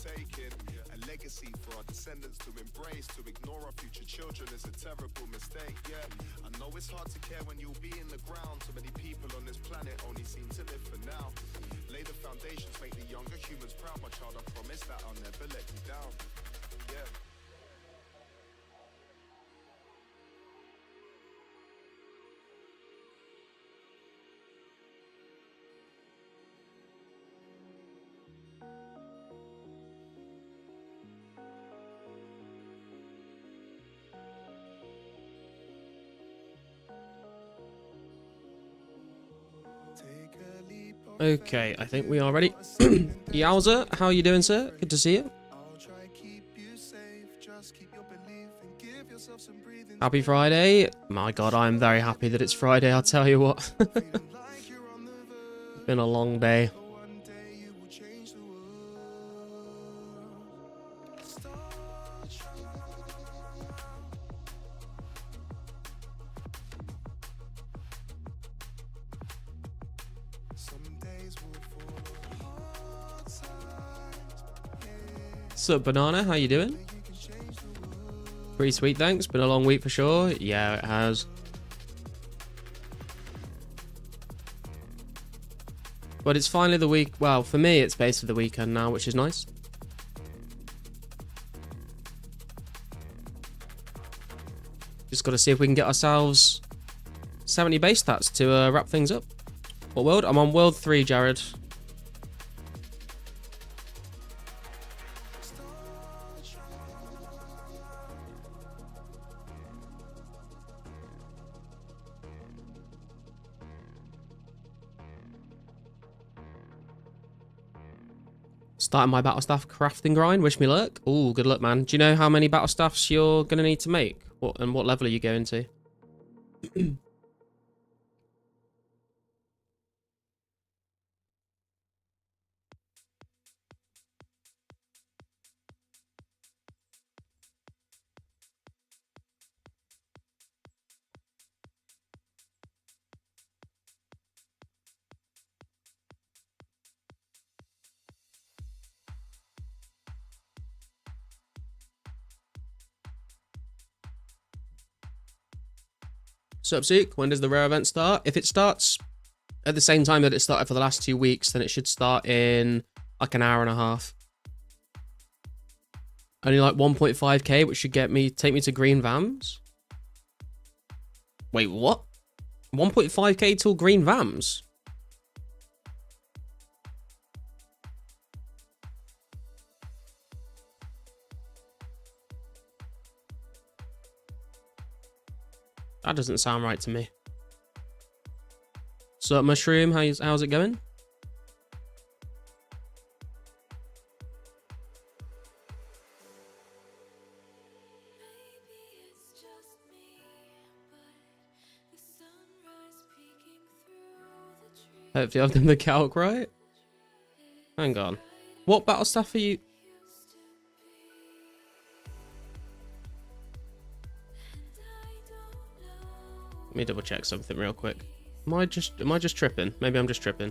taking. A legacy for our descendants to embrace. To ignore our future children is a terrible mistake, yeah. I know it's hard to care when you'll be in the ground. So many people on this planet only seem to live for now. Lay the foundations, make the younger humans proud. My child, I promise that I'll never let you down, yeah. Okay, I think we are ready. Yowza, how are you doing, sir? Good to see you. Happy Friday. My God, I'm very happy that it's Friday, I'll tell you what. It's been a long day. Sup, Banana? How you doing? Pretty sweet, thanks. Been a long week for sure. Yeah, it has. But it's finally the week. Well, for me, it's basically the weekend now, which is nice. Just got to see if we can get ourselves 70 base stats to wrap things up. What world? I'm on world 3, Jared. Starting my battle staff crafting grind. Wish me luck. Ooh, good luck, man. Do you know how many battle staffs you're going to need to make? And what level are you going to? Sup, Zook? When does the rare event start? If it starts at the same time that it started for the last 2 weeks, then it should start in like an hour and a half. Only like 1.5k, which should take me to green VAMs. Wait, what? 1.5k till green VAMs? That doesn't sound right to me. So, Mushroom, how's it going? Hopefully I've done the calc right. Hang on. What battle staff are you... Let me double check something real quick. Am I just tripping? Maybe I'm just tripping.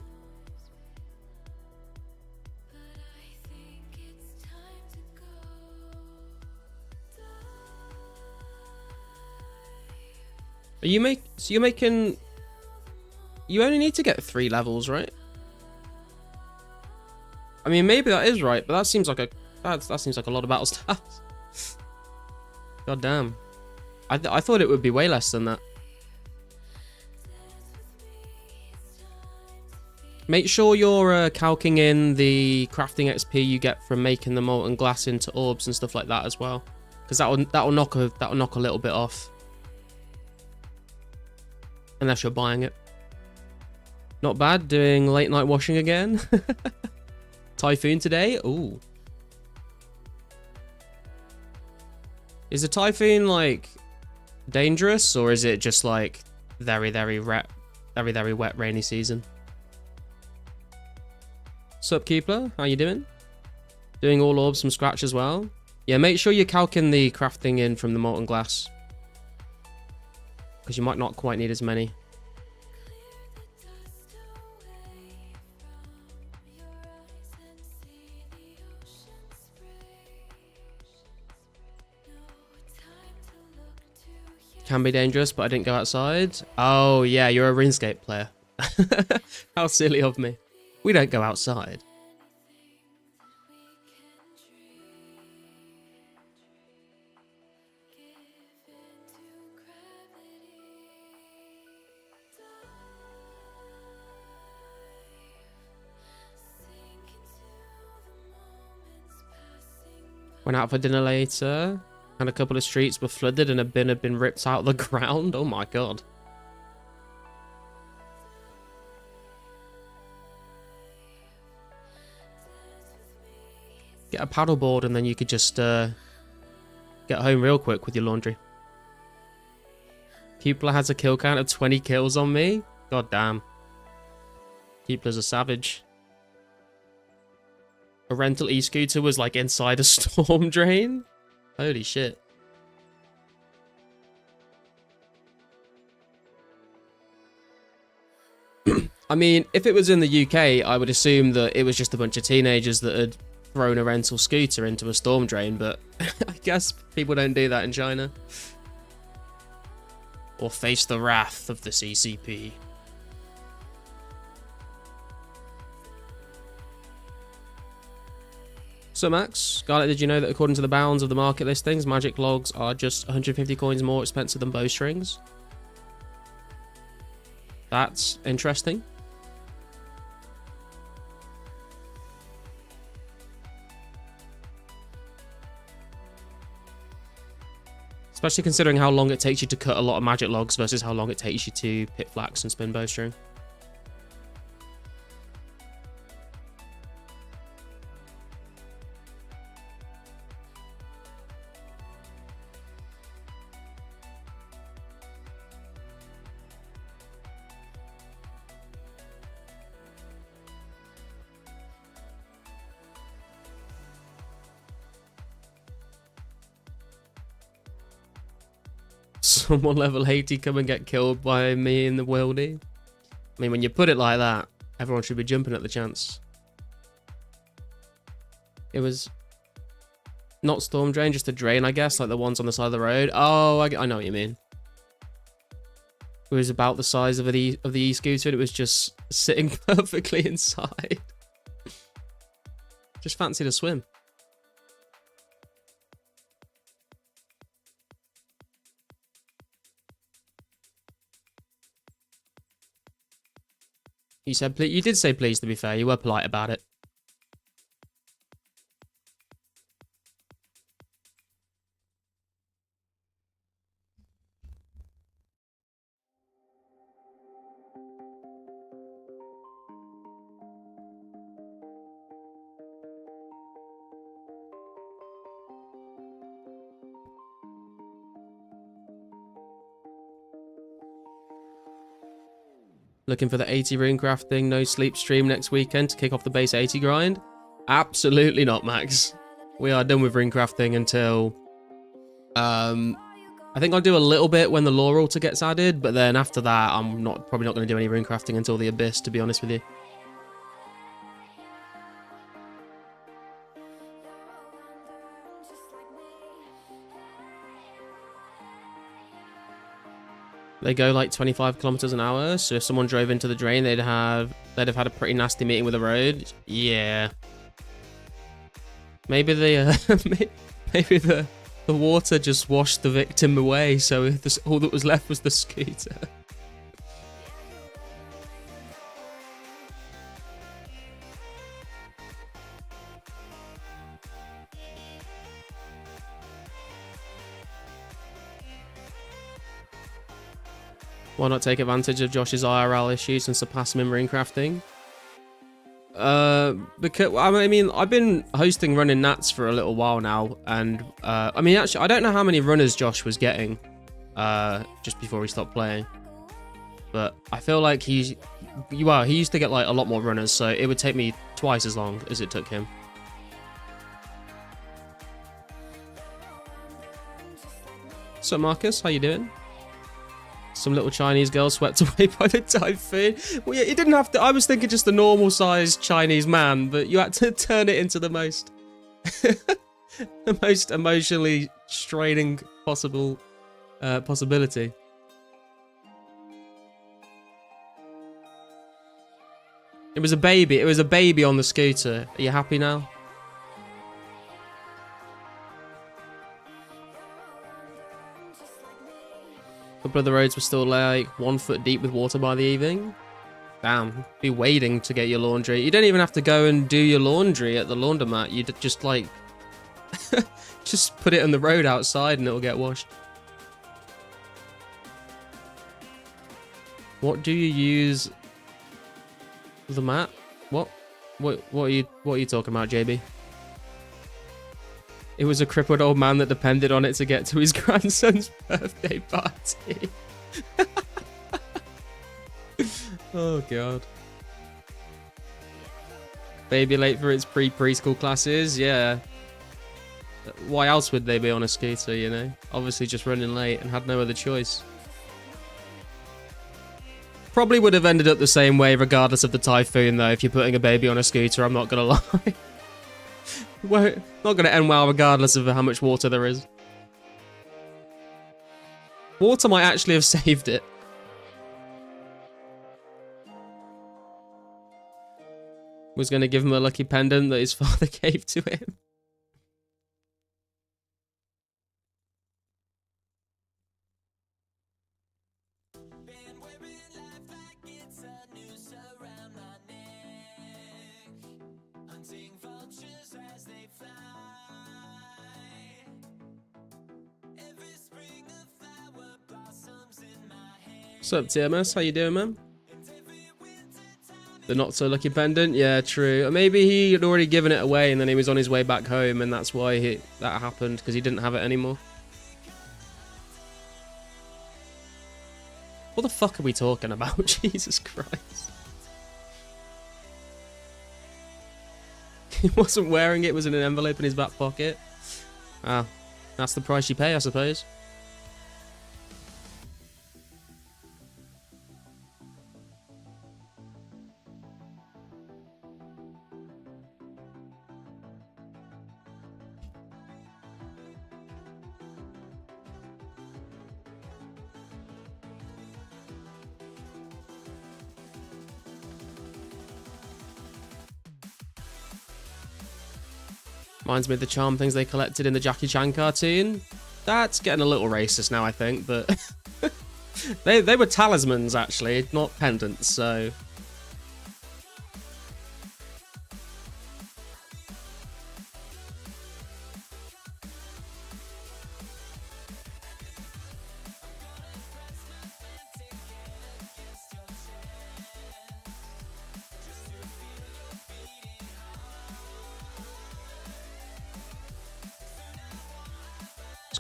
Are you so you're making... You only need to get 3 levels, right? I mean, maybe that is right, but that seems like that seems like a lot of battle stats. God damn. I thought it would be way less than that. Make sure you're calcing in the crafting XP you get from making the molten glass into orbs and stuff like that as well, because that'll knock a little bit off, unless you're buying it. Not bad. Doing late night washing again. Typhoon today. Ooh. Is a typhoon like dangerous, or is it just like very wet rainy season? Sup, Keepler? How you doing? Doing all orbs from scratch as well? Yeah, make sure you're calcing the crafting in from the molten glass, because you might not quite need as many. can be dangerous, but I didn't go outside. Oh, yeah, you're a RuneScape player. How silly of me. We don't go outside. Went out for dinner later, and a couple of streets were flooded and a bin had been ripped out of the ground. Oh my god. Get a paddleboard and then you could just get home real quick with your laundry. Keepler has a kill count of 20 kills on me. God damn. Keepler's a savage. A rental e-scooter was like inside a storm drain. Holy shit. I mean, if it was in the UK, I would assume that it was just a bunch of teenagers that had thrown a rental scooter into a storm drain, but I guess people don't do that in China. Or face the wrath of the CCP. So Max, Scarlett, did you know that according to the bounds of the market listings, magic logs are just 150 coins more expensive than bowstrings? That's interesting. Especially considering how long it takes you to cut a lot of magic logs versus how long it takes you to pick flax and spin bowstring. Someone level 80 come and get killed by me in the worldie. I mean, when you put it like that, everyone should be jumping at the chance. It was not storm drain, just a drain, I guess, like the ones on the side of the road. Oh, I know what you mean. It was about the size of the e-scooter, and it was just sitting perfectly inside. Just fancied a swim. You said please. You did say please, to be fair. You were polite about it. Looking for the 80 rune crafting, no sleep stream next weekend to kick off the base 80 grind? Absolutely not, Max. We are done with rune crafting until... I think I'll do a little bit when the lore altar gets added, but then after that, I'm probably not going to do any rune crafting until the Abyss, to be honest with you. They go like 25 kilometers an hour, so if someone drove into the drain, they'd have had a pretty nasty meeting with the road. Yeah. Maybe maybe the water just washed the victim away, so all that was left was the scooter. Why not take advantage of Josh's IRL issues and surpass him in rune crafting? Because I mean, I've been hosting running Nats for a little while now, and I mean, actually, I don't know how many runners Josh was getting just before he stopped playing, but I feel like he used to get like a lot more runners, so it would take me twice as long as it took him. So Marcus, how you doing? Some little Chinese girl swept away by the typhoon. Well, yeah, you didn't have to. I was thinking just a normal-sized Chinese man, but you had to turn it into the most, the most emotionally straining possible possibility. It was a baby. It was a baby on the scooter. Are you happy now? A couple of the roads were still like 1 foot deep with water by the evening. Damn, be waiting to get your laundry. You don't even have to go and do your laundry at the laundromat. You just like, just put it on the road outside and it'll get washed. What do you use the mat? What are you talking about, JB? It was a crippled old man that depended on it to get to his grandson's birthday party. Oh god. Baby late for its preschool classes, yeah. Why else would they be on a scooter, you know? Obviously just running late and had no other choice. Probably would have ended up the same way regardless of the typhoon though, if you're putting a baby on a scooter, I'm not gonna lie. Well, not gonna end well regardless of how much water there is. Water might actually have saved it. Was gonna give him a lucky pendant that his father gave to him. What's up, TMS? How you doing, man? The not so lucky pendant? Yeah, true. Or maybe he had already given it away and then he was on his way back home and that's why that happened, because he didn't have it anymore. What the fuck are we talking about? Jesus Christ. He wasn't wearing it, it was in an envelope in his back pocket. Ah, that's the price you pay, I suppose. Reminds me of the charm things they collected in the Jackie Chan cartoon. That's getting a little racist now, I think, but they were talismans, actually, not pendants, so...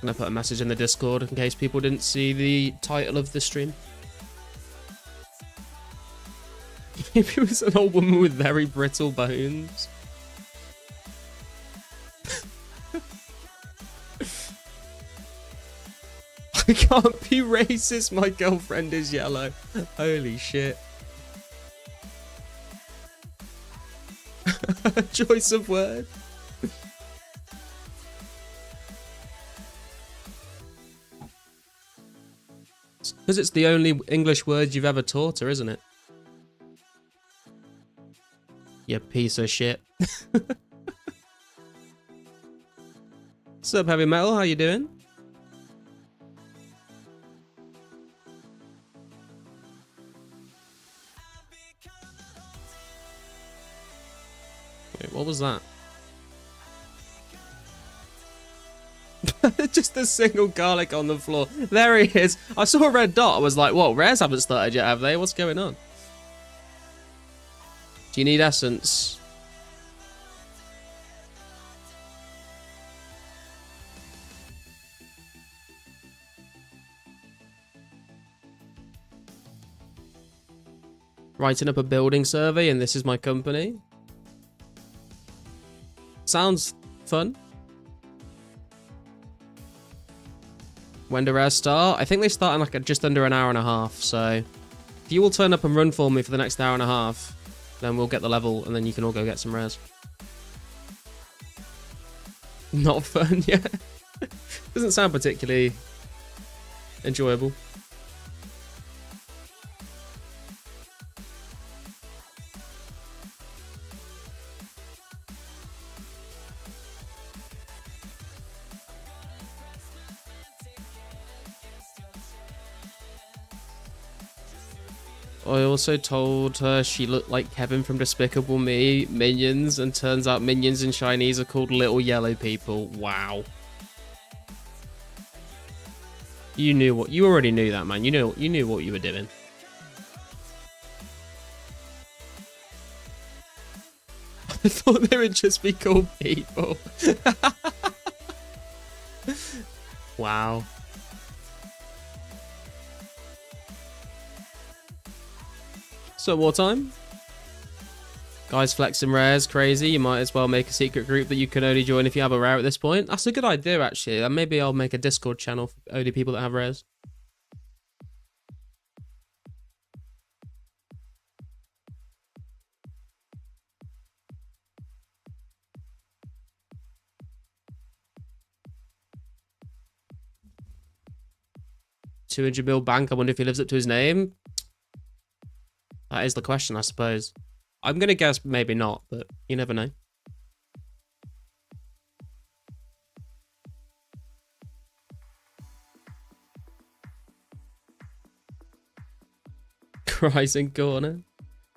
Gonna put a message in the Discord in case people didn't see the title of the stream. Maybe it was an old woman with very brittle bones. I can't be racist, my girlfriend is yellow. Holy shit. Choice of word. Because it's the only English word you've ever taught her, isn't it? You piece of shit. What's up, Heavy Metal? How you doing? Wait, what was that? Just a single garlic on the floor. There he is. I saw a red dot. I was like, what? Rares haven't started yet, have they? What's going on? Do you need essence? Writing up a building survey, and this is my company. Sounds fun. When do rares start? I think they start in like just under an hour and a half, so if you will turn up and run for me for the next hour and a half, then we'll get the level and then you can all go get some rares. Not fun, yeah. Doesn't sound particularly enjoyable. I also told her she looked like Kevin from Despicable Me, Minions, and turns out Minions in Chinese are called little yellow people. Wow. You already knew that, man. You knew what you were doing. I thought they would just be called people. Wow. So wartime? Guys flexing rares, crazy. You might as well make a secret group that you can only join if you have a rare at this point. That's a good idea, actually. Maybe I'll make a Discord channel for only people that have rares. $200 mil bank. I wonder if he lives up to his name. That is the question, I suppose. I'm going to guess maybe not, but you never know. Rising corner.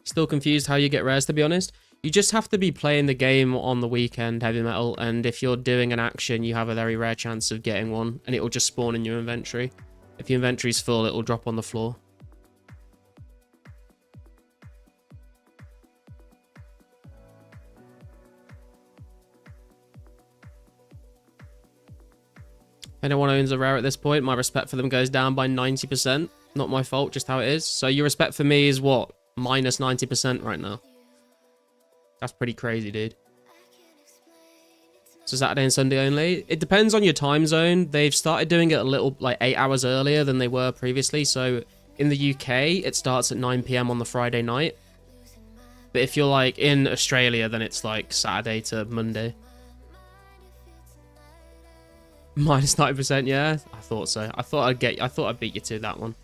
Still confused how you get rares, to be honest. You just have to be playing the game on the weekend, heavy metal, and if you're doing an action, you have a very rare chance of getting one, and it will just spawn in your inventory. If your inventory's full, it will drop on the floor. If anyone owns a rare at this point, my respect for them goes down by 90%. Not my fault, just how it is. So your respect for me is what? Minus 90% right now. That's pretty crazy, dude. So Saturday and Sunday only. It depends on your time zone. They've started doing it a little, like 8 hours earlier than they were previously. So in the UK, it starts at 9 PM on the Friday night. But if you're like in Australia, then it's like Saturday to Monday. Minus 90%, yeah. I thought so. I thought I'd beat you to that one.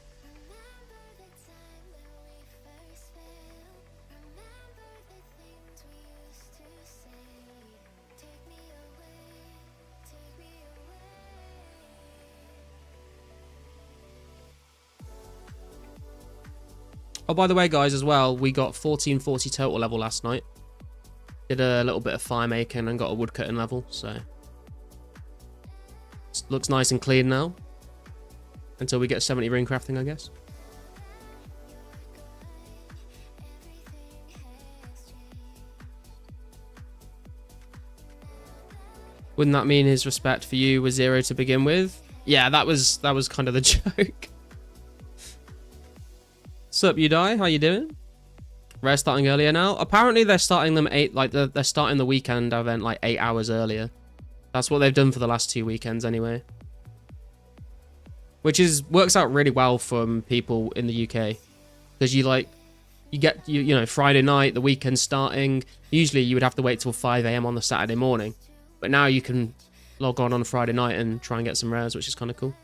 Oh, by the way, guys, as well, we got 1440 total level last night. Did a little bit of fire making and got a woodcutting level, so looks nice and clean now. Until we get 70 ring crafting, I guess. Wouldn't that mean his respect for you was 0 to begin with? Yeah, that was kind of the joke. Sup, you die? How you doing? Rare starting earlier now. Apparently they're starting them they're starting the weekend event like 8 hours earlier. That's what they've done for the last 2 weekends anyway. Which works out really well from people in the UK. Because you know, Friday night, the weekend starting. Usually you would have to wait till 5 AM on the Saturday morning. But now you can log on a Friday night and try and get some rares, which is kind of cool.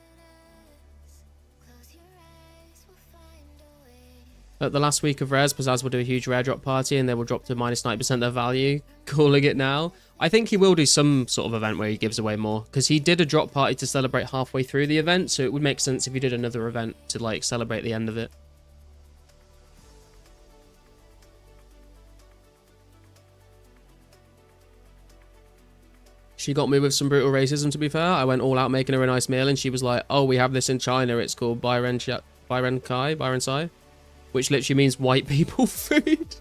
At the last week of rares, Pizzazz will do a huge rare drop party and they will drop to minus 90% their value. Calling it now. I think he will do some sort of event where he gives away more. Because he did a drop party to celebrate halfway through the event. So it would make sense if he did another event to like celebrate the end of it. She got me with some brutal racism, to be fair. I went all out making her a nice meal and she was like, oh, we have this in China. It's called Byron Sai. Which literally means white people food.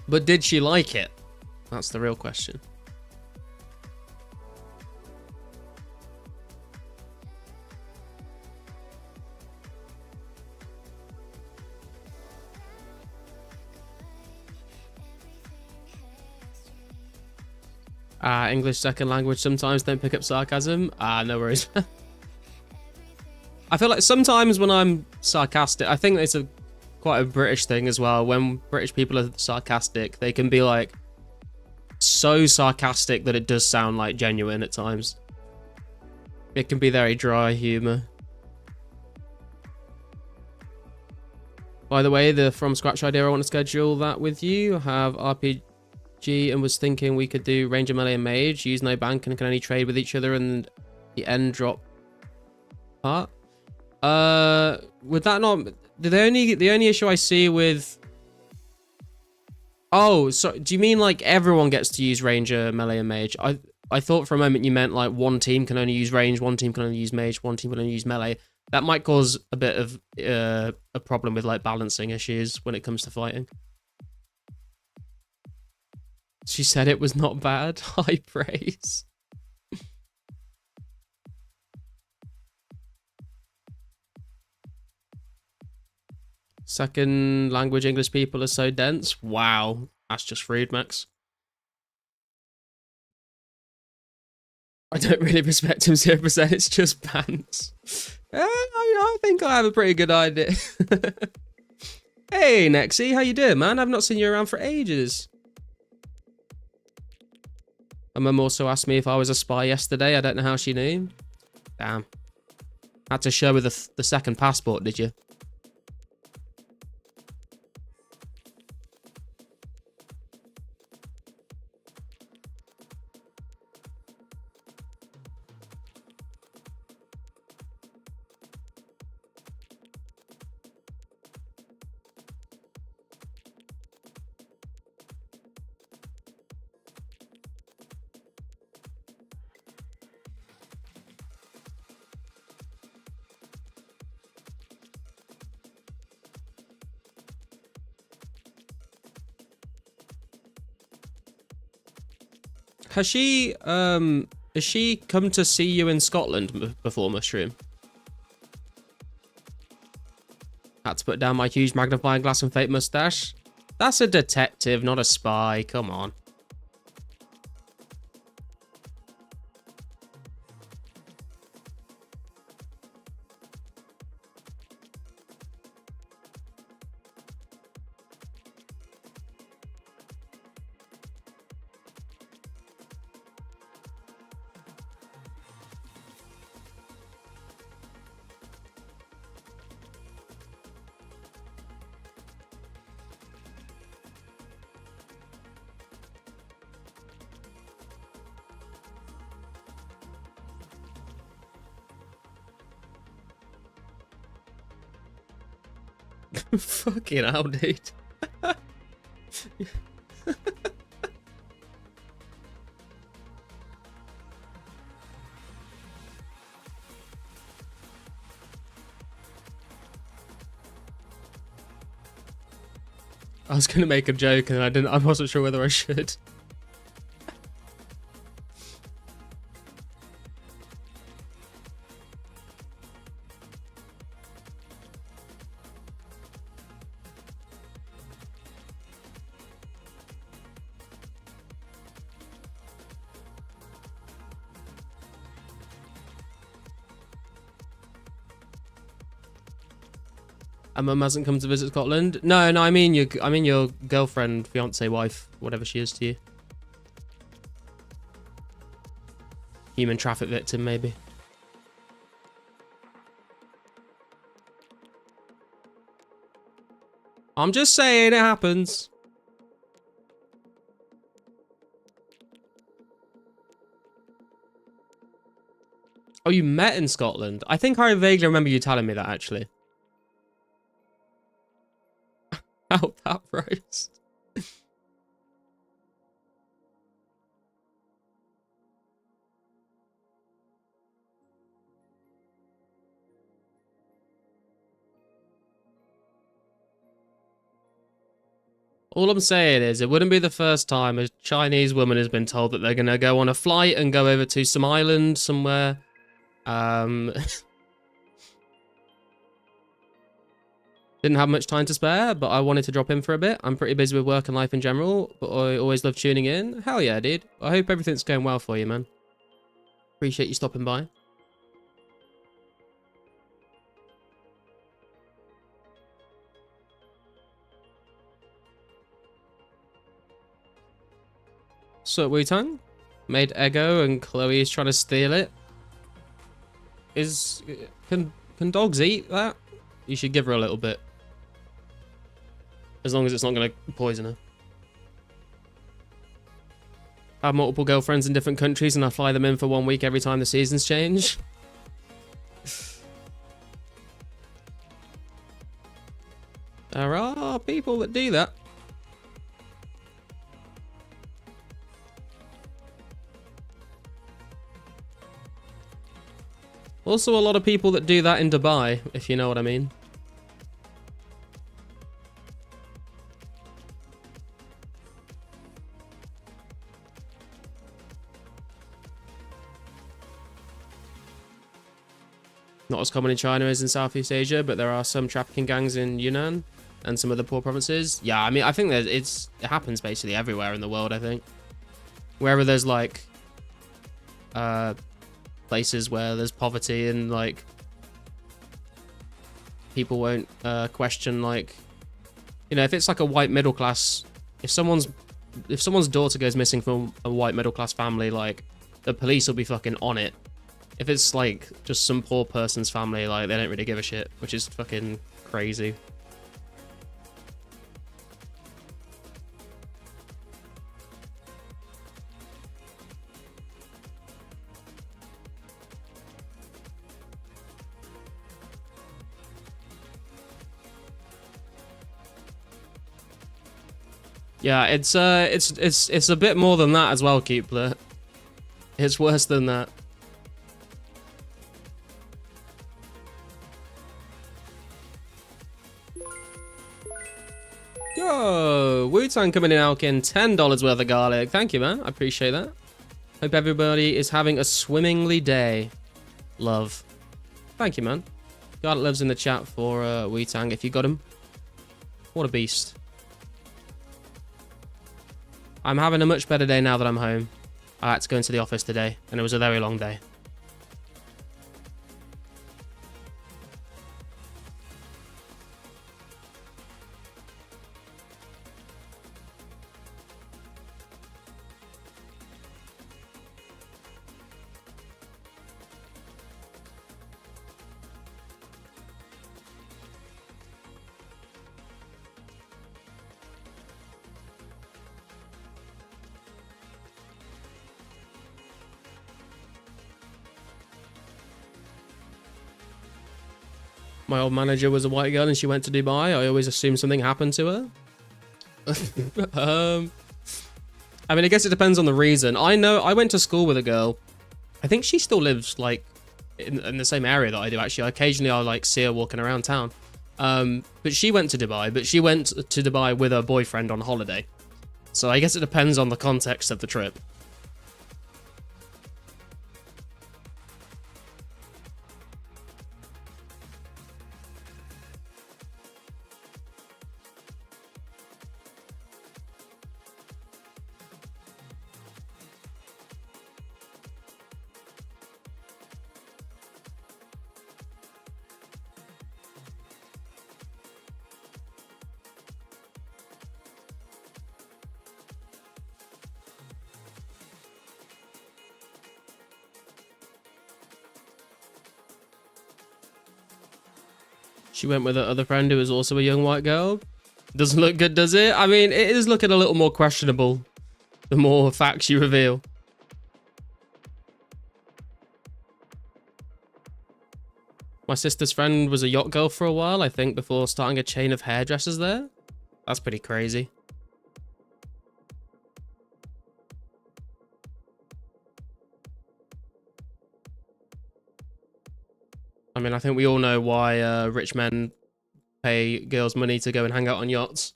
But did she like it? That's the real question. English second language sometimes don't pick up sarcasm. No worries. I feel like sometimes when I'm sarcastic, I think it's quite a British thing as well. When British people are sarcastic, they can be like so sarcastic that it does sound like genuine at times. It can be very dry humor. By the way, the from scratch idea, I want to schedule that with you. I have RPG and was thinking we could do Ranger, Melee, and Mage. Use no bank and can only trade with each other and the end drop part. Would that not... The only issue I see with... Oh, so do you mean like everyone gets to use Ranger, Melee, and Mage? I thought for a moment you meant like one team can only use Range, one team can only use Mage, one team can only use Melee. That might cause a bit of a problem with like balancing issues when it comes to fighting. She said it was not bad. High praise. Second language English people are so dense. Wow. That's just rude, Max. I don't really respect him 0%. It's just pants. I think I have a pretty good idea. Hey, Nexy. How you doing, man? I've not seen you around for ages. My mum also asked me if I was a spy yesterday. I don't know how she knew. Damn. Had to show her the second passport, did you? Has she come to see you in Scotland before, Mushroom? Had to put down my huge magnifying glass and fake mustache. That's a detective, not a spy. Come on. Fucking hell, dude. I was gonna make a joke and I wasn't sure whether I should. And Mum hasn't come to visit Scotland. No, I mean your girlfriend, fiance, wife, whatever she is to you. Human traffic victim, maybe. I'm just saying it happens. Oh, you met in Scotland? I think I vaguely remember you telling me that, actually. Out that roast. All I'm saying is it wouldn't be the first time a Chinese woman has been told that they're going to go on a flight and go over to some island somewhere. Didn't have much time to spare, but I wanted to drop in for a bit. I'm pretty busy with work and life in general, but I always love tuning in. Hell yeah, dude. I hope everything's going well for you, man. Appreciate you stopping by. So, Wu-Tang? Made Ego and Chloe is trying to steal it. Can dogs eat that? You should give her a little bit. As long as it's not going to poison her. I have multiple girlfriends in different countries and I fly them in for 1 week every time the seasons change. There are people that do that. Also a lot of people that do that in Dubai, if you know what I mean. Not as common in China as in Southeast Asia, but there are some trafficking gangs in Yunnan and some other poor provinces. Yeah, I mean, I think that it happens basically everywhere in the world, I think. Wherever there's like places where there's poverty and like people won't question, like, you know, if it's like a white middle class, if someone's daughter goes missing from a white middle class family, like the police will be fucking on it. If it's like just some poor person's family, like they don't really give a shit, which is fucking crazy. Yeah, it's a bit more than that as well, Keepler. It's worse than that. Yo, Wu-Tang coming in, Alkin. $10 worth of garlic. Thank you, man. I appreciate that. Hope everybody is having a swimmingly day. Love. Thank you, man. Garlic lives in the chat for Wu-Tang if you got him. What a beast. I'm having a much better day now that I'm home. I had to go into the office today, and it was a very long day. My old manager was a white girl and she went to Dubai. I always assume something happened to her. I mean, I guess it depends on the reason. I know I went to school with a girl. I think she still lives like in the same area that I do, actually. Occasionally I'll like see her walking around town. But she went to Dubai, but she went to Dubai with her boyfriend on holiday. So I guess it depends on the context of the trip. She went with her other friend who was also a young white girl. Doesn't look good, does it? I mean, it is looking a little more questionable the more facts you reveal. My sister's friend was a yacht girl for a while, I think, before starting a chain of hairdressers there. That's pretty crazy. I mean, I think we all know why rich men pay girls money to go and hang out on yachts.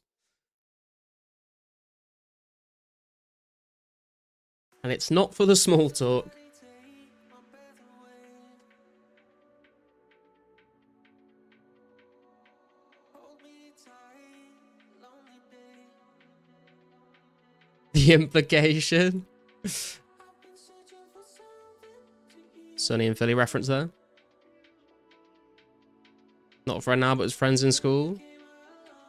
And it's not for the small talk. The implication. Sonny and Philly reference there. Not a friend now, but as friends in school.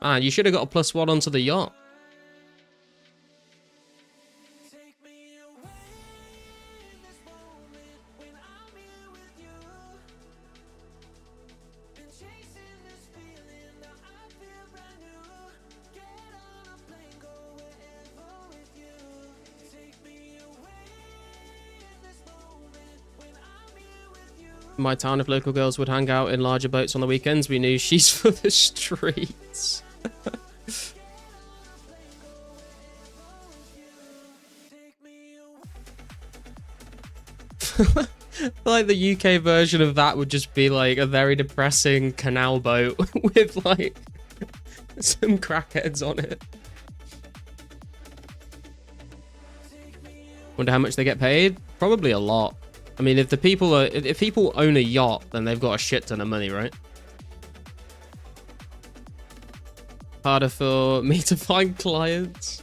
Man, you should have got a +1 onto the yacht. my town, if local girls would hang out in larger boats on the weekends, we knew she's for the streets. Like the UK version of that would just be like a very depressing canal boat with like some crackheads on it. Wonder how much they get paid? Probably a lot. I mean, if people own a yacht, then they've got a shit ton of money, right? Harder for me to find clients.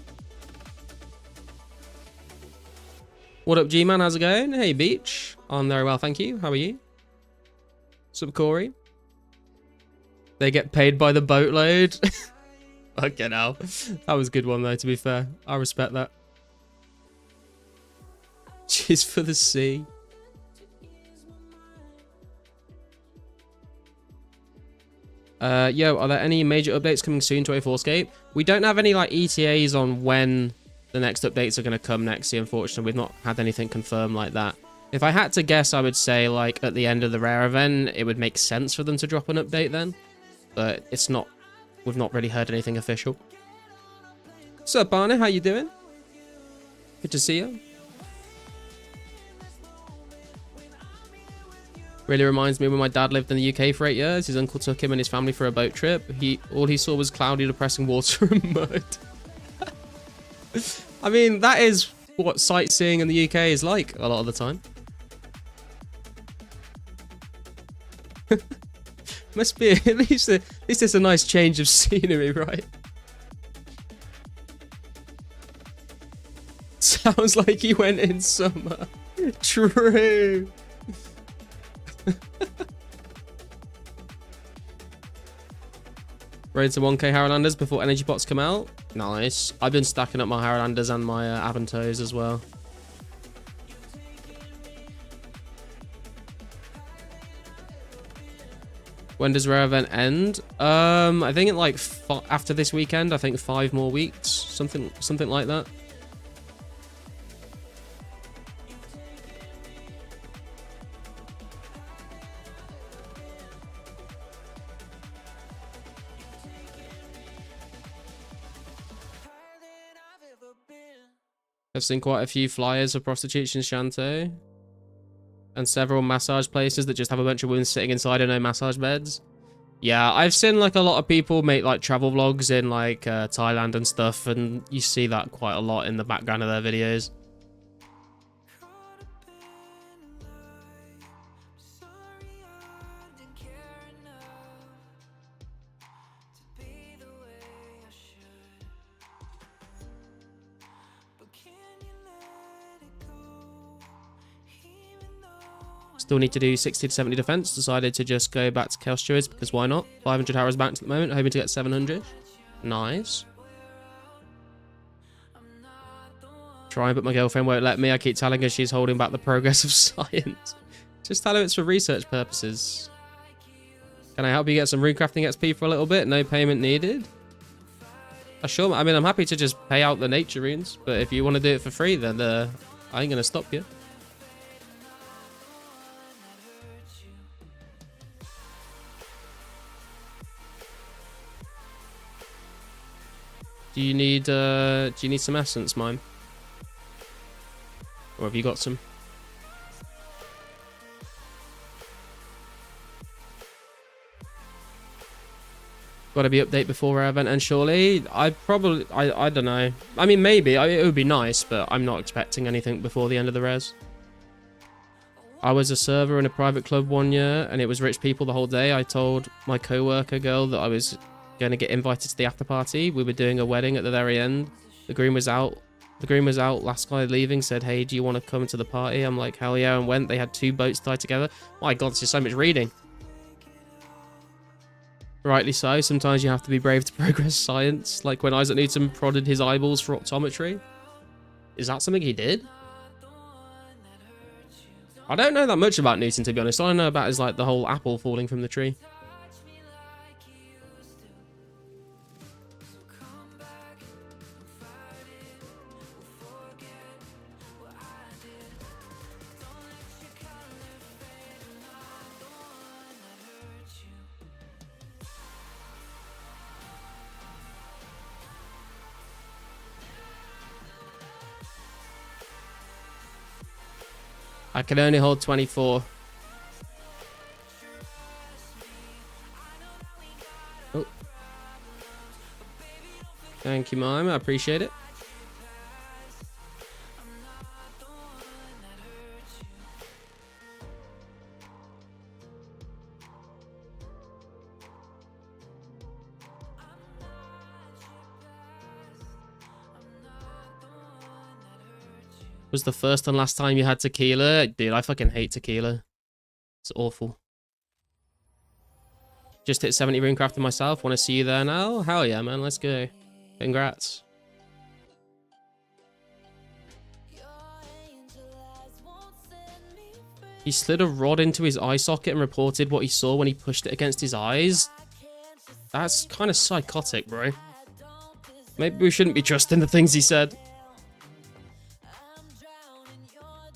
What up, G-Man? How's it going? Hey, Beach. I'm very well, thank you. How are you? What's up, Corey? They get paid by the boatload. Okay, now. That was a good one, though, to be fair. I respect that. Cheers for the sea. Yo, are there any major updates coming soon to 2004scape? We don't have any like ETAs on when the next updates are going to come next year, unfortunately. We've not had anything confirmed like that. If I had to guess, I would say like at the end of the rare event, it would make sense for them to drop an update then. But it's not, we've not really heard anything official. What's up, Barney? How you doing? Good to see you. Really reminds me when my dad lived in the UK for 8 years. His uncle took him and his family for a boat trip. All he saw was cloudy, depressing water and mud. I mean, that is what sightseeing in the UK is like a lot of the time. Must be at least it's a nice change of scenery, right? Sounds like he went in summer. True. Raid to 1k Harrowlanders before energy pots come out. Nice. I've been stacking up my Harrowlanders and my Avantos as well. When does rare event end? I think it like after this weekend. I think 5 more weeks, something like that. I've seen quite a few flyers of prostitutes in Shanto. And several massage places that just have a bunch of women sitting inside and no massage beds. Yeah, I've seen like a lot of people make like travel vlogs in like Thailand and stuff. And you see that quite a lot in the background of their videos. Still need to do 60 to 70 defense. Decided to just go back to Chaos Stewards because why not? 500 arrows back at the moment. Hoping to get 700. Nice. Trying, but my girlfriend won't let me. I keep telling her she's holding back the progress of science. Just tell her it's for research purposes. Can I help you get some runecrafting XP for a little bit? No payment needed. Sure. I mean, I'm happy to just pay out the nature runes, but if you want to do it for free, then I ain't gonna stop you. Do you need some essence, Mime? Or have you got some? Got to be update before rare event, and surely I don't know. I mean, maybe it would be nice, but I'm not expecting anything before the end of the res. I was a server in a private club 1 year, and it was rich people the whole day. I told my co-worker girl that I was going to get invited to the after party. We were doing a wedding at the very end. The groom was out. Last guy leaving said, "Hey, do you want to come to the party?" I'm like, hell yeah, and went. They had 2 boats tied together. My god, this is so much reading. Rightly so. Sometimes you have to be brave to progress science. Like when Isaac Newton prodded his eyeballs for optometry. Is that something he did? I don't know that much about Newton, to be honest. All I know about is like the whole apple falling from the tree. I can only hold 24. Oh. Thank you, Mime. I appreciate it. Was the first and last time you had tequila? Dude, I fucking hate tequila. It's awful. Just hit 70 runecrafting myself. Want to see you there now? Hell yeah, man. Let's go. Congrats. He slid a rod into his eye socket and reported what he saw when he pushed it against his eyes. That's kind of psychotic, bro. Maybe we shouldn't be trusting the things he said.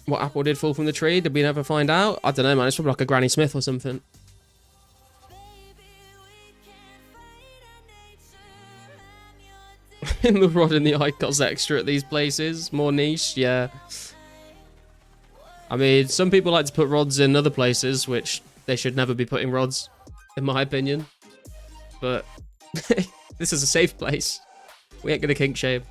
What apple did fall from the tree? Did we never find out? I don't know, man. It's probably like a Granny Smith or something. In the rod in the eye costs extra at these places. More niche, yeah. I mean, some people like to put rods in other places, which they should never be putting rods, in my opinion. But this is a safe place. We ain't gonna kink shame.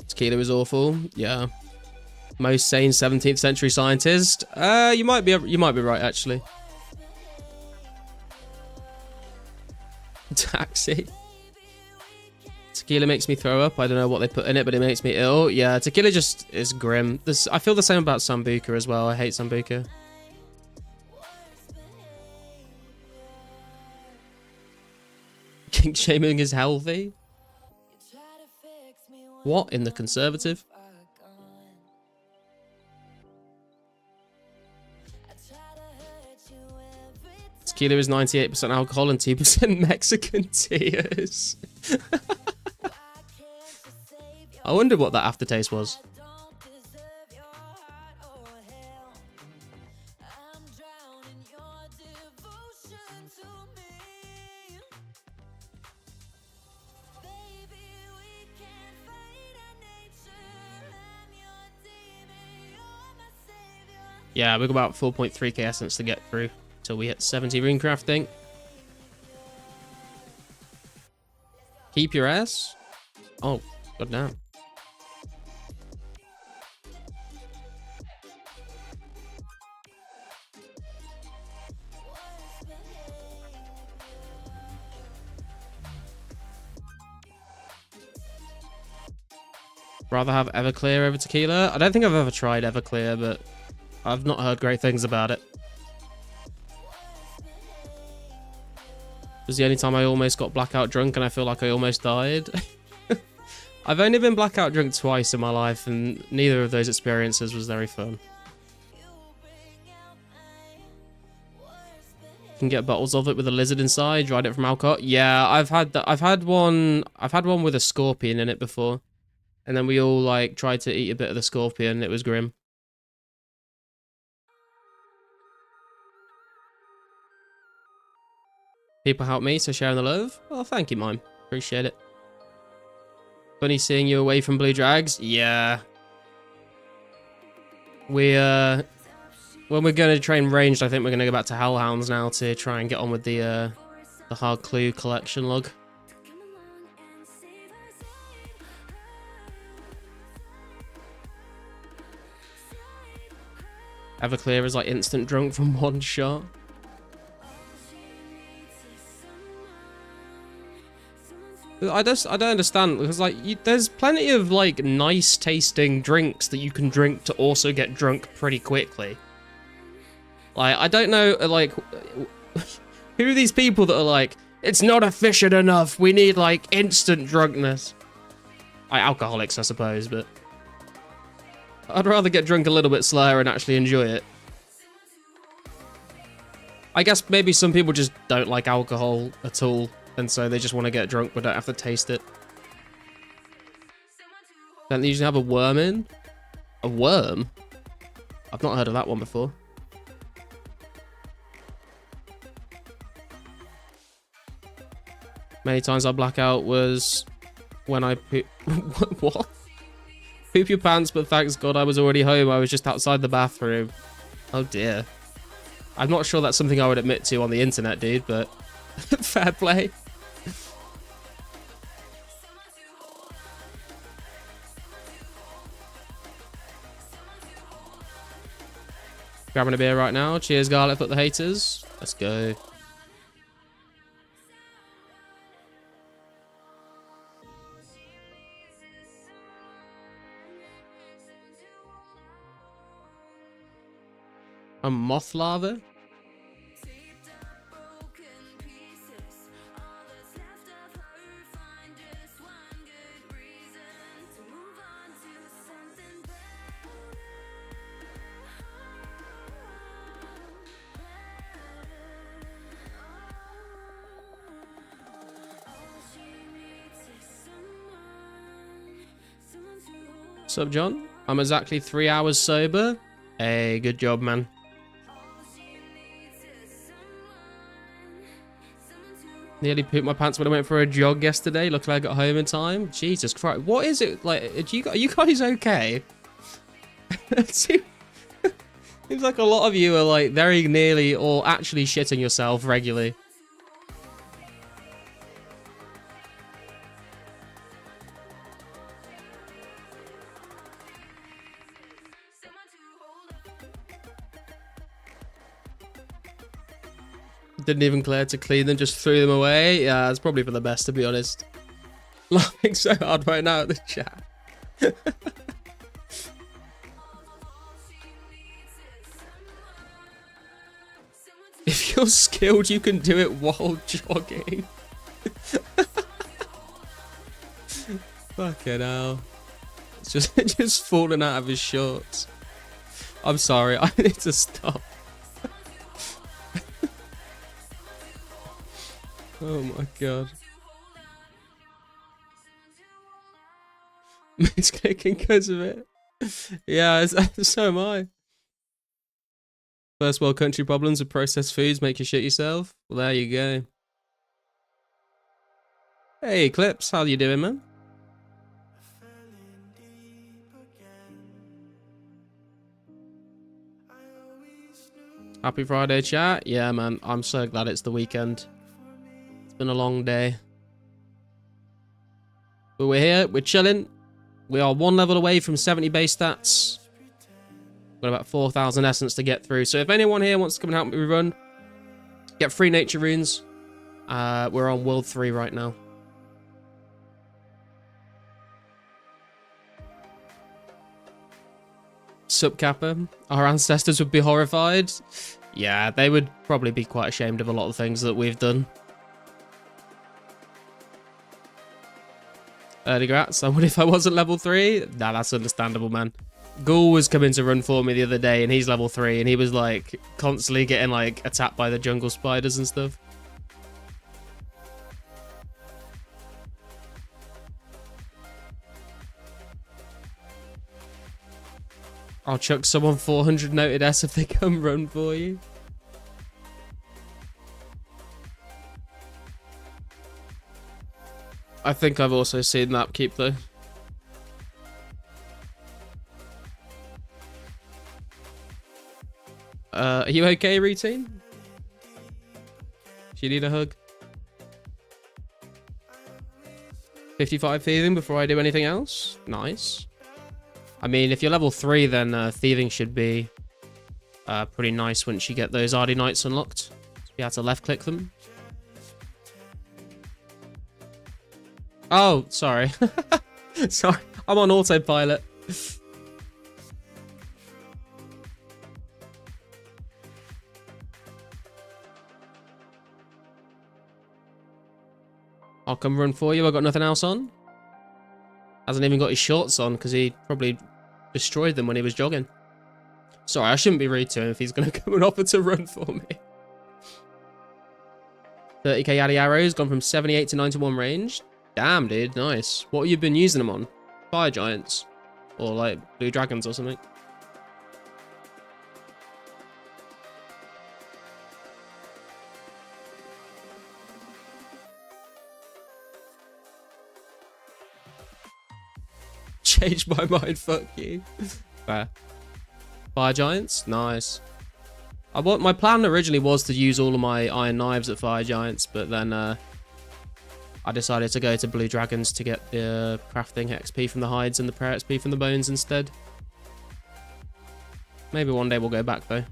Tequila is awful. Yeah. Most sane 17th century scientist. You might be right, actually. Taxi. Tequila makes me throw up. I don't know what they put in it, but it makes me ill. Yeah, tequila just is grim. I feel the same about Sambuca as well. I hate Sambuca. Kink shaming is healthy. What in the conservative? Tequila is 98% alcohol and 2% Mexican tears. I wonder what that aftertaste was. Yeah, we've got about 4.3k essence to get through till we hit 70 runecrafting. Keep your ass? Oh, goddamn. Rather have Everclear over tequila? I don't think I've ever tried Everclear, but I've not heard great things about it. It was the only time I almost got blackout drunk and I feel like I almost died. I've only been blackout drunk twice in my life and neither of those experiences was very fun. You can get bottles of it with a lizard inside, dried it from alcohol. Yeah, I've had one with a scorpion in it before. And then we all like tried to eat a bit of the scorpion. It was grim. People help me, so sharing the love. Oh, thank you, Mime. Appreciate it. Funny seeing you away from Blue Drags. Yeah. We, when we're going to train ranged, I think we're going to go back to Hellhounds now to try and get on with the Hard Clue collection log. Everclear is like instant drunk from one shot. I don't understand because like there's plenty of like nice tasting drinks that you can drink to also get drunk pretty quickly. Like I don't know like who are these people that are like it's not efficient enough. We need like instant drunkenness. Alcoholics, I suppose, but I'd rather get drunk a little bit slower and actually enjoy it. I guess maybe some people just don't like alcohol at all. And so they just want to get drunk but don't have to taste it. Don't they usually have a worm in? A worm? I've not heard of that one before. Many times I black out was when I poop. What? Poop your pants, but thanks God I was already home. I was just outside the bathroom. Oh dear. I'm not sure that's something I would admit to on the internet, dude, but fair play. Grabbing a beer right now. Cheers, Garlic, for the haters. Let's go. A moth larva? What's up, John? I'm exactly 3 hours sober. Hey, good job, man. Nearly pooped my pants when I went for a jog yesterday. Luckily I got home in time. Jesus Christ. What is it? Like, are you guys okay? Seems like a lot of you are like very nearly or actually shitting yourself regularly. Didn't even clear to clean them, just threw them away. Yeah, it's probably for the best, to be honest. Laughing so hard right now at the chat. If you're skilled, you can do it while jogging. Fucking hell. It's just falling out of his shorts. I'm sorry, I need to stop. Oh my god. Misclicking because of it. Yeah, so am I. First world country problems with processed foods make you shit yourself. Well, there you go. Hey, Clips, how you doing, man? Happy Friday, chat. Yeah, man, I'm so glad it's the weekend. It's been a long day. But we're here, we're chilling. We are one level away from 70 base stats. Got about 4,000 essence to get through. So if anyone here wants to come and help me run, get free nature runes. We're on world 3 right now. Sup, Kappa? Our ancestors would be horrified. Yeah, they would probably be quite ashamed of a lot of things that we've done. Early grats. What if I wasn't level 3? Nah, that's understandable, man. Ghoul was coming to run for me the other day, and he's level 3, and he was like constantly getting like attacked by the jungle spiders and stuff. I'll chuck someone 400 noted S if they come run for you. I think I've also seen that upkeep though. Are you okay, routine? Do you need a hug? 55 thieving before I do anything else? Nice. I mean, if you're level 3, then thieving should be pretty nice once you get those RD Knights unlocked. You have to left click them. Oh, sorry. Sorry, I'm on autopilot. I'll come run for you. I got nothing else on. Hasn't even got his shorts on because he probably destroyed them when he was jogging. Sorry, I shouldn't be rude to him if he's going to come and offer to run for me. 30k Addy arrows, gone from 78 to 91 range. Damn, dude, nice. What have you been using them on? Fire giants? Or like blue dragons or something? changed my mind. Fuck you. Fair. Fire giants, nice. My plan originally was to use all of my iron knives at fire giants, but then I decided to go to blue dragons to get the crafting XP from the hides and the prayer XP from the bones instead. Maybe one day we'll go back though.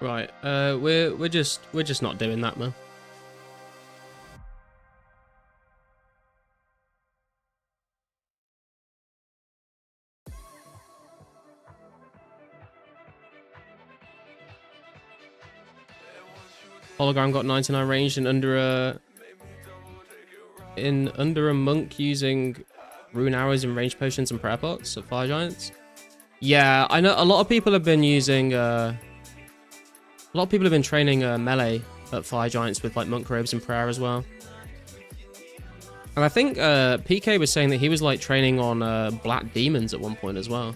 Right, we're just not doing that, man. Hologram got 99 ranged and under a monk using rune arrows and range potions and prayer pots at fire giants. Yeah, I know a lot of people have been using a lot of people have been training melee at fire giants with like monk robes and prayer as well. And I think PK was saying that he was like training on black demons at one point as well.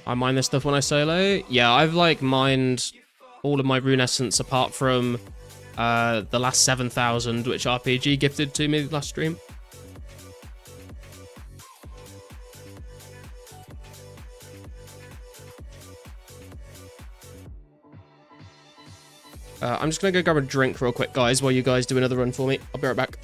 I mine this stuff when I solo. Yeah, I've like mined all of my rune essence apart from the last 7,000, which RPG gifted to me last stream. I'm just gonna go grab a drink real quick, guys, while you guys do another run for me. I'll be right back.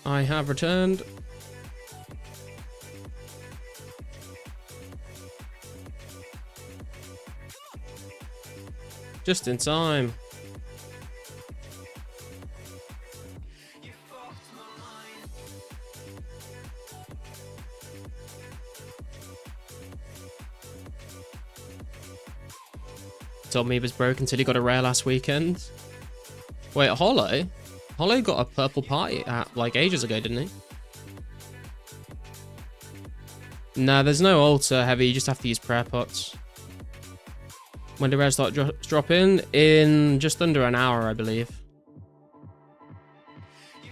I have returned. Just in time. Told me he was broke until he got a rare last weekend. Wait, Hollow? Hollow got a purple party at like ages ago, didn't he? Nah, there's no altar heavy, you just have to use prayer pots. When did rares start dropping? In just under an hour, I believe.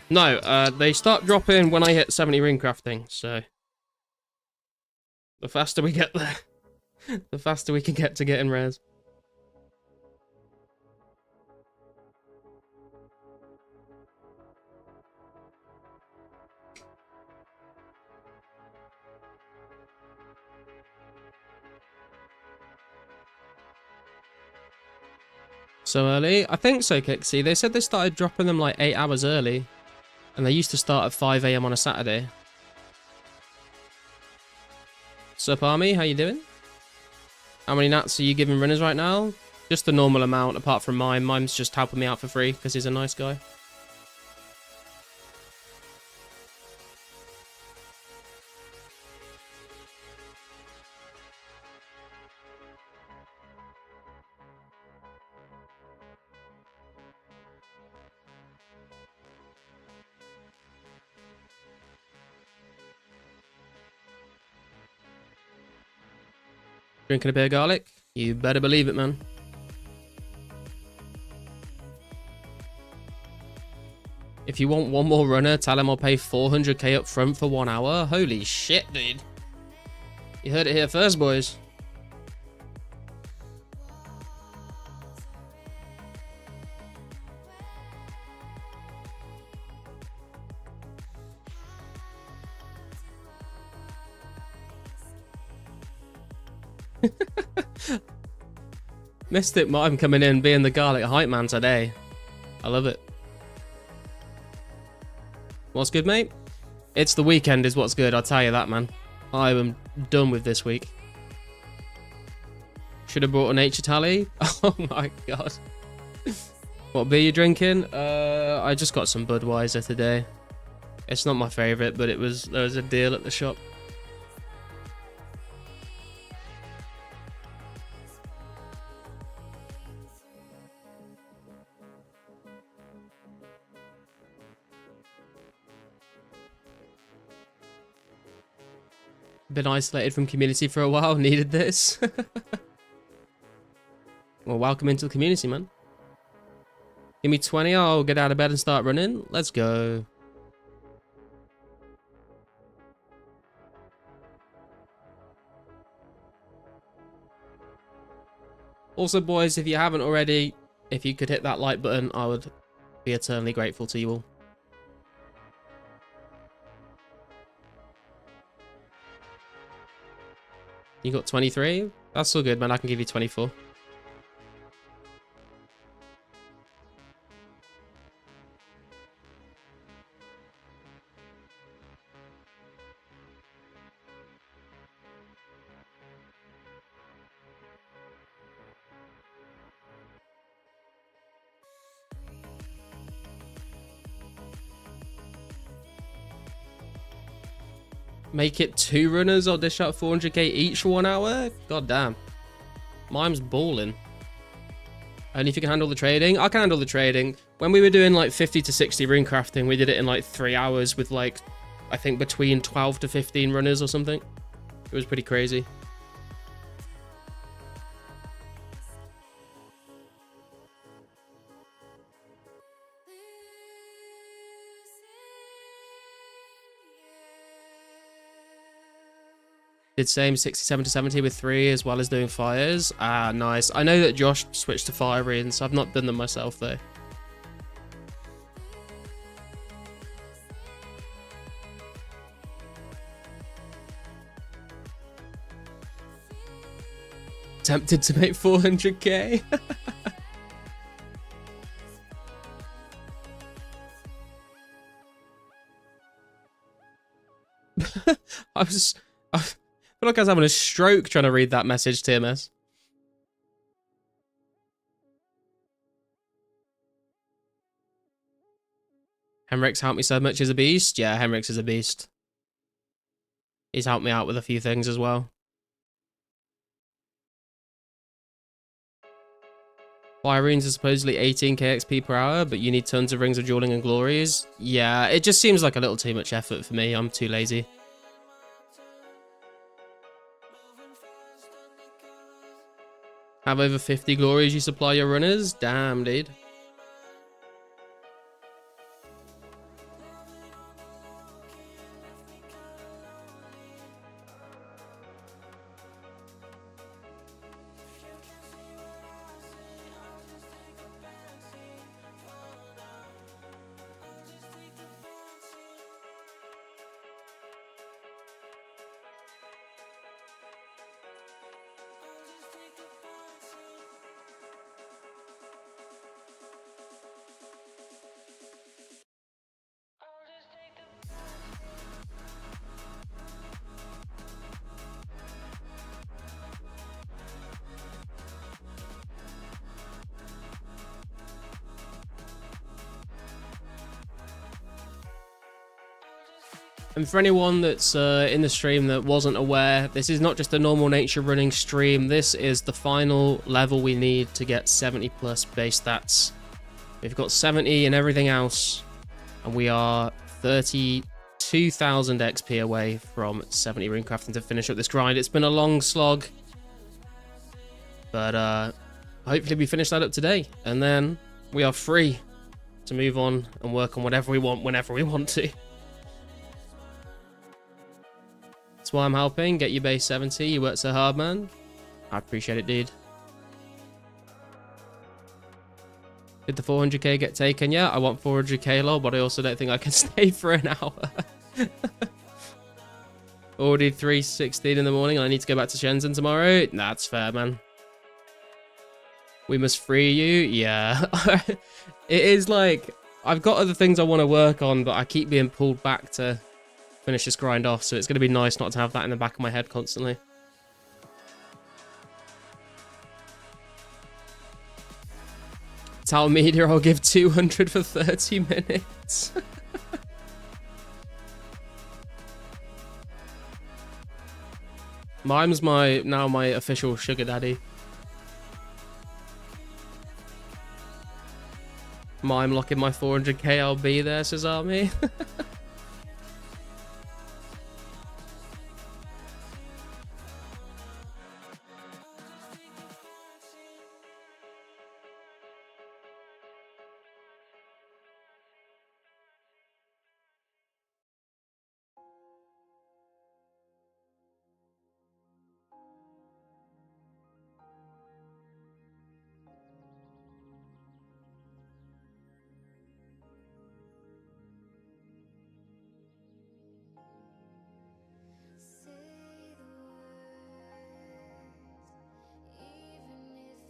No, they start dropping when I hit 70 ring crafting, so the faster we get there, the faster we can get to getting rares. So early? I think so, Kixie. They said they started dropping them like 8 hours early. And they used to start at 5 AM on a Saturday. Sup, Army? How you doing? How many nats are you giving runners right now? Just the normal amount, apart from mine. Mine's just helping me out for free, because he's a nice guy. Drinking a bit of garlic? You better believe it, man. If you want one more runner, tell him I'll pay 400k up front for 1 hour. Holy shit, dude. You heard it here first, boys. Mystic Mime coming in being the garlic hype man today. I love it. What's good, mate? It's the weekend is what's good, I'll tell you that, man. I am done with this week. Should have brought a nature tally. Oh my god. What beer you drinking? I just got some Budweiser today. It's not my favourite, but there was a deal at the shop. Been isolated from community for a while, needed this. Well, welcome into the community, man. Give me 20, I'll get out of bed and start running. Let's go. Also, boys, if you haven't already, if you could hit that like button, I would be eternally grateful to you all. You got 23? That's still good, man. I can give you 24. Make it 2 runners, I'll dish out 400k each for 1 hour? God damn. Mime's balling. Only if you can handle the trading? I can handle the trading. When we were doing like 50 to 60 rune crafting, we did it in like 3 hours with like, I think between 12 to 15 runners or something. It was pretty crazy. Did same 67 to 70 with 3 as well as doing fires. Ah, nice. I know that Josh switched to fire runes. I've not done them myself though. Tempted to make 400k. I feel like I was having a stroke trying to read that message, TMS. Henrik's helped me so much as a beast. Yeah, Henrik's is a beast. He's helped me out with a few things as well. Fire runes are supposedly 18k XP per hour, but you need tons of rings of dueling and glories. Yeah, it just seems like a little too much effort for me. I'm too lazy. Have over 50 glories you supply your runners? Damn, dude. And for anyone that's in the stream that wasn't aware, this is not just a normal nature running stream. This is the final level we need to get 70 plus base stats. We've got 70 and everything else, and we are 32,000 XP away from 70 rune crafting to finish up this grind. It's been a long slog. But hopefully we finish that up today, and then we are free to move on and work on whatever we want whenever we want to. That's why I'm helping. Get your base 70. You work so hard, man. I appreciate it, dude. Did the 400k get taken yet? I want 400k lol, but I also don't think I can stay for an hour. Already 3:16 in the morning and I need to go back to Shenzhen tomorrow. Nah, that's fair, man. We must free you. Yeah. It is like, I've got other things I want to work on, but I keep being pulled back to finish this grind off, so it's going to be nice not to have that in the back of my head constantly. Tell Media I'll give 200 for 30 minutes. Mime's now my official sugar daddy. Mime locking my 400k, I'll be there, says Army.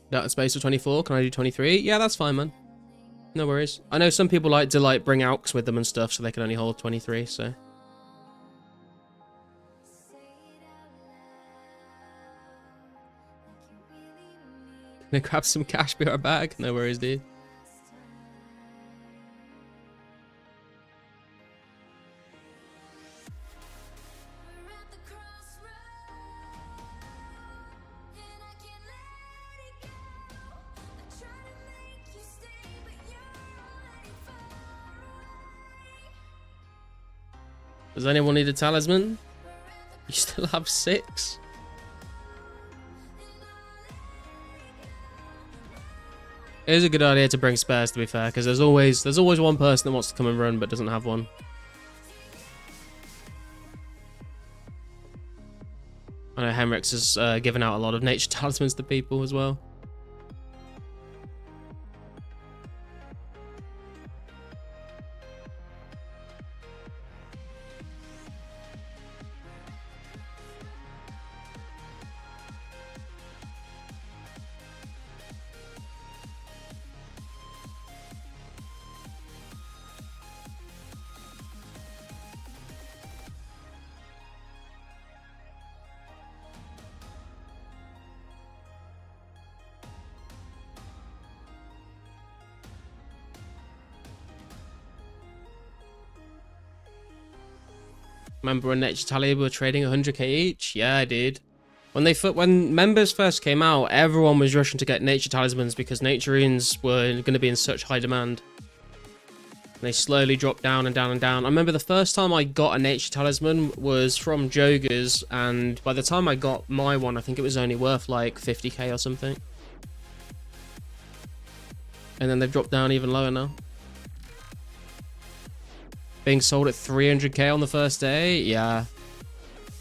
Data space for 24. Can I do 23? Yeah, that's fine, man. No worries. I know some people like to bring AUX with them and stuff, so they can only hold 23. So. Gonna grab some cash, be right back. No worries, dude. Does anyone need a talisman? You still have 6. It is a good idea to bring spares, to be fair, because there's always one person that wants to come and run but doesn't have one. I know Henrix has given out a lot of nature talismans to people as well. Remember when Nature Tally were trading 100k each? Yeah, I did. When members first came out, everyone was rushing to get nature talismans because nature runes were going to be in such high demand. And they slowly dropped down and down and down. I remember the first time I got a nature talisman was from Joggers, and by the time I got my one, I think it was only worth like 50k or something. And then they've dropped down even lower now. Being sold at 300k on the first day, yeah.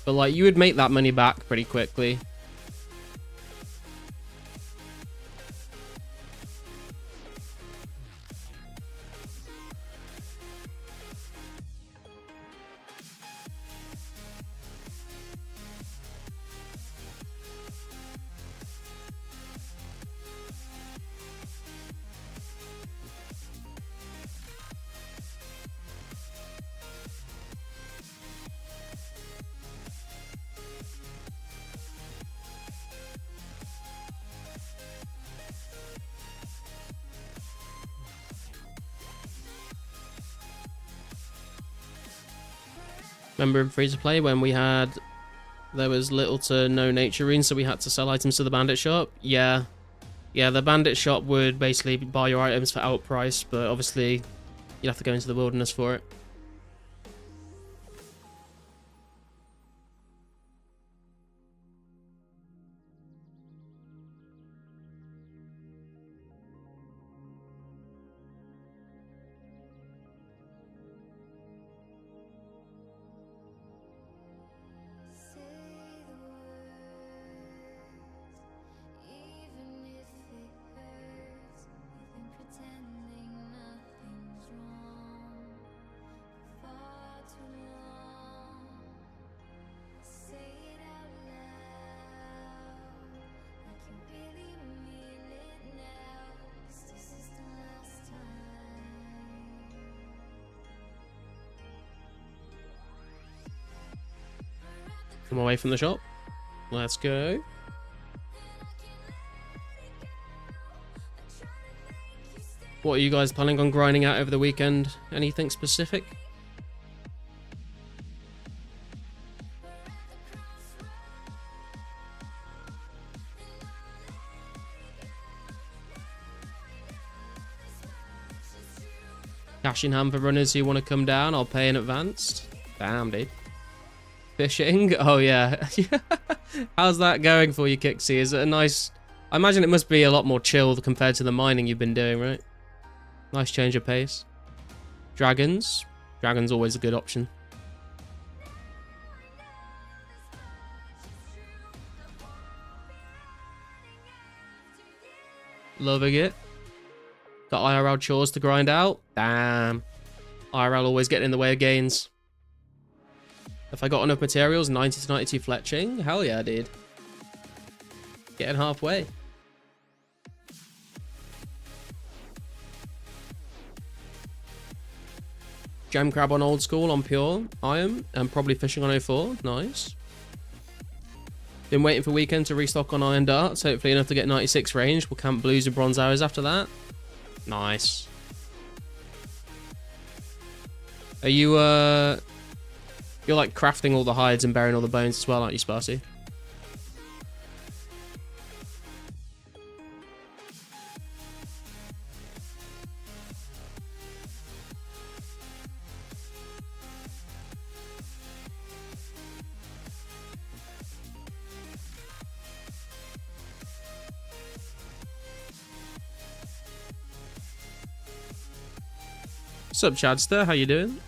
But like, you would make that money back pretty quickly. Remember in free-to-play when there was little to no nature runes, so we had to sell items to the bandit shop? Yeah. Yeah, the bandit shop would basically buy your items for outprice, but obviously you'd have to go into the wilderness for it. I'm away from the shop. Let's go. What are you guys planning on grinding out over the weekend? Anything specific? Cash in hand for runners who want to come down. I'll pay in advance. Damn, dude. Fishing? Oh, yeah. How's that going for you, Kixie? Is it a nice... I imagine it must be a lot more chilled compared to the mining you've been doing, right? Nice change of pace. Dragons. Dragons always a good option. Loving it. Got IRL chores to grind out. Damn. IRL always getting in the way of gains. If I got enough materials, 90 to 92 fletching. Hell yeah, dude. Getting halfway. Gem crab on old school on pure iron and probably fishing on 04. Nice. Been waiting for weekend to restock on iron darts. Hopefully enough to get 96 range. We'll camp blues and bronze arrows after that. Nice. Are you you're like crafting all the hides and burying all the bones as well, aren't you, Sparsy? What's up, Chadster? How you doing?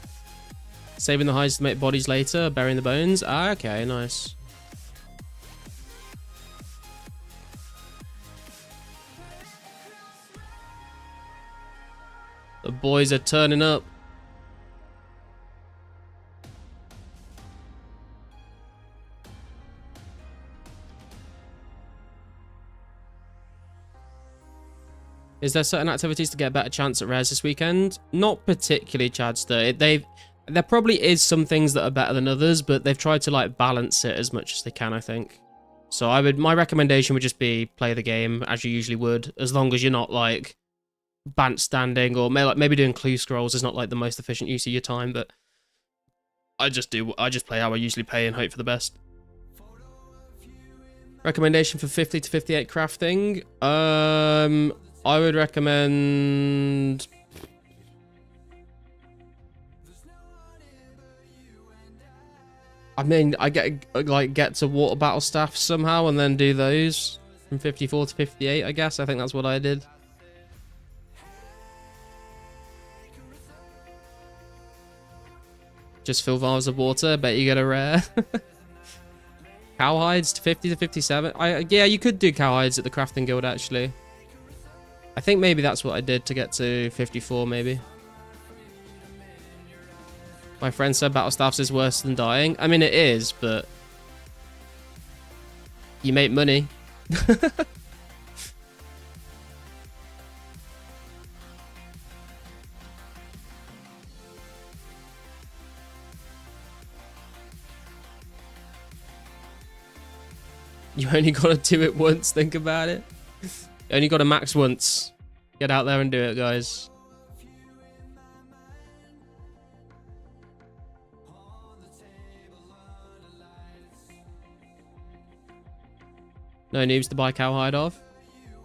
Saving the hides to make bodies later, burying the bones. Ah, okay, nice. The boys are turning up. Is there certain activities to get a better chance at rares this weekend? Not particularly, Chadster. There probably is some things that are better than others, but they've tried to like balance it as much as they can, I think. So my recommendation would just be play the game as you usually would, as long as you're not like bant standing or maybe doing clue scrolls is not like the most efficient use of your time, but I just play how I usually play and hope for the best. Recommendation for 50 to 58 crafting. I would recommend... I mean, I get to water battle staff somehow and then do those from 54 to 58, I guess. I think that's what I did. Just fill vials of water. Bet you get a rare. Cowhides to 50 to 57. Yeah, you could do cowhides at the crafting guild, actually. I think maybe that's what I did to get to 54, maybe. My friend said battle staffs is worse than dying. I mean, it is, but you make money. You only got to do it once, think about it. You only got to max once. Get out there and do it, guys. No noobs to buy cowhide off.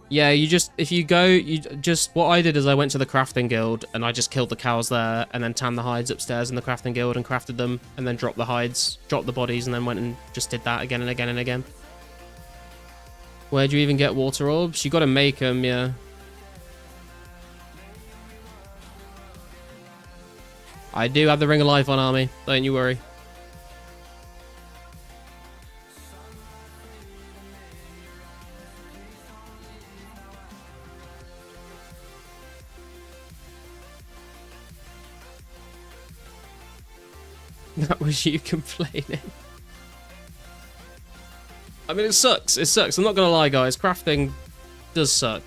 Yeah, what I did is I went to the crafting guild and I just killed the cows there and then tanned the hides upstairs in the crafting guild and crafted them and then dropped the hides, dropped the bodies and then went and just did that again and again and again. Where do you even get water orbs? You gotta make them, yeah. I do have the Ring of Life on Army, don't you worry. That was you complaining. I mean, it sucks. It sucks. I'm not gonna lie, guys. Crafting does suck.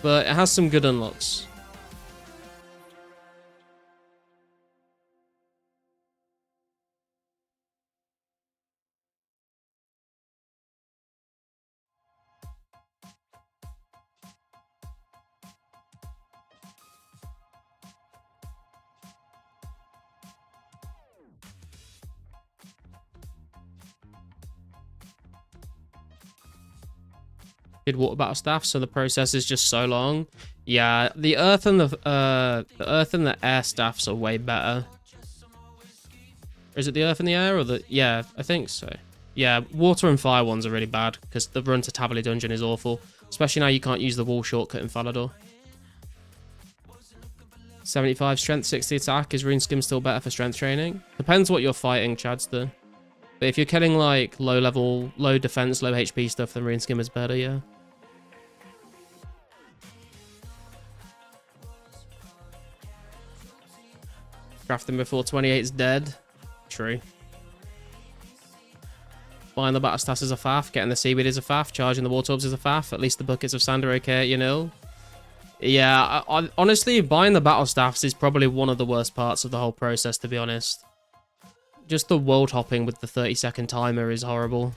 But it has some good unlocks. did water battle staff, so the process is just so long. Yeah, the earth and the air staffs are way better. Is it the earth and the air or the... Yeah, I think so. Yeah, water and fire ones are really bad because the run to Tabali Dungeon is awful. Especially now you can't use the wall shortcut in Falador. 75 strength, 60 attack. Is Rune Skim still better for strength training? Depends what you're fighting, Chadster. But if you're killing like low level, low defense, low HP stuff, then Rune Skim is better, yeah. Crafting before 28 is dead. True. Buying the battle stats is a faff. Getting the seaweed is a faff. Charging the water orbs is a faff. At least the buckets of sand are okay at your nil. Yeah, honestly, buying the battle staffs is probably one of the worst parts of the whole process, to be honest. Just the world hopping with the 30-second timer is horrible.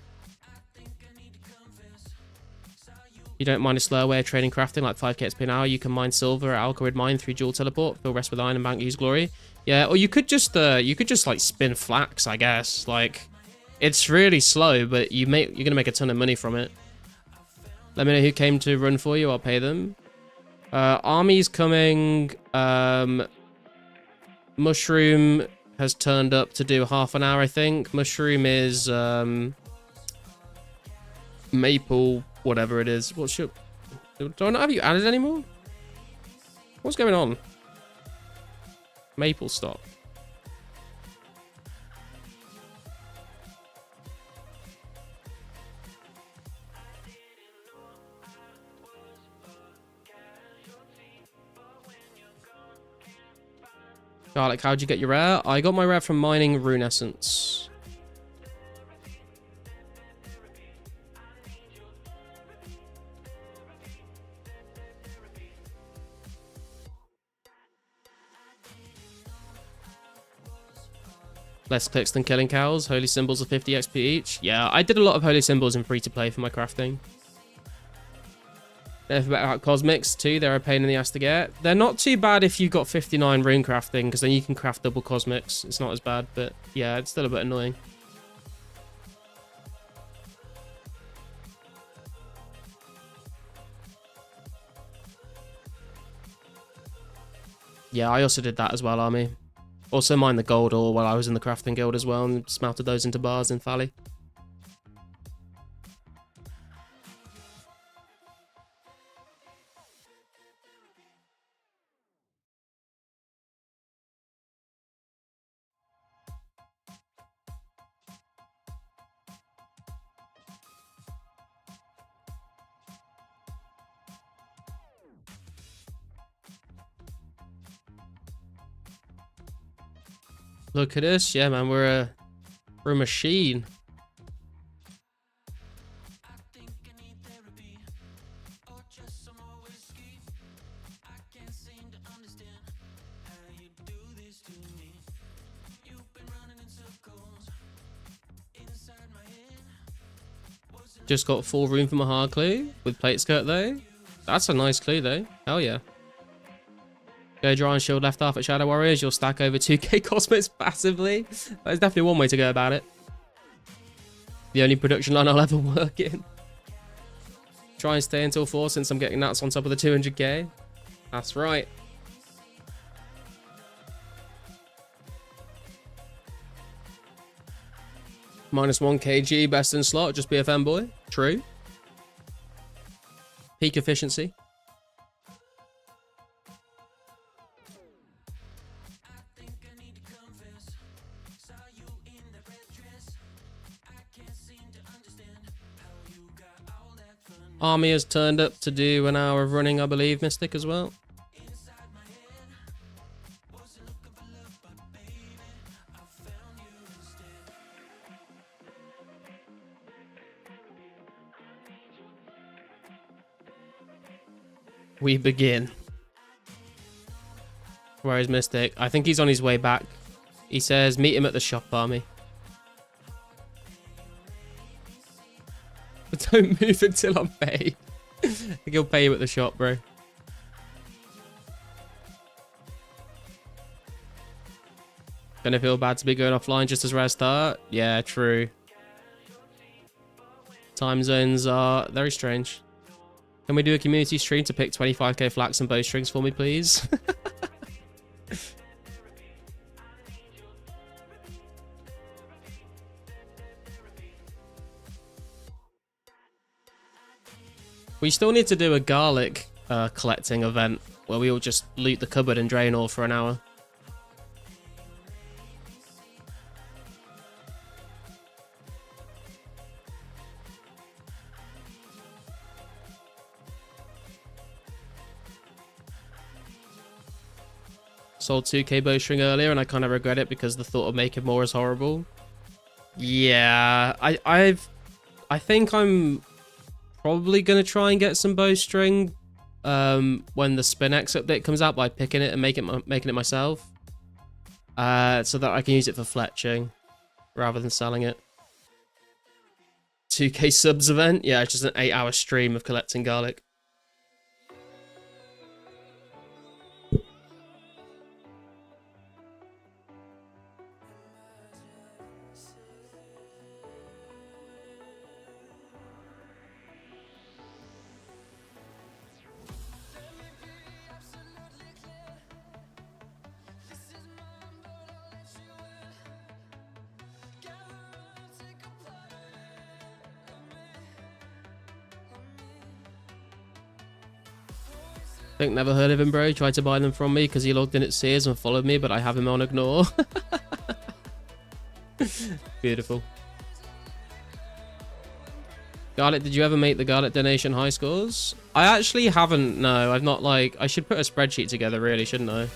You don't mind a slower way of trading crafting like 5k XP an hour. You can mine silver at Algorid Mine through dual teleport. Fill rest with iron and bank use glory. Yeah, or you could just like spin flax, I guess. Like, it's really slow, but you're gonna make a ton of money from it. Let me know who came to run for you. I'll pay them. Army's coming. Mushroom has turned up to do half an hour, I think. Mushroom is maple, whatever it is. What's your... Do I not have you added anymore? What's going on? Maple stock. Garlic, how'd you get your rare? I got my rare from mining Rune Essence. Less clicks than killing cows. Holy symbols are 50 XP each. Yeah, I did a lot of holy symbols in free-to-play for my crafting. If about cosmics too, they're a pain in the ass to get. They're not too bad if you got 59 rune crafting, because then you can craft double cosmics. It's not as bad, but yeah, it's still a bit annoying. Yeah, I also did that as well, Army. Also mined the gold ore while I was in the crafting guild as well, and smelted those into bars in Fally. Look at this, yeah, man. We're a machine. Just got full room for my hard clue with plate skirt though. That's a nice clue though. Hell yeah. Go dry and shield left half at Shadow Warriors. You'll stack over 2k cosmos passively. That's definitely one way to go about it. The only production line I'll ever work in. Try and stay until 4 since I'm getting nuts on top of the 200k. That's right. -1 kg, best in slot. Just be a fanboy. True. Peak efficiency. Army has turned up to do an hour of running, I believe, Mystic as well. We begin. Where is Mystic? I think he's on his way back. He says, meet him at the shop, Army. Don't move until I'm paid. I think he'll pay you at the shop, bro. Gonna feel bad to be going offline just as rare start. Yeah, true. Time zones are very strange. Can we do a community stream to pick 25k flax and bowstrings for me, please? We still need to do a garlic collecting event where we all just loot the cupboard and drain ore for an hour. Sold 2k bowstring earlier and I kind of regret it because the thought of making more is horrible. Yeah, I think I'm probably going to try and get some bowstring when the SpinX update comes out by picking it and making it myself. So that I can use it for fletching rather than selling it. 2k subs event? Yeah, it's just an 8-hour stream of collecting garlic. Think never heard of him, bro. He tried to buy them from me because he logged in at Sears and followed me, but I have him on ignore. Beautiful. Garlic, did you ever make the garlic donation high scores? I actually haven't, no. I've not, like... I should put a spreadsheet together, really, shouldn't I?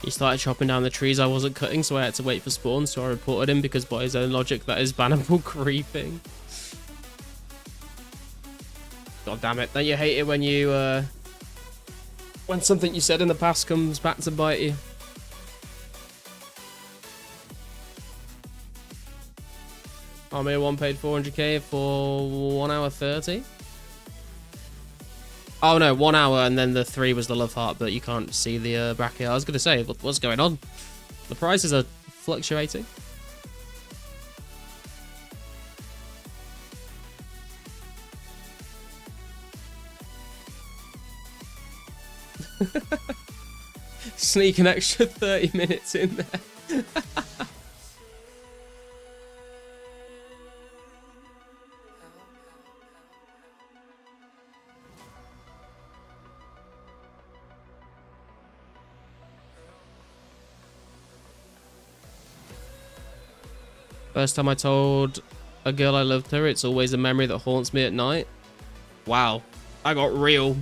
He started chopping down the trees I wasn't cutting, so I had to wait for spawn, so I reported him because by his own logic that is bannable creeping. God damn it. Don't you hate it when you, when something you said in the past comes back to bite you? Armor 1 paid 400k for 1 hour 30. Oh no, 1 hour and then the 3 was the love heart, but you can't see the bracket. I was going to say, what's going on? The prices are fluctuating. Sneak an extra 30 minutes in there. First time I told a girl I loved her, it's always a memory that haunts me at night. Wow, I got real.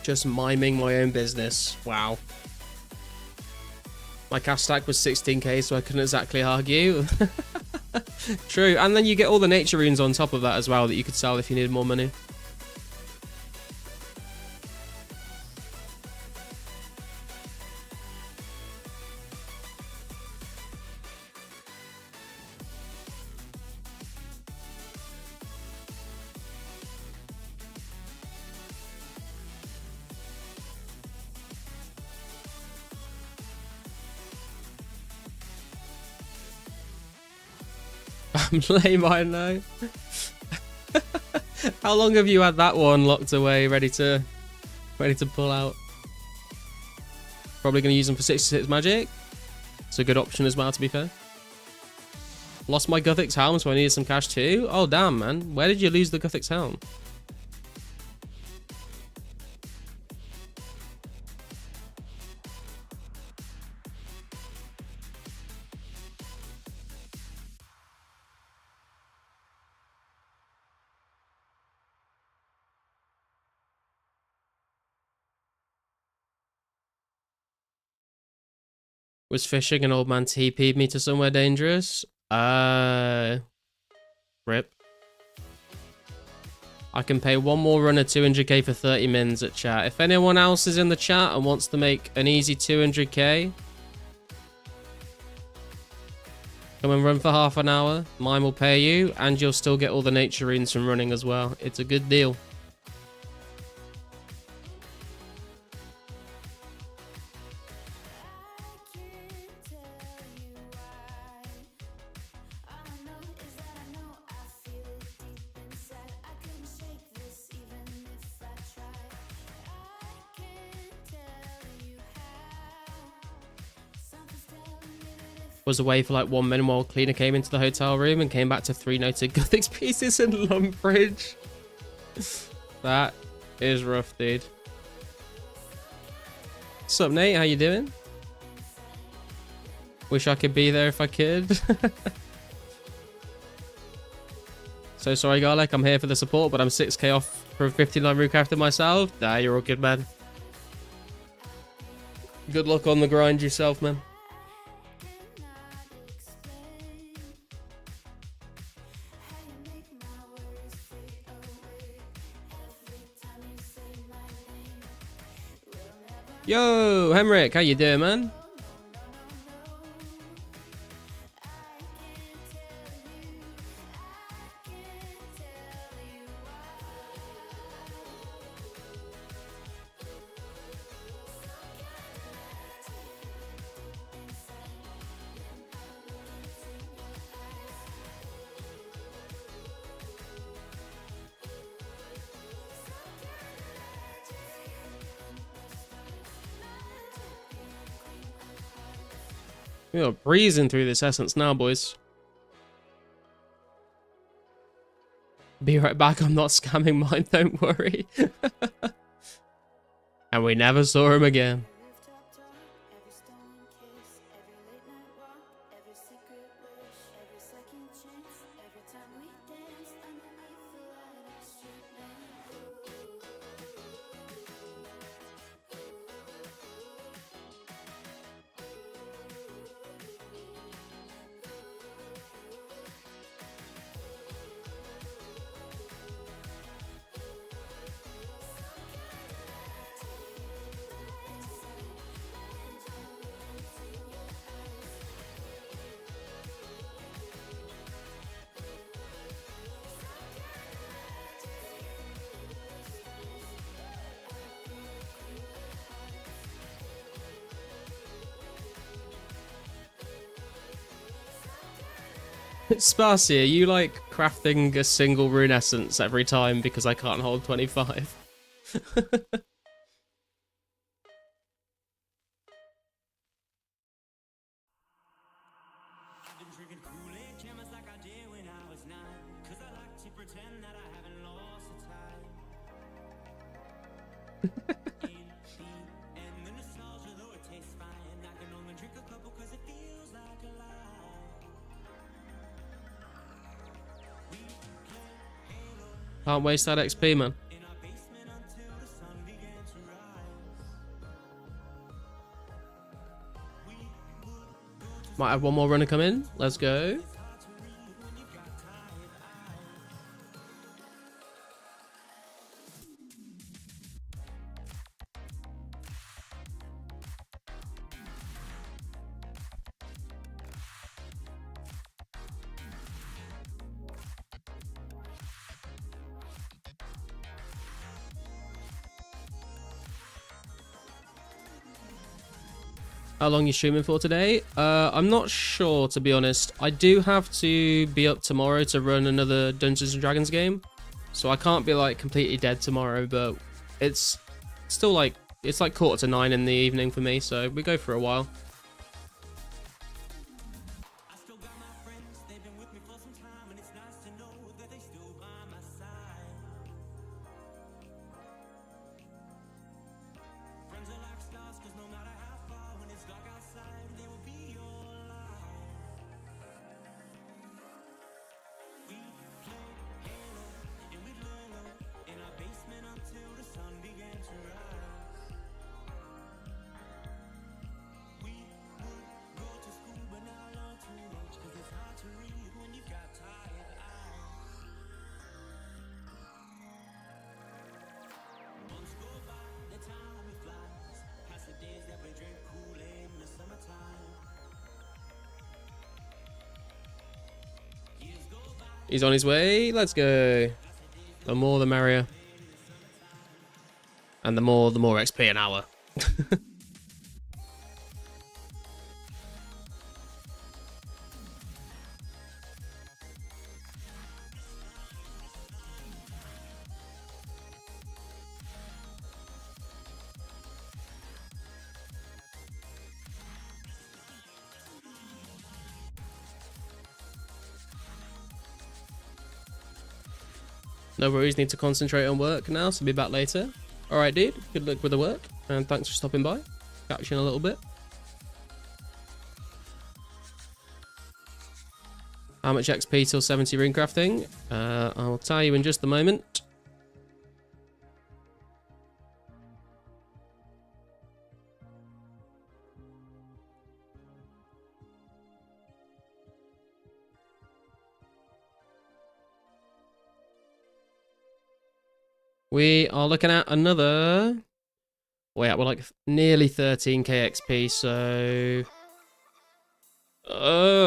Just miming my own business. Wow. My cash stack was 16k, so I couldn't exactly argue. True, and then you get all the nature runes on top of that as well that you could sell if you needed more money. I'm lame, I know. How long have you had that one locked away, ready to pull out? Probably going to use them for 66 magic. It's a good option as well, to be fair. Lost my Guthix helm, so I needed some cash too. Oh damn, man, where did you lose the Guthix helm? Was fishing, an old man TP'd me to somewhere dangerous. Rip. I can pay one more runner 200k for 30 mins at chat. If anyone else is in the chat and wants to make an easy 200k, come and run for half an hour. Mine will pay you, and you'll still get all the nature runes from running as well. It's a good deal. Was away for like 1 minute while cleaner came into the hotel room and came back to 3 noted Gothic pieces and Lumbridge. That is rough, dude. What's up, Nate? How you doing? Wish I could be there if I could. So sorry, Garlic. I'm here for the support, but I'm 6k off for 59 Rootcrafted myself. Nah, you're all good, man. Good luck on the grind yourself, man. Yo, Hemrick, how you doing, man? We are breezing through this essence now, boys. Be right back. I'm not scamming mine, don't worry. And we never saw him again. Sparcy, are you like crafting a single rune essence every time because I can't hold 25? Can't waste that XP, man. Might have one more runner come in. Let's go. How long you streaming for today? I'm not sure, to be honest. I do have to be up tomorrow to run another Dungeons and Dragons game, so I can't be like completely dead tomorrow. But it's still like it's like 8:45 in the evening for me, so we go for a while. He's on his way. Let's go. The more, the merrier. And the more XP an hour. No worries, need to concentrate on work now, so be back later. Alright, dude, good luck with the work, and thanks for stopping by. Catch you in a little bit. How much XP till 70 rune crafting? I'll tell you in just a moment. We are looking at another... We're like nearly 13k XP, so...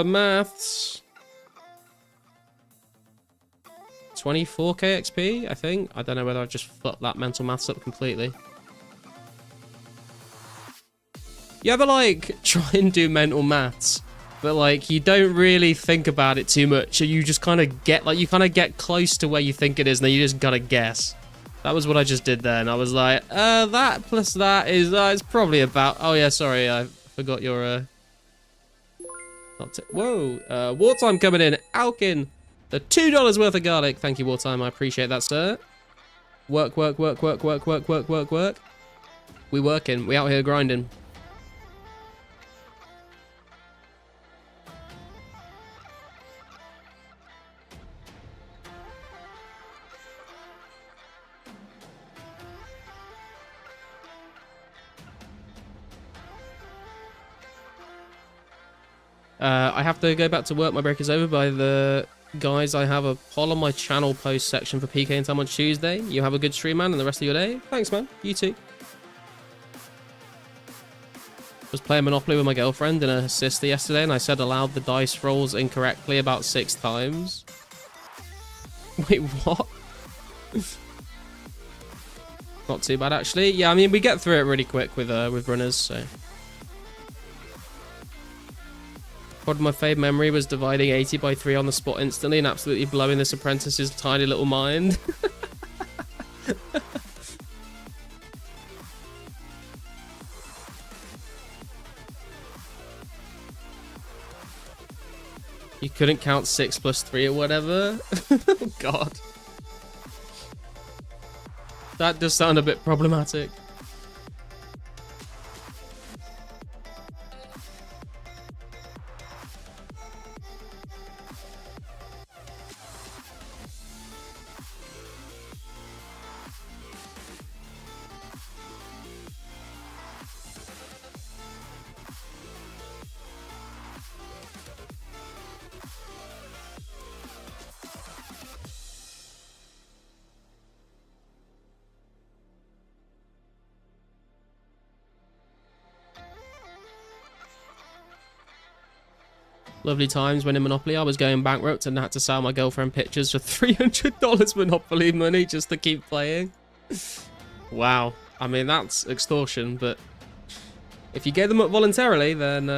Maths... 24k XP, I think. I don't know whether I've just fucked that mental maths up completely. You ever, like, try and do mental maths, but, like, you don't really think about it too much, so you just kind of get, like, you kind of get close to where you think it is, and then you just gotta guess. That was what I just did there, and I was like, that plus that is, it's probably about... Oh, yeah, sorry, I forgot your, Whoa, Wartime coming in. Alkin, the $2 worth of garlic. Thank you, Wartime, I appreciate that, sir. Work. We working. We out here grinding. I have to go back to work. My break is over. By the guys, I have a poll on my channel post section for PK and time on Tuesday. You have a good stream, man, and the rest of your day. Thanks, man. You too. Was playing Monopoly with my girlfriend and her sister yesterday, and I said aloud the dice rolls incorrectly about 6 times. Wait, what? Not too bad, actually. Yeah, I mean, we get through it really quick with runners, so... Part of my fave memory was dividing 80 by 3 on the spot instantly and absolutely blowing this apprentice's tiny little mind. You couldn't count 6 plus 3 or whatever? Oh, God. That does sound a bit problematic. Lovely times when in Monopoly I was going bankrupt and had to sell my girlfriend pictures for $300 Monopoly money just to keep playing. Wow. I mean, that's extortion, but if you gave them up voluntarily, then...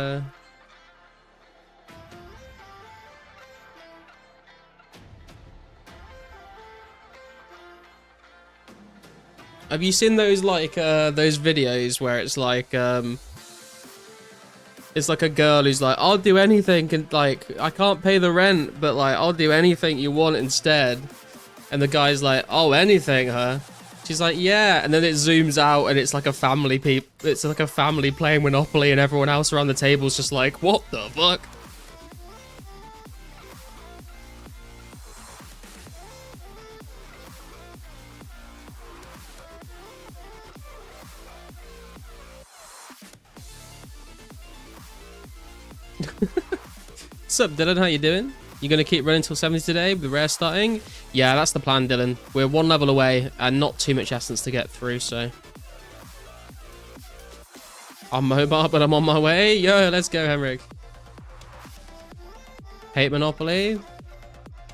Have you seen those, like, those videos where it's like, it's like a girl who's like, I'll do anything, and like, I can't pay the rent, but like, I'll do anything you want instead. And the guy's like, oh, anything, huh? She's like, yeah. And then it zooms out and it's like a family it's like a family playing Monopoly and everyone else around the table's just like, what the fuck? What's up, Dylan? How you doing? You gonna keep running till 70 today with the rare starting? Yeah, that's the plan, Dylan. We're 1 level away and not too much essence to get through, so... I'm mobile, but I'm on my way. Yo, let's go, Henrik. Hate Monopoly.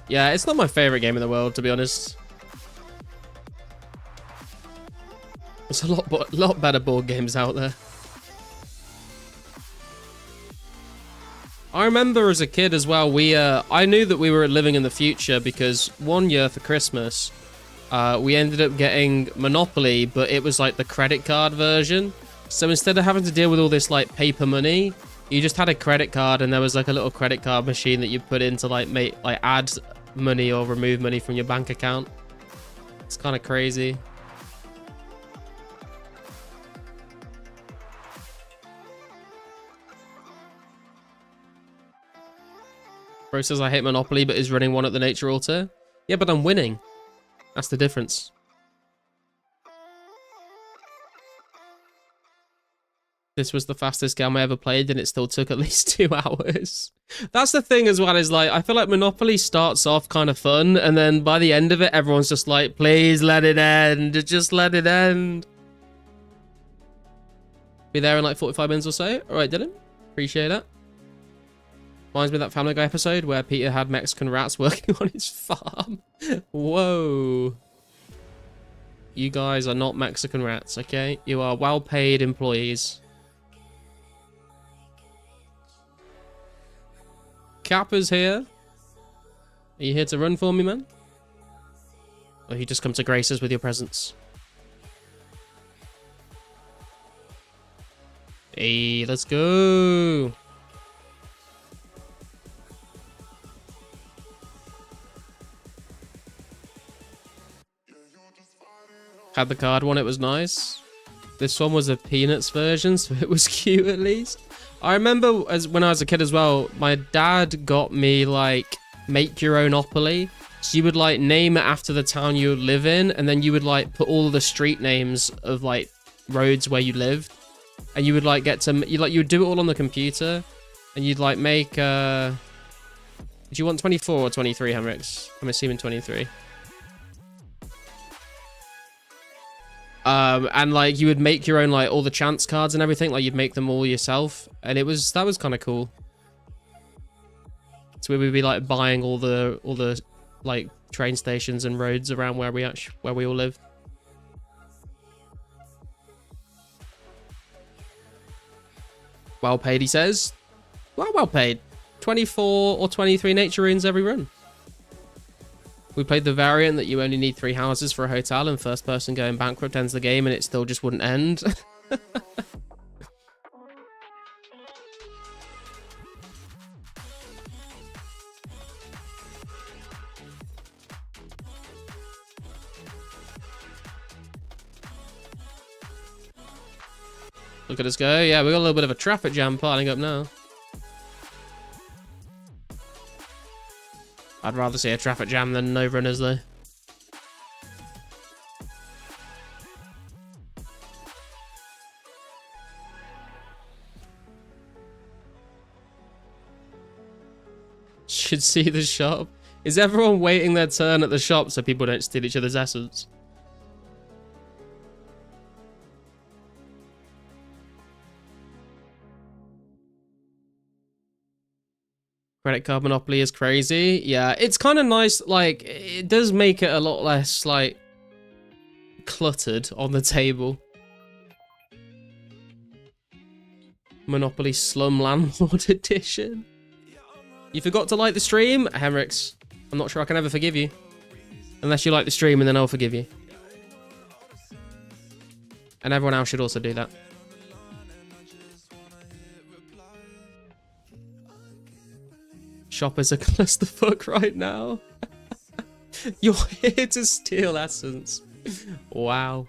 Yeah, it's not my favorite game in the world, to be honest. There's a lot better board games out there. I remember as a kid as well, I knew that we were living in the future because one year for Christmas, we ended up getting Monopoly, but it was like the credit card version. So instead of having to deal with all this like paper money, you just had a credit card and there was like a little credit card machine that you put in to like add money or remove money from your bank account. It's kind of crazy. Bro says I hate Monopoly, but is running one at the Nature Altar. Yeah, but I'm winning. That's the difference. This was the fastest game I ever played, and it still took at least 2 hours. That's the thing as well, is like, I feel like Monopoly starts off kind of fun, and then by the end of it, everyone's just like, please let it end. Just let it end. Be there in like 45 minutes or so. All right, Dylan. Appreciate that. Reminds me of that Family Guy episode where Peter had Mexican rats working on his farm. Whoa. You guys are not Mexican rats, okay? You are well-paid employees. Kappa's here. Are you here to run for me, man? Or you just come to grace us with your presence? Hey, let's go. Had the card one, it was nice. This one was a Peanuts version, so it was cute at least. I remember when I was a kid as well, my dad got me like make your own Opoly. So you would like name it after the town you live in, and then you would like put all the street names of like roads where you lived, and you would like get to you would do it all on the computer, and you'd like make. Do you want 24 or 23, Henrix? I'm assuming 23. And like you would make your own like all the chance cards and everything, like you'd make them all yourself, and that was kind of cool. So we would be like buying all the like train stations and roads around where we all lived. Well paid, he says. Well paid. 24 or 23 nature runes every run. We played the variant that you only need 3 houses for a hotel, and first person going bankrupt ends the game, and it still just wouldn't end. Look at us go. Yeah, we got a little bit of a traffic jam piling up now. I'd rather see a traffic jam than no runners, though. Should see the shop. Is everyone waiting their turn at the shop so people don't steal each other's essence? Credit card monopoly is crazy. Yeah, it's kind of nice. Like, it does make it a lot less, like, cluttered on the table. Monopoly Slum Landlord Edition. You forgot to like the stream? Henrix, I'm not sure I can ever forgive you. Unless you like the stream, and then I'll forgive you. And everyone else should also do that. Shop is a clusterfuck right now. You're here to steal essence. Wow.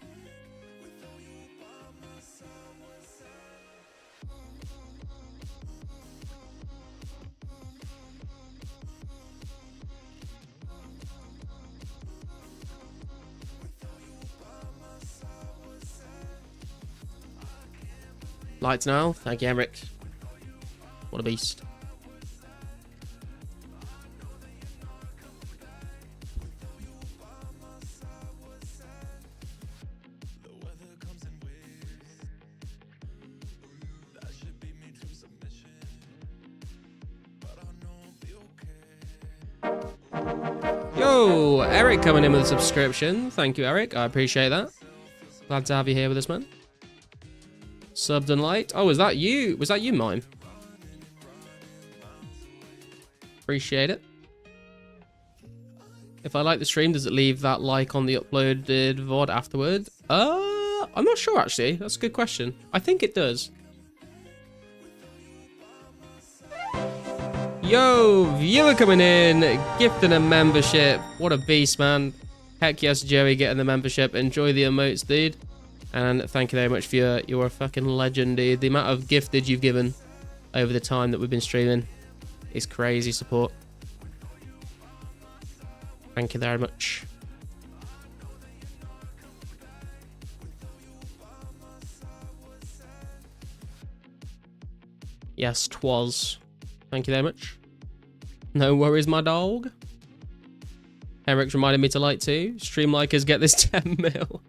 Lights now. Thank you, Emric. What a beast. Yo, Eric coming in with a subscription. Thank you, Eric. I appreciate that. Glad to have you here with us, man. Subbed and liked. Oh, was that you? Was that you, Mime? Appreciate it. If I like the stream, does it leave that like on the uploaded VOD afterward? I'm not sure, actually. That's a good question. I think it does. Yo, viewer coming in, gifting a membership. What a beast, man. Heck yes, Joey, getting the membership. Enjoy the emotes, dude. And thank you very much for you're a fucking legend, dude. The amount of gifted you've given over the time that we've been streaming is crazy support. Thank you very much. Yes, 'twas. Thank you very much. No worries, my dog. Eric's reminded me to like too. Stream likers get this 10 mil.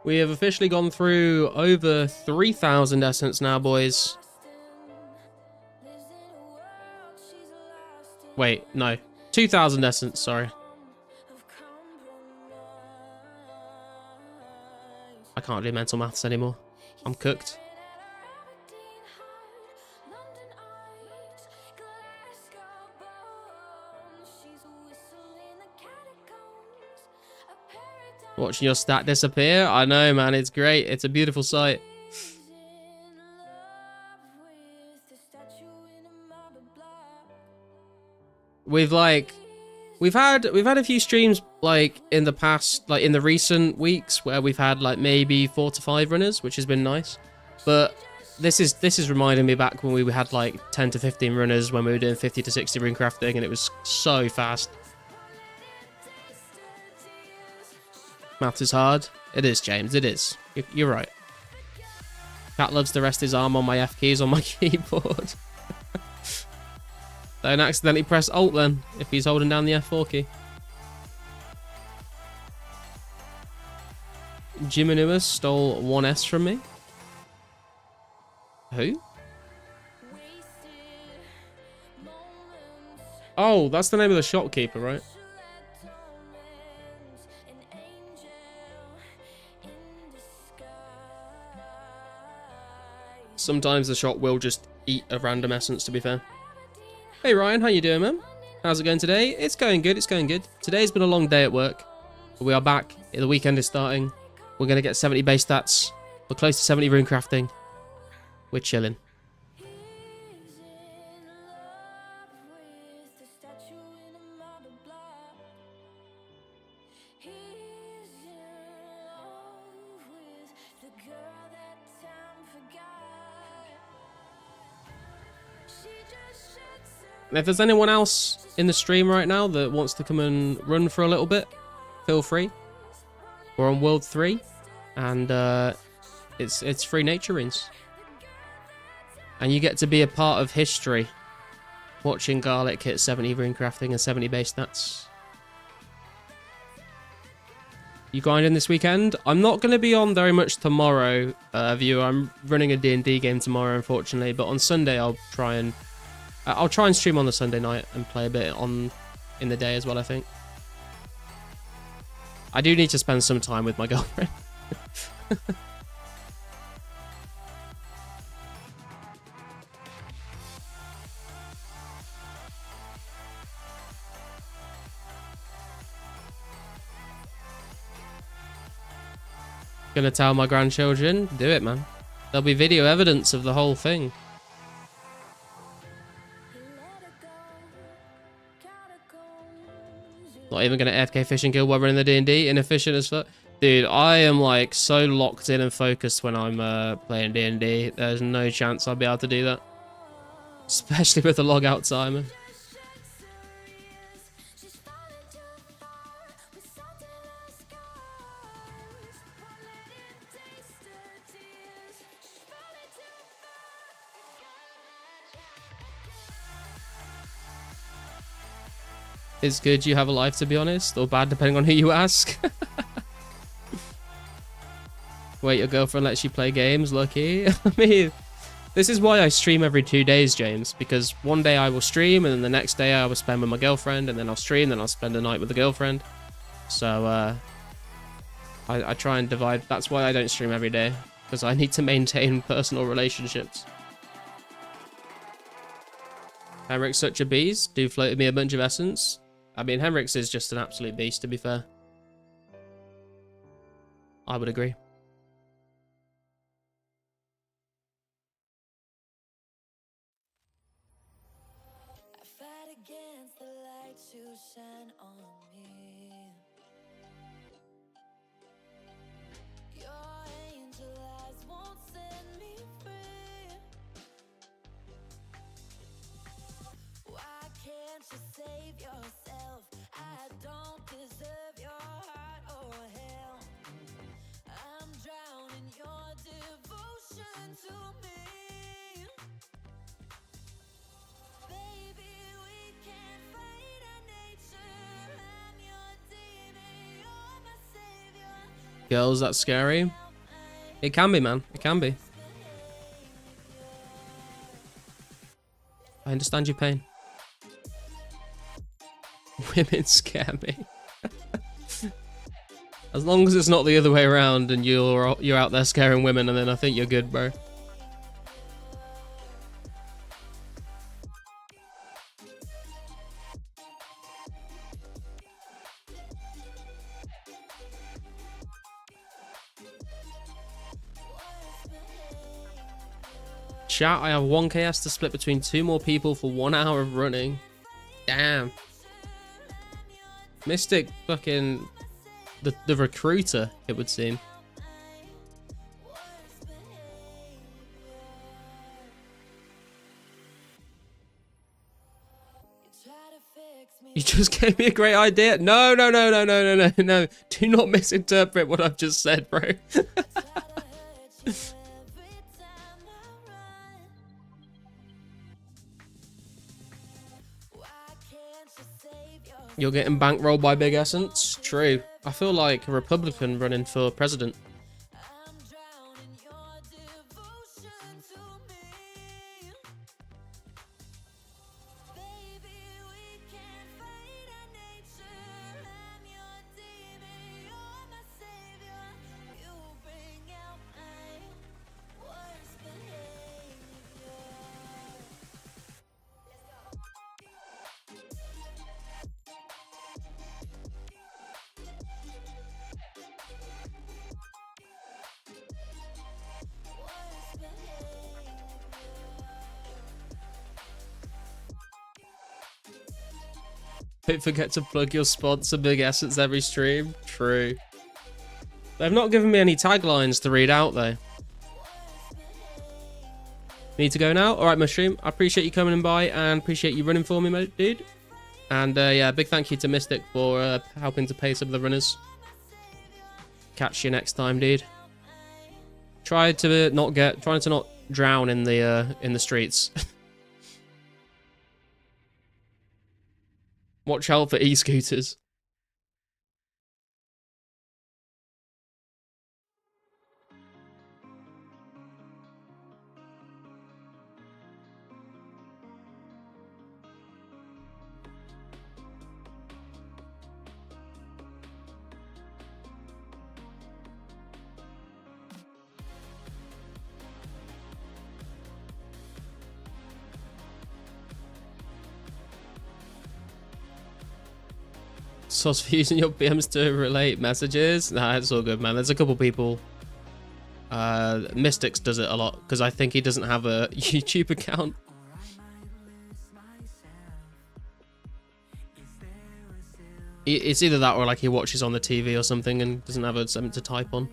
We have officially gone through over 3,000 essence now, boys. Wait, no. 2,000 essence, sorry. I can't do mental maths anymore. I'm cooked. Watching your stat disappear? I know, man. It's great. It's a beautiful sight. We've had a few streams like in the past, like in the recent weeks, where we've had like maybe 4 to 5 runners, which has been nice. But this is reminding me back when we had like 10 to 15 runners when we were doing 50 to 60 rune crafting, and it was so fast. Maths is hard. It is, James. It is. You're right. Cat loves to rest his arm on my F keys on my keyboard. Don't accidentally press Alt then, if he's holding down the F4 key. Humorous stole 1S from me. Who? Oh, that's the name of the shopkeeper, right? Sometimes the shop will just eat a random essence, to be fair. Hey Ryan, how you doing, man? How's it going today? It's going good, it's going good. Today's been a long day at work, but we are back. The weekend is starting. We're going to get 70 base stats. We're close to 70 rune crafting. We're chilling. And if there's anyone else in the stream right now that wants to come and run for a little bit, feel free. We're on World 3, and it's free nature runes. And you get to be a part of history, watching Garlic hit 70 rune crafting and 70 base stats. You grinding this weekend? I'm not going to be on very much tomorrow, viewer. I'm running a D&D game tomorrow, unfortunately, but on Sunday I'll try and stream on the Sunday night and play a bit in the day as well, I think. I do need to spend some time with my girlfriend. Gonna tell my grandchildren? Do it, man. There'll be video evidence of the whole thing. Not even gonna AFK fishing guild while running the D&D. Inefficient as fuck. Dude, I am like so locked in and focused when I'm playing D&D. There's no chance I'll be able to do that. Especially with the log out timer. It's good you have a life, to be honest, or bad depending on who you ask. Wait, your girlfriend lets you play games? Lucky. I mean, this is why I stream every 2 days, James, because one day I will stream and then the next day I will spend with my girlfriend, and then I'll stream, then I'll spend a night with the girlfriend. So I try and divide. That's why I don't stream every day, because I need to maintain personal relationships. Henrik's such a beast. Do floated me a bunch of essence. I mean, Henrik's is just an absolute beast, to be fair. I would agree. I fight against the light you shine on me. Your angel eyes won't set me free. Why can't you save yourself? I don't deserve your heart or hell. I'm drowning your devotion to me. Baby, we can't fight our nature. I'm your demon, you're my savior. Girls, that's scary. It can be, man. It can be. I understand your pain. Women scare me. As long as it's not the other way around and you're out there scaring women, and then I think you're good, bro. Chat, I have 1 KS to split between 2 more people for 1 hour of running. Damn. Mystic fucking the recruiter, it would seem. You just gave me a great idea. No. Do not misinterpret what I've just said, bro. You're getting bankrolled by Big Essence? True. I feel like a Republican running for president. Don't forget to plug your sponsor Big Essence every stream. True. They've not given me any taglines to read out though. Need to go now? Alright, Mushroom. I appreciate you coming by and appreciate you running for me, dude. And yeah, big thank you to Mystic for helping to pay some of the runners. Catch you next time, dude. Trying to not drown in the streets. Watch out for e-scooters. Sauce for using your BMs to relate messages. Nah, it's all good, man. There's a couple people. Mystics does it a lot because I think he doesn't have a YouTube account. It's either that or like he watches on the TV or something and doesn't have something to type on.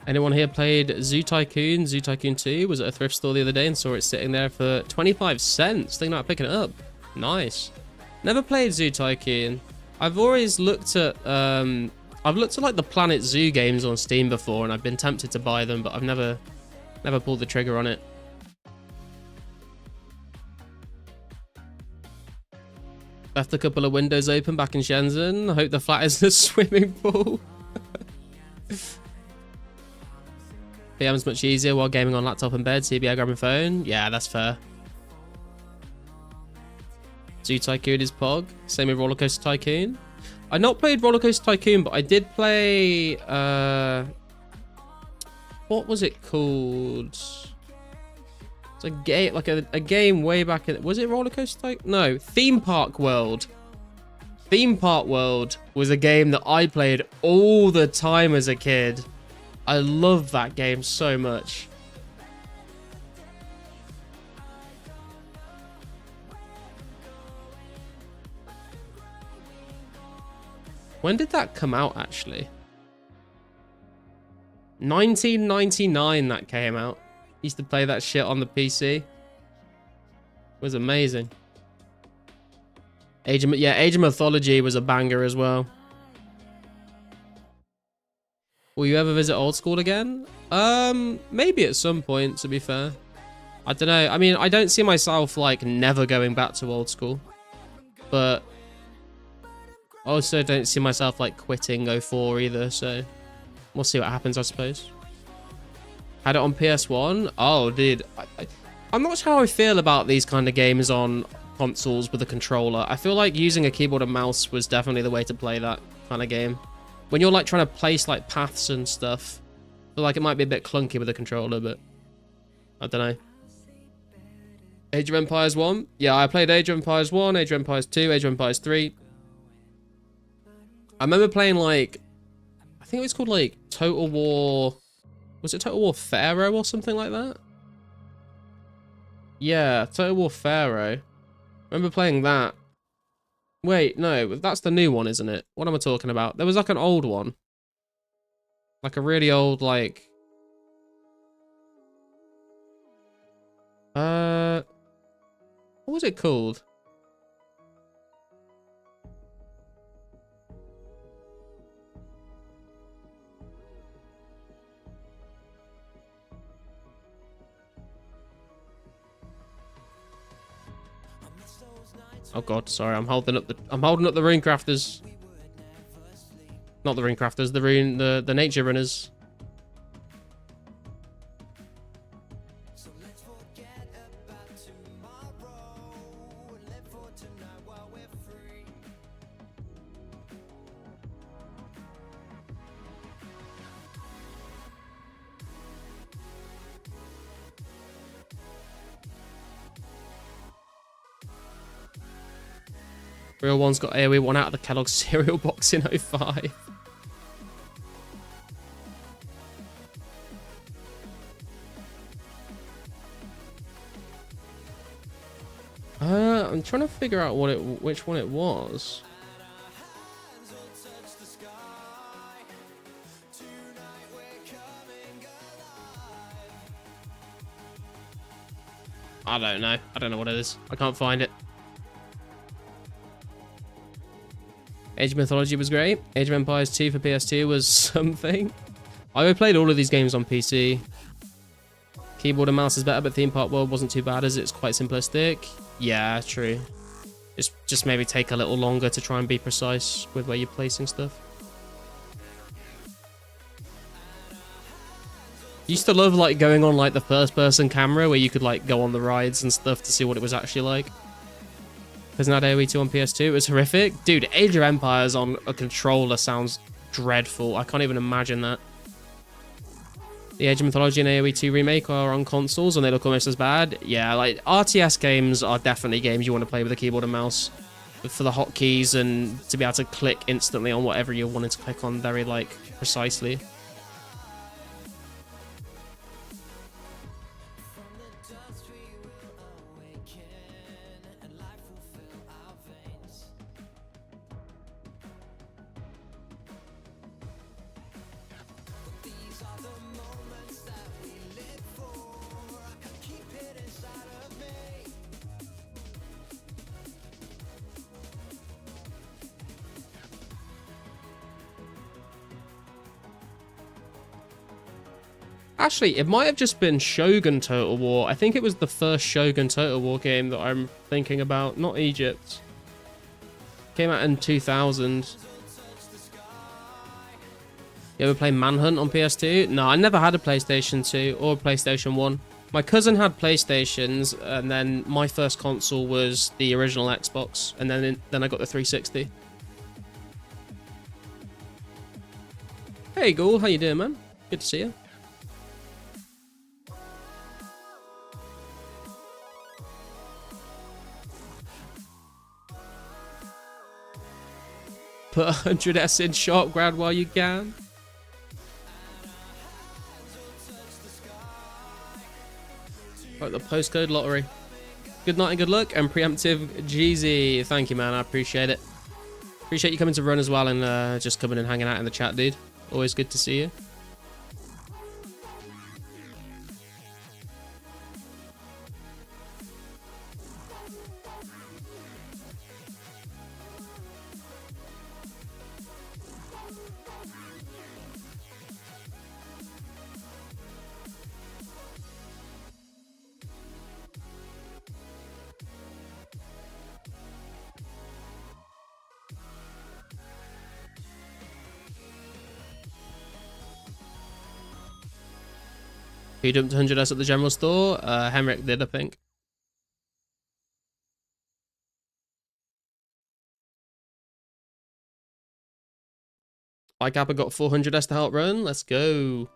Anyone here played Zoo Tycoon? Zoo Tycoon 2 was at a thrift store the other day and saw it sitting there for 25 cents. Thinking about picking it up. Nice. Never played Zoo Tycoon. I've always looked at I've looked at like the Planet Zoo games on Steam before, and I've been tempted to buy them, but I've never pulled the trigger on it. Left a couple of windows open back in Shenzhen. I hope the flat is a swimming pool. PM's much easier while gaming on laptop and bed. CBI grabbing phone. Yeah, that's fair. Zoo Tycoon is Pog. Same with Roller Coaster Tycoon. I not played Roller Coaster Tycoon, but I did play. What was it called? It's a game, like a game way back in. Was it Roller Coaster Tycoon? No, Theme Park World. Theme Park World was a game that I played all the time as a kid. I loved that game so much. When did that come out, actually? 1999 that came out. Used to play that shit on the PC. It was amazing. Age of Mythology was a banger as well. Will you ever visit old school again? Maybe at some point, to be fair. I don't know. I mean, I don't see myself like never going back to old school. But I also don't see myself like quitting 04 either, so we'll see what happens, I suppose. Had it on PS1. Oh, dude. I'm not sure how I feel about these kind of games on consoles with a controller. I feel like using a keyboard and mouse was definitely the way to play that kind of game. When you're like trying to place like paths and stuff, I feel like it might be a bit clunky with a controller, but I don't know. Age of Empires 1. Yeah, I played Age of Empires 1, Age of Empires 2, Age of Empires 3. I remember playing like, I think it was called like Total War. Was it Total War Pharaoh or something like that? Yeah, Total War Pharaoh. I remember playing that. Wait, no, that's the new one, isn't it? What am I talking about? There was like an old one. Like a really old, like... What was it called? Oh god, sorry, I'm holding up the rune crafters. Not the rune crafters, the nature runners. Real one's got AoE 1 out of the Kellogg's cereal box in 05. I'm trying to figure out which one it was. I don't know. I don't know what it is. I can't find it. Age of Mythology was great. Age of Empires 2 for PS2 was something. I played all of these games on PC. Keyboard and mouse is better, but Theme Park World wasn't too bad as it's quite simplistic. Yeah, true. Just maybe take a little longer to try and be precise with where you're placing stuff. Used to love like going on like the first person camera where you could like go on the rides and stuff to see what it was actually like. Isn't that AoE 2 on PS2? It was horrific. Dude, Age of Empires on a controller sounds dreadful. I can't even imagine that. The Age of Mythology and AoE 2 remake are on consoles and they look almost as bad. Yeah, like RTS games are definitely games you want to play with a keyboard and mouse for the hotkeys and to be able to click instantly on whatever you wanted to click on very like precisely. Actually, it might have just been Shogun Total War. I think it was the first Shogun Total War game that I'm thinking about, not Egypt. Came out in 2000. You ever play Manhunt on PS2? No, I never had a PlayStation 2 or a PlayStation 1. My cousin had PlayStations, and then my first console was the original Xbox, and then I got the 360. Hey, Ghoul, how you doing, man? Good to see you. Put 100S in short grad while you can. Right, the postcode lottery. Good night and good luck, and preemptive Jeezy. Thank you, man. I appreciate it. Appreciate you coming to run as well, and just coming and hanging out in the chat, dude. Always good to see you. Who dumped 100S at the general store? Henrik did, I think. Like Kappa got 400S to help run. Let's go.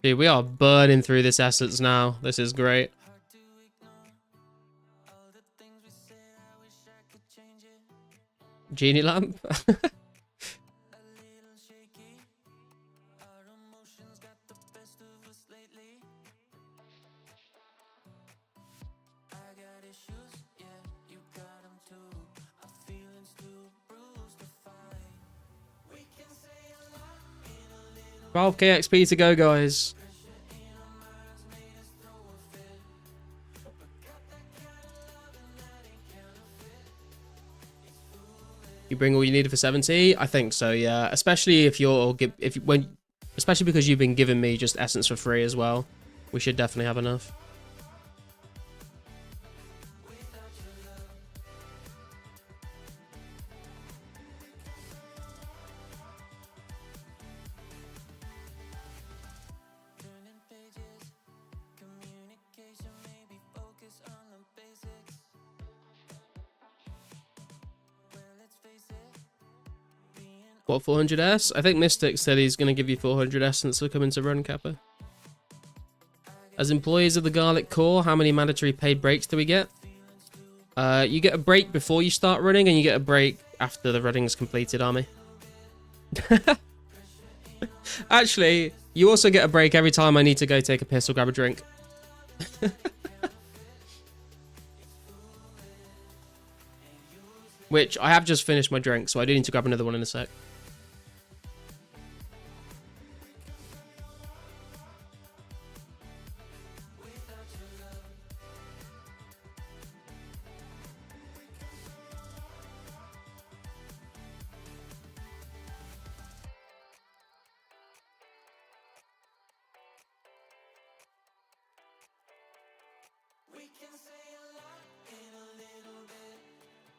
Dude, we are burning through this essence now. This is great. Genie lamp. $12k XP to go, guys. You bring all you needed for 70? I think so, yeah. Especially if especially because you've been giving me just essence for free as well. We should definitely have enough. What, 400S? I think Mystic said he's going to give you 400 essence to come into run, Kappa. As employees of the Garlic Corps, how many mandatory paid breaks do we get? You get a break before you start running, and you get a break after the running is completed, Army. Actually, you also get a break every time I need to go take a piss or grab a drink. Which, I have just finished my drink, so I do need to grab another one in a sec.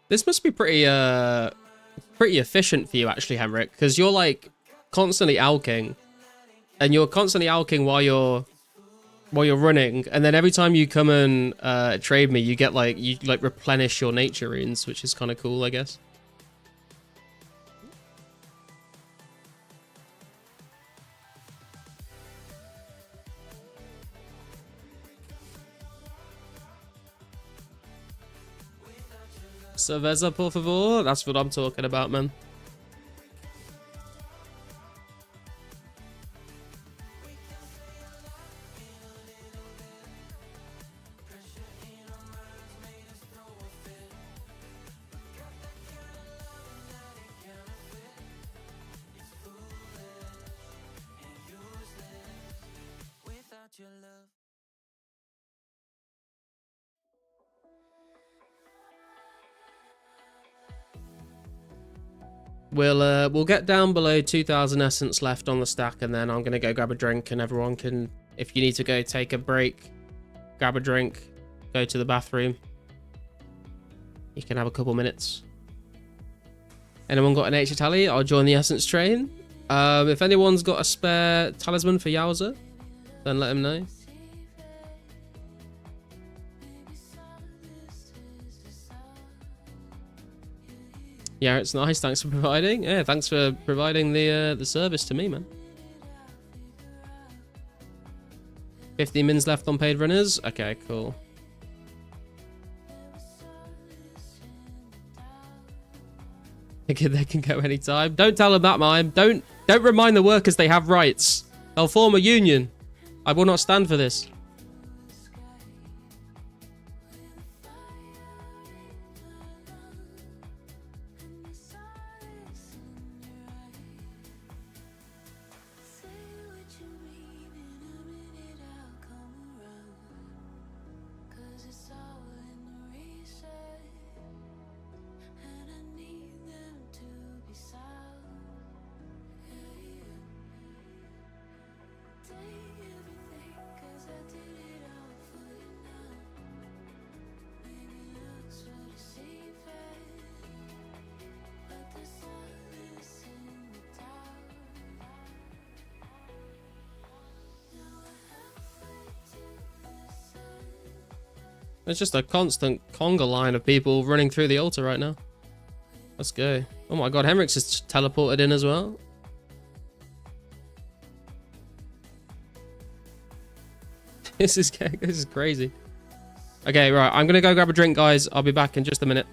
This must be pretty efficient for you, actually, Henrik, because you're like constantly alking, and you're constantly alking while you're running, and then every time you come and trade me, you get you replenish your nature runes, which is kind of cool, I guess. Cerveza, por favor. That's what I'm talking about, man. we'll get down below 2,000 essence left on the stack, and then I'm gonna go grab a drink, and everyone can, if you need to go take a break, grab a drink, go to the bathroom. You can have a couple minutes. Anyone got an nature tally? I'll join the essence train. If anyone's got a spare talisman for Yowza, then let him know. Yeah, it's nice. Thanks for providing. Yeah, thanks for providing the service to me, man. 15 mins left on paid runners. Okay, cool. They can go anytime. Don't tell them that, mime. Don't remind the workers they have rights. They'll form a union. I will not stand for this. There's just a constant conga line of people running through the altar right now. Let's go. Oh my god, Henrik's just teleported in as well. This is crazy. Okay, right. I'm gonna go grab a drink, guys. I'll be back in just a minute.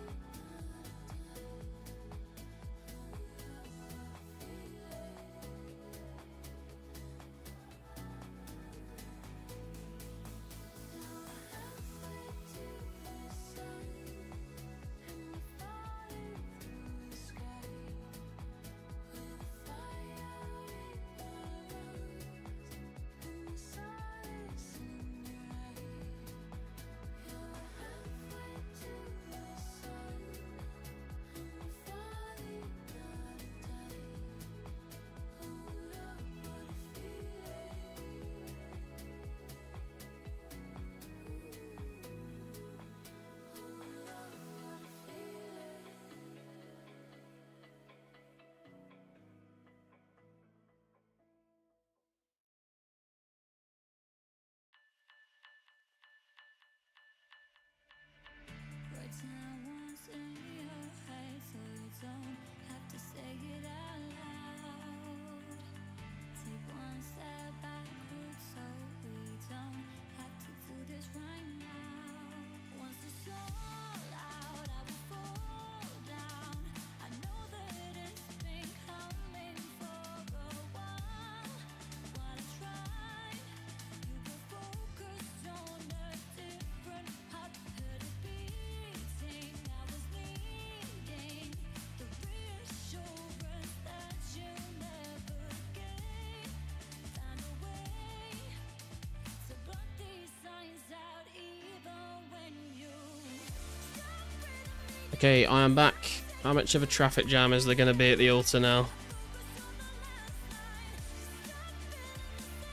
Okay, I am back. How much of a traffic jam is there going to be at the altar now?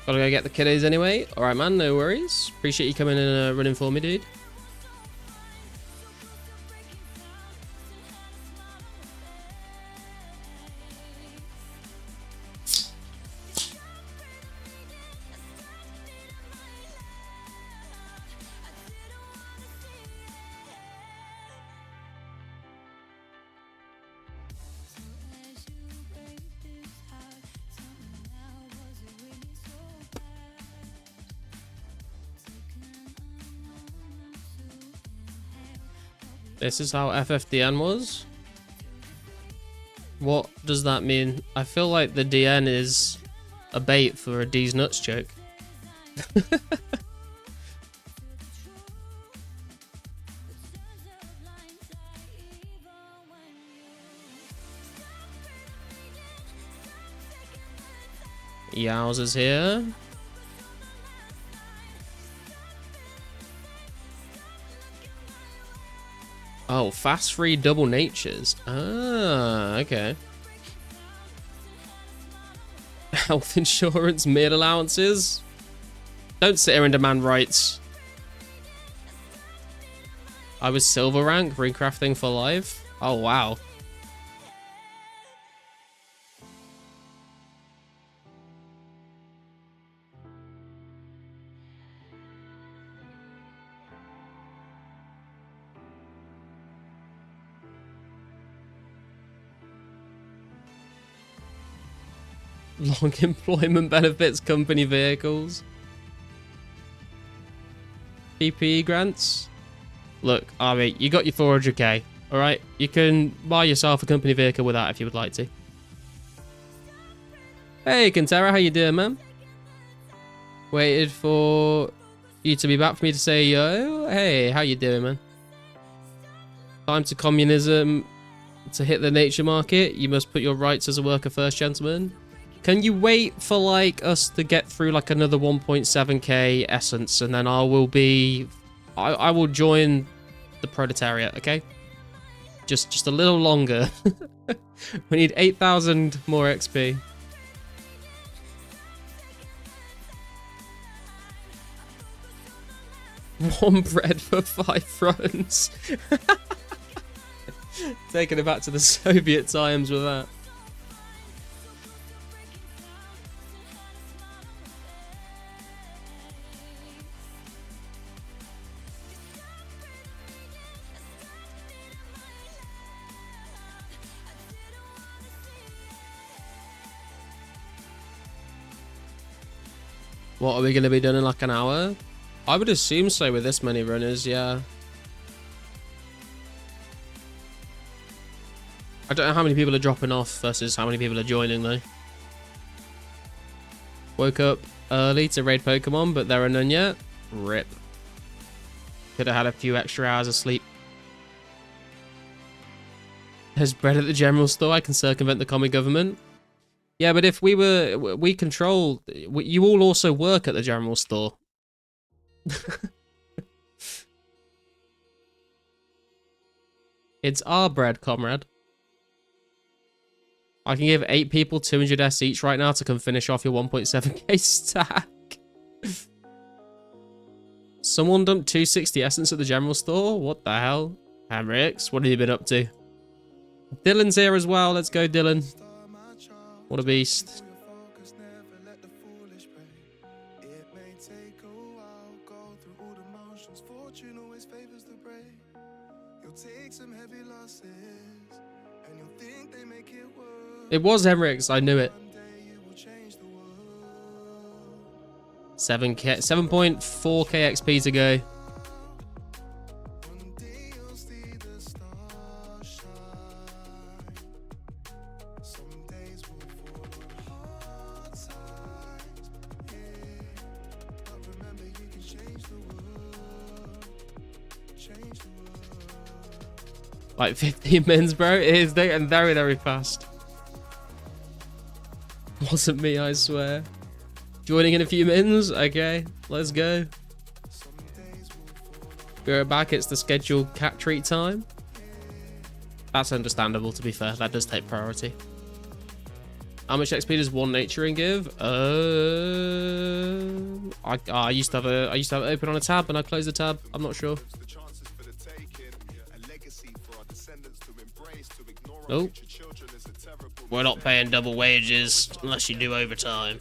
Gotta go get the kiddos anyway. Alright, man, no worries. Appreciate you coming and running for me, dude. This is how FFDN was? What does that mean? I feel like the DN is a bait for a D's nuts joke. Yows is here. Oh, fast free double natures. Ah, okay. health insurance, meal allowances. Don't sit here and demand rights. I was silver rank, recrafting for life. Oh, wow. Long employment benefits, company vehicles. PPE grants. Look, Army, you got your 400k, alright? You can buy yourself a company vehicle with that if you would like to. Hey, Kintera, how you doing, man? Waited for you to be back for me to say yo. Hey, how you doing, man? Time to communism. To hit the nature market, you must put your rights as a worker first, gentlemen. Can you wait for, like, us to get through, like, another 1.7k essence, and then I will be... I will join the proletariat, okay? Just a little longer. We need 8,000 more XP. One bread for 5 fronts. Taking it back to the Soviet times with that. What are we going to be done in like an hour? I would assume so with this many runners, yeah. I don't know how many people are dropping off versus how many people are joining though. Woke up early to raid Pokemon, but there are none yet. RIP. Could have had a few extra hours of sleep. There's bread at the general store. I can circumvent the commie government. Yeah, but if we control... You all also work at the general store. It's our bread, comrade. I can give 8 people 200 S each right now to come finish off your 1.7k stack. Someone dumped 260 essence at the general store? What the hell? Hamrix, what have you been up to? Dylan's here as well. Let's go, Dylan. What a beast. It was Emmerich, I knew it. 7.4k XP to go. Like 15 mins, bro. It is and very, very fast. Wasn't me, I swear. Joining in a few mins? Okay, let's go. Be right back. It's the scheduled cat treat time. That's understandable, to be fair. That does take priority. How much XP does one naturing give? I used to have it open on a tab, and I closed the tab. I'm not sure. Nope. We're not paying double wages unless you do overtime.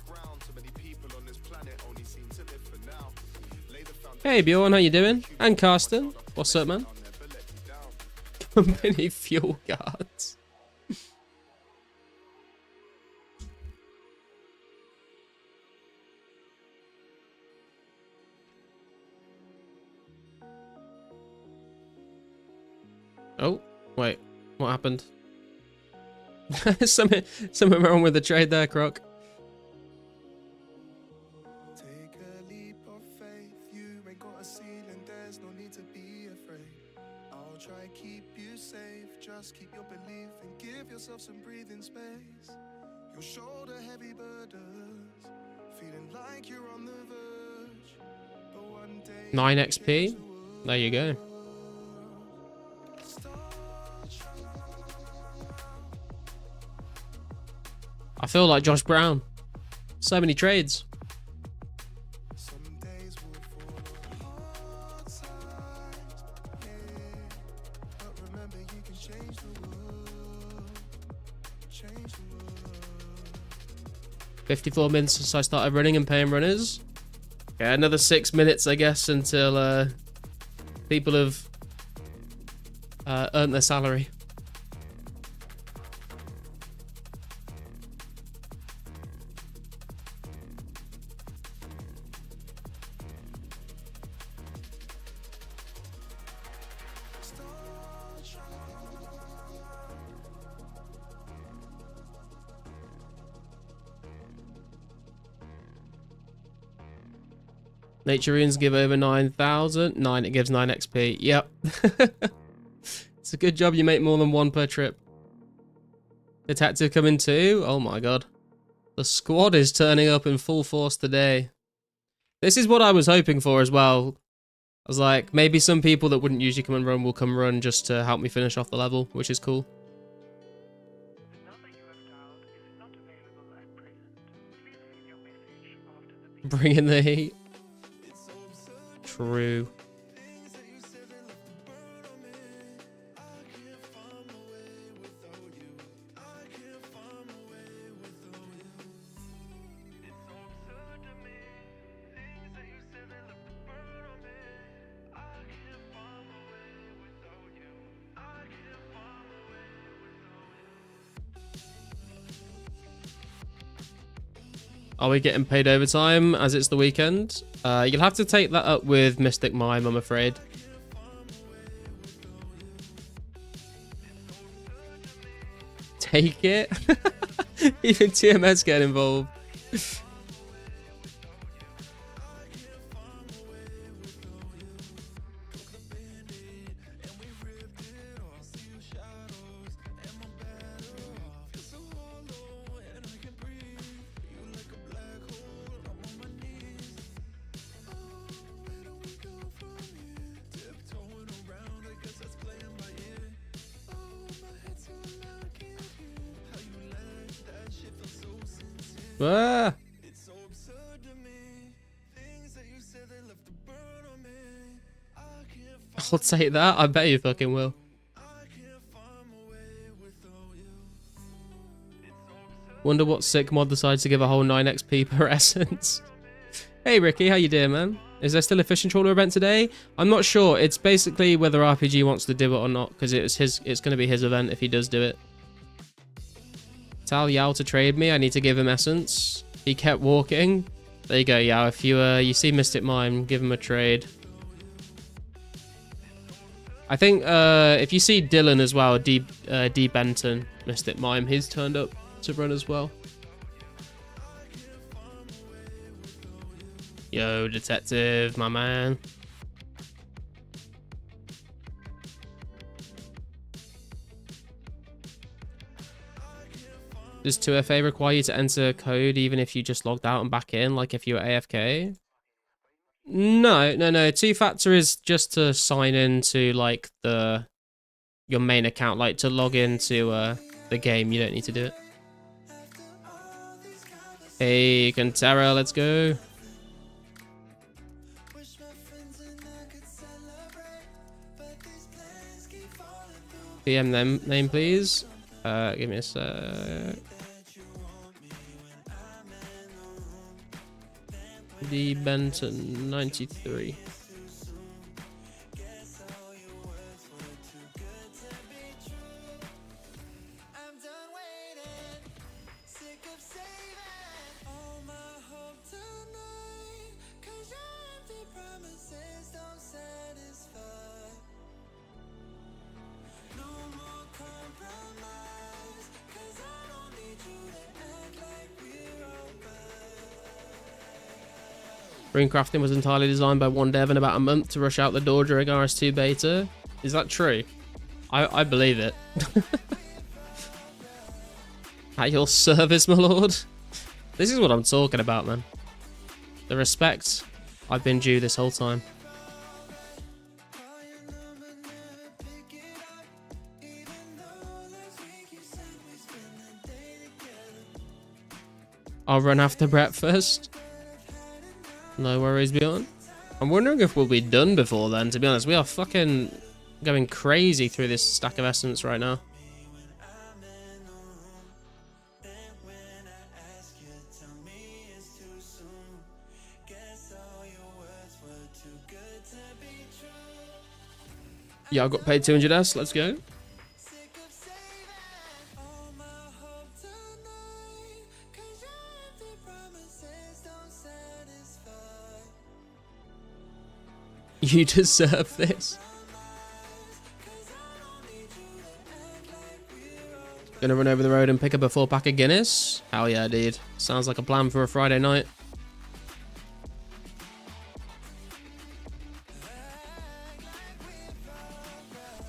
Hey Bjorn, how you doing? And Karsten, what's up, man? Company fuel cards. Oh, wait, what happened? Something wrong with the trade there, Croc. Take a leap of faith. You ain't got a ceiling, there's no need to be afraid. I'll try keep you safe. Just keep your belief and give yourself some breathing space. You'll shoulder heavy burdens, feeling like you're on the verge. But one day 9 XP. There you go. I feel like Josh Brown. So many trades. Some days will fall on hard times, yeah. But remember, you can change the world. Change the world. 54 minutes since I started running and paying runners. Okay, another 6 minutes, I guess, until people have earned their salary. Nature runes give over 9,000. 9, it gives 9 XP. Yep. It's a good job you make more than 1 per trip. Detective coming too? Oh my god. The squad is turning up in full force today. This is what I was hoping for as well. I was like, maybe some people that wouldn't usually come and run will come run just to help me finish off the level, which is cool. Bring in the heat. True. Are we getting paid overtime as it's the weekend? You'll have to take that up with Mystic Mime, I'm afraid. Take it? Even TMS getting involved. Ah. I'll take that. I bet you fucking will. Wonder what sick mod decides to give a whole 9 XP per essence. Hey Ricky, how you doing, man? Is there still a fishing trawler event today? I'm not sure. It's basically whether RPG wants to do it or not, because it's going to be his event if he does do it. Tell Yao to trade me. I need to give him essence. He kept walking. There you go, Yao. If you see Mystic Mime, give him a trade. I think if you see Dylan as well, D Benton, Mystic Mime, he's turned up to run as well. Yo, detective, my man. Does 2FA require you to enter code even if you just logged out and back in, like if you were AFK? No. Two-factor is just to sign into like your main account, like to log into the game. You don't need to do it. Hey, Cantera, let's go. PM name, please. Give me a sec. D Benton 93. Rune crafting was entirely designed by one dev in about a month to rush out the door during RS2 beta. Is that true? I believe it. At your service, my lord. This is what I'm talking about, man. The respect I've been due this whole time. I'll run after breakfast. No worries beyond. I'm wondering if we'll be done before then, to be honest. We are fucking going crazy through this stack of essence right now. Yeah, I got paid 200S. Let's go. You deserve this. Gonna run over the road and pick up a 4-pack of Guinness? Hell yeah, dude. Sounds like a plan for a Friday night.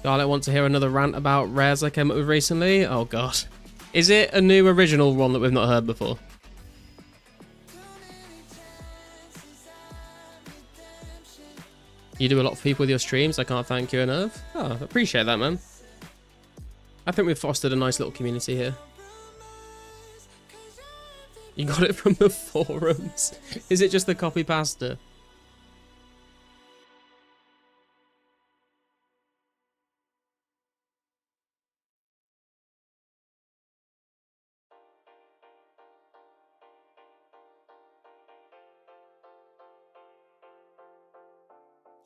Scarlett want to hear another rant about rares I came up with recently? Oh god. Is it a new original one that we've not heard before? You do a lot for people with your streams. I can't thank you enough. Oh, appreciate that, man. I think we've fostered a nice little community here. You got it from the forums. Is it just the copy pasta?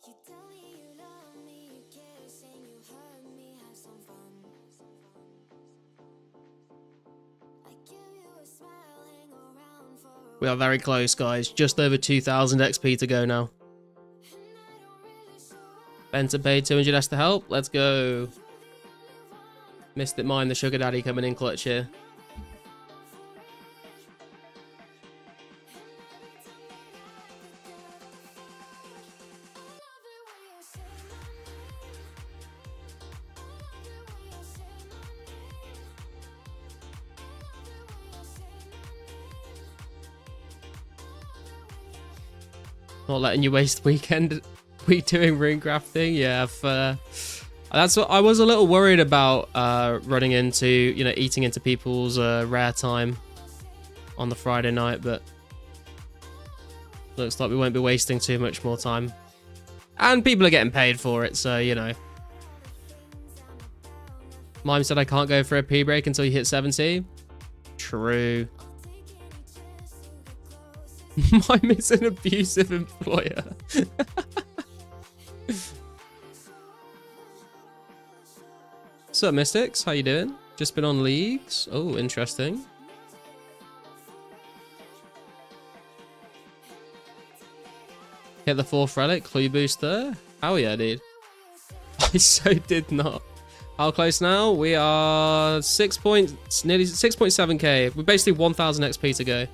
You tell me you love me, you kiss and you hug me, have some fun. I give you a smile, hang around for a We are very close, guys. Just over 2,000 XP to go now. Banter paid 200S to help. Let's go. Missed it mine, the sugar daddy coming in clutch here. Not letting you waste week doing rune crafting. Yeah, that's what I was a little worried about, running into, you know, eating into people's rare time on the Friday night, but looks like we won't be wasting too much more time. And people are getting paid for it, so, you know. Mime said I can't go for a pee break until you hit 70. True. Mime is an abusive employer. What's up, Mystics? How you doing? Just been on leagues. Oh, interesting. Hit the 4th relic. Clue boost there. Oh yeah, dude. I so did not. How close now? We are nearly 6.7k. We're basically 1,000 XP to go.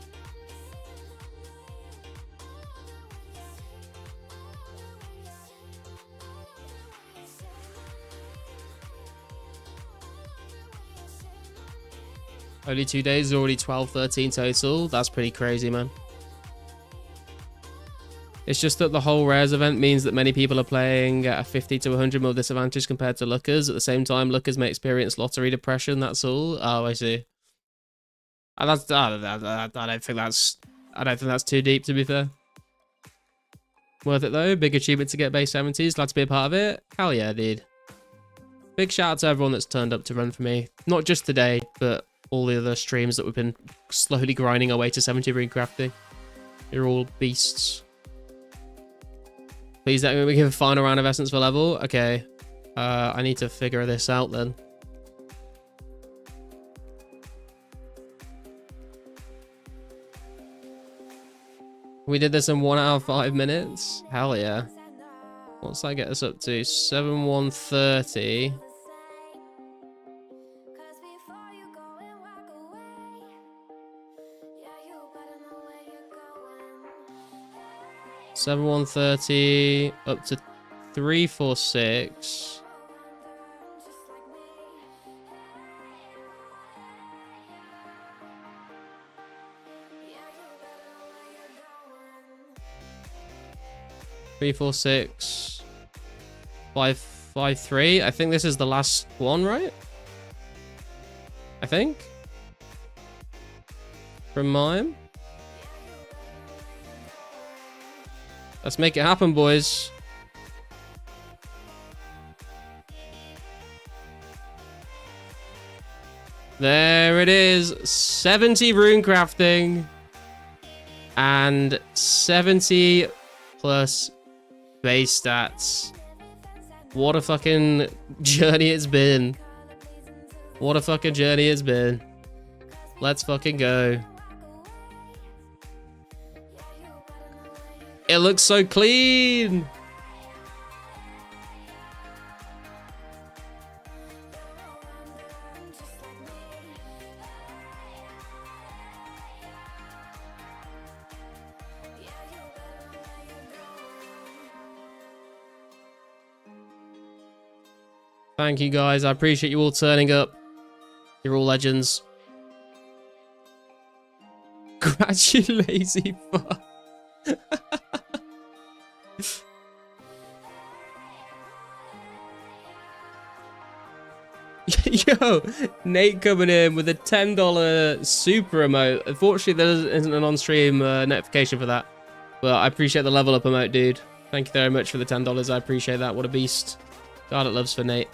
Only 2 days, already 12, 13 total. That's pretty crazy, man. It's just that the whole rares event means that many people are playing at a 50 to 100 mil disadvantage compared to lookers. At the same time, lookers may experience lottery depression. That's all. Oh, I see. I don't think that's too deep, to be fair. Worth it though. Big achievement to get base 70s. Glad to be a part of it. Hell yeah, dude. Big shout out to everyone that's turned up to run for me. Not just today, but all the other streams that we've been slowly grinding our way to 70 rune crafting. You're all beasts. Please let me give a final round of essence for level. Okay. I need to figure this out then. We did this in 1 hour 5 minutes. Hell yeah. What's that get us up to? 7130. cause before you go and walk away, yeah, you better know where you're going. 7130 up to 346. Just like me. 346. 553. I think this is the last one, right? I think. From Mime. Let's make it happen, boys. There it is. 70 rune crafting. And 70 plus base stats. What a fucking journey it's been. What a fucking journey it's been. Let's fucking go. It looks so clean. Thank you guys. I appreciate you all turning up. You're all legends. You lazy fuck. Yo, Nate coming in with a $10 super emote. Unfortunately, there isn't an on-stream notification for that. But I appreciate the level up emote, dude. Thank you very much for the $10. I appreciate that. What a beast. God, it loves for Nate.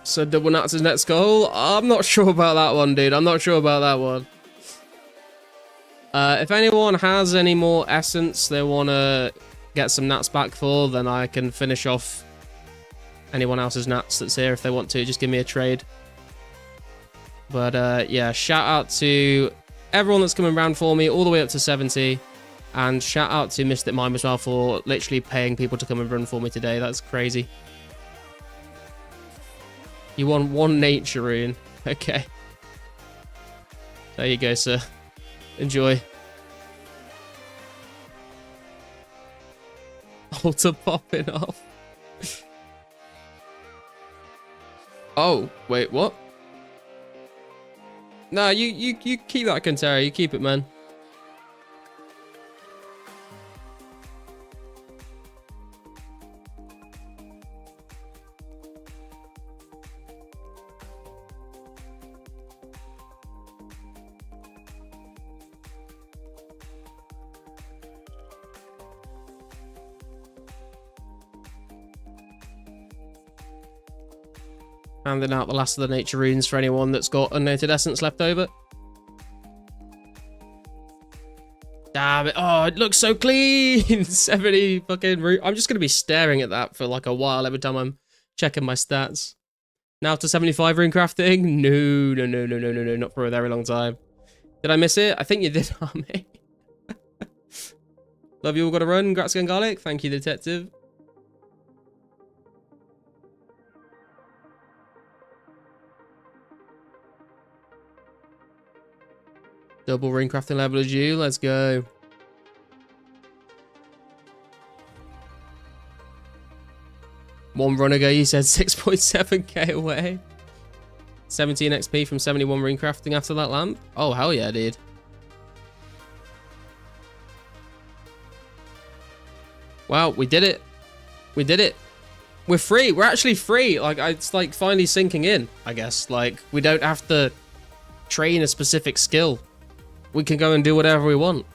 So double Nats's next goal? I'm not sure about that one, dude. I'm not sure about that one. If anyone has any more essence they want to get some Nats back for, then I can finish off anyone else's Nats that's here if they want to. Just give me a trade. But yeah, shout out to everyone that's coming around for me all the way up to 70. And shout out to Mystic Mime as well for literally paying people to come and run for me today. That's crazy. You won 1 nature rune. Okay. There you go, sir. Enjoy. Altar popping off. Oh, wait, what? Nah, you keep that, Kantara. You keep it, man. Handing out the last of the nature runes for anyone that's got unnoted essence left over. Damn it. Oh, it looks so clean. 70 fucking rune. I'm just going to be staring at that for like a while every time I'm checking my stats. Now to 75 rune crafting. No. Not for a very long time. Did I miss it? I think you did, Army. Love you all, got to run. Congrats again, Garlic. Thank you, Detective. Double ring crafting level as you. Let's go. One run ago, you said 6.7k away. 17 XP from 71 ring crafting after that lamp. Oh, hell yeah, dude. Wow, we did it. We did it. We're free. We're actually free. Like, it's like finally sinking in, I guess. Like, we don't have to train a specific skill. We can go and do whatever we want.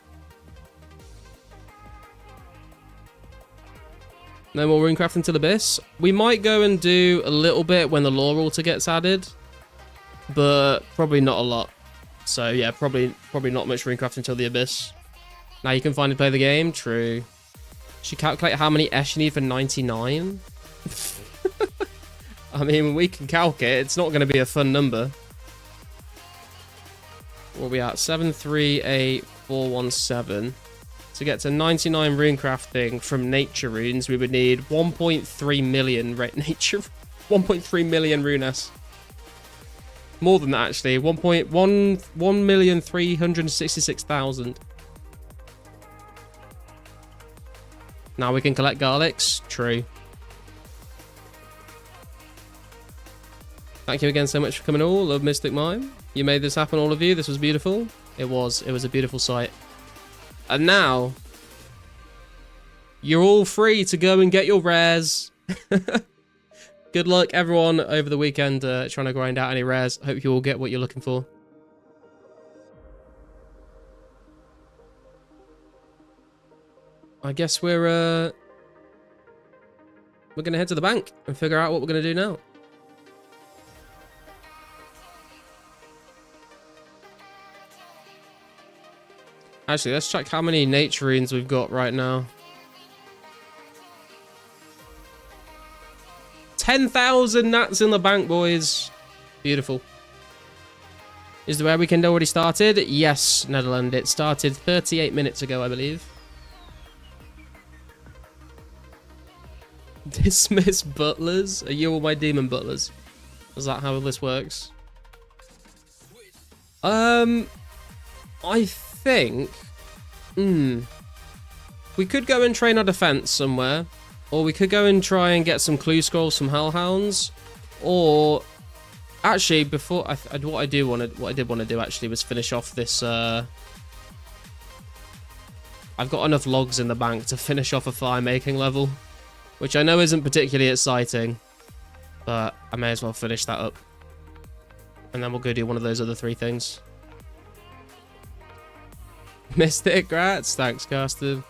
No more runecrafting to the abyss. We might go and do a little bit when the lore altar gets added, but probably not a lot. So yeah, probably not much runecrafting till the abyss. Now you can finally play the game. True. Should calculate how many S you need for 99. I mean, we can calc it. It's not going to be a fun number. What are we at? 738417. To get to 99 rune crafting from nature runes, we would need 1.3 million nature 1.3 million runes. More than that, actually. 1,366,000. Now we can collect garlics. True. Thank you again so much for coming all. Love Mystic Mime. You made this happen, all of you. This was beautiful. It was a beautiful sight. And now, you're all free to go and get your rares. Good luck, everyone, over the weekend trying to grind out any rares. Hope you all get what you're looking for. I guess we're gonna head to the bank and figure out what we're gonna do now. Actually, let's check how many nature runes we've got right now. 10,000 nats in the bank, boys. Beautiful. Is the weekend weekend already started? Yes, Netherlands. It started 38 minutes ago, I believe. Dismiss butlers? Are you all my demon butlers? Is that how this works? I think... we could go and train our defense somewhere. Or we could go and try and get some clue scrolls from Hellhounds. Or... actually, before... what I did want to do, actually, was finish off this... I've got enough logs in the bank to finish off a fire making level. Which I know isn't particularly exciting. But I may as well finish that up. And then we'll go do one of those other 3 things. Missed it, grats. Thanks, Casted.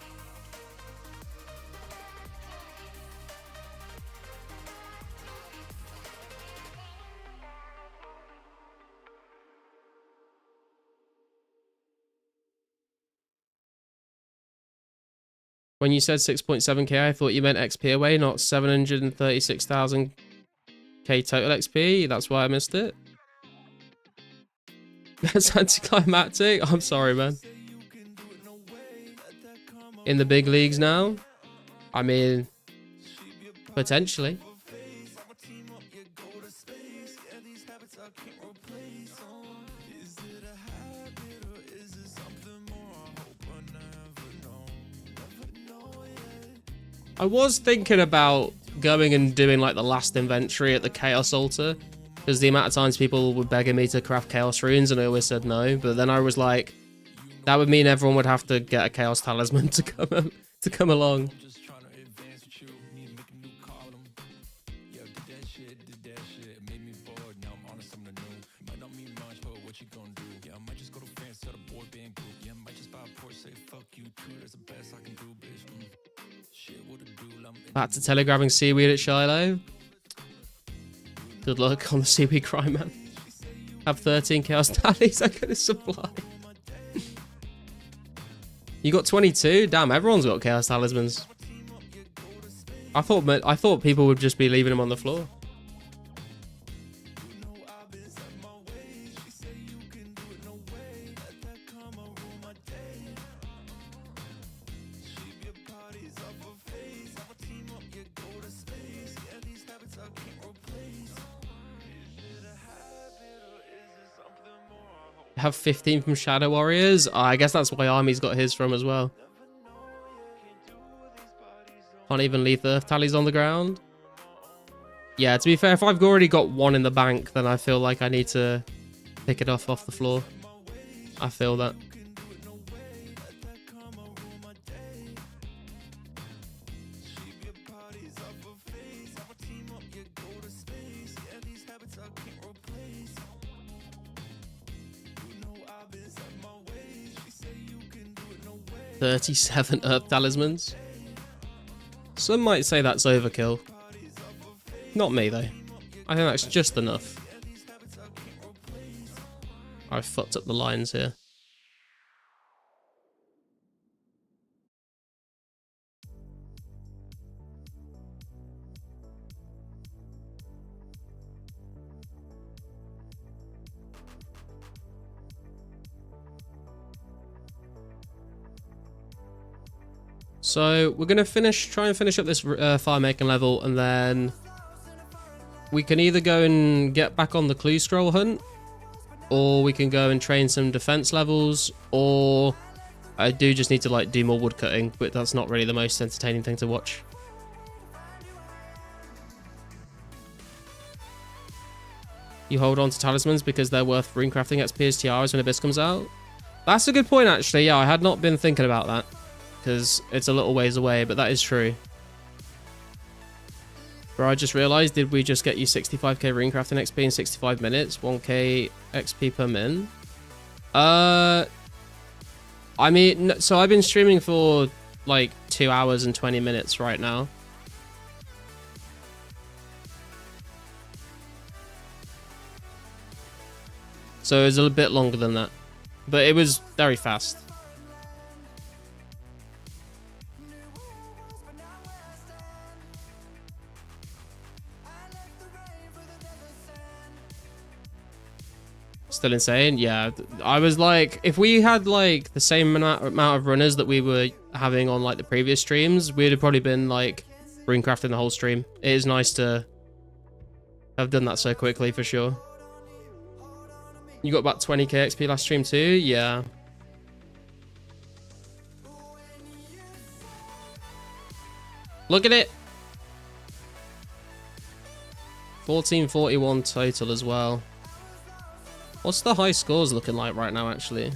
When you said 6.7k, I thought you meant XP away, not 736,000k total XP. That's why I missed it. That's anticlimactic. I'm sorry, man. In the big leagues now? I mean, potentially. I was thinking about going and doing like the last inventory at the Chaos Altar, because the amount of times people were begging me to craft Chaos Runes and I always said no, but then I was like, that would mean everyone would have to get a Chaos Talisman to come along. Back to telegramming seaweed at Shiloh. Good luck on the seaweed crime, man. Have 13 chaos tallies I could supply. You got 22? Damn, everyone's got chaos talismans. I thought people would just be leaving them on the floor. Have 15 from Shadow Warriors. I guess that's why Army's got his from as well. Can't even leave the earth tallies on the ground. Yeah, to be fair, if I've already got 1 in the bank, then I feel like I need to pick it off the floor. I feel that. $37 Earth Talismans. Some might say that's overkill. Not me, though. I think that's just enough. I fucked up the lines here. So we're gonna try and finish up this fire making level, and then we can either go and get back on the clue scroll hunt, or we can go and train some defense levels, or I do just need to like do more wood cutting, but that's not really the most entertaining thing to watch. You hold on to talismans because they're worth runecrafting XP as tiaras when Abyss comes out. That's a good point, actually. Yeah, I had not been thinking about that, because it's a little ways away, but that is true. Bro, I just realized, did we just get you 65k runecrafting XP in 65 minutes? 1k XP per min? I mean, so I've been streaming for like 2 hours and 20 minutes right now. So it was a bit longer than that, but it was very fast. Still insane. Yeah, I was like, if we had like the same amount of runners that we were having on like the previous streams, we'd have probably been like runecrafting the whole stream. It is nice to have done that so quickly for sure. You got about 20k XP last stream too? Yeah. Look at it. 1441 total as well. What's the high scores looking like right now, actually?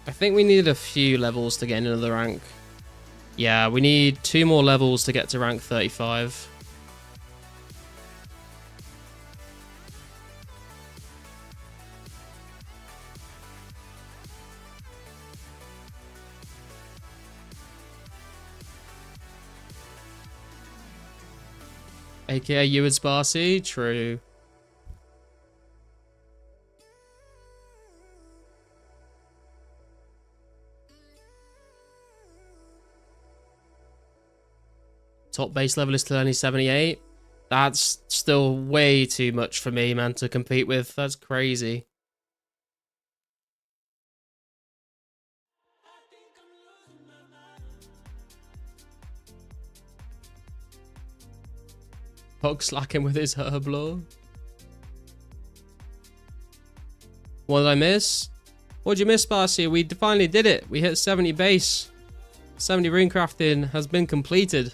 I think we need a few levels to get into the rank. Yeah, we need 2 more levels to get to rank 35. AKA you and Sparcy? True. Top base level is still only 78. That's still way too much for me, man, to compete with. That's crazy. Hog slacking with his herblore. What did I miss? What did you miss, Sparcy? We finally did it. We hit 70 base. 70 runecrafting has been completed.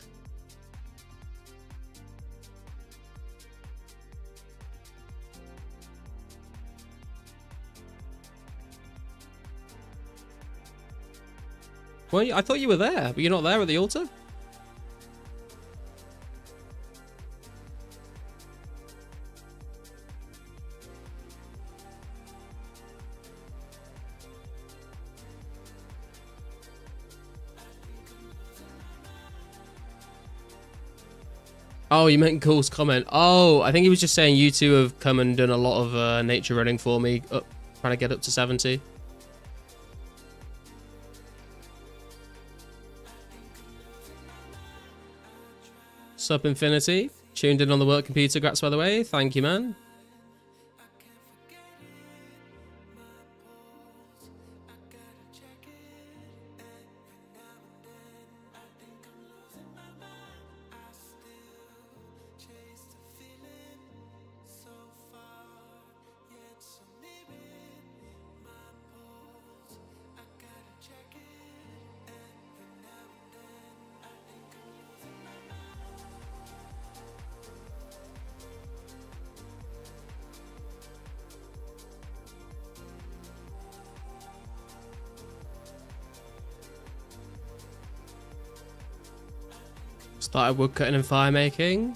Well, I thought you were there, but you're not there at the altar? Oh, you meant Cool's comment. Oh, I think he was just saying you two have come and done a lot of nature running for me, trying to get up to 70. Sup Infinity, tuned in on the work computer, grats by the way, thank you man. Started woodcutting and fire making.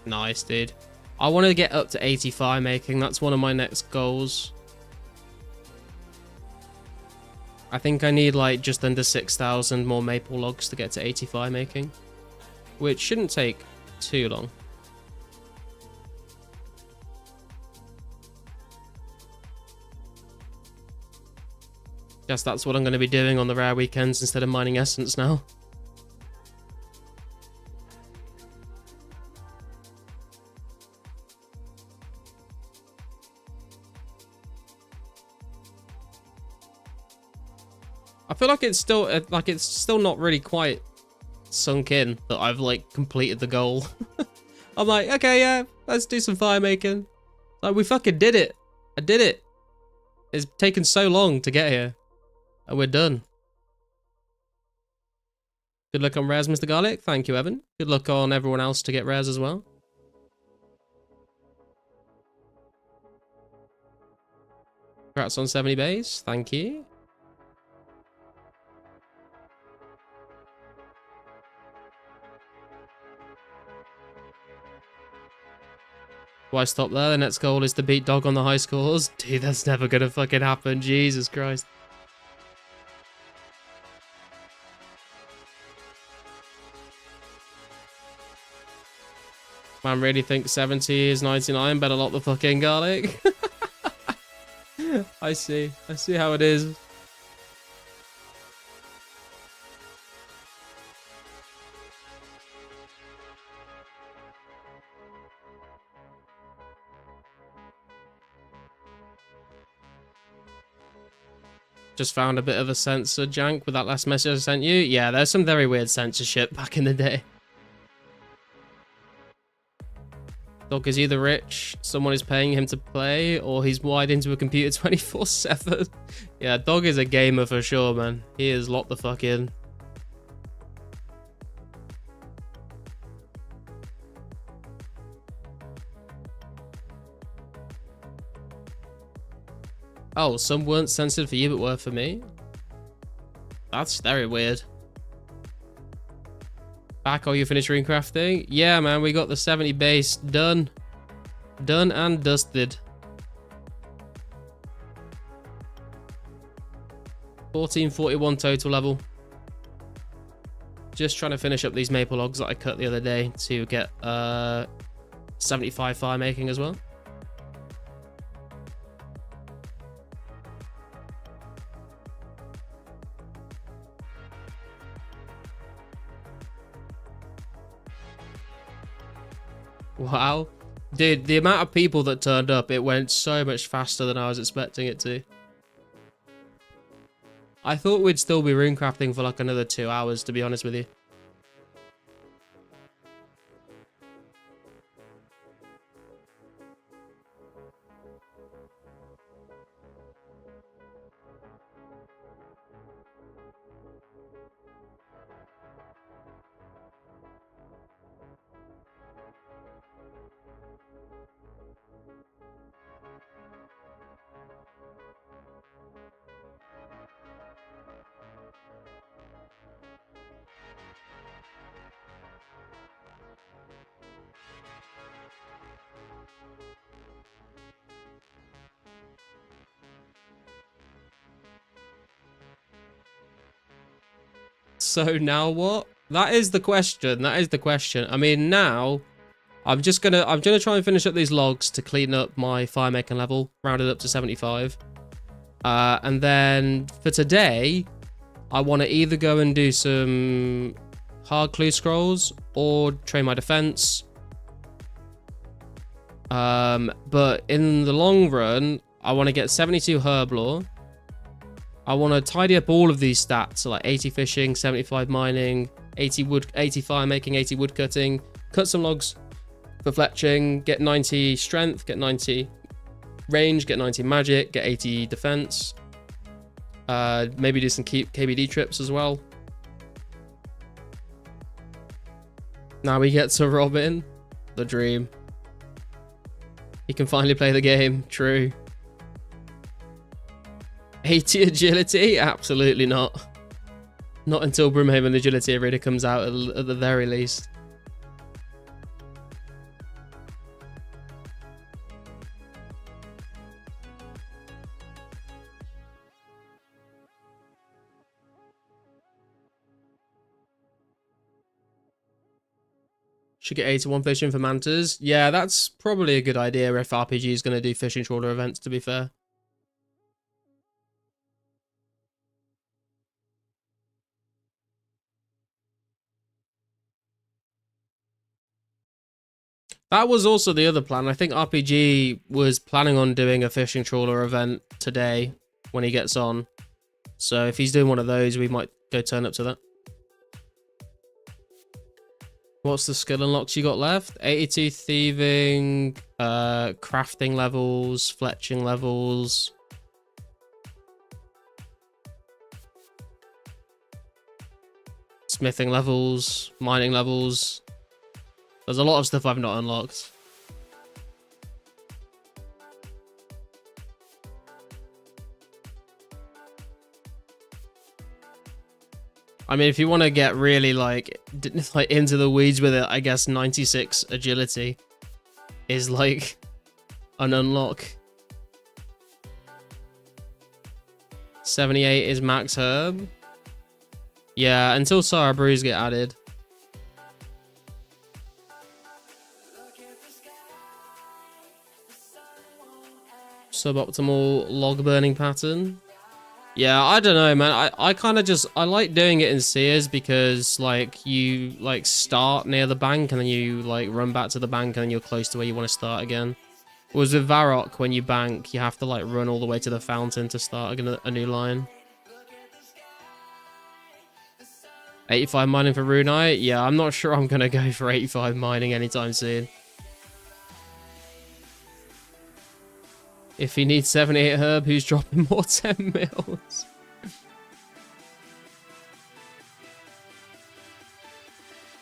Nice, dude. I want to get up to 80 fire making. That's one of my next goals. I think I need like just under 6,000 more maple logs to get to 80 fire making, which shouldn't take too long. Guess that's what I'm going to be doing on the rare weekends instead of mining essence now. I feel like it's still not really quite sunk in that I've like completed the goal. I'm like, okay, yeah, let's do some fire making. Like, we fucking did it. I did it. It's taken so long to get here, and we're done. Good luck on rares, Mr. Garlic. Thank you, Evan. Good luck on everyone else to get rares as well. Congrats on 70 base. Thank you. Why stop there? The next goal is to beat Dog on the high scores. Dude, that's never gonna fucking happen. Jesus Christ. Man really thinks 70 is 99. Better lock the fuck in, garlic. I see how it is. Just found a bit of a censor jank with that last message I sent you. Yeah, there's some very weird censorship back in the day. Dog is either rich, someone is paying him to play, or he's wired into a computer 24/7. Yeah, Dog is a gamer for sure, man. He is locked the fuck in. Oh, some weren't censored for you but were for me? That's very weird. Back, are you finished rune crafting? Yeah, man, we got the 70 base done. Done and dusted. 1441 total level. Just trying to finish up these maple logs that I cut the other day to get 75 fire making as well. Wow. Dude, the amount of people that turned up, it went so much faster than I was expecting it to. I thought we'd still be runecrafting for like another 2 hours, to be honest with you. So now what? That is the question. That is the question. I mean, now I'm gonna try and finish up these logs to clean up my fire making level, round it up to 75. And then for today, I want to either go and do some hard clue scrolls or train my defense. But in the long run, I want to get 72 herb lore. I want to tidy up all of these stats, so like 80 fishing, 75 mining, 80 fire making, 80 wood cutting, cut some logs for fletching, get 90 strength, get 90 range, get 90 magic, get 80 defense. Maybe do some KBD trips as well. Now we get to Robin, the dream. He can finally play the game, true. 80 agility? Absolutely not. Not until Brimhaven Agility Arena comes out at the very least. Should get 81 fishing for mantas. Yeah, that's probably a good idea if RPG is going to do fishing trawler events, to be fair. That was also the other plan. I think RPG was planning on doing a fishing trawler event today when he gets on. So if he's doing one of those, we might go turn up to that. What's the skill unlocks you got left? 82 thieving, crafting levels, fletching levels. Smithing levels, mining levels. There's a lot of stuff I've not unlocked. I mean, if you want to get really like into the weeds with it, I guess 96 agility is like an unlock. 78 is max herb. Yeah, until Sarah Brews get added. Suboptimal log burning pattern. Yeah, I don't know, man. I kind of just, I like doing it in Sears because, like, you, like, start near the bank and then you, like, run back to the bank and then you're close to where you want to start again. Whereas with Varrock, when you bank, you have to, like, run all the way to the fountain to start a new line. 85 mining for Runite? Yeah, I'm not sure I'm going to go for 85 mining anytime soon. If he needs 78 herb, who's dropping more 10 mils?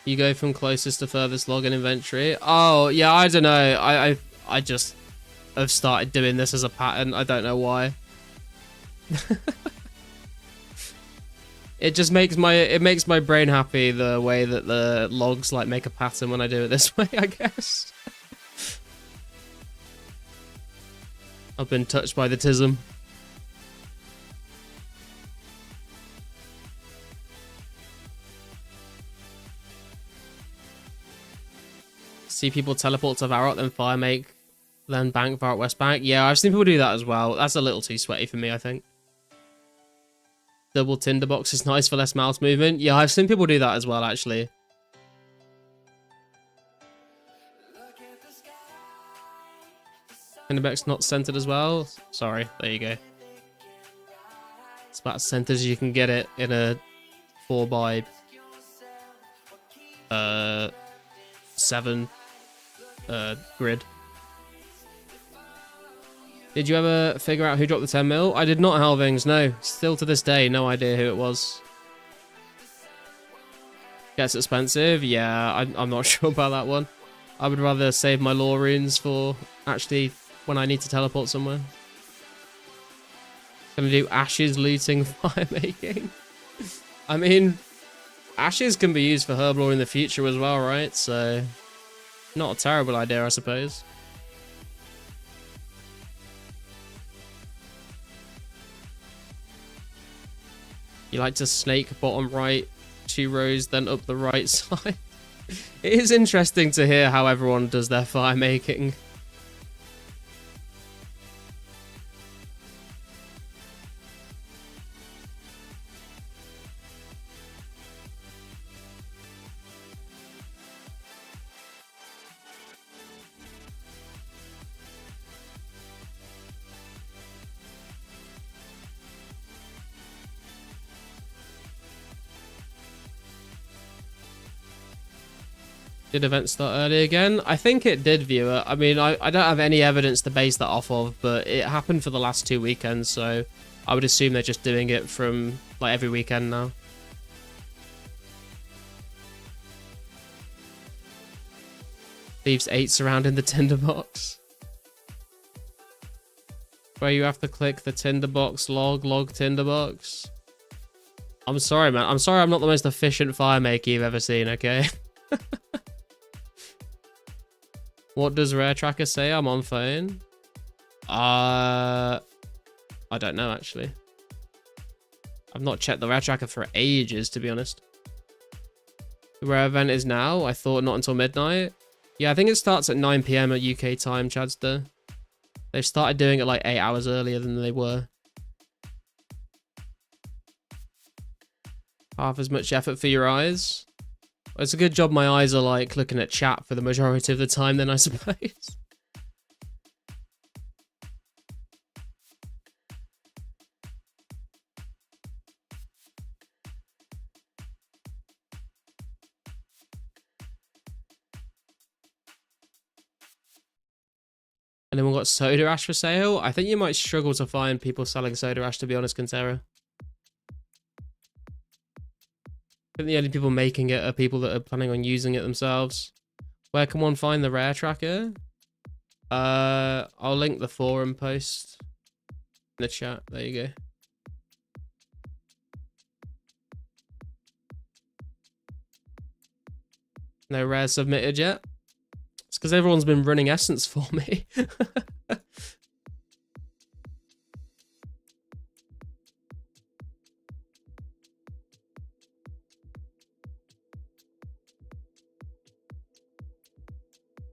You go from closest to furthest log in inventory. Oh, yeah, I don't know. I just have started doing this as a pattern. I don't know why. It just makes my brain happy the way that the logs like make a pattern when I do it this way, I guess. I've been touched by the tism. See people teleport to Varrock, then fire make, then bank Varrock West Bank. Yeah, I've seen people do that as well. That's a little too sweaty for me, I think. Double tinderbox is nice for less mouse movement. Yeah, I've seen people do that as well, actually. Tinderbox not centered as well. Sorry, there you go. It's about as centered as you can get it in a 4x7 grid. Did you ever figure out who dropped the 10 mil? I did not, Halvings, no. Still to this day, no idea who it was. Gets expensive? Yeah, I'm not sure about that one. I would rather save my lore runes for actually when I need to teleport somewhere. Gonna do ashes, looting, fire making. I mean, ashes can be used for herb lore in the future as well, right? So, not a terrible idea, I suppose. You like to snake bottom right 2 rows, then up the right side. It is interesting to hear how everyone does their fire making. Did events start early again? I think it did, viewer. I mean, I don't have any evidence to base that off of, but it happened for the last 2 weekends, so I would assume they're just doing it from, like, every weekend now. Thieves 8 surrounding the tinderbox. Where you have to click the tinderbox log tinderbox. I'm sorry, man. I'm sorry I'm not the most efficient fire maker you've ever seen, okay? What does Rare Tracker say? I'm on phone. I don't know, actually. I've not checked the Rare Tracker for ages, to be honest. The Rare event is now? I thought not until midnight. Yeah, I think it starts at 9 PM at UK time, Chadster. They've started doing it like 8 hours earlier than they were. Half as much effort for your eyes. It's a good job my eyes are like looking at chat for the majority of the time then, I suppose. Anyone got soda ash for sale? I think you might struggle to find people selling soda ash, to be honest, Cantera. I think the only people making it are people that are planning on using it themselves. Where can one find the Rare Tracker? I'll link the forum post in the chat. There you go. No Rare submitted yet? It's because everyone's been running Essence for me.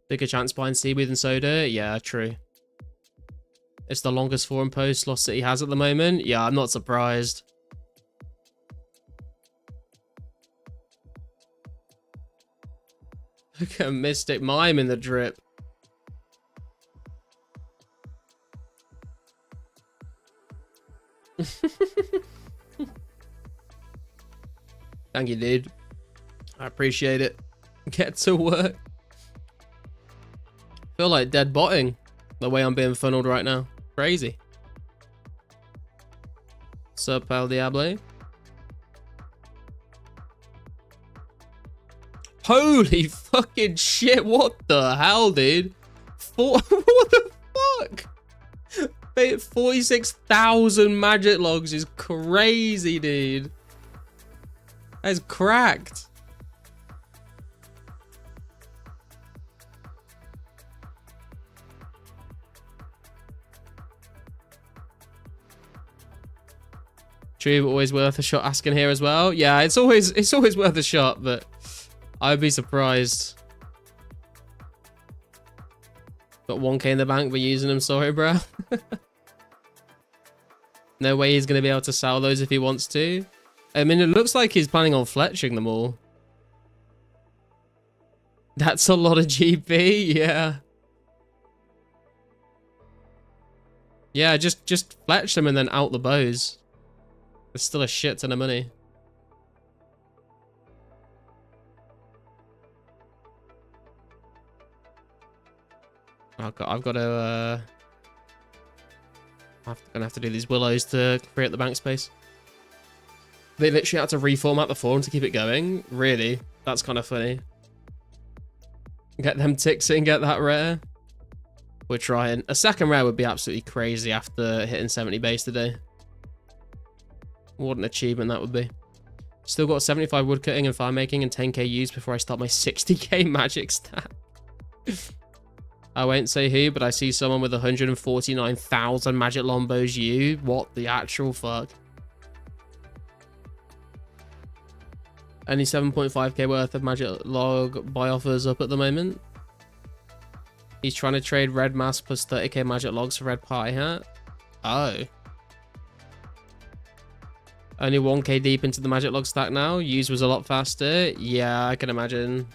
Bigger chance buying seaweed and soda? Yeah, true. It's the longest forum post Lost City has at the moment. Yeah, I'm not surprised. Look at Mystic Mime in the drip. Thank you, dude. I appreciate it. Get to work. Feel like dead botting the way I'm being funneled right now. Crazy. Sup, El Diable? Holy fucking shit, what the hell, dude? What the fuck? 46,000 magic logs is crazy, dude. That's cracked. True, but always worth a shot asking here as well. Yeah, it's always worth a shot, but I'd be surprised. Got 1k in the bank, but using them, sorry, bro. No way he's gonna be able to sell those if he wants to. I mean, it looks like he's planning on fletching them all. That's a lot of GP, yeah. Yeah, just fletch them and then out the bows. There's still a shit ton of money. I've got to, I'm gonna have to do these willows to create the bank space. They literally had to reformat the forum to keep it going. Really? That's kind of funny. Get them ticks in, get that rare. We're trying. A second rare would be absolutely crazy after hitting 70 base today. What an achievement that would be. Still got 75 woodcutting and fire making and 10k used before I start my 60k magic stack. I won't say who, but I see someone with 149,000 magic lombos you. What the actual fuck? Only 7.5k worth of magic log buy offers up at the moment. He's trying to trade red mask plus 30k magic logs for red party hat. Oh. Only 1k deep into the magic log stack now. Use was a lot faster. Yeah, I can imagine.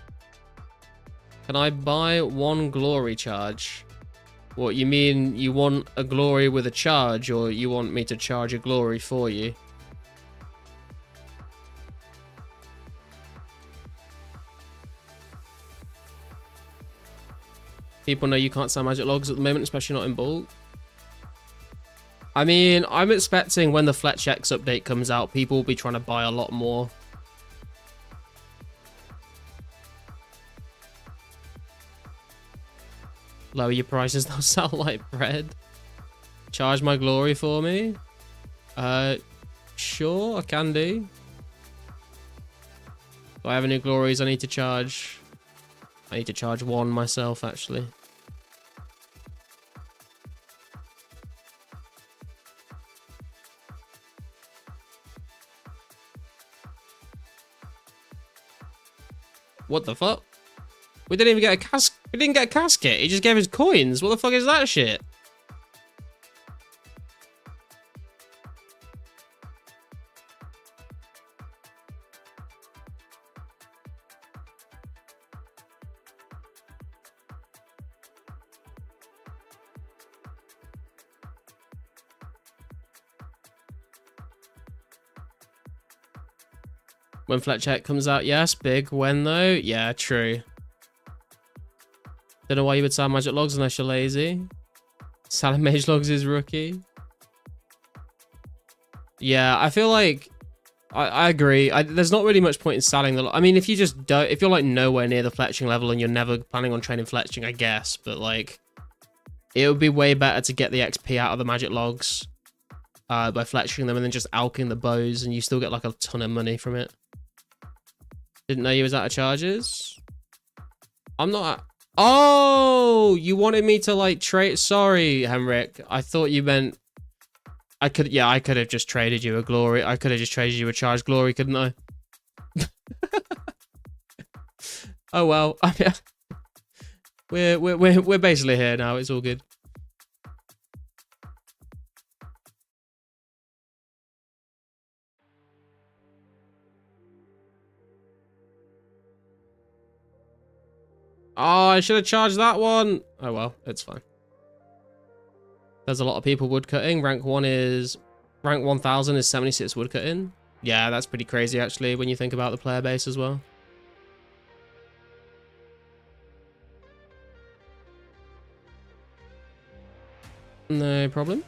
Can I buy one glory charge? What, you mean you want a glory with a charge, or you want me to charge a glory for you? People know you can't sell magic logs at the moment, especially not in bulk. I mean, I'm expecting when the Fletch X update comes out, people will be trying to buy a lot more. Lower your prices, they'll sell like bread. Charge my glory for me? Sure, I can do. Do I have any glories I need to charge? I need to charge one myself, actually. What the fuck? We didn't even get a casket. We didn't get a casket. He just gave us coins. What the fuck is that shit? When Fletcher comes out, yes. Big. When though? Yeah, true. Don't know why you would sell magic logs unless you're lazy. Selling mage logs is rookie. Yeah, I feel like I agree. There's not really much point in selling the. I mean, if you just don't, if you're like nowhere near the fletching level and you're never planning on training fletching, I guess. But like, it would be way better to get the XP out of the magic logs by fletching them and then just alking the bows, and you still get like a ton of money from it. Didn't know you was out of charges. I'm not. Oh, you wanted me to like trade. Sorry, Henrik. I thought you meant I could. Yeah, I could have just traded you a glory. I could have just traded you a charged glory, couldn't I? Oh well. I mean, we're basically here now. It's all good. Oh, I should have charged that one. Oh well, it's fine. There's a lot of people woodcutting. Rank 1000 is 76 woodcutting. Yeah, that's pretty crazy actually when you think about the player base as well. No problem.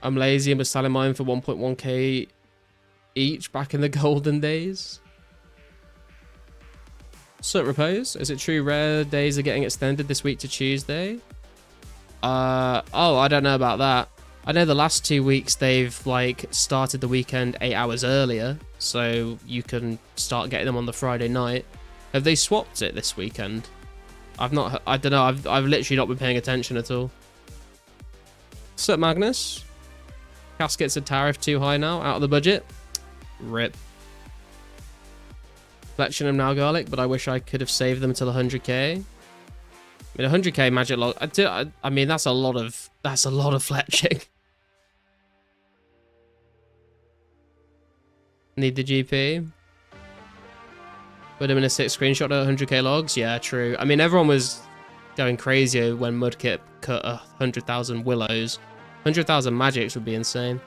I'm lazy and was selling mine for 1.1k each back in the golden days. Soot repose. Is it true rare days are getting extended this week to Tuesday? Oh, I don't know about that. I know the last 2 weeks they've like started the weekend 8 hours earlier, so you can start getting them on the Friday night. Have they swapped it this weekend? I don't know. I've literally not been paying attention at all. Soot Magnus. Caskets are tariff too high now, out of the budget. RIP. Fletching now garlic, but I wish I could have saved them until 100k. I mean, 100k magic log. I mean, that's a lot of fletching. Need the GP. Put him in a 6 screenshot at 100k logs. Yeah, true. I mean, everyone was going crazy when Mudkip cut 100,000 willows. 100,000 magics would be insane.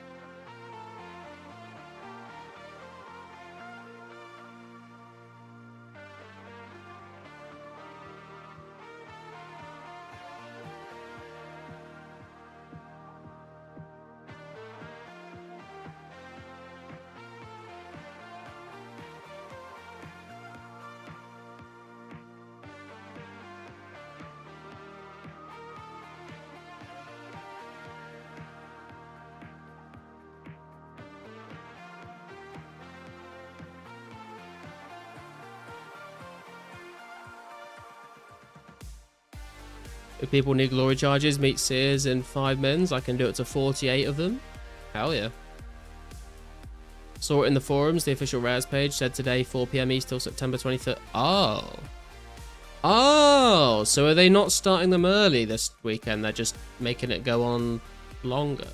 If people need glory charges, meet Sears in 5 mins. I can do it to 48 of them. Hell yeah. Saw it in the forums. The official rares page said today 4 PM East till September 23rd. Oh. Oh, so are they not starting them early this weekend? They're just making it go on longer.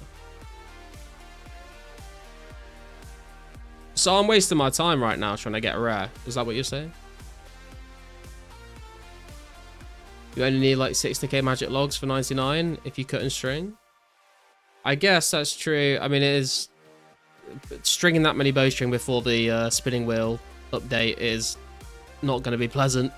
So I'm wasting my time right now trying to get a rare. Is that what you're saying? You only need like 60k magic logs for 99 if you cut and string. I guess that's true. I mean, it is stringing that many bowstring before the spinning wheel update is not going to be pleasant.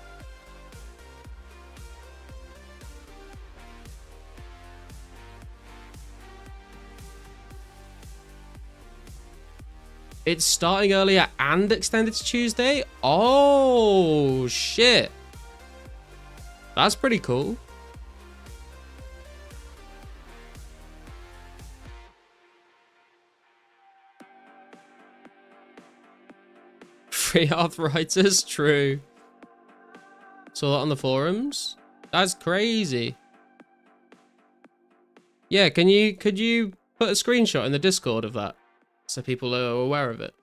It's starting earlier and extended to Tuesday? Oh, shit. That's pretty cool. Free arthritis? True. Saw that on the forums. That's crazy. Yeah, could you put a screenshot in the Discord of that so people are aware of it?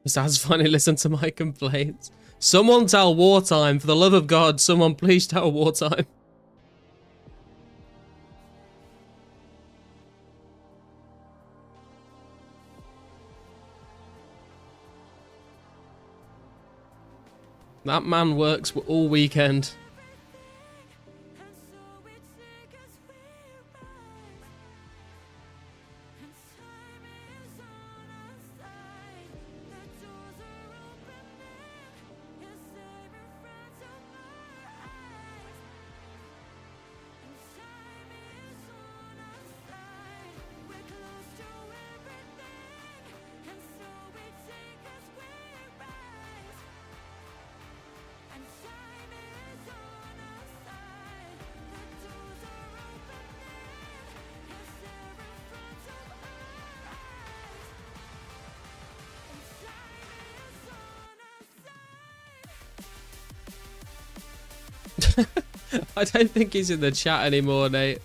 Sounds funny, listen to my complaints. Someone tell Wartime, for the love of God, someone please tell Wartime. That man works all weekend. I don't think he's in the chat anymore, Nate.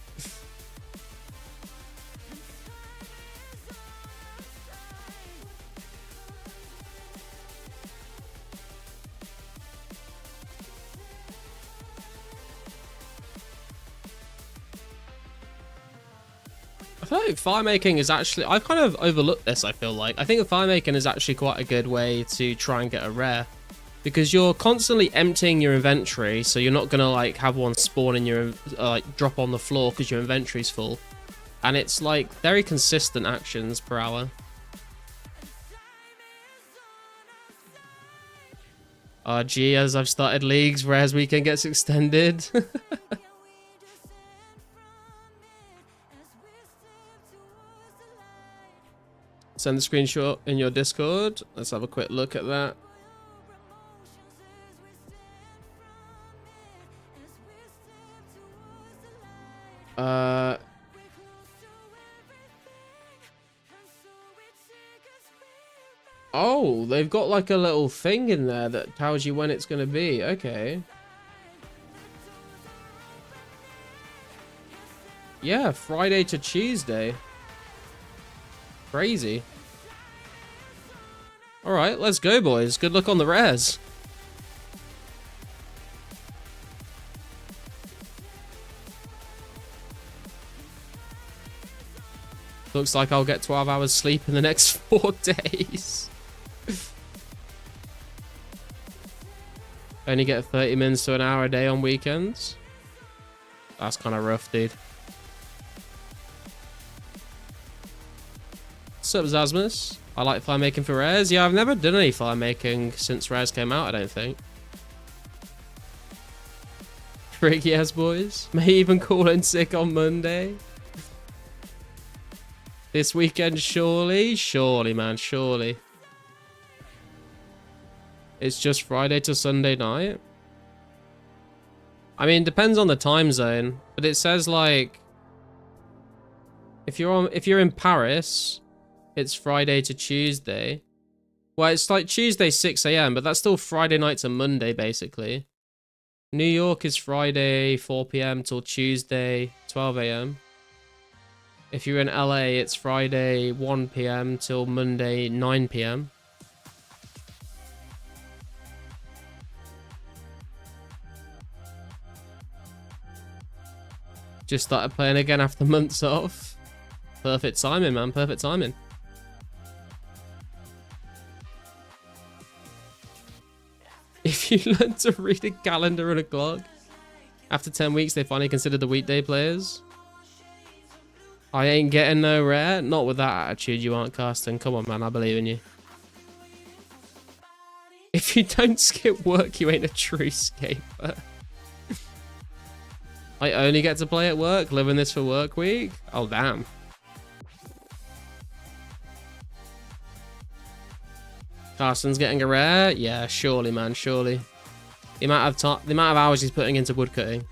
I feel like fire making is actually, I've kind of overlooked this, I feel like. I think fire making is actually quite a good way to try and get a rare. Because you're constantly emptying your inventory, so you're not going to like have one spawn in your, like drop on the floor because your inventory's full. And it's like very consistent actions per hour. Gee, as I've started leagues, rares weekend gets extended. Send the screenshot in your Discord. Let's have a quick look at that. Oh, they've got like a little thing in there that tells you when it's going to be. Okay. Yeah, Friday to Tuesday. Crazy. All right, let's go, boys. Good luck on the rares. Looks like I'll get 12 hours sleep in the next 4 days. Only get 30 minutes to an hour a day on weekends. That's kind of rough, dude. What's up, Zasmus? I like fire making for rares. Yeah, I've never done any fire making since rares came out, I don't think. Frick yes, boys. May even call in sick on Monday. This weekend, surely? Surely, man, surely. It's just Friday to Sunday night? I mean, depends on the time zone, but it says like if you're in Paris, it's Friday to Tuesday. Well, it's like Tuesday 6 AM, but that's still Friday night to Monday basically. New York is Friday 4 PM till Tuesday 12 AM. If you're in LA, it's Friday 1 PM till Monday 9 PM. Just started playing again after months off. Perfect timing, man. Perfect timing. If you learn to read a calendar and a clock, after 10 weeks, they finally considered the weekday players. I ain't getting no rare. Not with that attitude, you aren't, Carsten. Come on, man. I believe in you. If you don't skip work, you ain't a true scaper. I only get to play at work, living this for work week? Oh, damn. Carsten's getting a rare? Yeah, surely, man, surely. The amount of hours he's putting into woodcutting.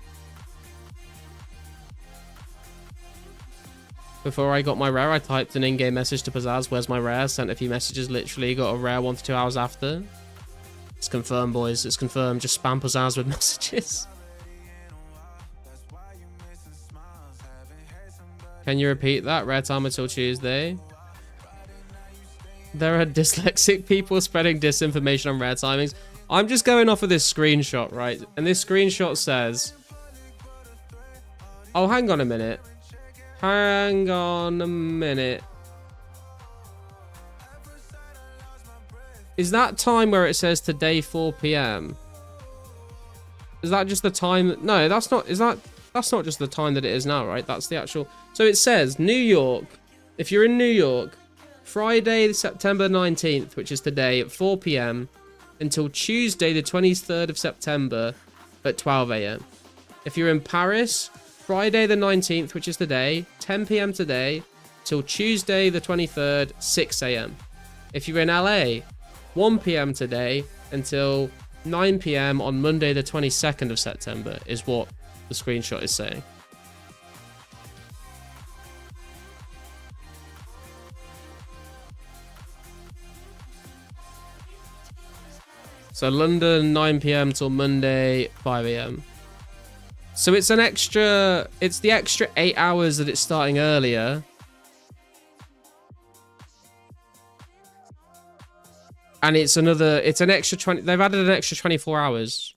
Before I got my rare, I typed an in-game message to Pizzazz, where's my rare? Sent a few messages, literally got a rare 1 to 2 hours after. It's confirmed, boys. It's confirmed. Just spam Pizzazz with messages. Can you repeat that? Rare time until Tuesday. There are dyslexic people spreading disinformation on rare timings. I'm just going off of this screenshot, right? And this screenshot says... Oh, hang on a minute. Hang on a minute. Is that time where it says today 4 PM? Is that just the time? No, that's not. That's not just the time that it is now, right? That's the actual. So it says New York. If you're in New York, Friday, September 19th, which is today at 4 PM, until Tuesday, the 23rd of September at 12 AM. If you're in Paris, Friday the 19th, which is today, 10 PM today, till Tuesday the 23rd, 6 AM. If you're in LA, 1 PM today until 9 PM on Monday the 22nd of September is what the screenshot is saying. So London, 9 PM till Monday, 5 AM. So it's an extra, it's the extra 8 hours that it's starting earlier. And it's another, it's an extra 20, they've added an extra 24 hours.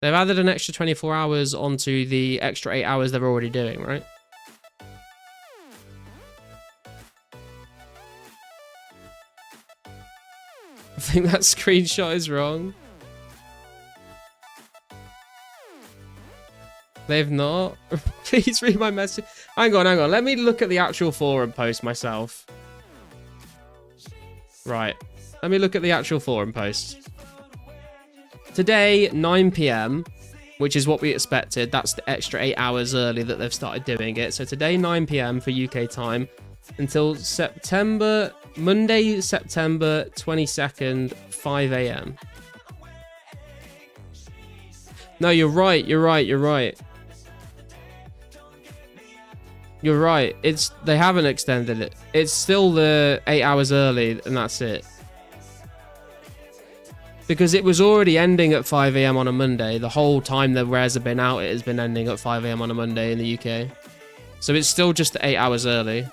They've added an extra 24 hours onto the extra 8 hours they're already doing, right? I think that screenshot is wrong. They've not. Please read my message. Hang on, hang on. Let me look at the actual forum post myself. Right. Let me look at the actual forum post. Today, 9 PM, which is what we expected. That's the extra 8 hours early that they've started doing it. So today, 9 PM for UK time until Monday, September 22nd, 5 AM. No, you're right. You're right. You're right. You're right. They haven't extended it. It's still the 8 hours early, and that's it. Because it was already ending at 5 AM on a Monday. The whole time the rares have been out, it has been ending at 5 AM on a Monday in the UK. So it's still just 8 hours early.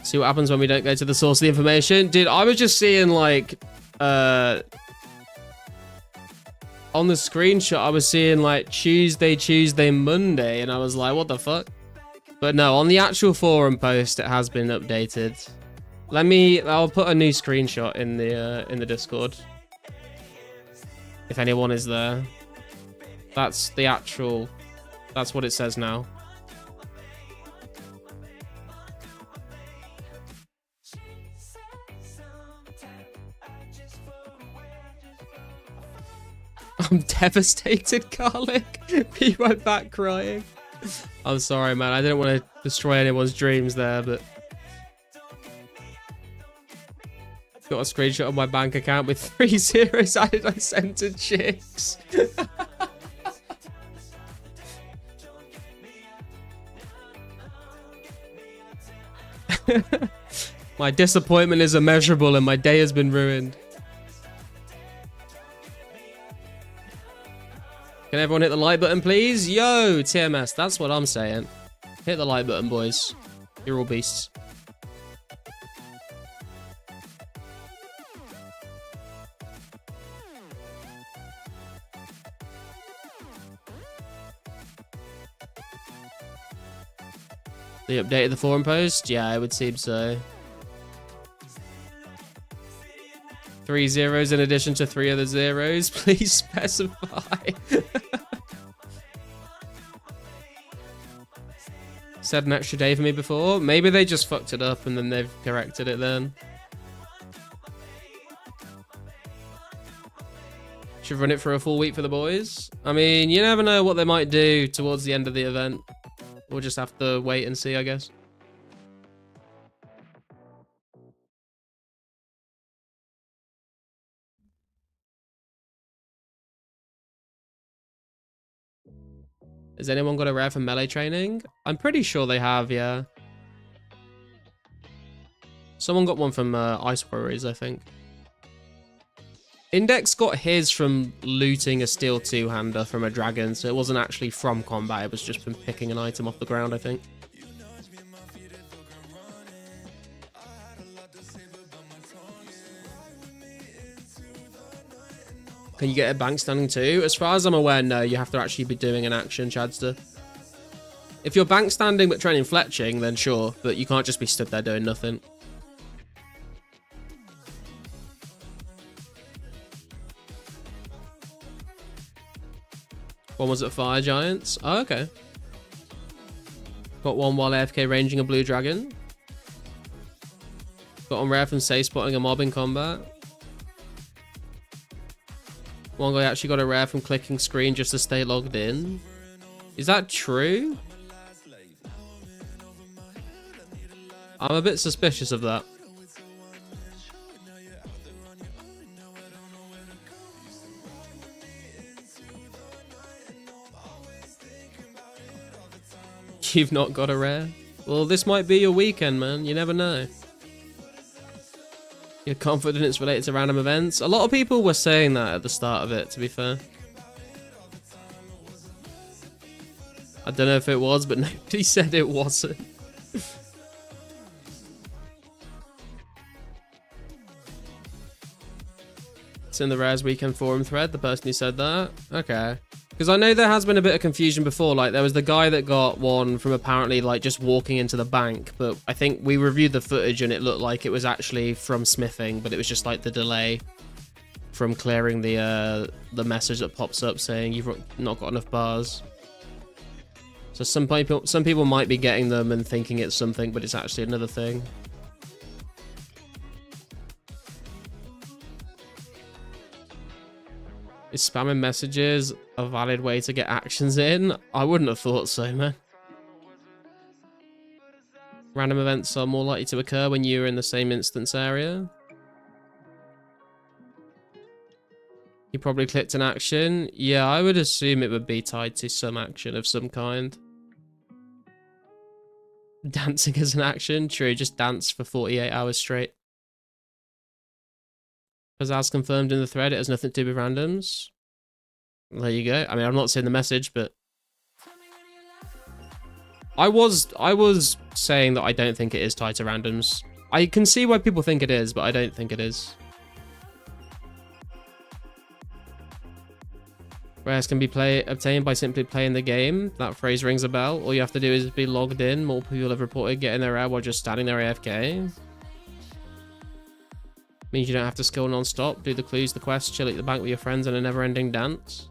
See what happens when we don't go to the source of the information. Dude, I was just seeing like on the screenshot, I was seeing like Tuesday, Monday, and I was like, what the fuck? But no, on the actual forum post, it has been updated. I'll put a new screenshot in the Discord. If anyone is there. That's what it says now. I'm devastated, Garlic. Be right back crying. I'm sorry, man. I didn't want to destroy anyone's dreams there, but... Got a screenshot of my bank account with 3 zeros added. I sent to chicks. My disappointment is immeasurable and my day has been ruined. Can everyone hit the like button, please? Yo, TMS, that's what I'm saying. Hit the like button, boys. You're all beasts. They updated the forum post? Yeah, it would seem so. 3 zeros in addition to 3 other zeros. Please specify. Said an extra day for me before. Maybe they just fucked it up and then they've corrected it then. Should run it for a full week for the boys. I mean, you never know what they might do towards the end of the event. We'll just have to wait and see, I guess. Has anyone got a rare for melee training? I'm pretty sure they have, yeah. Someone got one from Ice Warriors, I think. Index got his from looting a steel two-hander from a dragon, so it wasn't actually from combat, it was just from picking an item off the ground, I think. Can you get a bank standing too? As far as I'm aware, no. You have to actually be doing an action, Chadster. If you're bank standing but training fletching, then sure. But you can't just be stood there doing nothing. One was at Fire Giants. Oh, okay. Got one while AFK ranging a blue dragon. Got on rare from safe spotting a mob in combat. One guy actually got a rare from clicking screen just to stay logged in. Is that true? I'm a bit suspicious of that. You've not got a rare? Well, this might be your weekend, man. You never know. You're confident it's related to random events? A lot of people were saying that at the start of it, to be fair. I don't know if it was, but nobody said it wasn't. It's in the Rares Weekend forum thread, the person who said that. Okay. Because I know there has been a bit of confusion before. Like, there was the guy that got one from apparently, like, just walking into the bank. But I think we reviewed the footage and it looked like it was actually from smithing. But it was just, like, the delay from clearing the message that pops up saying you've not got enough bars. So some people might be getting them and thinking it's something, but it's actually another thing. Is spamming messages a valid way to get actions in? I wouldn't have thought so, man. Random events are more likely to occur when you're in the same instance area. You probably clicked an action. Yeah, I would assume it would be tied to some action of some kind. Dancing as an action? True, just dance for 48 hours straight. As confirmed in the thread, it has nothing to do with randoms. There you go. I mean, I'm not seeing the message, but I was saying that I don't think it is tied to randoms. I can see why people think it is, but I don't think it is. Rares can be obtained by simply playing the game. That phrase rings a bell. All you have to do is be logged in. More people have reported getting their rare while just standing there AFK. Means you don't have to skill non-stop, do the clues, the quests, chill at the bank with your friends in a never-ending dance.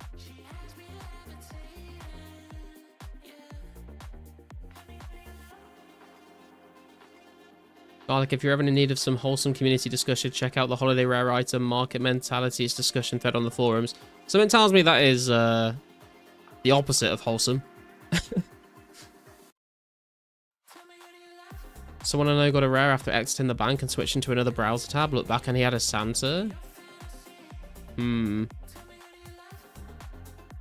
Garlic, if you're ever in need of some wholesome community discussion, check out the holiday rare item market mentalities discussion thread on the forums. Something tells me that is the opposite of wholesome. Someone I know got a rare after exiting the bank and switching to another browser tab. Look back and he had a Santa.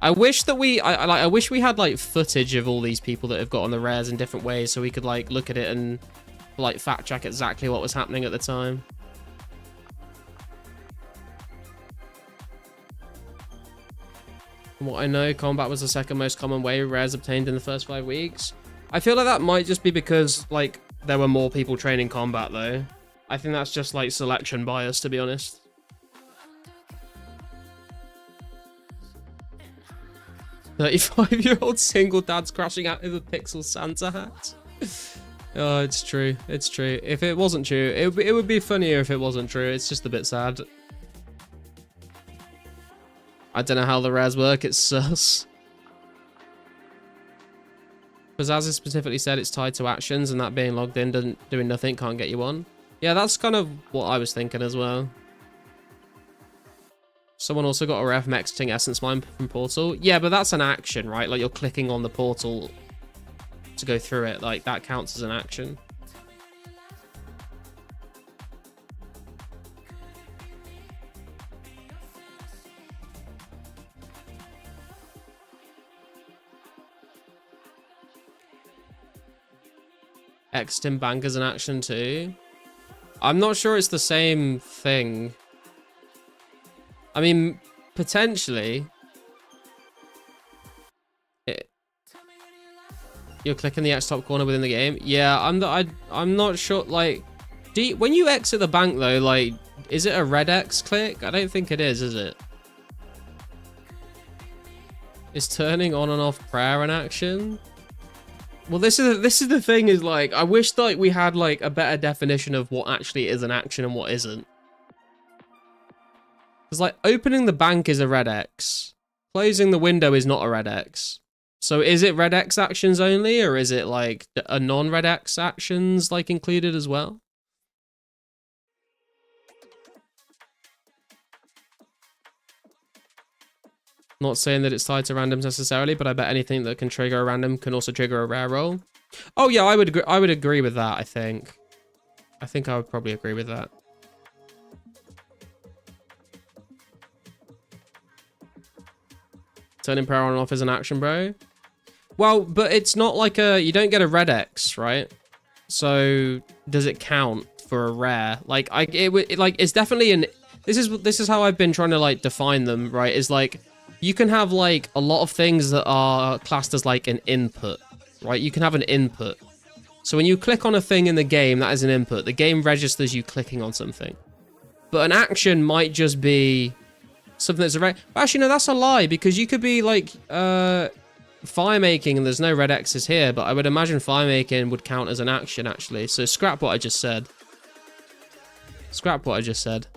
I wish that I wish we had like footage of all these people that have gotten the rares in different ways so we could like look at it and like fact check exactly what was happening at the time. From what I know, combat was the second most common way rares obtained in the first 5 weeks. I feel like that might just be because like there were more people training combat though. I think that's just like selection bias, to be honest. "35-year-old single dad's crashing out with a pixel Santa hat." Oh, it's true. It's true. If it wasn't true, it would be funnier if it wasn't true. It's just a bit sad. I don't know how the rares work. It's sus. Because as it specifically said, it's tied to actions, and that being logged in, doing nothing, can't get you one. Yeah, that's kind of what I was thinking as well. Someone also got a rare from exiting Essence Mine from Portal. Yeah, but that's an action, right? Like, you're clicking on the portal to go through it. Like, that counts as an action. Exiting bank as an action too. I'm not sure it's the same thing. I mean, potentially. You're clicking the X top corner within the game. Yeah, I'm not sure. Like, when you exit the bank though, like, is it a red X click? I don't think it is it? Is turning on and off prayer an action? Well, this is the thing, is like, I wish like we had like a better definition of what actually is an action and what isn't. Because like opening the bank is a red X, closing the window is not a red X. So is it red X actions only, or is it like a non-red X actions like included as well? Not saying that it's tied to randoms necessarily, but I bet anything that can trigger a random can also trigger a rare roll. Oh yeah, I would agree with that, I think. I would probably agree with that. Turning prayer on and off is an action, bro. Well, but it's not like you don't get a red X, right? So does it count for a rare? Like it's definitely an, this is how I've been trying to like define them, right? Is like, you can have like a lot of things that are classed as like an input, right? You can have an input. So when you click on a thing in the game, that is an input. The game registers you clicking on something. But an action might just be something that's a red. Actually, no, that's a lie because you could be like fire making and there's no red X's here, but I would imagine fire making would count as an action actually. So scrap what I just said. Scrap what I just said.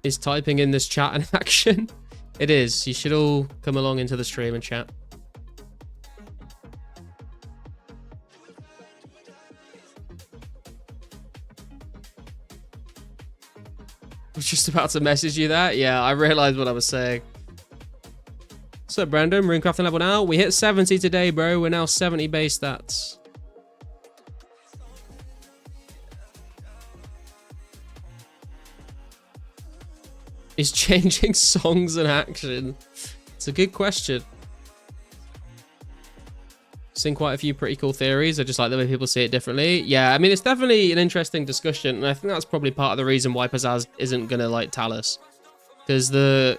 Is typing in this chat an action? It is. You should all come along into the stream and chat. I was just about to message you that. Yeah, I realized what I was saying. What's up, Brandon? Runecrafting level now. We hit 70 today, bro. We're now 70 base stats. Is changing songs an action? It's a good question. Seen quite a few pretty cool theories. I just like the way people see it differently. Yeah, I mean, it's definitely an interesting discussion, and I think that's probably part of the reason why Pizzazz isn't gonna like Talus, because the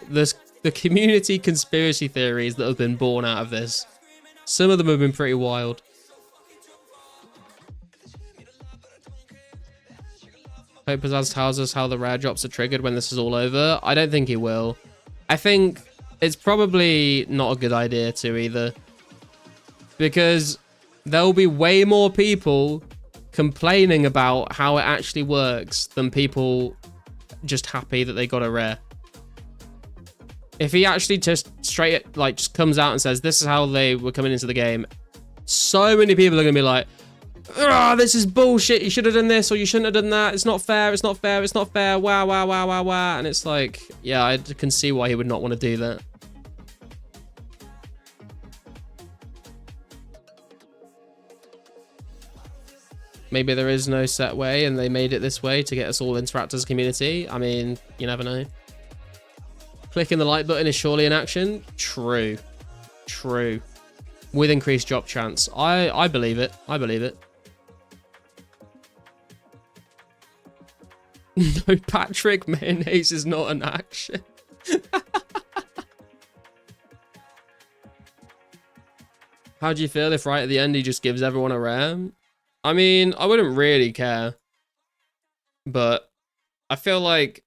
community conspiracy theories that have been born out of this, some of them have been pretty wild. Hope Pizzazz tells us how the rare drops are triggered when this is all over. I don't think he will. I think it's probably not a good idea to either, because there'll be way more people complaining about how it actually works than people just happy that they got a rare. If he actually just straight, like, just comes out and says, this is how they were coming into the game, so many people are going to be like, ah, this is bullshit. You should have done this or you shouldn't have done that. It's not fair. It's not fair. It's not fair. Wow, wow, wow, wow, wow. And it's like, yeah, I can see why he would not want to do that. Maybe there is no set way and they made it this way to get us all interact as a community. I mean, you never know. Clicking the like button is surely an action. True. True. With increased drop chance. I believe it. I believe it. No, Patrick, mayonnaise is not an action. How do you feel if right at the end he just gives everyone a rare? I mean, I wouldn't really care. But I feel like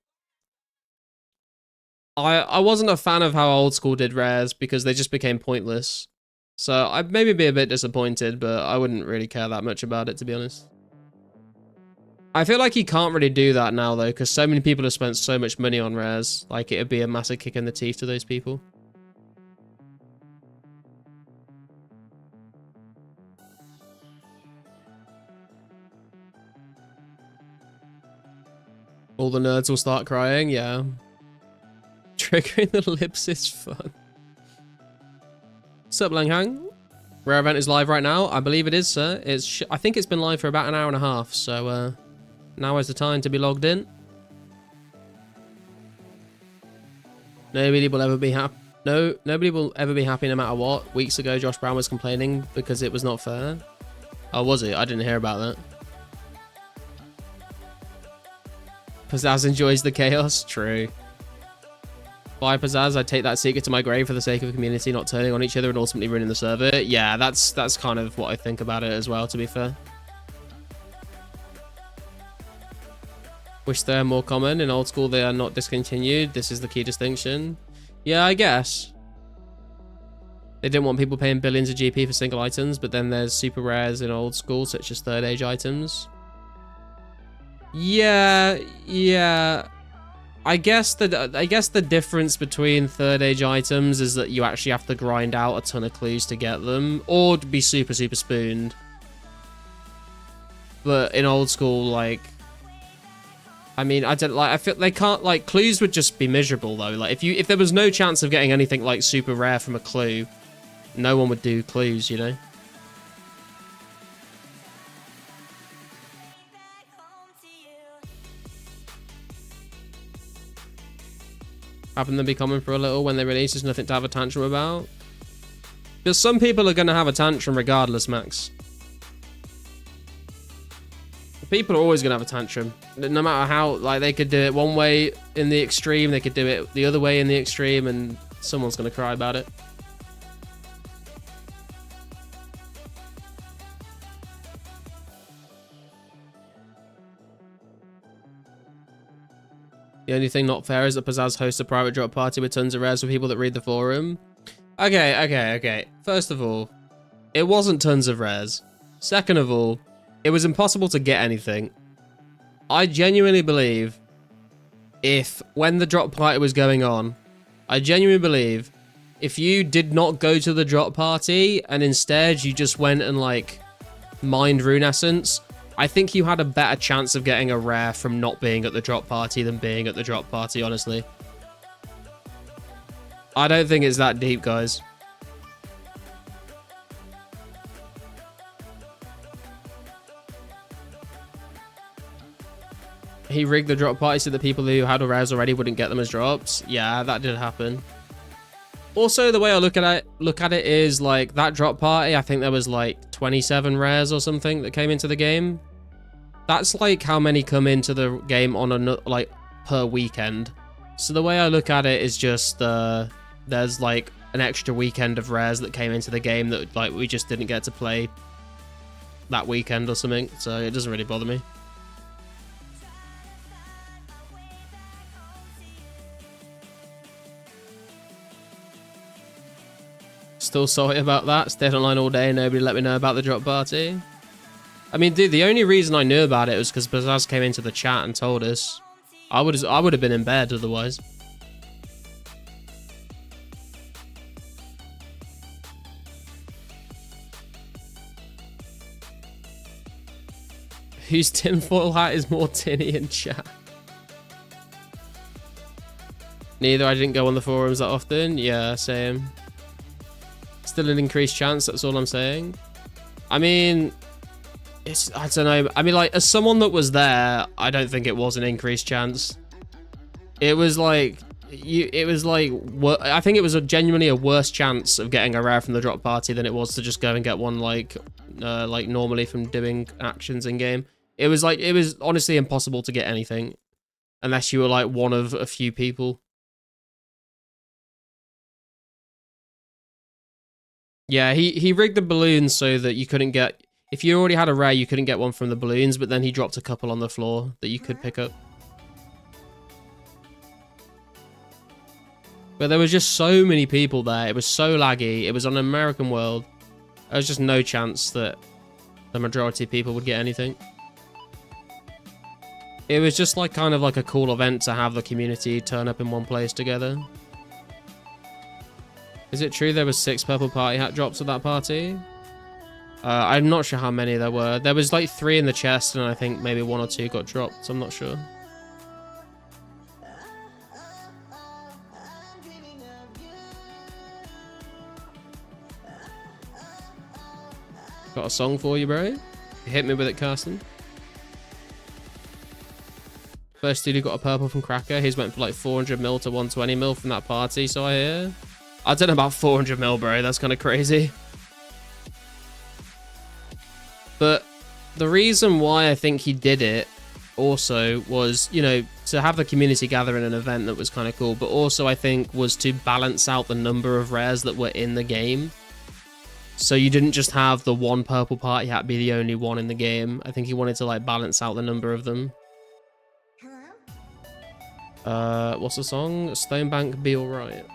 I wasn't a fan of how old school did rares because they just became pointless. So I'd maybe be a bit disappointed, but I wouldn't really care that much about it, to be honest. I feel like he can't really do that now, though, because so many people have spent so much money on rares. Like, it'd be a massive kick in the teeth to those people. All the nerds will start crying, yeah. Triggering the lips is fun. What's up, Langhang? Rare event is live right now. I believe it is, sir. I think it's been live for about an hour and a half, so now is the time to be logged in. Nobody will ever be happy. No, nobody will ever be happy no matter what. Weeks ago, Josh Brown was complaining because it was not fair. Oh, was it? I didn't hear about that. Pizzazz enjoys the chaos. True. Bye, Pizzazz. I take that secret to my grave for the sake of the community not turning on each other and ultimately ruining the server. Yeah, that's kind of what I think about it as well, to be fair. Wish they're more common. In old school, they are not discontinued. This is the key distinction. Yeah, I guess. They didn't want people paying billions of GP for single items, but then there's super rares in old school, such as third age items. Yeah. I guess the difference between third age items is that you actually have to grind out a ton of clues to get them, or be super spooned. But in old school, like, I mean, I feel they can't, like, clues would just be miserable though. Like, if there was no chance of getting anything like super rare from a clue, no one would do clues, you know. Having them be common for a little when they release is nothing to have a tantrum about. Because some people are going to have a tantrum regardless, Max. People are always going to have a tantrum. No matter how, like, they could do it one way in the extreme, they could do it the other way in the extreme, and someone's going to cry about it. The only thing not fair is that Pizzazz hosts a private drop party with tons of rares for people that read the forum. Okay. First of all, it wasn't tons of rares. Second of all, it was impossible to get anything. I genuinely believe when the drop party was going on, I genuinely believe if you did not go to the drop party and instead you just went and like mined rune essence, I think you had a better chance of getting a rare from not being at the drop party than being at the drop party, honestly. I don't think it's that deep, guys. He rigged the drop party so that people who had rares already wouldn't get them as drops. Yeah, that did happen. Also, the way I look at it is like that drop party, I think there was like 27 rares or something that came into the game. That's like how many come into the game on a like per weekend. So the way I look at it is just there's like an extra weekend of rares that came into the game that like we just didn't get to play that weekend or something. So it doesn't really bother me. Still salty about that. Stayed online all day. Nobody let me know about the drop party. I mean, dude, the only reason I knew about it was because Pizzazz came into the chat and told us. I would have been in bed otherwise. Whose tinfoil hat is more tinny in chat? Neither. I didn't go on the forums that often. Yeah, same. Still an increased chance, that's all I'm saying. I mean, I don't know. I mean, like, as someone that was there, I don't think it was an increased chance. It was like, I think it was genuinely a worse chance of getting a rare from the drop party than it was to just go and get one like normally from doing actions in game. It was honestly impossible to get anything unless you were like one of a few people. Yeah, he rigged the balloons so that you couldn't get... If you already had a rare, you couldn't get one from the balloons, but then he dropped a couple on the floor that you could pick up. But there was just so many people there. It was so laggy. It was on an American world. There was just no chance that the majority of people would get anything. It was just like kind of like a cool event to have the community turn up in one place together. Is it true there was 6 purple party hat drops at that party? I'm not sure how many there were. There was like 3 in the chest and I think maybe 1 or 2 got dropped. I'm not sure. Got a song for you, bro. Hit me with it, Carsten. First dude who got a purple from Cracker. He's went for like 400 mil to 120 mil from that party, so I hear. I don't know about 400 mil, bro. That's kind of crazy. But the reason why I think he did it also was, you know, to have the community gather in an event that was kind of cool, but also I think was to balance out the number of rares that were in the game. So you didn't just have the one purple party hat be the only one in the game. I think he wanted to like balance out the number of them. What's the song? Stonebank Be Alright.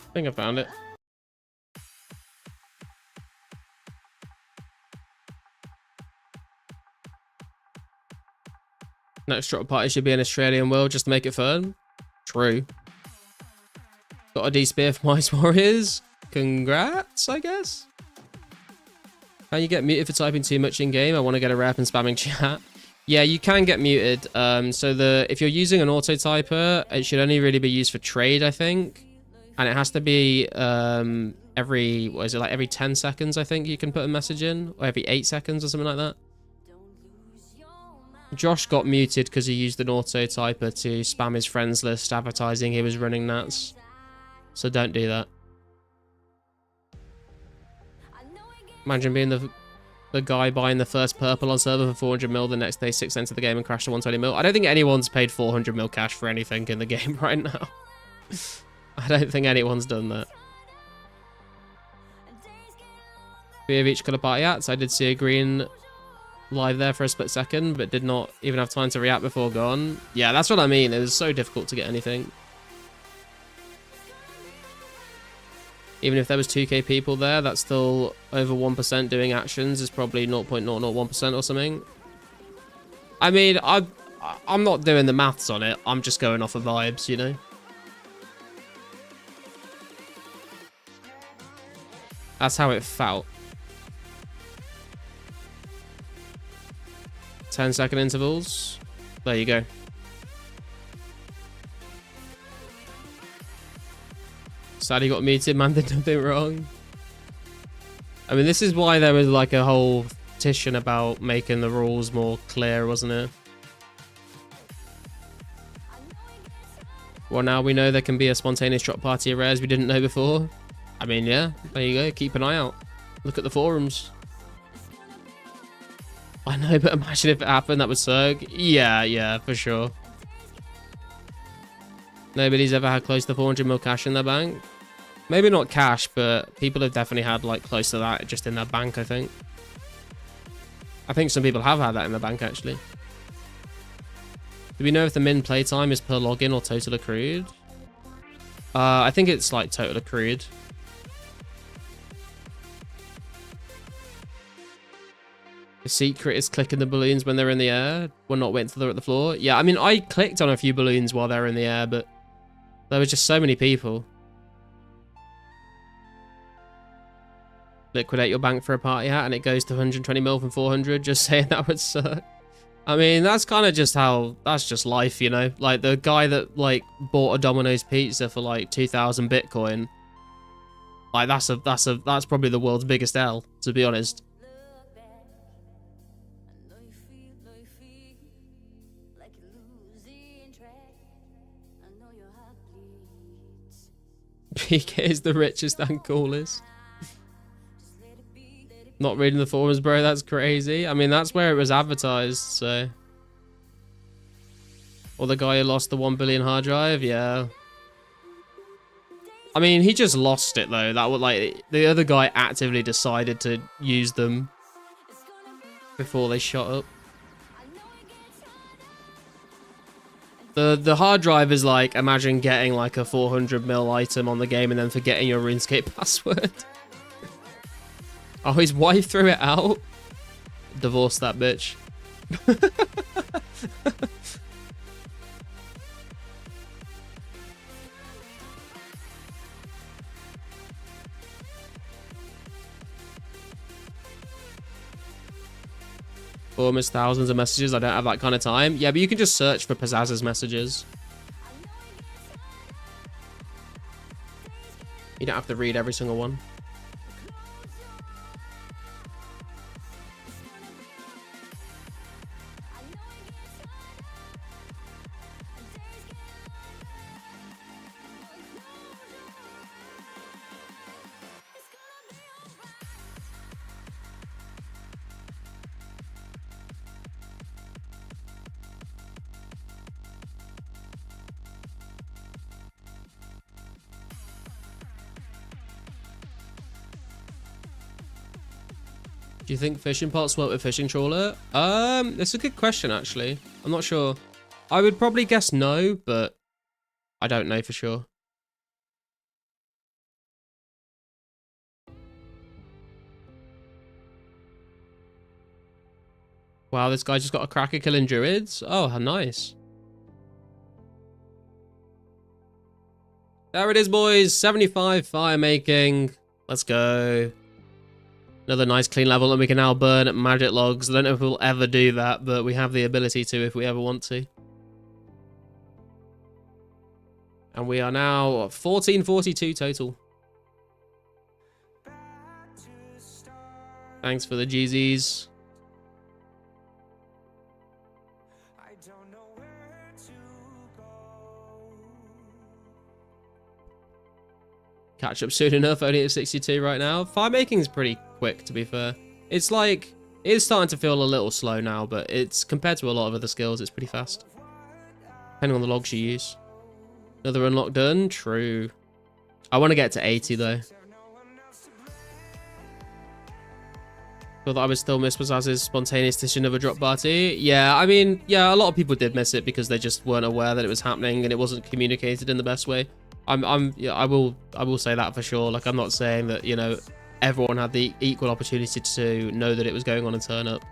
I think I found it. Next drop party should be an Australian world just to make it fun. True. Got a D-Spear for Mice Warriors. Congrats, I guess. Can you get muted for typing too much in game? I want to get a rep and spamming chat. Yeah, you can get muted. So if you're using an auto typer, it should only really be used for trade, I think. And it has to be every, what is it, like every 10 seconds, I think you can put a message in, or every 8 seconds or something like that. Josh got muted because he used an auto typer to spam his friends list advertising he was running Nats. So don't do that. Imagine being the the guy buying the first purple on server for 400 mil, the next day 6 entered the game and crashed to 120 mil. I don't think anyone's paid 400 mil cash for anything in the game right now. I don't think anyone's done that. We have each colour party hats. I did see a green live there for a split second, but did not even have time to react before gone. Yeah, that's what I mean. It was so difficult to get anything. Even if there was 2k people there, that's still over 1% doing actions. Is probably 0.001% or something. I mean, I'm not doing the maths on it. I'm just going off of vibes, you know? That's how it felt. 10-second intervals. There you go. Sad he got muted, man did nothing wrong. I mean, this is why there was like a whole petition about making the rules more clear, wasn't it? Well, now we know there can be a spontaneous drop party of rares we didn't know before. I mean, yeah, there you go. Keep an eye out. Look at the forums. I know, but imagine if it happened, that would suck. Yeah, for sure. Nobody's ever had close to 400 mil cash in their bank. Maybe not cash, but people have definitely had like close to that just in their bank, I think. I think some people have had that in their bank, actually. Do we know if the min playtime is per login or total accrued? I think it's like total accrued. The secret is clicking the balloons when they're in the air. We're not waiting till they're at the floor. Yeah, I mean, I clicked on a few balloons while they're in the air, but there were just so many people. Liquidate your bank for a party hat and it goes to 120 mil from 400. Just saying that would suck. I mean, that's kind of just how, that's just life, you know? Like the guy that like bought a Domino's pizza for like 2,000 Bitcoin. Like that's probably the world's biggest L, to be honest. PK is the richest and coolest. Not reading the forums, bro, that's crazy. I mean, that's where it was advertised, so. Or the guy who lost the 1 billion hard drive, yeah. I mean, he just lost it, though. That would, like, the other guy actively decided to use them before they shot up. The hard drive is like, imagine getting like a 400 mil item on the game and then forgetting your RuneScape password. Oh, his wife threw it out? Divorce that bitch. Almost thousands of messages. I don't have that kind of time. Yeah, but you can just search for Pizzazz's messages. You don't have to read every single one. Do you think fishing pots work with fishing trawler? It's a good question, actually. I'm not sure. I would probably guess no, but I don't know for sure. Wow, this guy just got a cracker killing druids. Oh, how nice. There it is, boys. 75 fire making. Let's go. Another nice clean level, and we can now burn magic logs. I don't know if we'll ever do that, but we have the ability to if we ever want to. And we are now 1442 total. Thanks for the GZs. Catch up soon enough, only at 62 right now. Fire making is pretty quick, to be fair. It's like, It is starting to feel a little slow now, but it's compared to a lot of other skills, it's pretty fast. Depending on the logs you use. Another unlock done? True. I want to get to 80 though. Thought that I would still miss Bazaz's spontaneous decision of a drop party. Yeah, I mean, yeah, a lot of people did miss it because they just weren't aware that it was happening and it wasn't communicated in the best way. Yeah, I will say that for sure. Like, I'm not saying that, you know, everyone had the equal opportunity to know that it was going on and turn up.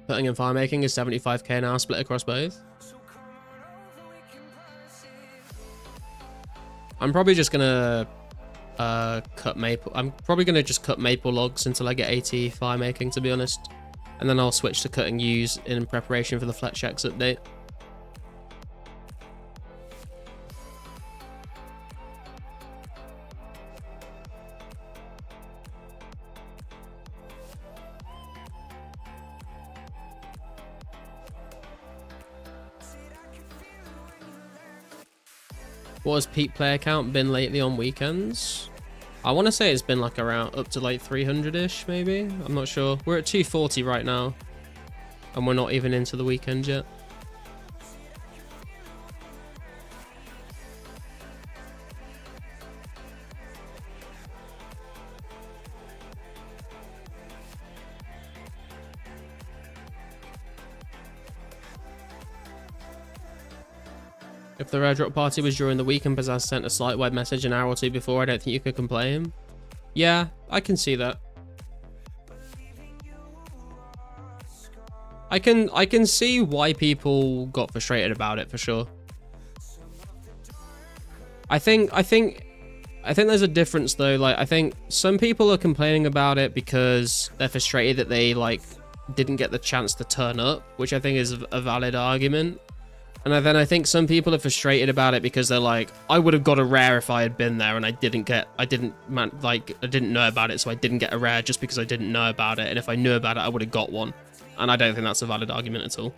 Cutting and fire making is 75k now, split across both. I'm probably just gonna cut maple. I'm probably gonna just cut maple logs until I get 80 fire making, to be honest, and then I'll switch to cutting yews in preparation for the Fletch X update. What has peak player count been lately on weekends? I want to say it's been like around up to like 300-ish maybe. I'm not sure. We're at 240 right now, and we're not even into the weekend yet. If the rare drop party was during the week and Bazaz sent a slight web message an hour or two before, I don't think you could complain. Yeah, I can see that. I can see why people got frustrated about it for sure. I think there's a difference though. Like, I think some people are complaining about it because they're frustrated that they like didn't get the chance to turn up, which I think is a valid argument. And then I think some people are frustrated about it because they're like, I would have got a rare if I had been there, and I didn't know about it, so I didn't get a rare just because I didn't know about it. And if I knew about it, I would have got one. And I don't think that's a valid argument at all.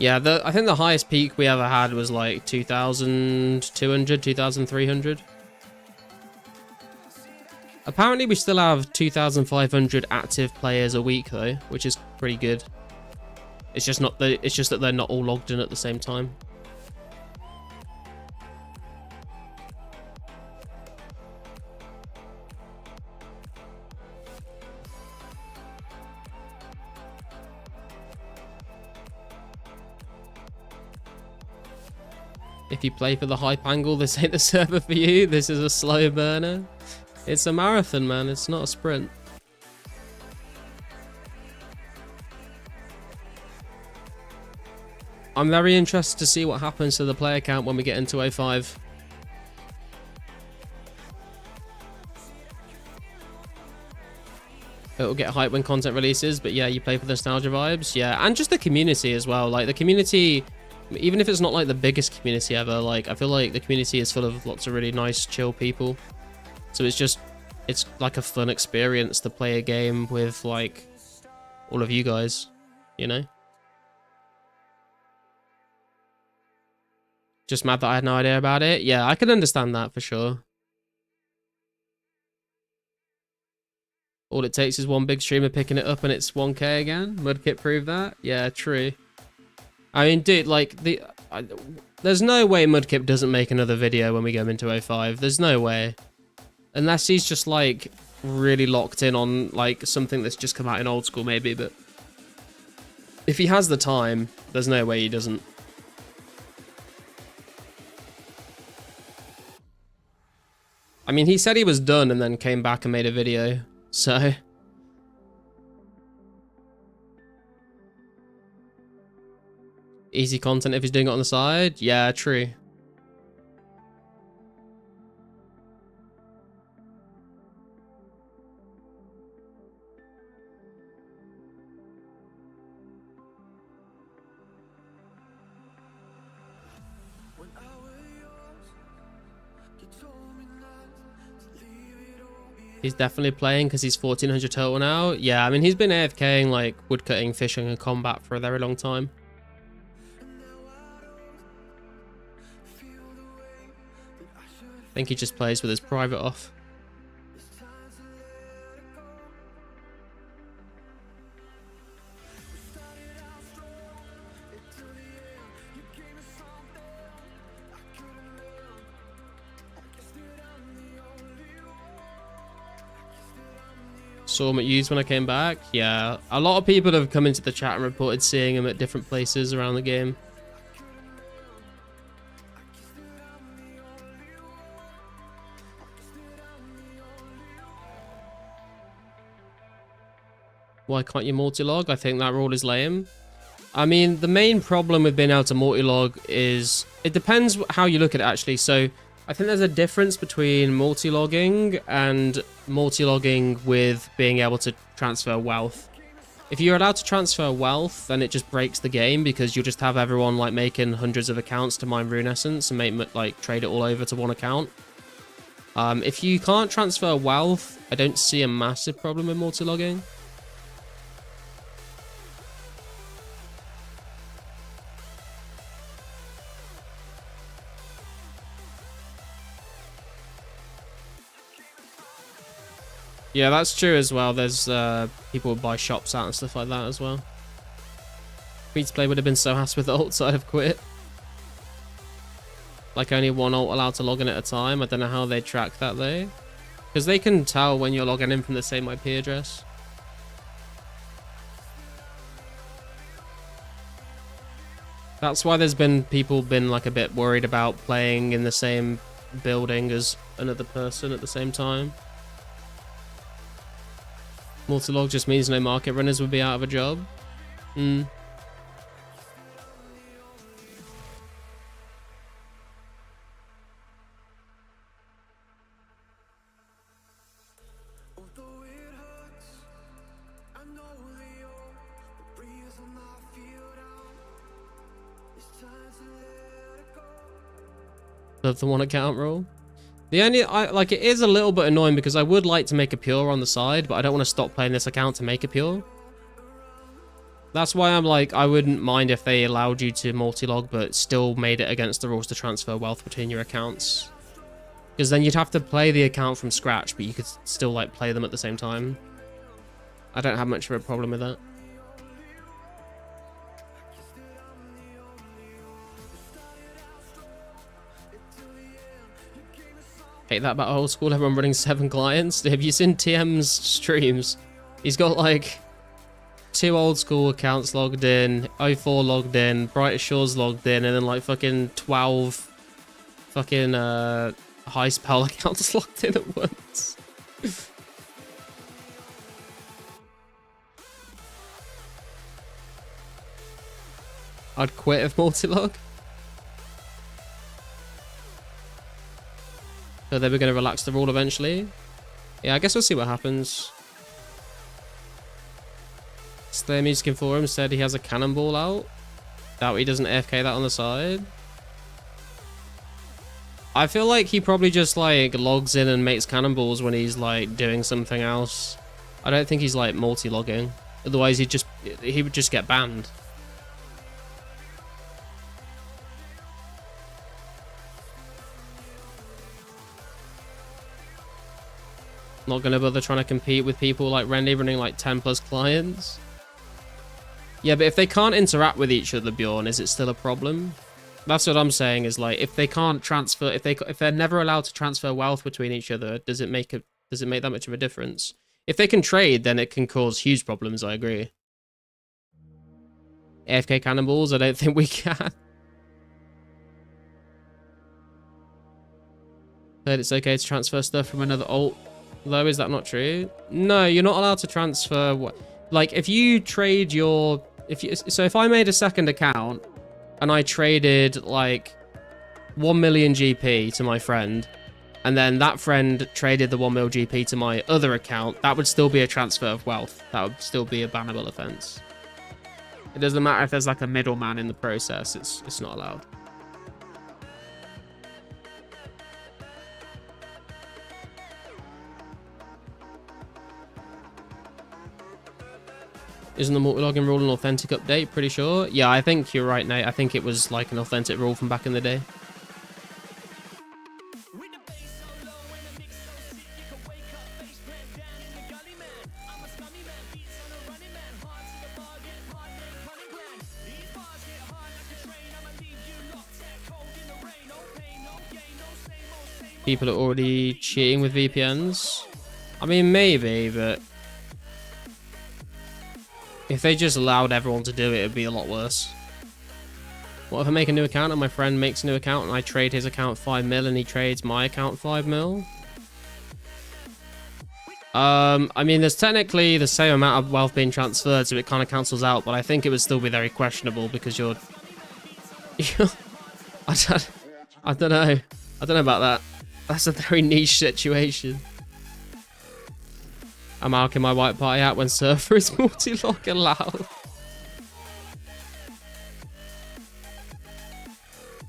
Yeah, I think the highest peak we ever had was like 2,200, 2,300. Apparently we still have 2,500 active players a week though, which is pretty good. It's just that they're not all logged in at the same time. If you play for the hype angle, this ain't the server for you. This is a slow burner. It's a marathon, man. It's not a sprint. I'm very interested to see what happens to the player count when we get into 05. It'll get hype when content releases, but yeah, you play for the nostalgia vibes. Yeah, and just the community as well. Like, the community, even if it's not like the biggest community ever, like, I feel like the community is full of lots of really nice, chill people. So it's like a fun experience to play a game with like all of you guys, you know? Just mad that I had no idea about it. Yeah, I can understand that for sure. All it takes is one big streamer picking it up and it's 1k again. Mudkip proved that. Yeah, true. I mean, dude, like, there's no way Mudkip doesn't make another video when we go into 05. There's no way. Unless he's just, like, really locked in on, like, something that's just come out in old school, maybe. But if he has the time, there's no way he doesn't. I mean, he said he was done and then came back and made a video. So... easy content if he's doing it on the side. Yeah, true. He's definitely playing because he's 1400 total now. Yeah, I mean, he's been AFKing, like, woodcutting, fishing, and combat for a very long time. I think he just plays with his private off. Saw him at U's when I came back. Yeah, a lot of people have come into the chat and reported seeing him at different places around the game. Why can't you multi-log? I think that rule is lame. I mean, the main problem with being able to multi-log is... It depends how you look at it, actually. So, I think there's a difference between multi-logging and multi-logging with being able to transfer wealth. If you're allowed to transfer wealth, then it just breaks the game because you'll just have everyone like making hundreds of accounts to mine rune essence and like trade it all over to one account. If you can't transfer wealth, I don't see a massive problem with multi-logging. Yeah, that's true as well. There's people who buy shops out and stuff like that as well. Free to play would have been so ass with the ults, I'd have quit. Like only one ult allowed to log in at a time. I don't know how they track that though. Because they can tell when you're logging in from the same IP address. That's why there's been people been like a bit worried about playing in the same building as another person at the same time. Multi-log just means no market runners would be out of a job. Love the one account rule. The only, like, it is a little bit annoying because I would like to make a pure on the side, but I don't want to stop playing this account to make a pure. That's why I'm like, I wouldn't mind if they allowed you to multi-log, but still made it against the rules to transfer wealth between your accounts. Because then you'd have to play the account from scratch, but you could still, like, play them at the same time. I don't have much of a problem with that. Hate that about old school, everyone running 7 clients. Have you seen TM's streams? He's got like 2 old school accounts logged in, 04 logged in, Brightest Shores logged in, and then like fucking 12 fucking high spell accounts logged in at once. I'd quit if multi-log. So they were going to relax the rule eventually. Yeah, I guess we'll see what happens. Stay Music in Forum said he has a cannonball out. Doubt he doesn't AFK that on the side. I feel like he probably just like logs in and makes cannonballs when he's like doing something else. I don't think he's like multi-logging. Otherwise he would just get banned. Not gonna bother trying to compete with people like Renly running like 10 plus clients. Yeah, but if they can't interact with each other, Bjorn, is it still a problem? That's what I'm saying, is like if they can't transfer, if they're never allowed to transfer wealth between each other, does it make that much of a difference? If they can trade, then it can cause huge problems, I agree. AFK cannonballs, I don't think we can. Heard it's okay to transfer stuff from another ult. Though, is that not true? No, you're not allowed to transfer what, like if you trade your, so if I made a second account and I traded like 1 million GP to my friend, and then that friend traded the 1 mil GP to my other account, that would still be a transfer of wealth. That would still be a bannable offense. It doesn't matter if there's like a middleman in the process, it's not allowed. Isn't the multi-login rule an authentic update? Pretty sure. Yeah, I think you're right, Nate. I think it was like an authentic rule from back in the day. People are already cheating with VPNs. I mean, maybe, but if they just allowed everyone to do it, it'd be a lot worse. What if I make a new account and my friend makes a new account and I trade his account 5 mil and he trades my account 5 mil? I mean, there's technically the same amount of wealth being transferred, so it kind of cancels out, but I think it would still be very questionable because you're I don't know. I don't know about that. That's a very niche situation. I'm marking my white party out when server is multi-log allowed.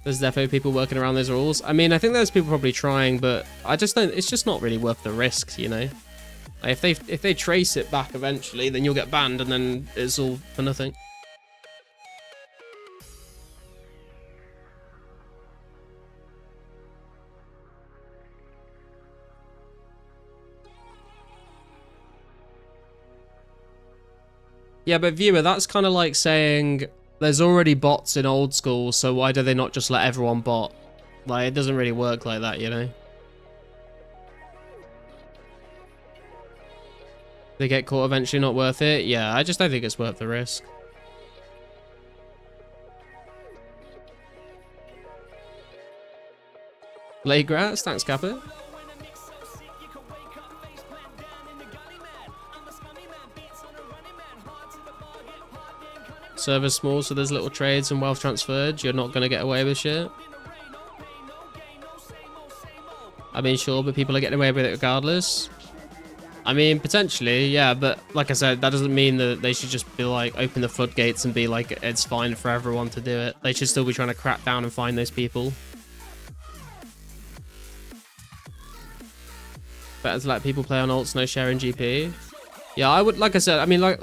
There's definitely people working around those rules. I mean, I think there's people probably trying, but I just don't. It's just not really worth the risk, you know. Like if they trace it back eventually, then you'll get banned, and then it's all for nothing. Yeah, but viewer, that's kind of like saying there's already bots in old school, so why do they not just let everyone bot? Like, it doesn't really work like that, you know? They get caught eventually, not worth it? Yeah, I just don't think it's worth the risk. Late grass, thanks, Kappa. Server's small, so there's little trades and wealth transferred. You're not going to get away with shit. I mean, sure, but people are getting away with it regardless. I mean, potentially, yeah, but like I said, that doesn't mean that they should just be like, open the floodgates and be like, it's fine for everyone to do it. They should still be trying to crack down and find those people. Better to let people play on alts, no sharing GP. Yeah, I would, like I said, I mean, like,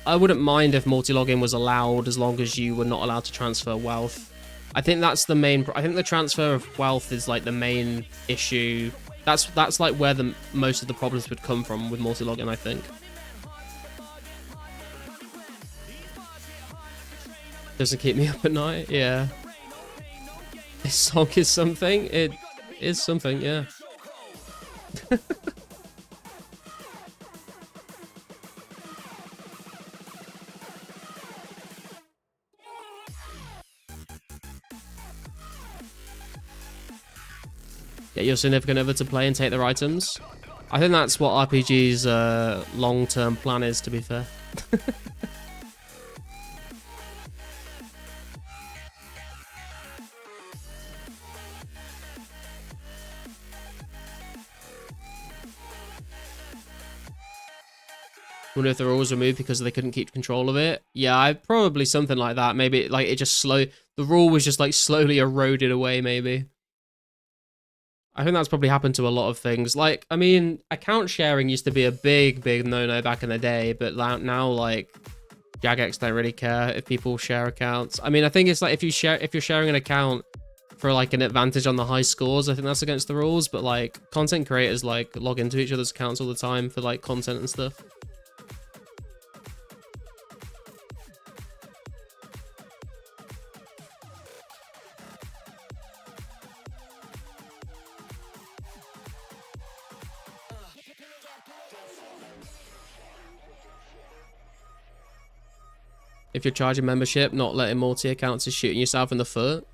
I wouldn't mind if multi-login was allowed as long as you were not allowed to transfer wealth. I think that's the main... I think the transfer of wealth is like the main issue. That's like where the most of the problems would come from with multi-login, I think. Doesn't keep me up at night? Yeah. This song is something? It is something, yeah. Get your significant other to play and take their items. I think that's what RPG's long-term plan is, to be fair. Wonder if the rule was removed because they couldn't keep control of it. Yeah, probably something like that. Maybe like it just the rule was just like slowly eroded away, maybe. I think that's probably happened to a lot of things. Like, I mean, account sharing used to be a big no-no back in the day, but now like Jagex don't really care if people share accounts. I mean, I think it's like if you're sharing an account for like an advantage on the high scores, I think that's against the rules, but like content creators like log into each other's accounts all the time for like content and stuff. If you're charging membership, not letting multi-accounts is shooting yourself in the foot.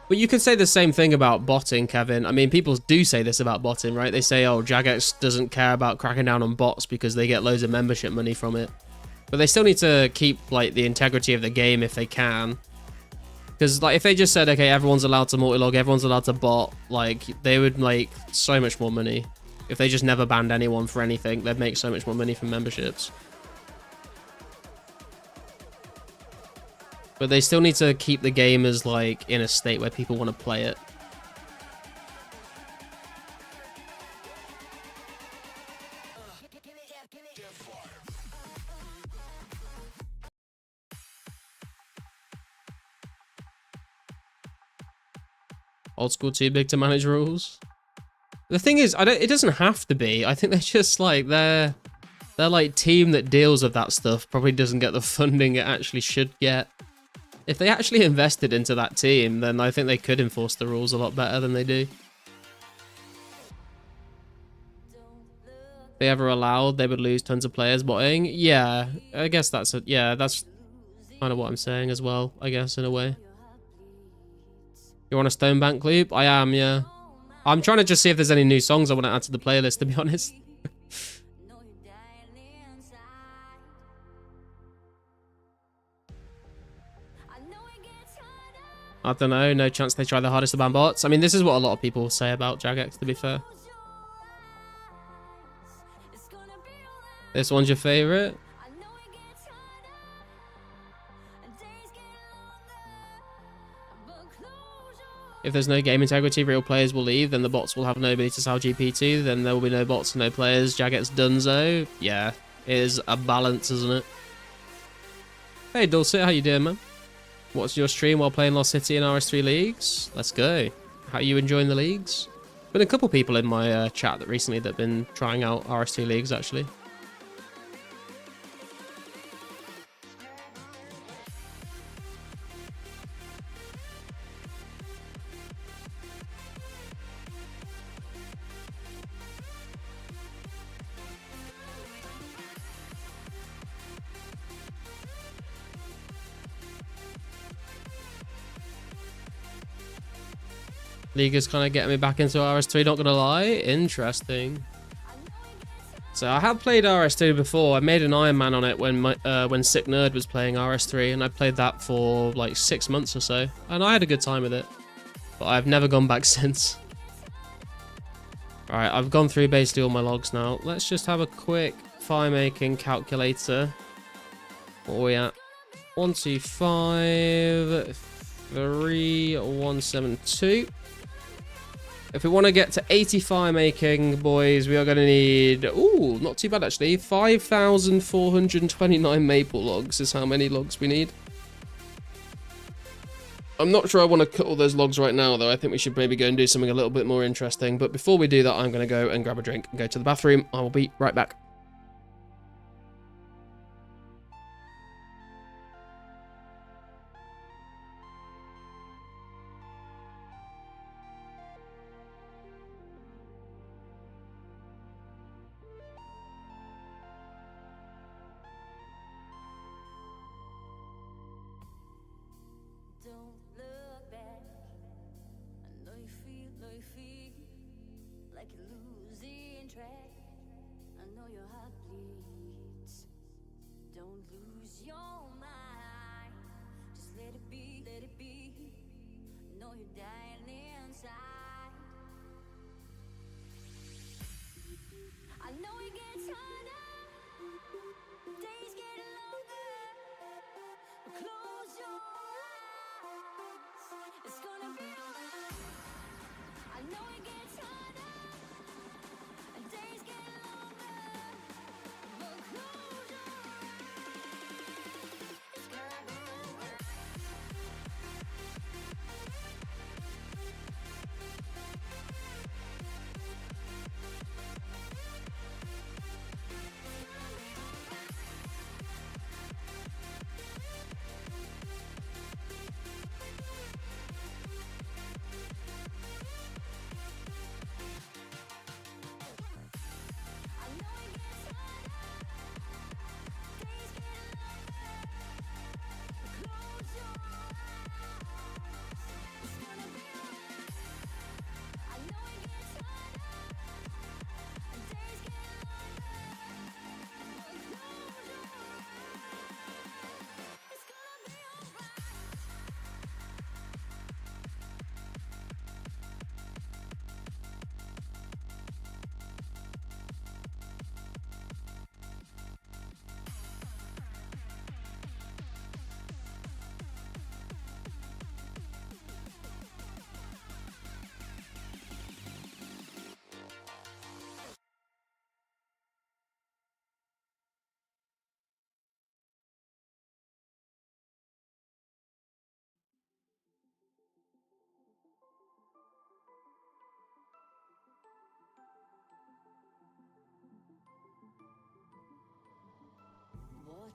But you could say the same thing about botting, Kevin. I mean, people do say this about botting, right? They say, oh, Jagex doesn't care about cracking down on bots because they get loads of membership money from it. But they still need to keep, like, the integrity of the game if they can. Because, like, if they just said, okay, everyone's allowed to multi-log, everyone's allowed to bot, like, they would make so much more money. If they just never banned anyone for anything, they'd make so much more money from memberships. But they still need to keep the game as, like, in a state where people want to play it. Old school too big to manage rules. The thing is, it doesn't have to be. I think they're just like, their like team that deals with that stuff probably doesn't get the funding it actually should get. If they actually invested into that team, then I think they could enforce the rules a lot better than they do. If they ever allowed, they would lose tons of players botting. Yeah, I guess that's that's kind of what I'm saying as well, I guess, in a way. You want a Stone Bank loop? I am, yeah. I'm trying to just see if there's any new songs I want to add to the playlist, to be honest. I don't know, no chance they try the hardest to ban bots. I mean, this is what a lot of people say about Jagex, to be fair. This one's your favorite? If there's no game integrity, real players will leave, then the bots will have nobody to sell GP to, then there will be no bots and no players. Jagex Dunzo. Yeah, it is a balance, isn't it? Hey Dulcet, how you doing, man? What's your stream while playing Lost City and RS3 leagues? Let's go. How are you enjoying the leagues? Been a couple people in my chat that recently that have been trying out RS2 leagues, actually. League is kind of getting me back into RS3, not gonna lie. Interesting. So I have played RS2 before. I made an Iron Man on it when Sick Nerd was playing RS3, and I played that for like 6 months or so, and I had a good time with it. But I've never gone back since. Alright, I've gone through basically all my logs now. Let's just have a quick fire making calculator. What are we at? 125 3172. If we want to get to 80 fire making, boys, we are going to need, ooh, not too bad actually, 5,429 maple logs is how many logs we need. I'm not sure I want to cut all those logs right now, though. I think we should maybe go and do something a little bit more interesting. But before we do that, I'm going to go and grab a drink and go to the bathroom. I will be right back.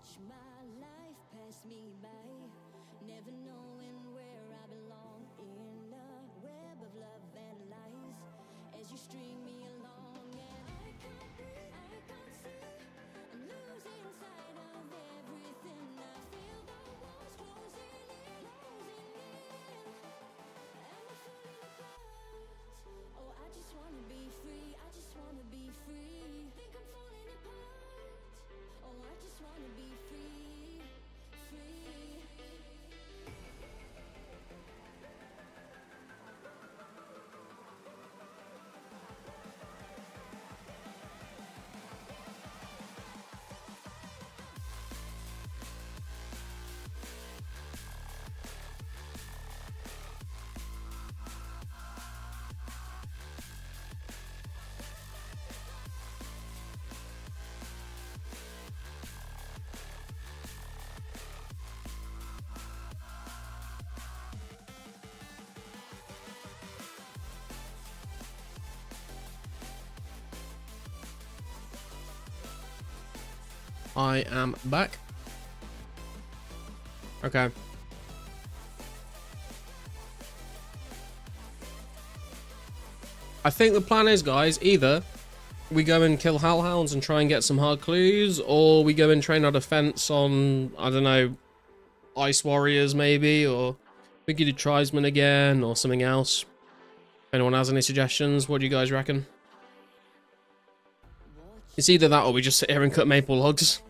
watch my life pass me by, never knowing where I belong in a web of love and lies. As you string me along, and I can't breathe, I can't see. I'm losing sight of everything. I feel the walls closing in, and I'm falling apart. Oh, I just wanna be free. I just wanna be free. Think I'm falling apart. Oh, I just wanna be free, free. I am back. Okay. I think the plan is, guys, either we go and kill hellhounds and try and get some hard clues, or we go and train our defense on, I don't know, ice warriors maybe, or we could do tribesmen again, or something else. If anyone has any suggestions, what do you guys reckon? It's either that or we just sit here and cut maple logs.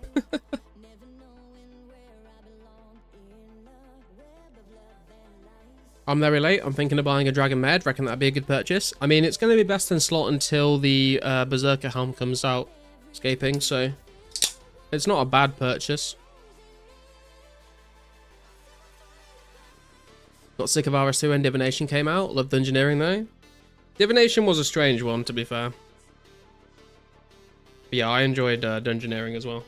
I'm very late. I'm thinking of buying a Dragon Med. Reckon that'd be a good purchase. I mean, it's going to be best in slot until the Berserker helm comes out, escaping, so it's not a bad purchase. Got sick of RS2 when Divination came out. Loved Dungeoneering though. Divination was a strange one, to be fair. But yeah, I enjoyed Dungeoneering as well.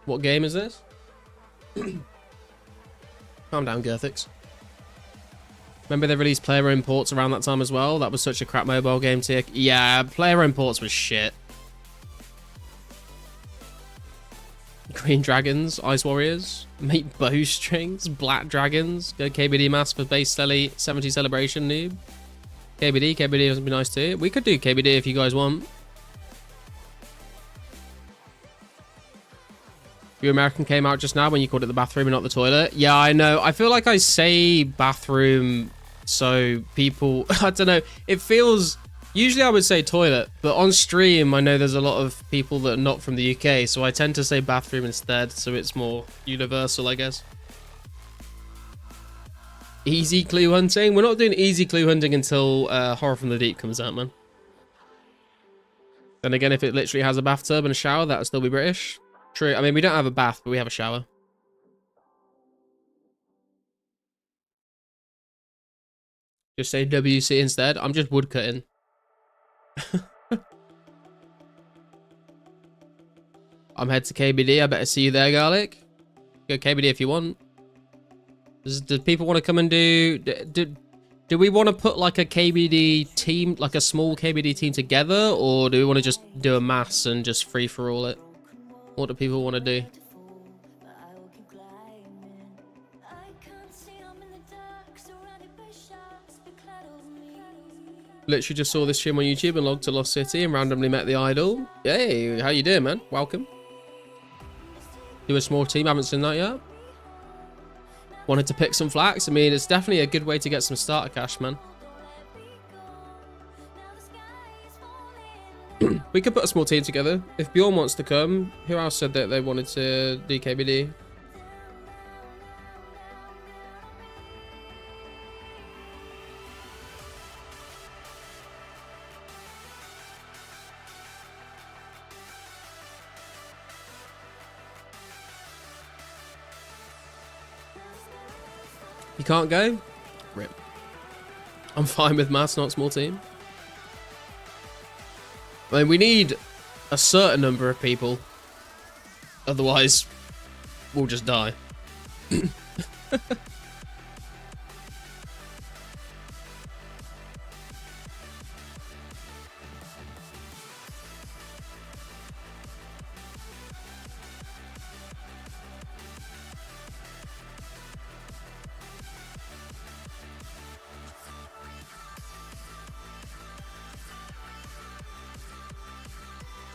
What game is this? Calm down, Girthix. Remember they released player-owned ports around that time as well? That was such a crap mobile game tier. Yeah, player-owned ports was shit. Green Dragons, Ice Warriors, Mate Bowstrings, Black Dragons, go KBD Mass for base 70 celebration noob. KBD would be nice too. We could do KBD if you guys want. Your American came out just now when you called it the bathroom and not the toilet. Yeah, I know. I feel like I say bathroom so people, I don't know. It feels, usually I would say toilet, but on stream I know there's a lot of people that are not from the UK, so I tend to say bathroom instead, so it's more universal, I guess. Easy clue hunting? We're not doing easy clue hunting until Horror from the Deep comes out, man. Then again, if it literally has a bathtub and a shower, that'll still be British. True. I mean, we don't have a bath, but we have a shower. Just say WC instead. I'm just woodcutting. I'm head to KBD. I better see you there, Garlic. Go KBD if you want. Do people want to come and do we want to put like a KBD team, like a small KBD team together, or do we want to just do a mass and just free for all it? What do people want to do? Literally just saw this stream on YouTube and logged to Lost City and randomly met the idol. Hey, how you doing, man? Welcome. Do a small team, haven't seen that yet. Wanted to pick some flax. I mean, it's definitely a good way to get some starter cash, man. We could put a small team together. If Bjorn wants to come, who else said that they wanted to do KBD? You can't go? Rip. I'm fine with mass, not small team. I mean, we need a certain number of people. Otherwise, we'll just die.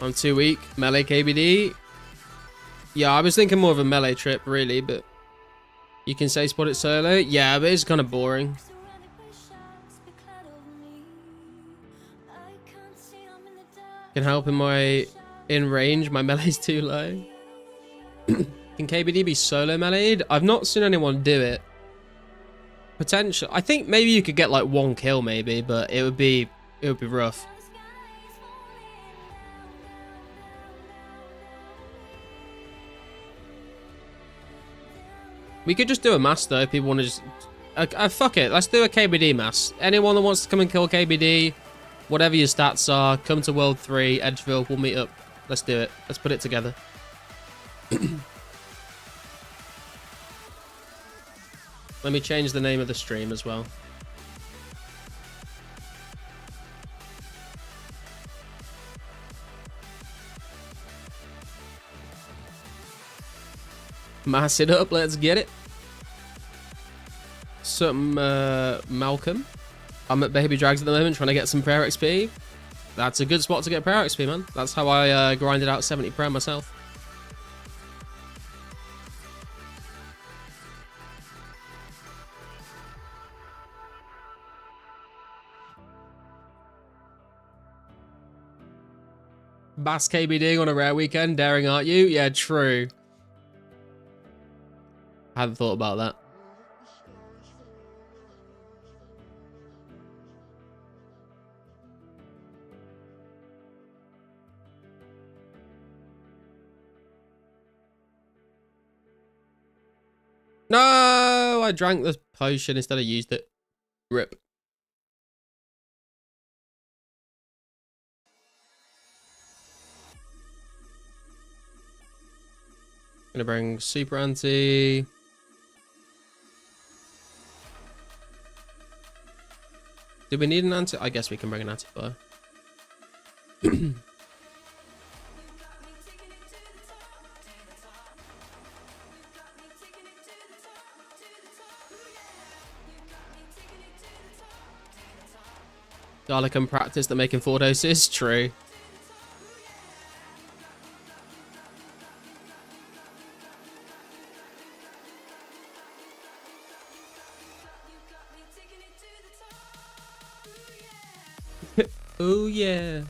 I'm too weak. Melee KBD. Yeah, I was thinking more of a melee trip, really, but you can say spot it solo. Yeah, but it's kind of boring. Can help in range. My melee's too low. Can KBD be solo melee'd? I've not seen anyone do it. Potential. I think maybe you could get like 1 kill, maybe, but it would be rough. We could just do a mass though if people want to just... fuck it, let's do a KBD mass. Anyone that wants to come and kill KBD, whatever your stats are, come to World 3, Edgeville, we'll meet up. Let's do it. Let's put it together. Let me change the name of the stream as well. Mass it up, let's get it. Some Malcolm. I'm at Baby Drags at the moment trying to get some prayer XP. That's a good spot to get prayer XP, man. That's how I grinded out 70 prayer myself. Bass KBD on a rare weekend, daring aren't you? Yeah, true. I hadn't thought about that. No, I drank the potion instead of used it. Rip. Gonna bring super anti. Do we need an anti? I guess we can bring an anti-fire. Garlic and practice that making 4 doses. True. Oh yeah.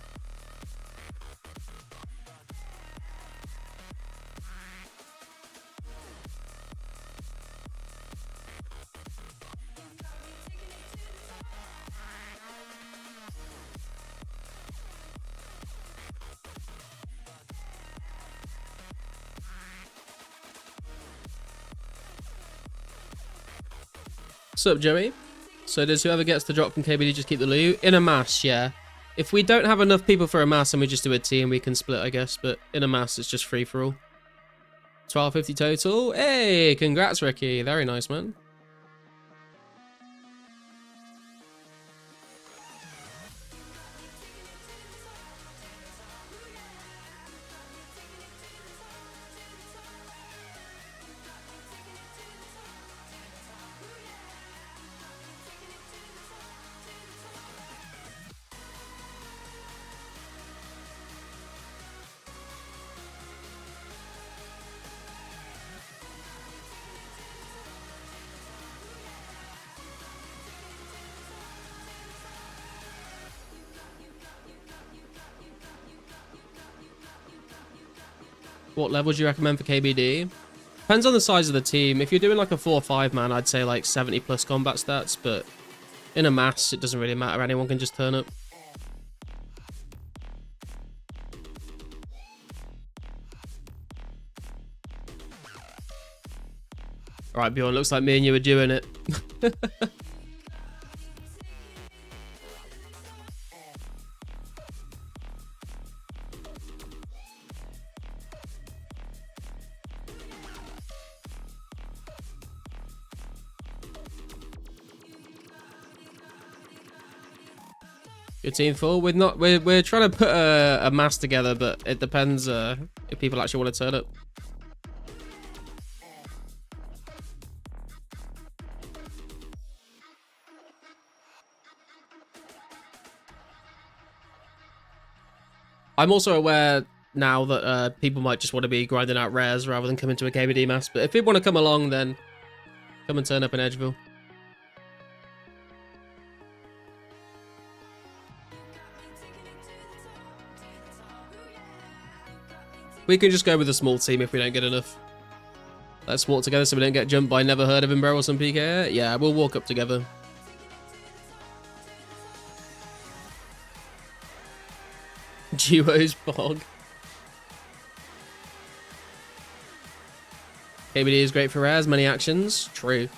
What's up, Joey? So does whoever gets the drop from KBD just keep the loot? In a mass, yeah. If we don't have enough people for a mass and we just do a team, we can split, I guess. But in a mass, it's just free for all. 1250 total. Hey, congrats, Ricky. Very nice, man. What level do you recommend for KBD? Depends on the size of the team. If you're doing like a 4 or 5 man, I'd say like 70 plus combat stats, but in a mass, it doesn't really matter. Anyone can just turn up. Alright, Bjorn, looks like me and you are doing it. Good team full. We're trying to put a mass together, but it depends if people actually want to turn up. I'm also aware now that people might just want to be grinding out rares rather than coming to a KBD mass. But if people want to come along, then come and turn up in Edgeville. We can just go with a small team if we don't get enough. Let's walk together so we don't get jumped by Never Heard of Him Bro or some PK. Yeah, we'll walk up together. Duos bog. KBD is great for rares, many actions. True.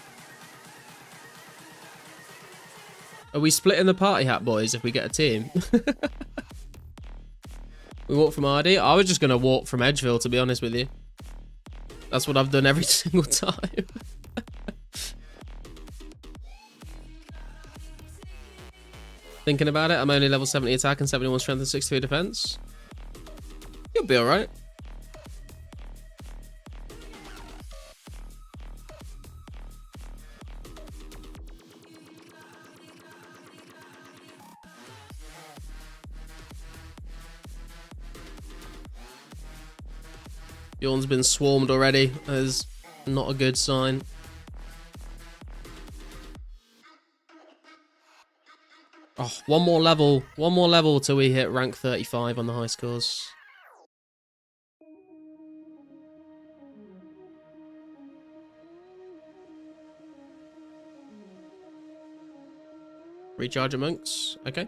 Are we splitting the party hat, boys, if we get a team? We walk from RD. I was just going to walk from Edgeville, to be honest with you. That's what I've done every single time. Thinking about it, I'm only level 70 attack and 71 strength and 63 defense. You'll be alright. Bjorn's been swarmed already. That is not a good sign. Oh, one more level till we hit rank 35 on the high scores. Recharge at monks, okay.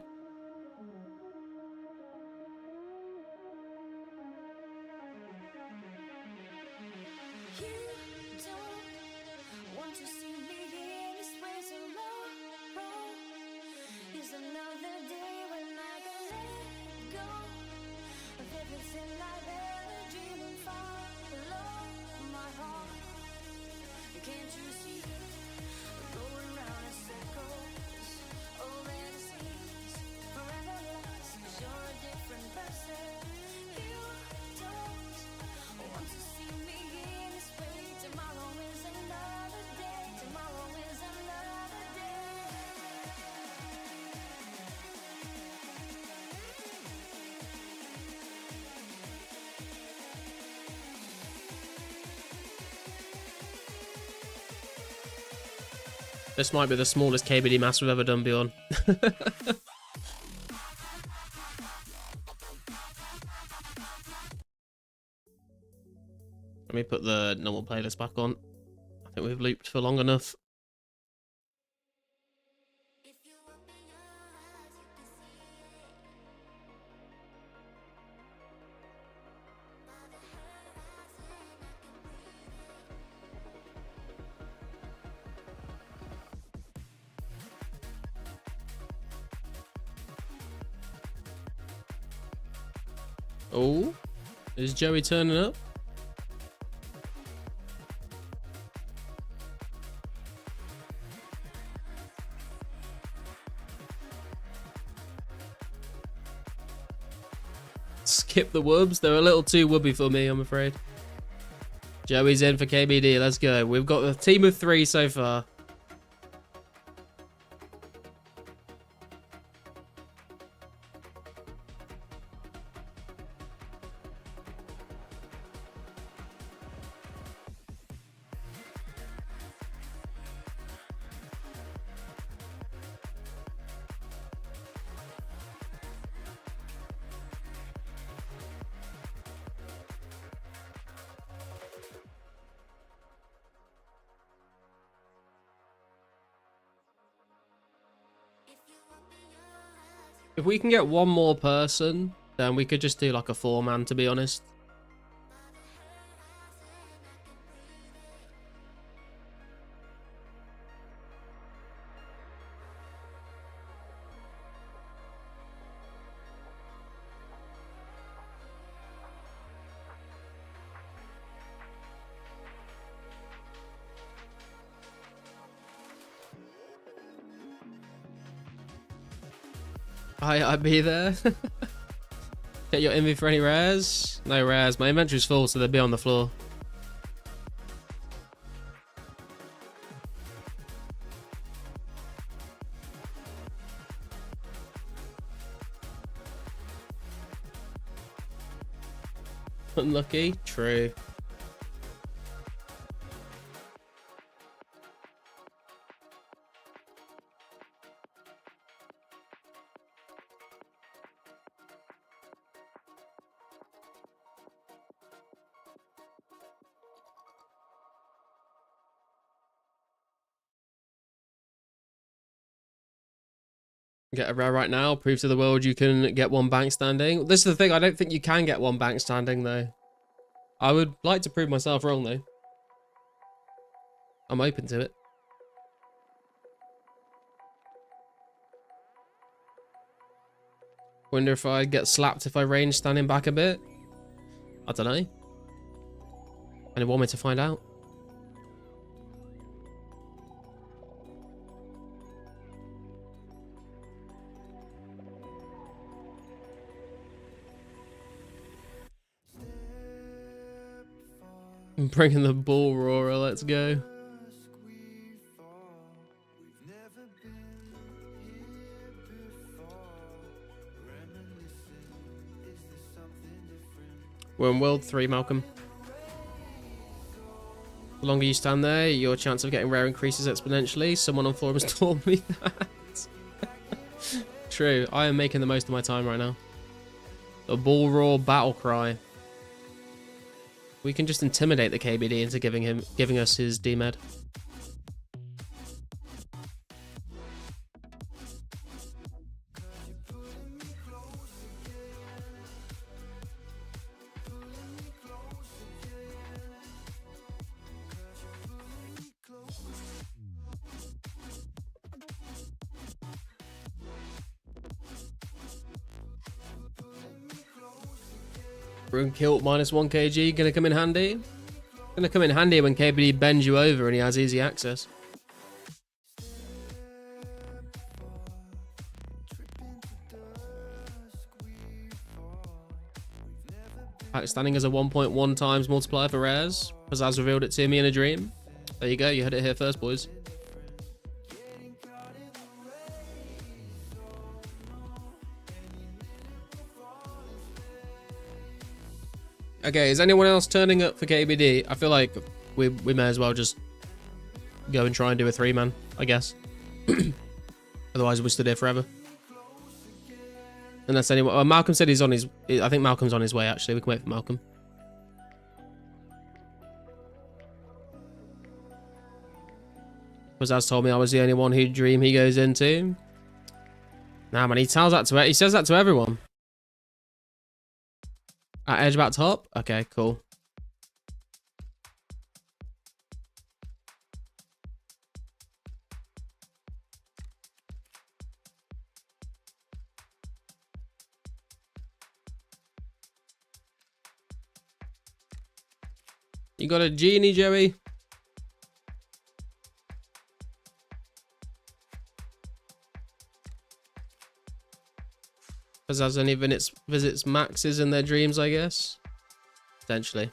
This might be the smallest KBD mass we've ever done, Bjorn. Let me put the normal playlist back on. I think we've looped for long enough. Oh, is Joey turning up? Skip the wubs. They're a little too wubby for me, I'm afraid. Joey's in for KBD. Let's go. We've got a team of 3 so far. If we can get one more person, then we could just do like a 4-man, to be honest. I'd be there. Get your envy for any rares? No rares. My inventory's full, so they'll be on the floor. Unlucky. True. Get a rare right now. Prove to the world you can get one bank standing. This is the thing. I don't think you can get one bank standing, though. I would like to prove myself wrong, though. I'm open to it. Wonder if I'd get slapped if I range standing back a bit. I don't know. And want me to find out. I'm bringing the bull roarer, let's go. We're in World 3, Malcolm. The longer you stand there, your chance of getting rare increases exponentially. Someone on forum has told me that. True, I am making the most of my time right now. The bull roar battle cry. We can just intimidate the KBD into giving us his D-med. Rune kilt minus 1 kg, gonna come in handy. Gonna come in handy when KBD bends you over and he has easy access. Pack standing as a 1.1 times multiplier for rares. Pizzazz revealed it to me in a dream. There you go, you heard it here first, boys. Okay, is anyone else turning up for KBD? I feel like we may as well just go and try and do a 3-man, I guess. Otherwise, we stood here forever. Unless anyone... Oh, Malcolm said he's on his... I think Malcolm's on his way, actually. We can wait for Malcolm. Because as told me I was the only one who dream he goes into. Nah, man, he tells that to... He says that to everyone. At edge about top? Okay, cool. You got a genie, Joey? As only visits maxes in their dreams, I guess. Potentially.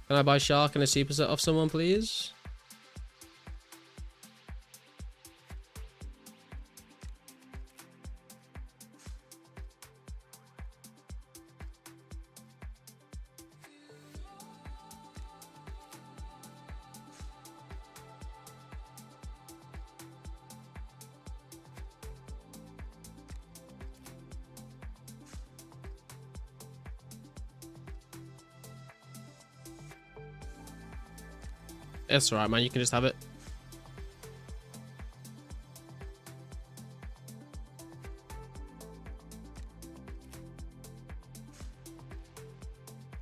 Can I buy Shark and a superset off someone, please? It's alright, man. You can just have it.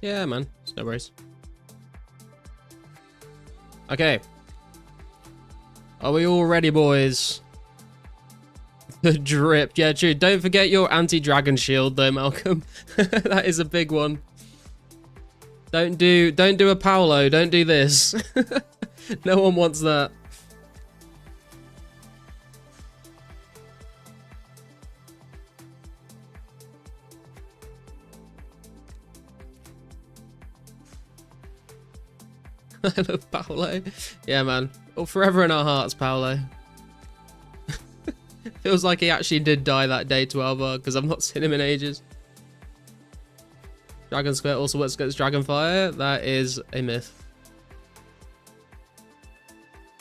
Yeah, man. It's no worries. Okay. Are we all ready, boys? The drip. Yeah, true. Don't forget your anti-dragon shield, though, Malcolm. That is a big one. Don't do a Paolo. Don't do this. No one wants that. I love Paolo. Yeah, man. Well, forever in our hearts, Paolo. Feels like he actually did die that day, 12 hour, because I've not seen him in ages. Dragon Squirt also works against Dragonfire. That is a myth.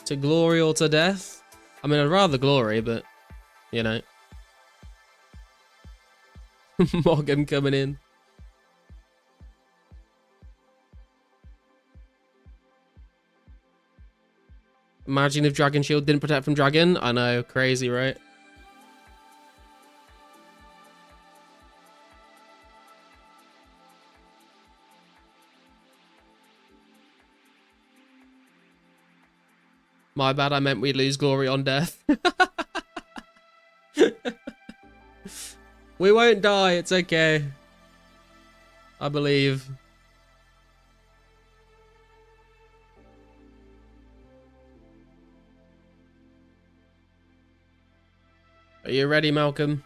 To glory or to death? I mean, I'd rather glory, but, you know. Morgan coming in. Imagine if Dragon Shield didn't protect from Dragon. I know, crazy, right? My bad, I meant we'd lose glory on death. We won't die, it's okay. I believe. Are you ready, Malcolm?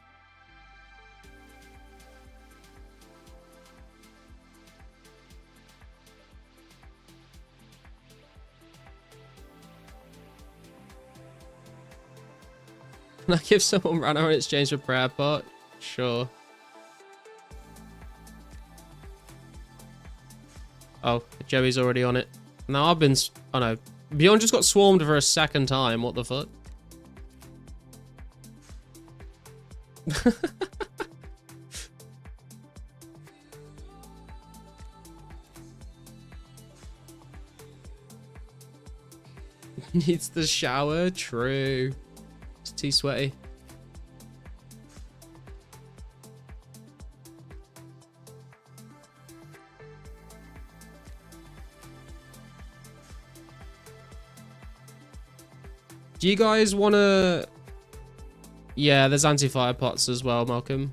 Can I give someone Rana in exchange for prayer pot? Sure. Oh, Joey's already on it. Now I've been... Oh no. Beyond just got swarmed for a second time. What the fuck? Needs the shower? True. It's too sweaty. Do you guys want to... Yeah, there's anti-fire pots as well, Malcolm.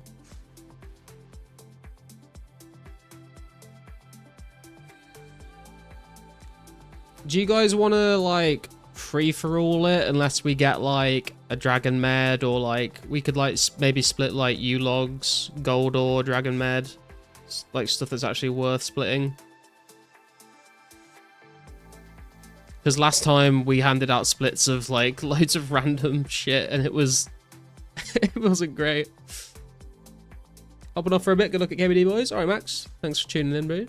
Do you guys want to, like, free-for-all it unless we get, like, a Dragon Med, or, like, we could, like, maybe split, like, U-Logs, Gold Ore, Dragon Med, like, stuff that's actually worth splitting? Because last time we handed out splits of, like, loads of random shit, and it was... it wasn't great. Hopping off for a bit, good luck at KBD, boys. Alright, Max. Thanks for tuning in, bro.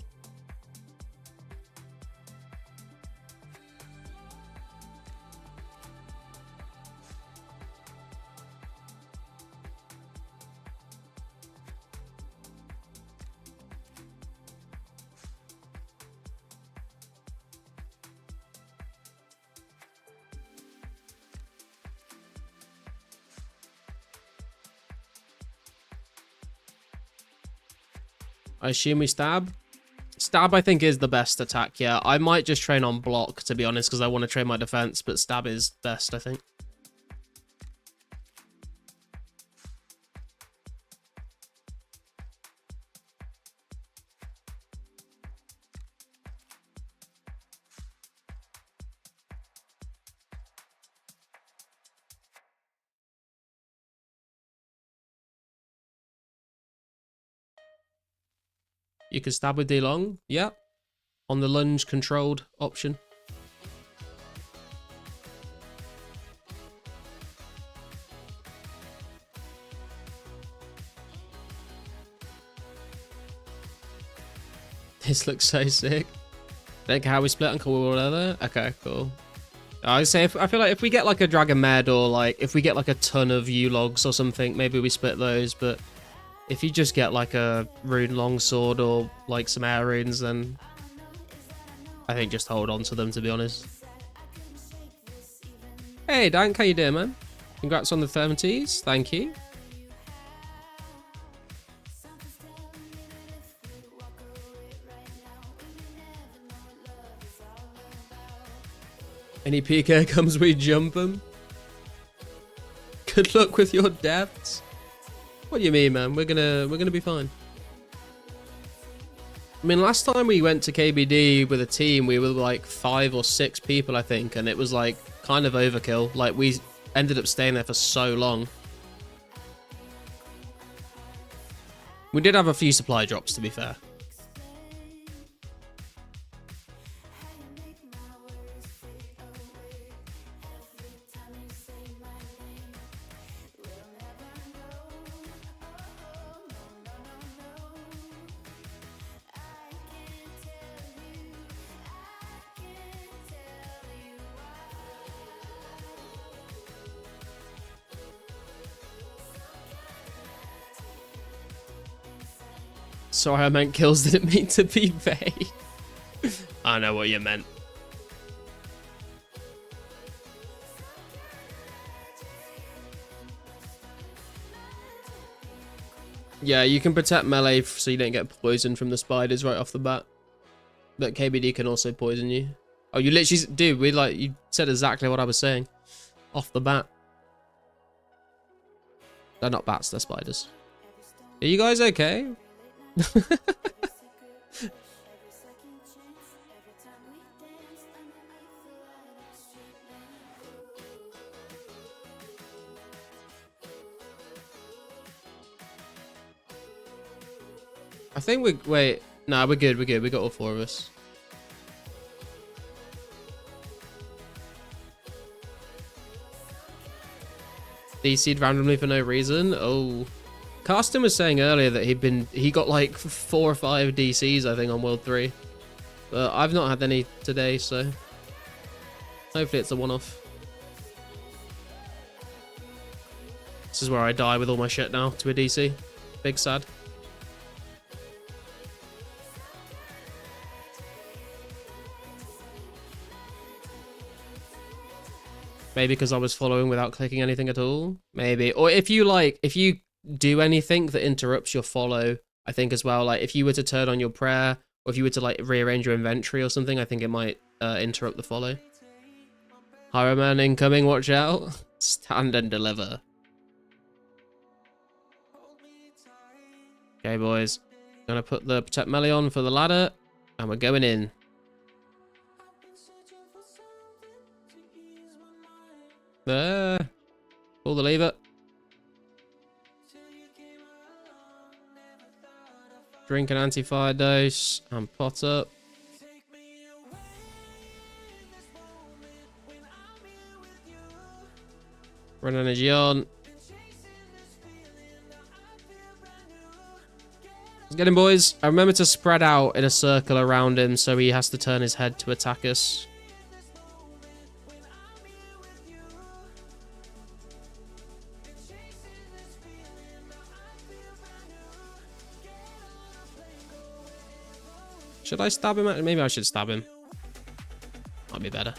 I assume we stab. Stab, I think, is the best attack, yeah. I might just train on block, to be honest, because I want to train my defense, but stab is best, I think. You can stab with D-Long, yeah. On the lunge controlled option. This looks so sick. Think how we split and call whatever. Okay, cool. I say, I feel like if we get like a Dragon Med, or like if we get like a ton of U-Logs or something, maybe we split those, but if you just get like a rune longsword or like some air runes, then I think just hold on to them, to be honest. Hey Dank, how you doing, man? Congrats on the 30s, thank you. Any PK comes, we jump them. Good luck with your deaths. What do you mean, man? We're gonna be fine. I mean, last time we went to KBD with a team, we were like 5 or 6 people, I think, and it was like kind of overkill. Like, we ended up staying there for so long. We did have a few supply drops, to be fair. Sorry, I meant kills didn't mean to be vague. I know what you meant. Yeah, you can protect melee so you don't get poisoned from the spiders right off the bat. But KBD can also poison you. Oh, you literally... Dude, you said exactly what I was saying. Off the bat. They're not bats, they're spiders. Are you guys okay? I think we're... Wait. Nah, we're good. We're good. We got all 4 of us. DC'd randomly for no reason. Oh. Carsten was saying earlier that he got like 4 or 5 DCs, I think, on World 3. But I've not had any today, so... Hopefully it's a one-off. This is where I die with all my shit now, to a DC. Big sad. Maybe because I was following without clicking anything at all. Maybe. Or if you do anything that interrupts your follow, I think as well, like if you were to turn on your prayer, or if you were to like rearrange your inventory or something, I think it might interrupt the follow. Highwayman incoming, watch out. Stand and deliver. Okay, boys. Gonna put the protect melee on for the ladder, and we're going in. There. Pull the lever. Drink an anti-fire dose and pot up. Run energy on. Let's get him, boys. And remember to spread out in a circle around him so he has to turn his head to attack us. Should I stab him? Maybe I should stab him. Might be better.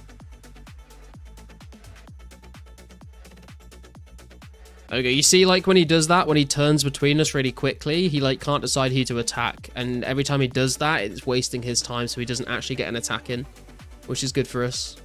Okay, you see, like, when he does that, when he turns between us really quickly, he, like, can't decide who to attack. And every time he does that, it's wasting his time, so he doesn't actually get an attack in. Which is good for us.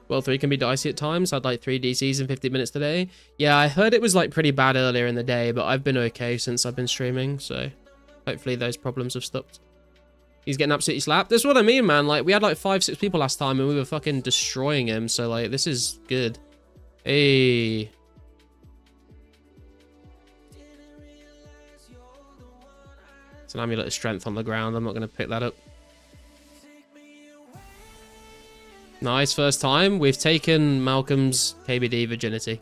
Well, 3 can be dicey at times. I'd like 3 DCs in 50 minutes today. Yeah, I heard it was like pretty bad earlier in the day, but I've been okay since I've been streaming, so hopefully those problems have stopped. He's getting absolutely slapped. That's what I mean, man. Like, we had like 5-6 people last time and we were fucking destroying him, so like, this is good. Hey. It's an amulet of strength on the ground. I'm not going to pick that up. Nice, first time. We've taken Malcolm's KBD virginity.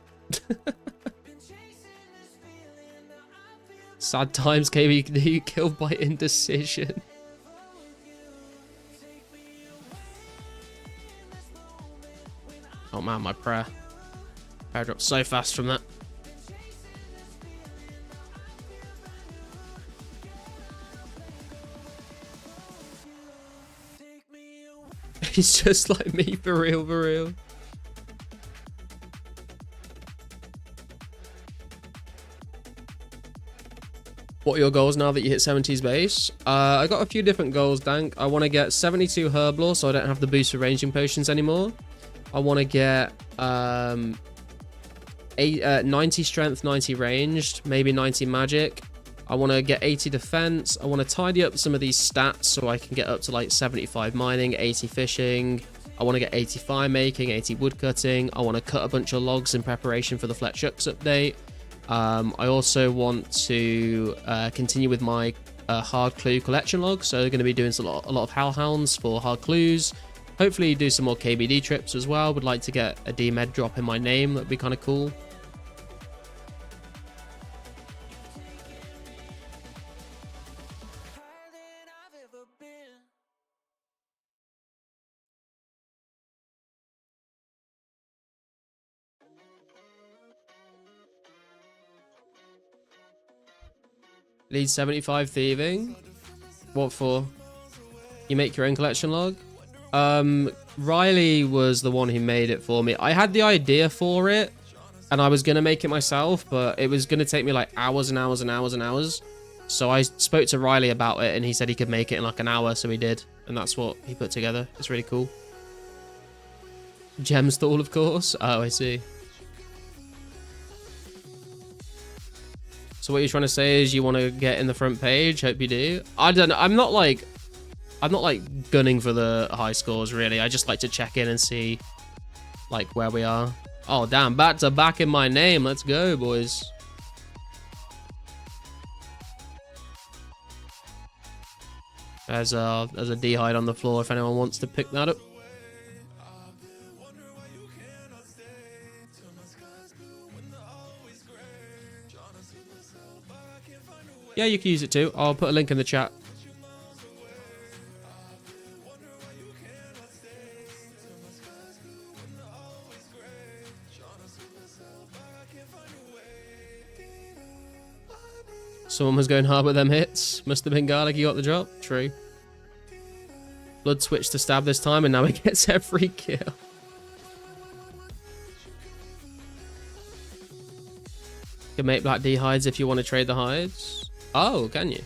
Sad times, KBD killed by indecision. Oh man, my prayer. Prayer dropped so fast from that. He's just like me, for real, for real. What are your goals now that you hit 70s base? I got a few different goals, Dank. I want to get 72 herb lore so I don't have the boost for ranging potions anymore. I want to get 90 strength, 90 ranged, maybe 90 magic. I want to get 80 defense. I want to tidy up some of these stats so I can get up to like 75 mining, 80 fishing. I want to get 80 fire making, 80 wood cutting. I want to cut a bunch of logs in preparation for the Fletchucks update. I also want to continue with my hard clue collection log. So I'm going to be doing a lot of hellhounds for hard clues. Hopefully do some more KBD trips as well. Would like to get a D-Med drop in my name. That'd be kind of cool. Lead 75 thieving. What for? You make your own collection log? Riley was the one who made it for me. I had the idea for it, and I was going to make it myself, but it was going to take me like hours and hours and hours and hours. So I spoke to Riley about it, and he said he could make it in like an hour, so he did. And that's what he put together. It's really cool. Gem stall, of course. Oh, I see. So what you're trying to say is you want to get in the front page? Hope you do. I don't know. I'm not like gunning for the high scores, really. I just like to check in and see like where we are. Oh, damn. Bats are back in my name. Let's go, boys. There's a D-hide on the floor if anyone wants to pick that up. Yeah, you can use it too. I'll put a link in the chat. Someone was going hard with them hits. Must have been Garlic, you got the drop. True. Blood switched to stab this time, and now he gets every kill. You can make black D hides if you want to trade the hides. Oh, can you?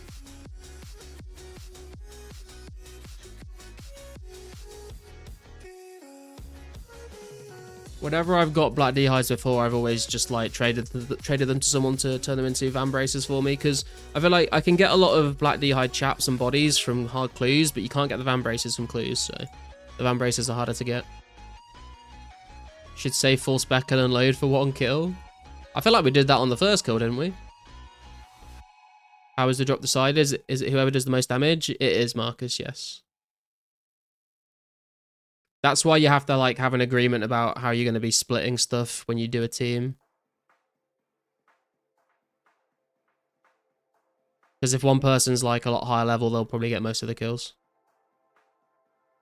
Whenever I've got black D hides before, I've always just like traded them to someone to turn them into van braces for me, because I feel like I can get a lot of black D hide chaps and bodies from hard clues, but you can't get the van braces from clues, so the van braces are harder to get. Should save full spec and unload for one kill. I feel like we did that on the first kill, didn't we? How is the drop decided? Is it whoever does the most damage? It is Marcus, yes. That's why you have to like have an agreement about how you're going to be splitting stuff when you do a team. Because if one person's like a lot higher level, they'll probably get most of the kills.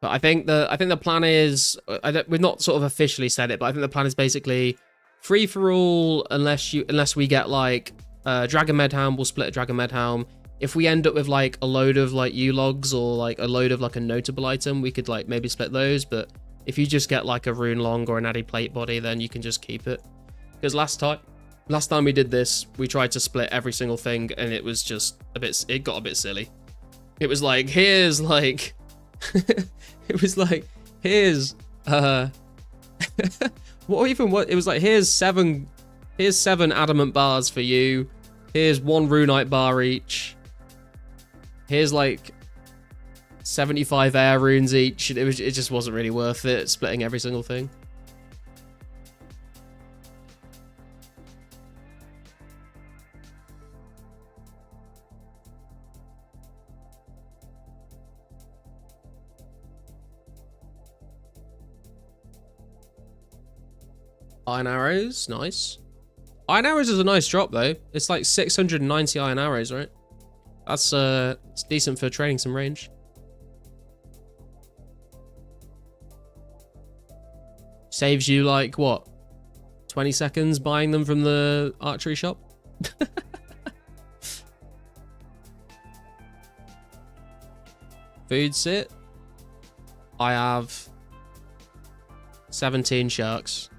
But I think the plan is, we've not sort of officially said it, but I think the plan is basically free for all unless we get like Dragon Medhelm, we'll split a Dragon Medhelm. If we end up with like a load of like U-logs or like a load of like a notable item, we could like maybe split those. But if you just get like a rune long or an addy plate body, then you can just keep it. Because last time we did this, we tried to split every single thing, and it was just it got a bit silly. It was like, here's like, it was like, here's it was like, here's seven adamant bars for you. Here's one runite bar each. Here's like 75 air runes each. It just wasn't really worth it, splitting every single thing. Iron arrows, nice. Iron arrows is a nice drop though. It's like 690 iron arrows, right? That's it's decent for training some range. Saves you like what? 20 seconds buying them from the archery shop? Food sit. I have 17 sharks.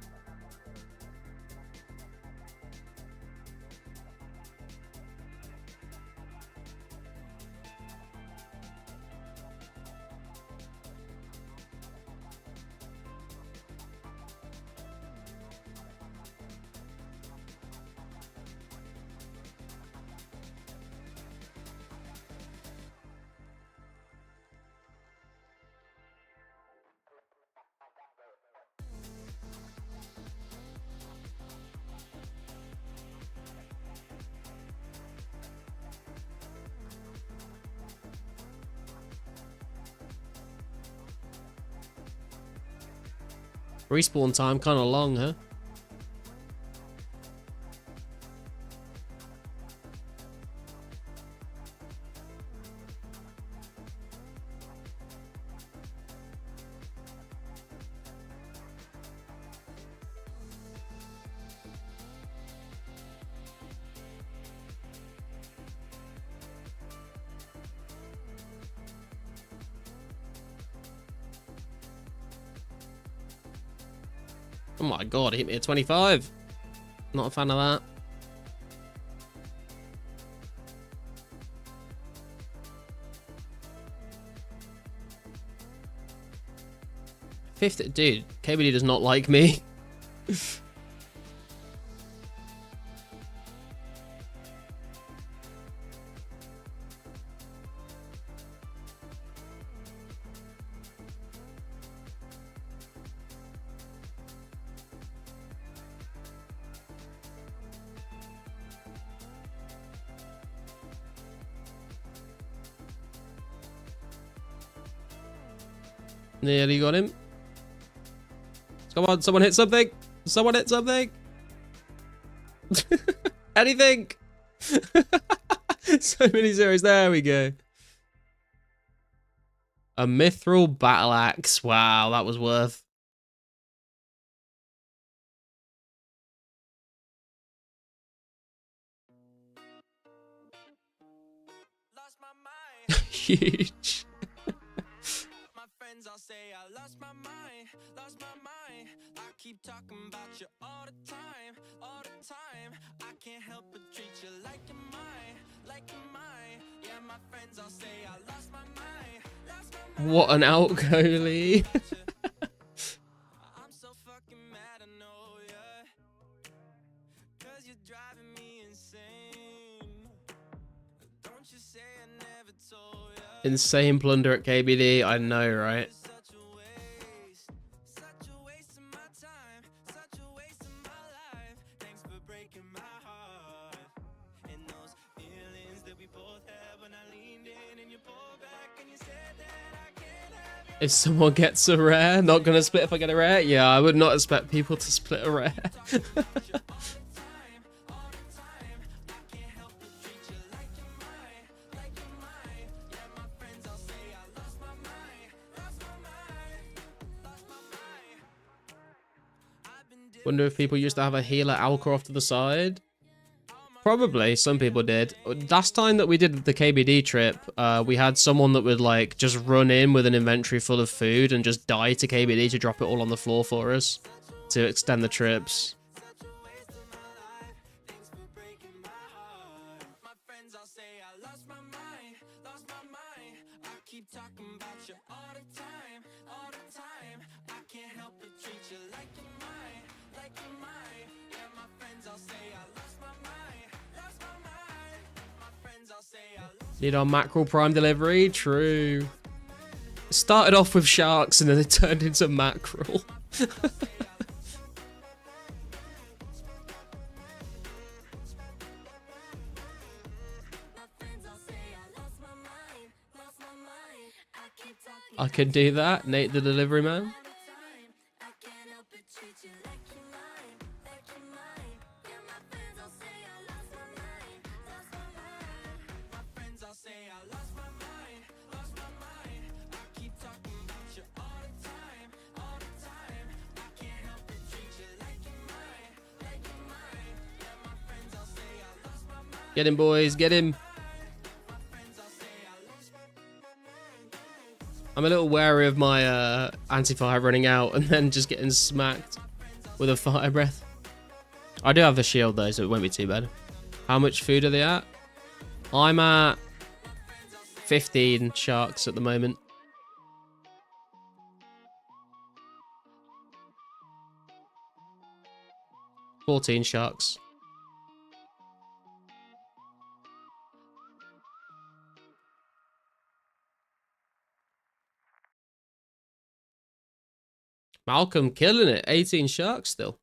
Respawn time kind of long, huh? Oh my god, he hit me at 25. Not a fan of that. Fifth, dude, KBD does not like me. Nearly got him. Come on, someone hit something. Someone hit something. Anything. So many zeros. There we go. A mithril battle axe. Wow, that was worth. Huge. I'll say I lost my mind, I keep talking about you all the time, I can't help but treat you like you're mine, yeah, my friends all say I lost my mind, What an outgoalie. I'm so fucking mad, I know, yeah, 'cause you're driving me insane, don't you say I never told ya. Insane plunder at KBD, I know, right? If someone gets a rare, not gonna split if I get a rare? Yeah, I would not expect people to split a rare. Wonder if people used to have a healer Alcor off to the side. Probably, some people did. Last time that we did the KBD trip, we had someone that would like just run in with an inventory full of food and just die to KBD to drop it all on the floor for us to extend the trips. Need our mackerel prime delivery? True. It started off with sharks and then it turned into mackerel. I can do that, Nate the delivery man. Get him, boys, get him. I'm a little wary of my anti-fire running out and then just getting smacked with a fire breath. I do have the shield though, so it won't be too bad. How much food are they at? I'm at 15 sharks at the moment. $14 sharks. Malcolm killing it. 18 sharks still.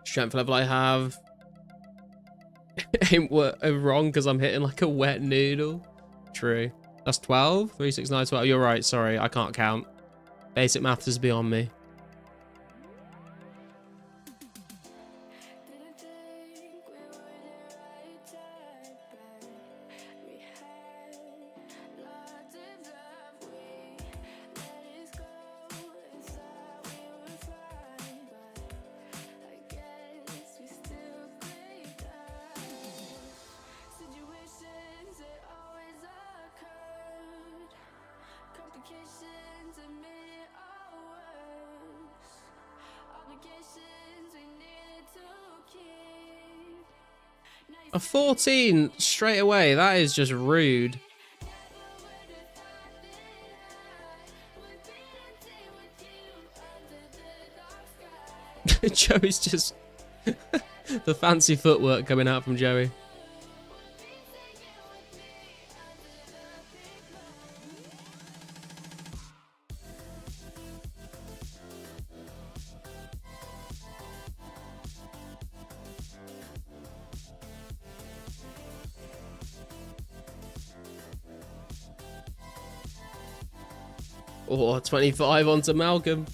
Strength level I have. Ain't wrong because I'm hitting like a wet noodle. True. That's 12. 3, 6, 9, 12. You're right. Sorry. I can't count. Basic maths is beyond me. A 14 straight away. That is just rude. Joey's just... the fancy footwork coming out from Joey. Oh, 25 onto Malcolm.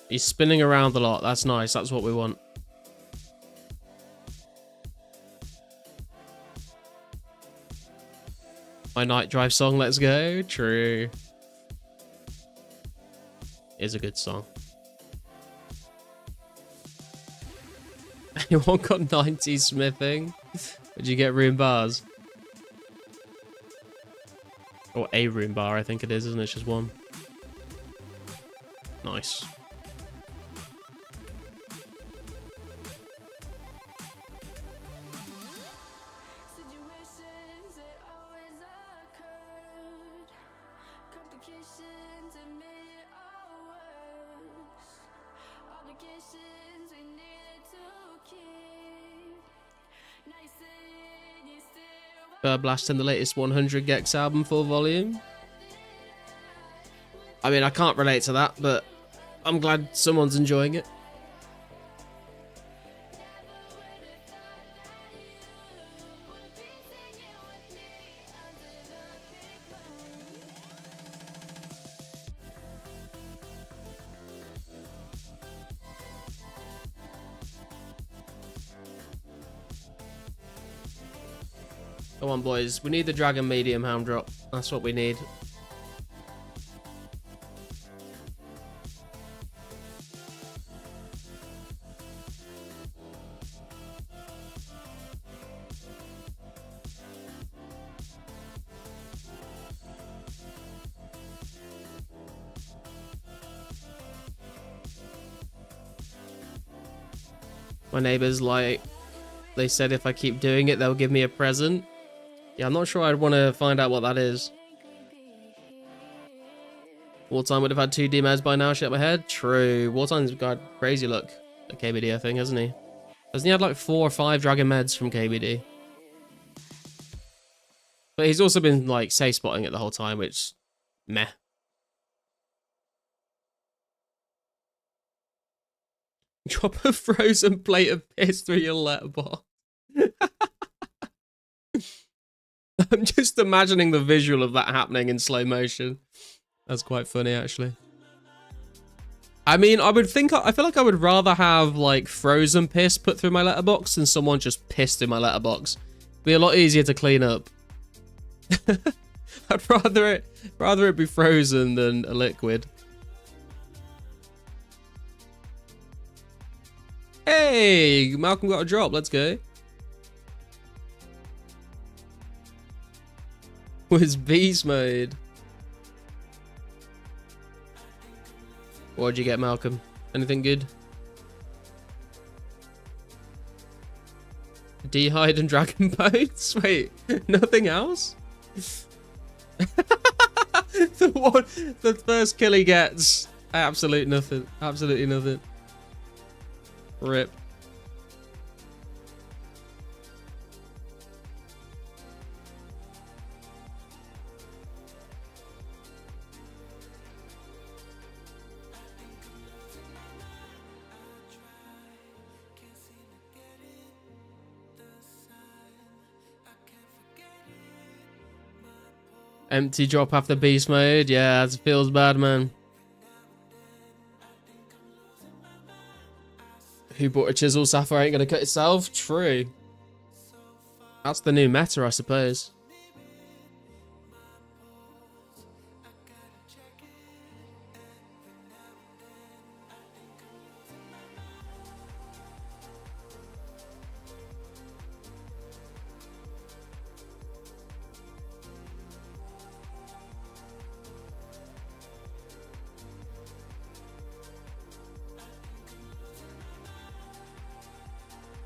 He's spinning around a lot. That's nice. That's what we want. My night drive song, let's go. True. Is a good song. Anyone got 90 smithing? Did you get room bars? Or a room bar, I think it is, isn't it? It's just one. Nice. Blasting the latest 100 Gex album full volume. I mean, I can't relate to that, but I'm glad someone's enjoying it. Come on, boys. We need the Dragon Medium Ham drop. That's what we need. My neighbors, like, they said if I keep doing it, they'll give me a present. Yeah, I'm not sure I'd want to find out what that is. Wartime would have had 2 D-Meds by now, shit my head. True. Wartime's got crazy luck at KBD, I think, hasn't he? Hasn't he had like 4 or 5 Dragon Meds from KBD? But he's also been like safe spotting it the whole time, which meh. Drop a frozen plate of piss through your letterbox. I'm just imagining the visual of that happening in slow motion. That's quite funny, actually. I mean, I feel like I would rather have like frozen piss put through my letterbox than someone just pissed in my letterbox. It'd be a lot easier to clean up. I'd rather it be frozen than a liquid. Hey, Malcolm got a drop. Let's go. Was beast mode. What'd you get, Malcolm? Anything good? Dehyde and Dragon Boats? Wait, nothing else? The first kill he gets. Absolute nothing. Absolutely nothing. Rip. Empty drop after beast mode. Yeah, it feels bad, man. Who bought a chisel? Sapphire ain't gonna cut itself. True. That's the new meta, I suppose.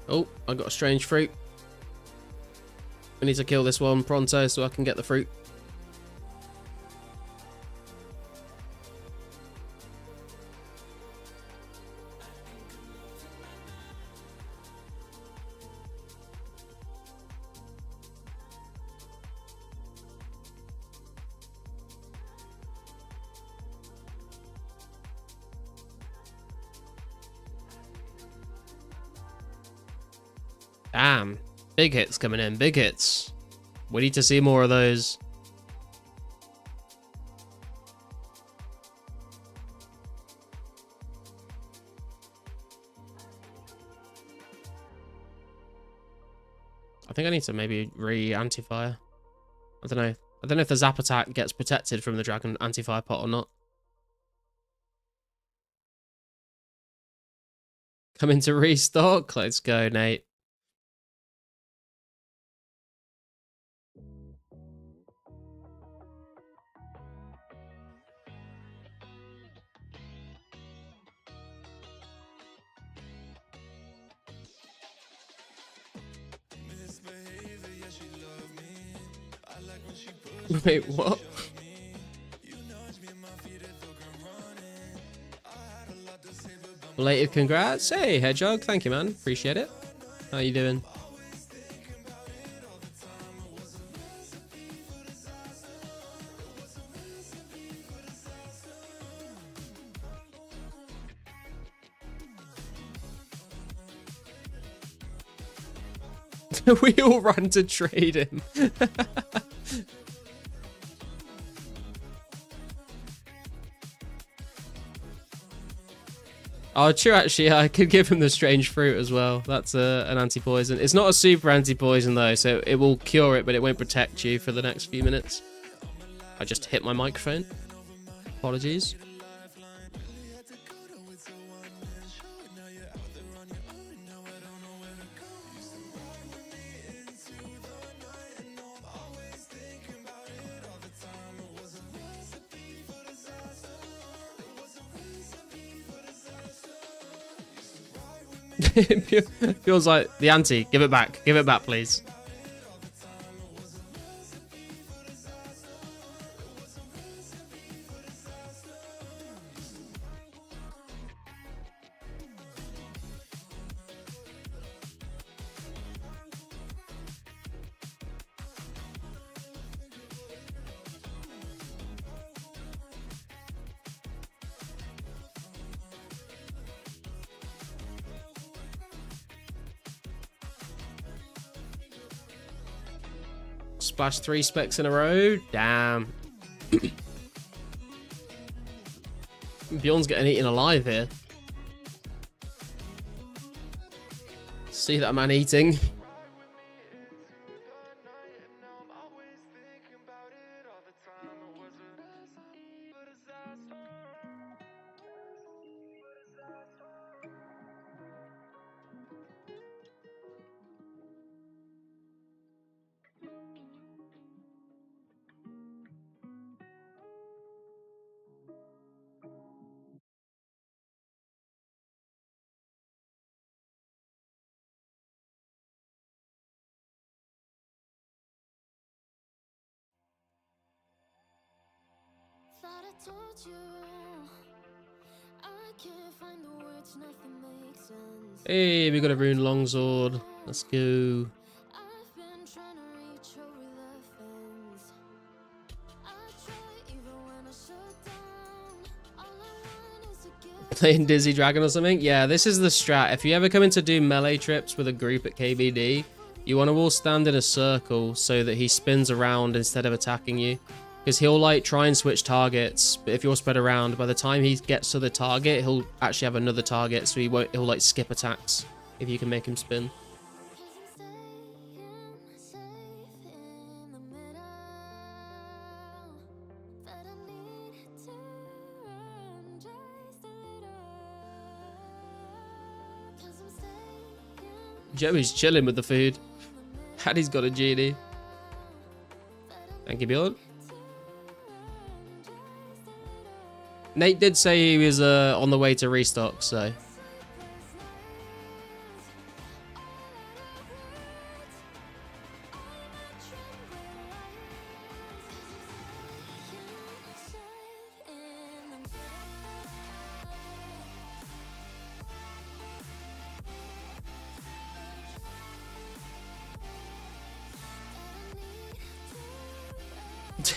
Oh, I got a strange fruit. I need to kill this one pronto so I can get the fruit. Damn. Big hits coming in. Big hits. We need to see more of those. I think I need to maybe re-anti-fire. I don't know. I don't know if the zap attack gets protected from the dragon anti-fire pot or not. Coming to restock. Let's go, Nate. Wait, what? Belated congrats. Hey, Hedgehog. Thank you, man. Appreciate it. How you doing? We all run to trade him. Oh, true, actually, I could give him the strange fruit as well. That's an anti-poison. It's not a super anti-poison, though, so it will cure it, but it won't protect you for the next few minutes. I just hit my microphone. Apologies. It feels like the ante. Give it back. Give it back, please. Splash 3 specs in a row. Damn. Bjorn's getting eaten alive here. See that man eating. Thought I told you I can't find the words, nothing makes sense. Hey, we got a rune longsword. Let's go. I've been trying to reach over the fence. I try even when I shut down. All I want is to get Playing Dizzy Dragon or something? Yeah, this is the strat. If you ever come in to do melee trips with a group at KBD, you want to all stand in a circle so that he spins around instead of attacking you. Because he'll like try and switch targets, but if you're spread around, by the time he gets to the target, he'll actually have another target, so he'll like skip attacks if you can make him spin. Joey's chilling with the food. Hattie's got a genie. Thank you, Bjorn. Nate did say he was on the way to restock, so.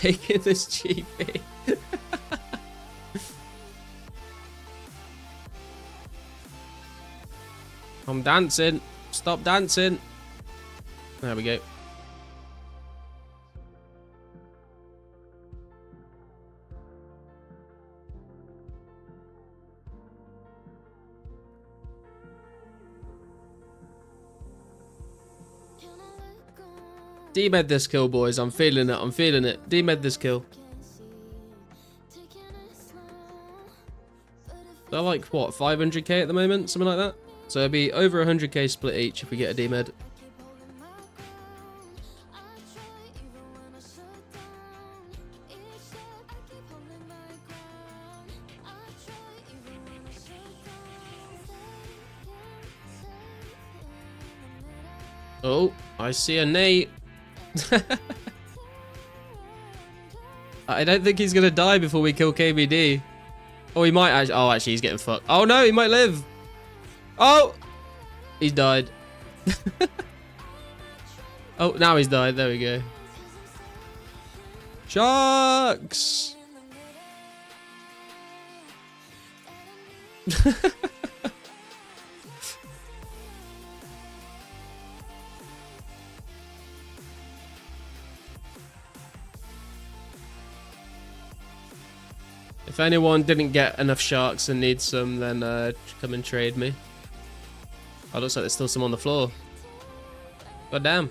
taking this GP. I'm dancing. Stop dancing. There we go. D-med this kill, boys. I'm feeling it. I'm feeling it. D-med this kill. They're like, what, 500k at the moment? Something like that? So it'd be over 100k split each if we get a D-med. Oh, I see a Nate. I don't think he's gonna die before we kill KBD. Oh, he might actually. Oh, actually, he's getting fucked. Oh no, he might live. Oh, he's died. Oh, now he's died. There we go. Sharks. If anyone didn't get enough sharks and needs some, then come and trade me. Oh, looks like there's still some on the floor. God damn.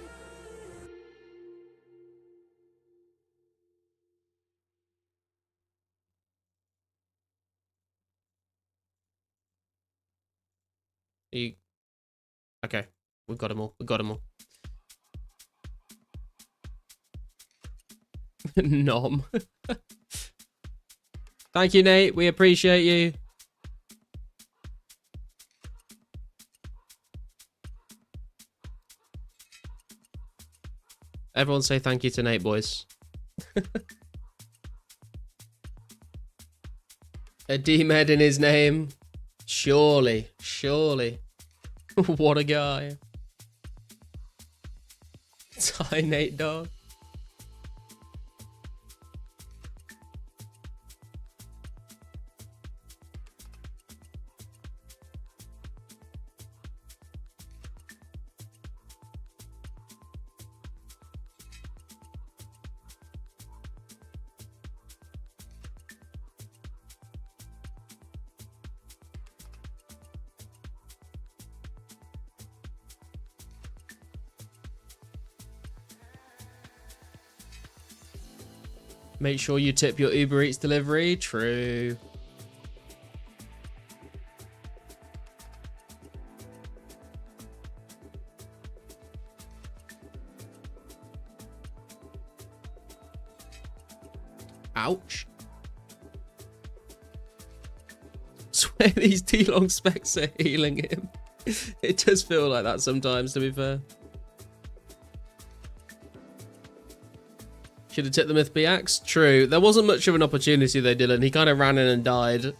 Okay, we've got them all. We've got them all. Nom. Thank you, Nate. We appreciate you. Everyone say thank you to Nate, boys. A D-med in his name. Surely. Surely. What a guy. Hi, Nate, dog. Make sure you tip your Uber Eats delivery. True. Ouch. I swear these T-long specs are healing him. It does feel like that sometimes, to be fair. Should have tipped the Myth B axe. True. There wasn't much of an opportunity though, Dylan. He kind of ran in and died.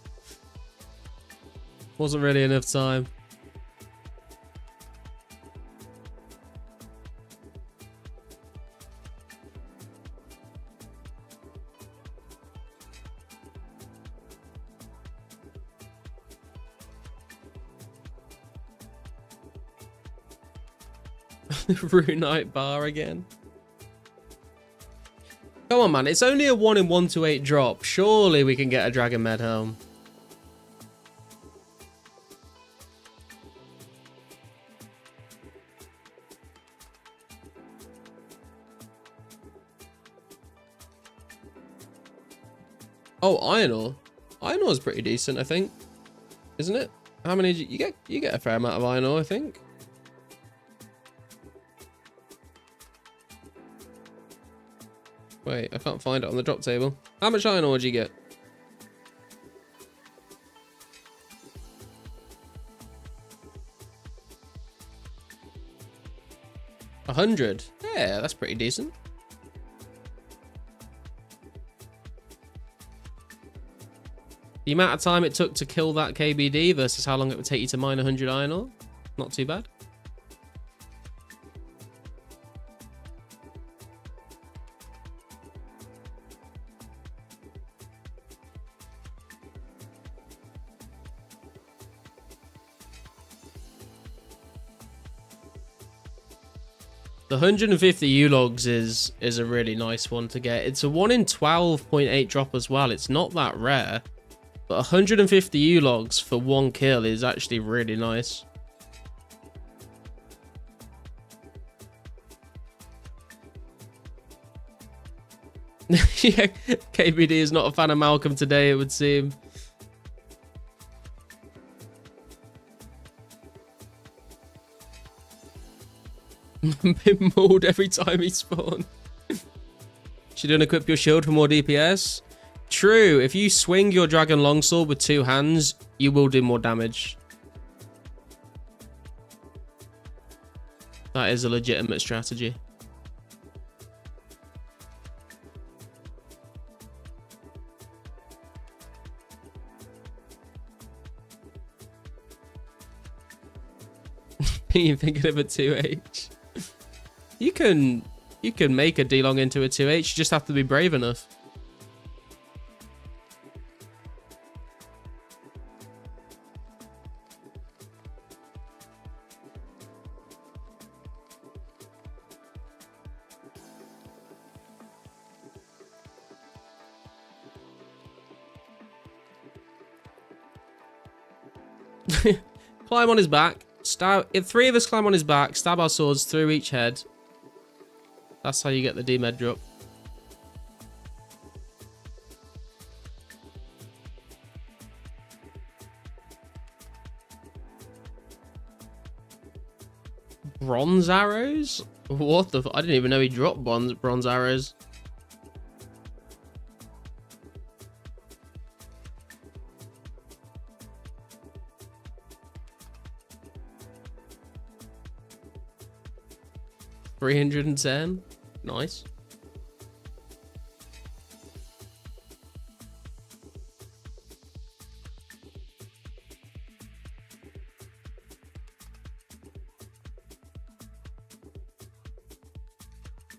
Wasn't really enough time. Runite bar again. Come on, man. It's only a 1 in 128 drop. Surely we can get a Dragon Med Helm. Oh, iron ore. Iron ore is pretty decent, I think. Isn't it? How many did you get? You get a fair amount of iron ore, I think. Wait, I can't find it on the drop table. How much iron ore did you get? $100. Yeah, that's pretty decent. The amount of time it took to kill that KBD versus how long it would take you to mine 100 iron ore. Not too bad. The 150 U-logs is a really nice one to get. It's a 1 in 12.8 drop as well. It's not that rare. But 150 U-logs for 1 kill is actually really nice. Yeah, KBD is not a fan of Malcolm today, it would seem. Been mauled every time he spawned. Should you equip your shield for more DPS? True, if you swing your dragon longsword with 2 hands, you will do more damage. That is a legitimate strategy. You thinking of a 2H? You can make a D-long into a 2H, you just have to be brave enough. Climb on his back. Stab. If 3 of us climb on his back, stab our swords through each head. That's how you get the D-med drop. Bronze arrows? What the? I didn't even know he dropped bronze arrows. $310. Nice.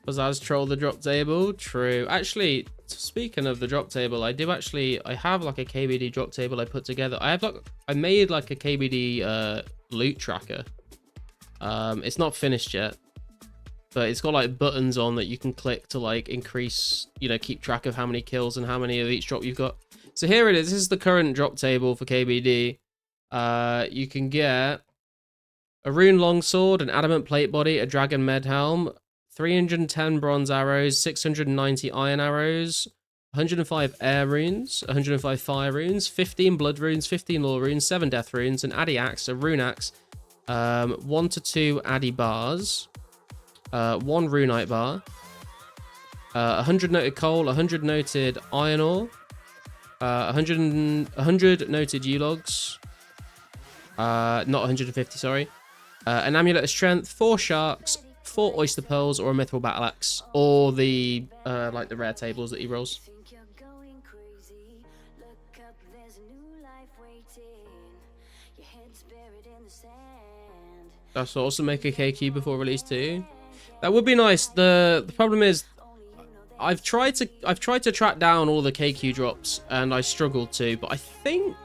Pizzazz troll the drop table. True. Actually, speaking of the drop table, I have like a KBD drop table I put together. I made like a KBD loot tracker. It's not finished yet, but it's got like buttons on that you can click to like increase, keep track of how many kills and how many of each drop you've got. So here it is. This is the current drop table for KBD. You can get a rune longsword, an adamant plate body, a dragon med helm, 310 bronze arrows, 690 iron arrows, 105 air runes, 105 fire runes, 15 blood runes, 15 lore runes, 7 death runes, an addy axe, a rune axe, 1 to 2 addy bars, 1 runite bar, 100 noted coal, 100 noted iron ore, 100 noted U-logs, not 150, sorry, an amulet of strength, 4 sharks, 4 oyster pearls, or a mithril battle axe, or the like the rare tables that he rolls. That's also make a KQ before release 2. That would be nice. The problem is, I've tried to track down all the KQ drops and I struggled to, but I think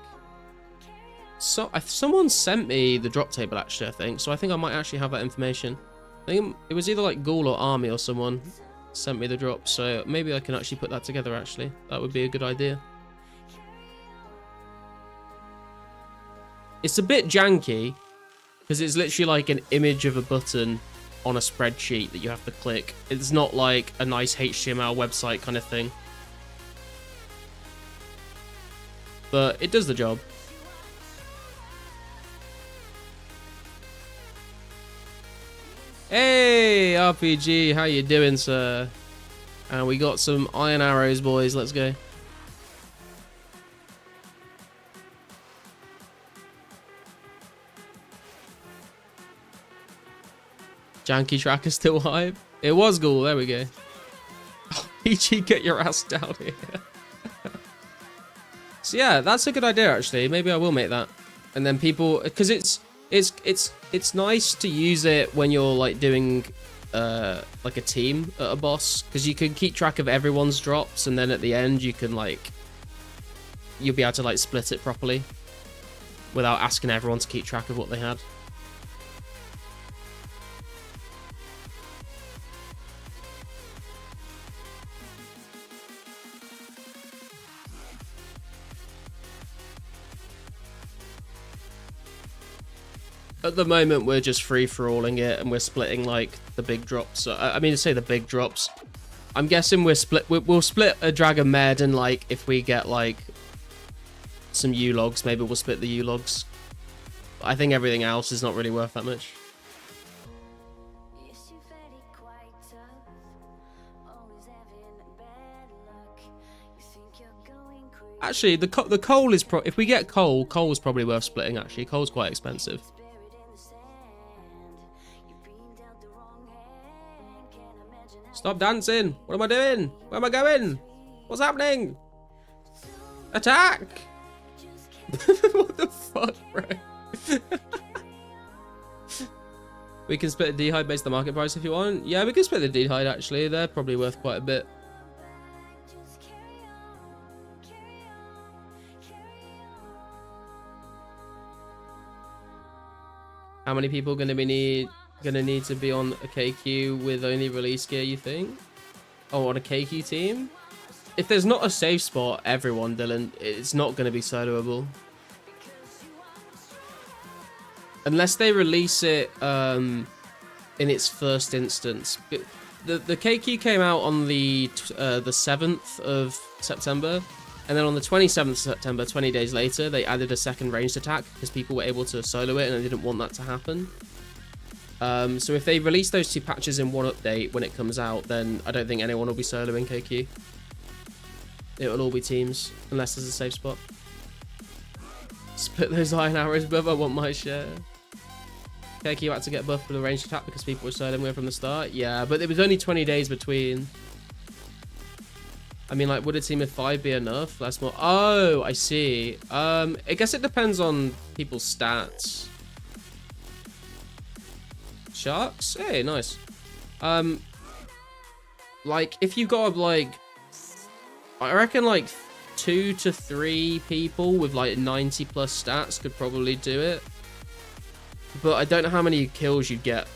someone sent me the drop table actually. I think so. I think I might actually have that information. I think it was either like Ghoul or Army or someone sent me the drop, so maybe I can actually put that together actually. That would be a good idea. It's a bit janky because it's literally like an image of a button on a spreadsheet that you have to click. It's not like a nice HTML website kind of thing. But it does the job. Hey, RPG, how you doing, sir? And we got some iron arrows, boys. Let's go. Janky tracker still hype. It was Ghoul. There we go. Oh, PG, get your ass down here. So yeah, that's a good idea actually. Maybe I will make that, and then people, because it's nice to use it when you're like doing like a team at a boss, because you can keep track of everyone's drops, and then at the end you can you'll be able to like split it properly without asking everyone to keep track of what they had. At the moment, we're just free-for-alling it, and we're splitting, like, the big drops. I mean, to say the big drops. I'm guessing we'll split a Dragon Med, and, like, if we get, like, some U-logs, maybe we'll split the U-logs. I think everything else is not really worth that much. Yes, you've had it quite tough, always having bad luck. You think you're going crazy. Actually, the coal is if we get coal is probably worth splitting. Actually, coal's quite expensive. Buried in the sand, you've been dealt the wrong hand. Can't imagine how Stop dancing! What am I doing? Where am I going? What's happening? Attack! What the fuck, bro? We can split the D-hide based on the market price if you want. Yeah, we can split the D-hide actually. They're probably worth quite a bit. just carry on, carry on, carry on. How many people gonna need to be on a KQ with only release gear, you think? Oh, on a KQ team? If there's not a safe spot, everyone, Dylan, it's not gonna be soloable. Unless they release it in its first instance. The KQ came out on the 7th of September, and then on the 27th of September, 20 days later, they added a second ranged attack because people were able to solo it, and I didn't want that to happen. So if they release those two patches in one update when it comes out, then I don't think anyone will be soloing KQ. It will all be teams, unless there's a safe spot. Split those iron arrows, but I want my share. KQ had to get buffed with a ranged attack because people were soloing with from the start. Yeah, but it was only 20 days between. I mean, like, would a team of 5 be enough? Less more. Oh, I see. I guess it depends on people's stats. Sharks? Hey, nice. Like, if you got, like, I reckon, like, 2 to 3 people with, like, 90 plus stats could probably do it. But I don't know how many kills you'd get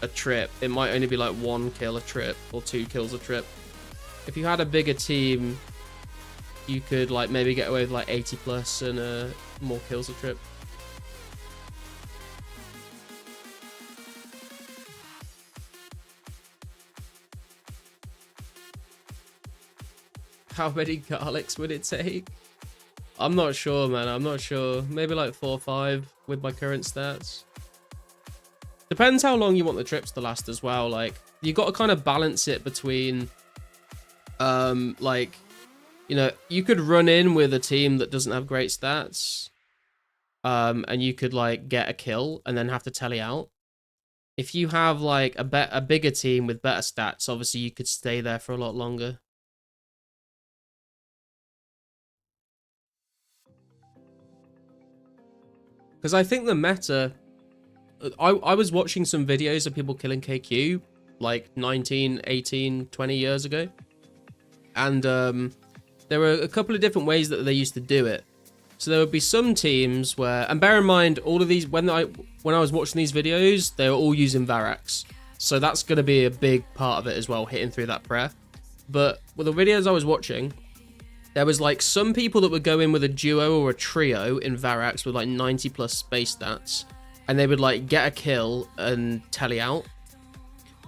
a trip. It might only be, like, 1 kill a trip or 2 kills a trip. If you had a bigger team, you could, like, maybe get away with, like, 80 plus and more kills a trip. How many garlics would it take? I'm not sure, man. I'm not sure. Maybe like 4 or 5 with my current stats. Depends how long you want the trips to last as well. Like, you got to kind of balance it between, like, you know, you could run in with a team that doesn't have great stats, and you could, like, get a kill and then have to tally out. If you have, like, a bigger team with better stats, obviously you could stay there for a lot longer. Because I think the meta, I was watching some videos of people killing KQ like 19, 18, 20 years ago. And there were a couple of different ways that they used to do it. So there would be some teams where, and bear in mind, all of these, when I was watching these videos, they were all using Varax. So that's going to be a big part of it as well, hitting through that prayer. But with the videos I was watching, there was, like, some people that would go in with a duo or a trio in Varax with, like, 90 plus space stats, and they would, like, get a kill and tally out.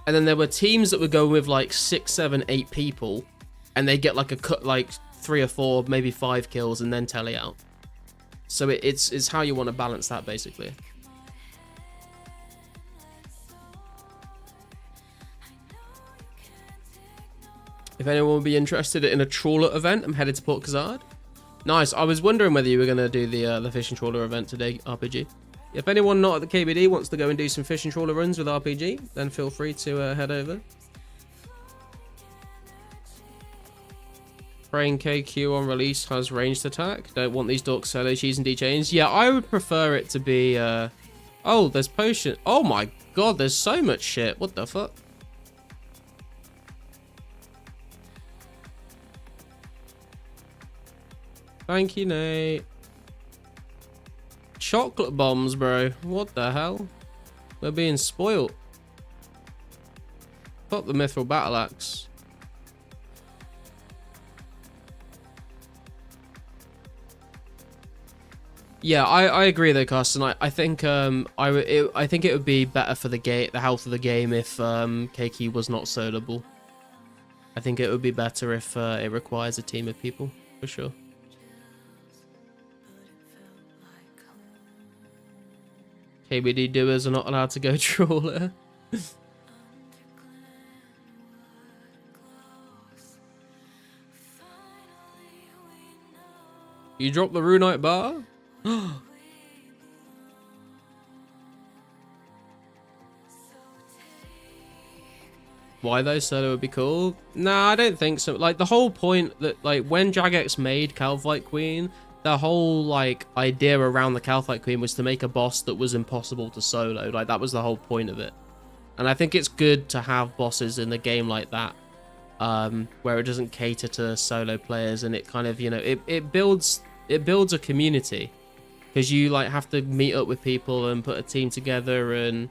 And then there were teams that would go with, like, 6, 7, 8 people, and they get, like, like 3 or 4, maybe 5 kills and then tally out. So it's how you want to balance that, basically. If anyone would be interested in a trawler event, I'm headed to Port Khazard. Nice. I was wondering whether you were going to do the fishing trawler event today, RPG. If anyone not at the KBD wants to go and do some fishing trawler runs with RPG, then feel free to head over. Praying KQ on release has ranged attack. Don't want these dorks solo cheese and D-chains. Yeah, I would prefer it to be... Oh, there's potion. Oh my god, there's so much shit. What the fuck? Thank you, Nate. Chocolate bombs, bro. What the hell? We're being spoilt. Fuck the mithril battle axe. Yeah, I agree though, Carsten. I think I think it would be better for the health of the game if Keiki was not soloable. I think it would be better if it requires a team of people for sure. KBD doers are not allowed to go Trawler. You dropped the Runite bar? Why though? Solo would be cool? Nah, I don't think so. Like, the whole point that, like, when Jagex made Calphite Queen, the whole, like, idea around the Calphite Queen was to make a boss that was impossible to solo. Like, that was the whole point of it. And I think it's good to have bosses in the game like that, where it doesn't cater to solo players, and it kind of, you know, it builds a community, because you, like, have to meet up with people and put a team together, and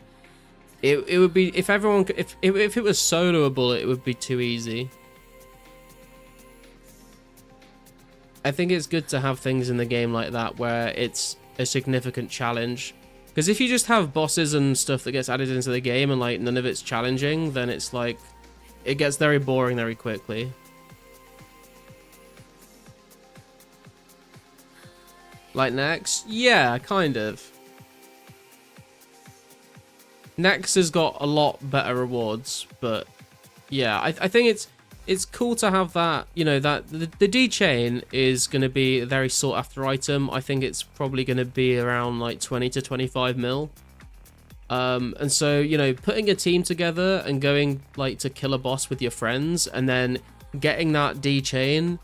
it would be, if everyone, if it was soloable, it would be too easy. I think it's good to have things in the game like that where it's a significant challenge, because if you just have bosses and stuff that gets added into the game and, like, none of it's challenging, then it's like, it gets very boring very quickly. Like Nex? Yeah, kind of. Nex has got a lot better rewards, but yeah, I think it's cool to have that, you know, that the D-Chain is going to be a very sought after item. I think it's probably going to be around like 20 to 25 mil. And so, you know, putting a team together and going, like, to kill a boss with your friends and then getting that D-Chain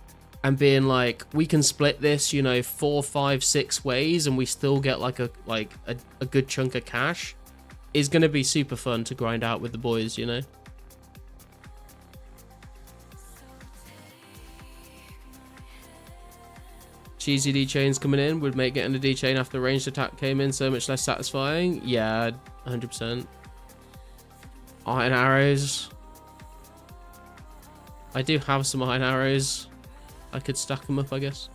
and being like, we can split this, you know, 4, 5, 6 ways and we still get like a good chunk of cash is going to be super fun to grind out with the boys, you know. Cheesy D-Chains coming in would make getting a D-Chain after ranged attack came in so much less satisfying. Yeah, 100%. Iron arrows. I do have some iron arrows. I could stack them up, I guess.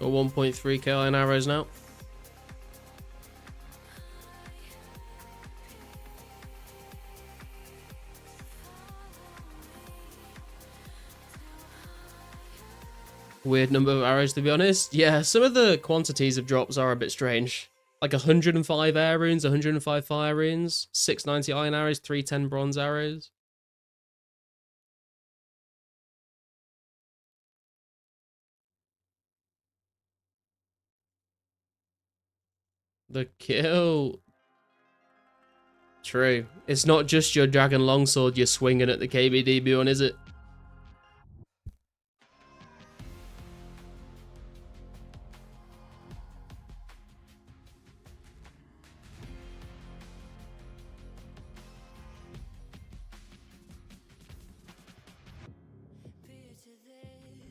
Got 1.3k iron arrows now. Weird number of arrows, to be honest. Yeah, some of the quantities of drops are a bit strange. Like 105 air runes, 105 fire runes, 690 iron arrows, 310 bronze arrows. The kill. True. It's not just your dragon longsword you're swinging at the KBD Bjorn, is it?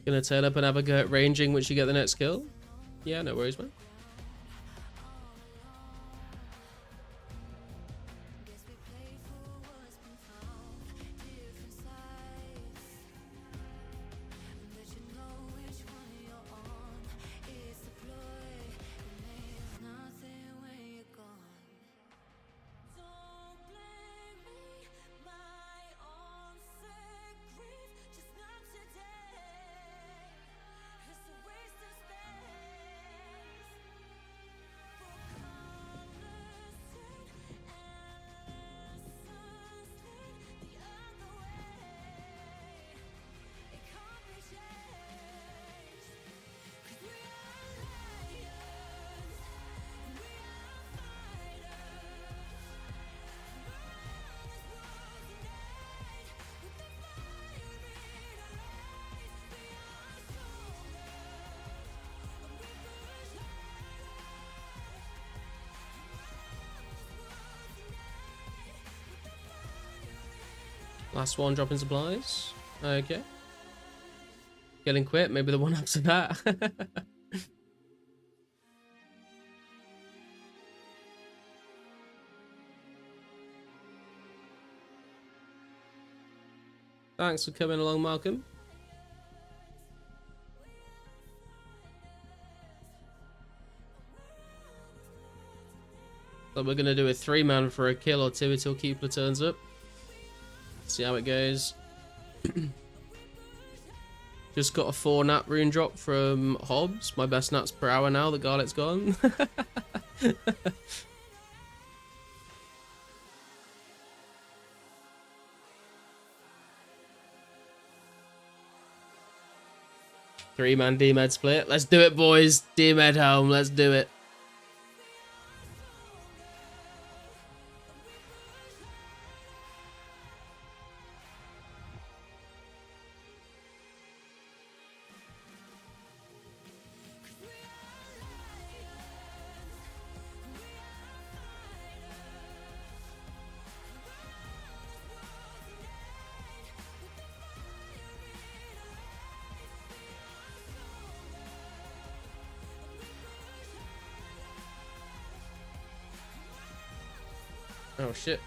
Gonna turn up and have a go at ranging once you get the next kill? Yeah, no worries, man. Last one, dropping supplies. Okay. Getting quit, maybe the one after that. Thanks for coming along, Malcolm. So we're gonna do a 3-man for a kill or 2 until Keepler turns up. See how it goes. Just got a 4 nat rune drop from Hobbs. My best nats per hour now that Garlet's gone. Three-man D-med split. Let's do it, boys. D-med home. Let's do it. Oh shit.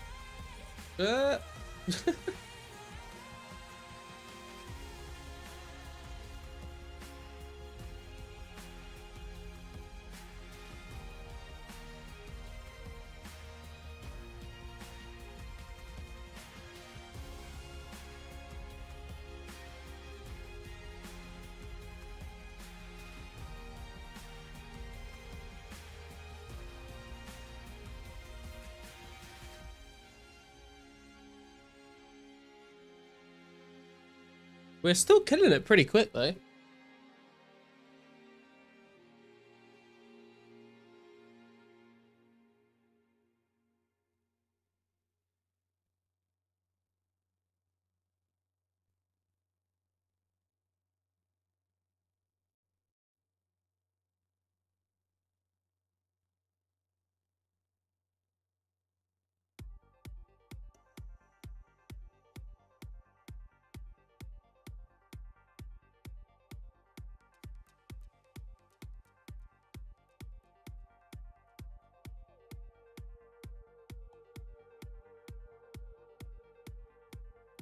We're still killing it pretty quick though.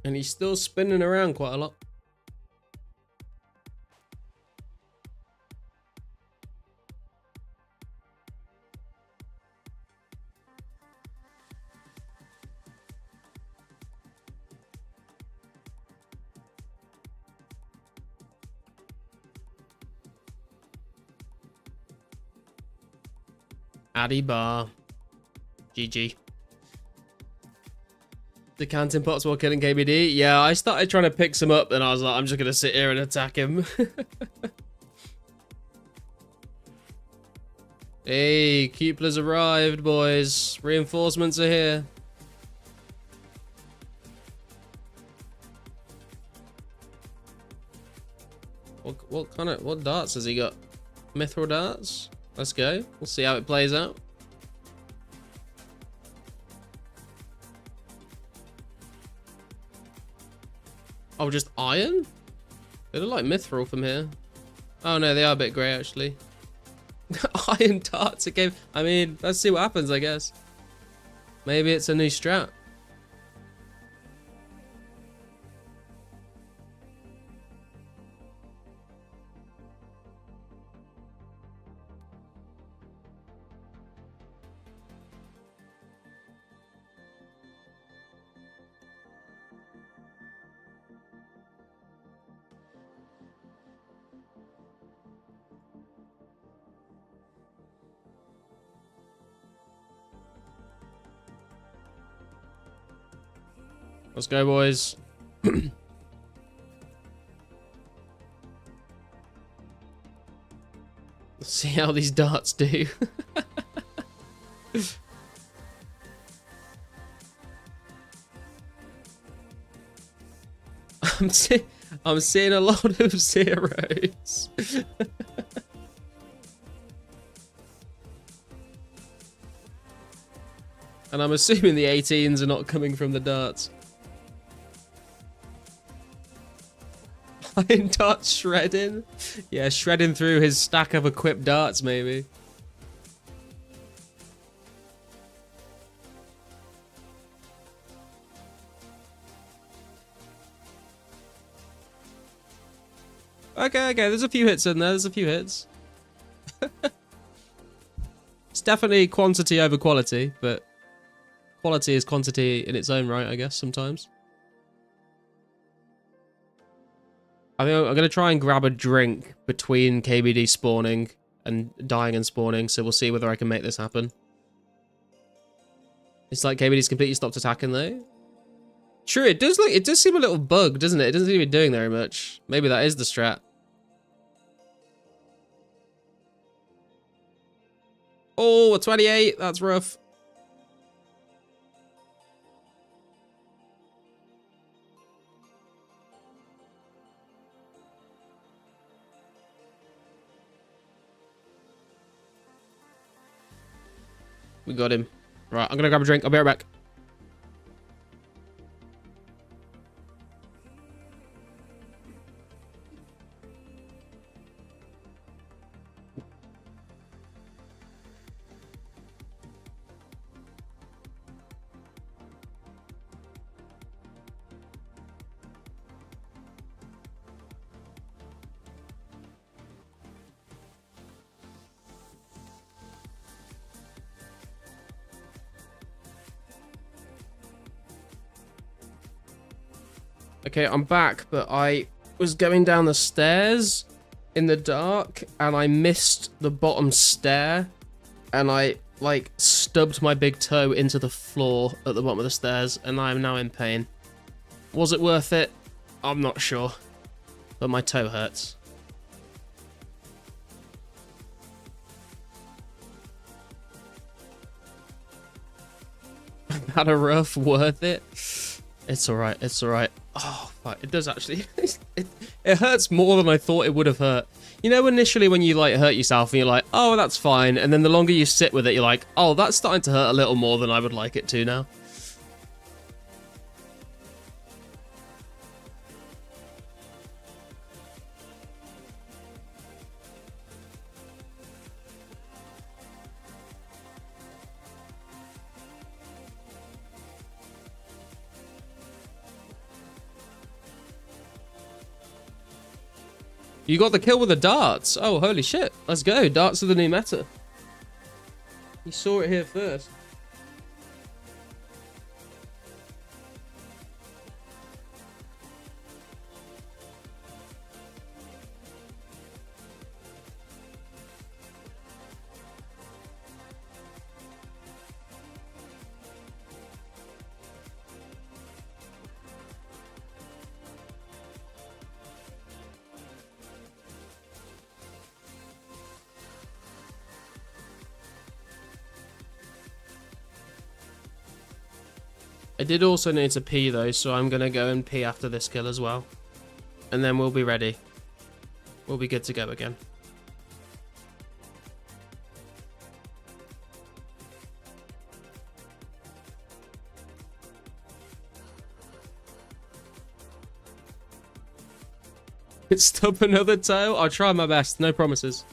And he's still spinning around quite a lot. Addy bar. GG. The canteen pots while killing KBD. Yeah, I started trying to pick some up and I was like, I'm just going to sit here and attack him. Hey, Keepler's arrived, boys. Reinforcements are here. What darts has he got? Mithril darts? Let's go. We'll see how it plays out. Oh, just iron? They look like mithril from here. Oh no, they are a bit grey actually. Iron darts again. I mean, let's see what happens, I guess. Maybe it's a new strat. Let's go, boys. Let's see how these darts do. I'm seeing a lot of zeros. And I'm assuming the 18s are not coming from the darts. Flying darts shredding? Yeah, shredding through his stack of equipped darts, maybe. Okay, there's a few hits in there. There's a few hits. It's definitely quantity over quality, but quality is quantity in its own right, I guess, sometimes. I think I'm going to try and grab a drink between KBD spawning and dying and spawning, so we'll see whether I can make this happen. It's like KBD's completely stopped attacking, though. True, it does seem a little bugged, doesn't it? It doesn't seem to be doing very much. Maybe that is the strat. Oh, a 28. That's rough. We got him. Right, I'm gonna grab a drink. I'll be right back. Okay, I'm back, but I was going down the stairs in the dark, and I missed the bottom stair, and I, like, stubbed my big toe into the floor at the bottom of the stairs, and I am now in pain. Was it worth it? I'm not sure, but my toe hurts. Had a rough, worth it? It's alright, it's alright. Oh, fuck, it does actually. It hurts more than I thought it would have hurt. You know, initially when you, like, hurt yourself and you're like, oh, that's fine. And then the longer you sit with it, you're like, oh, that's starting to hurt a little more than I would like it to now. You got the kill with the darts. Oh, holy shit. Let's go. Darts are the new meta. You saw it here first. I did also need to pee though, so I'm going to go and pee after this kill as well. And then we'll be ready. We'll be good to go again. Stub another toe? I'll try my best, no promises.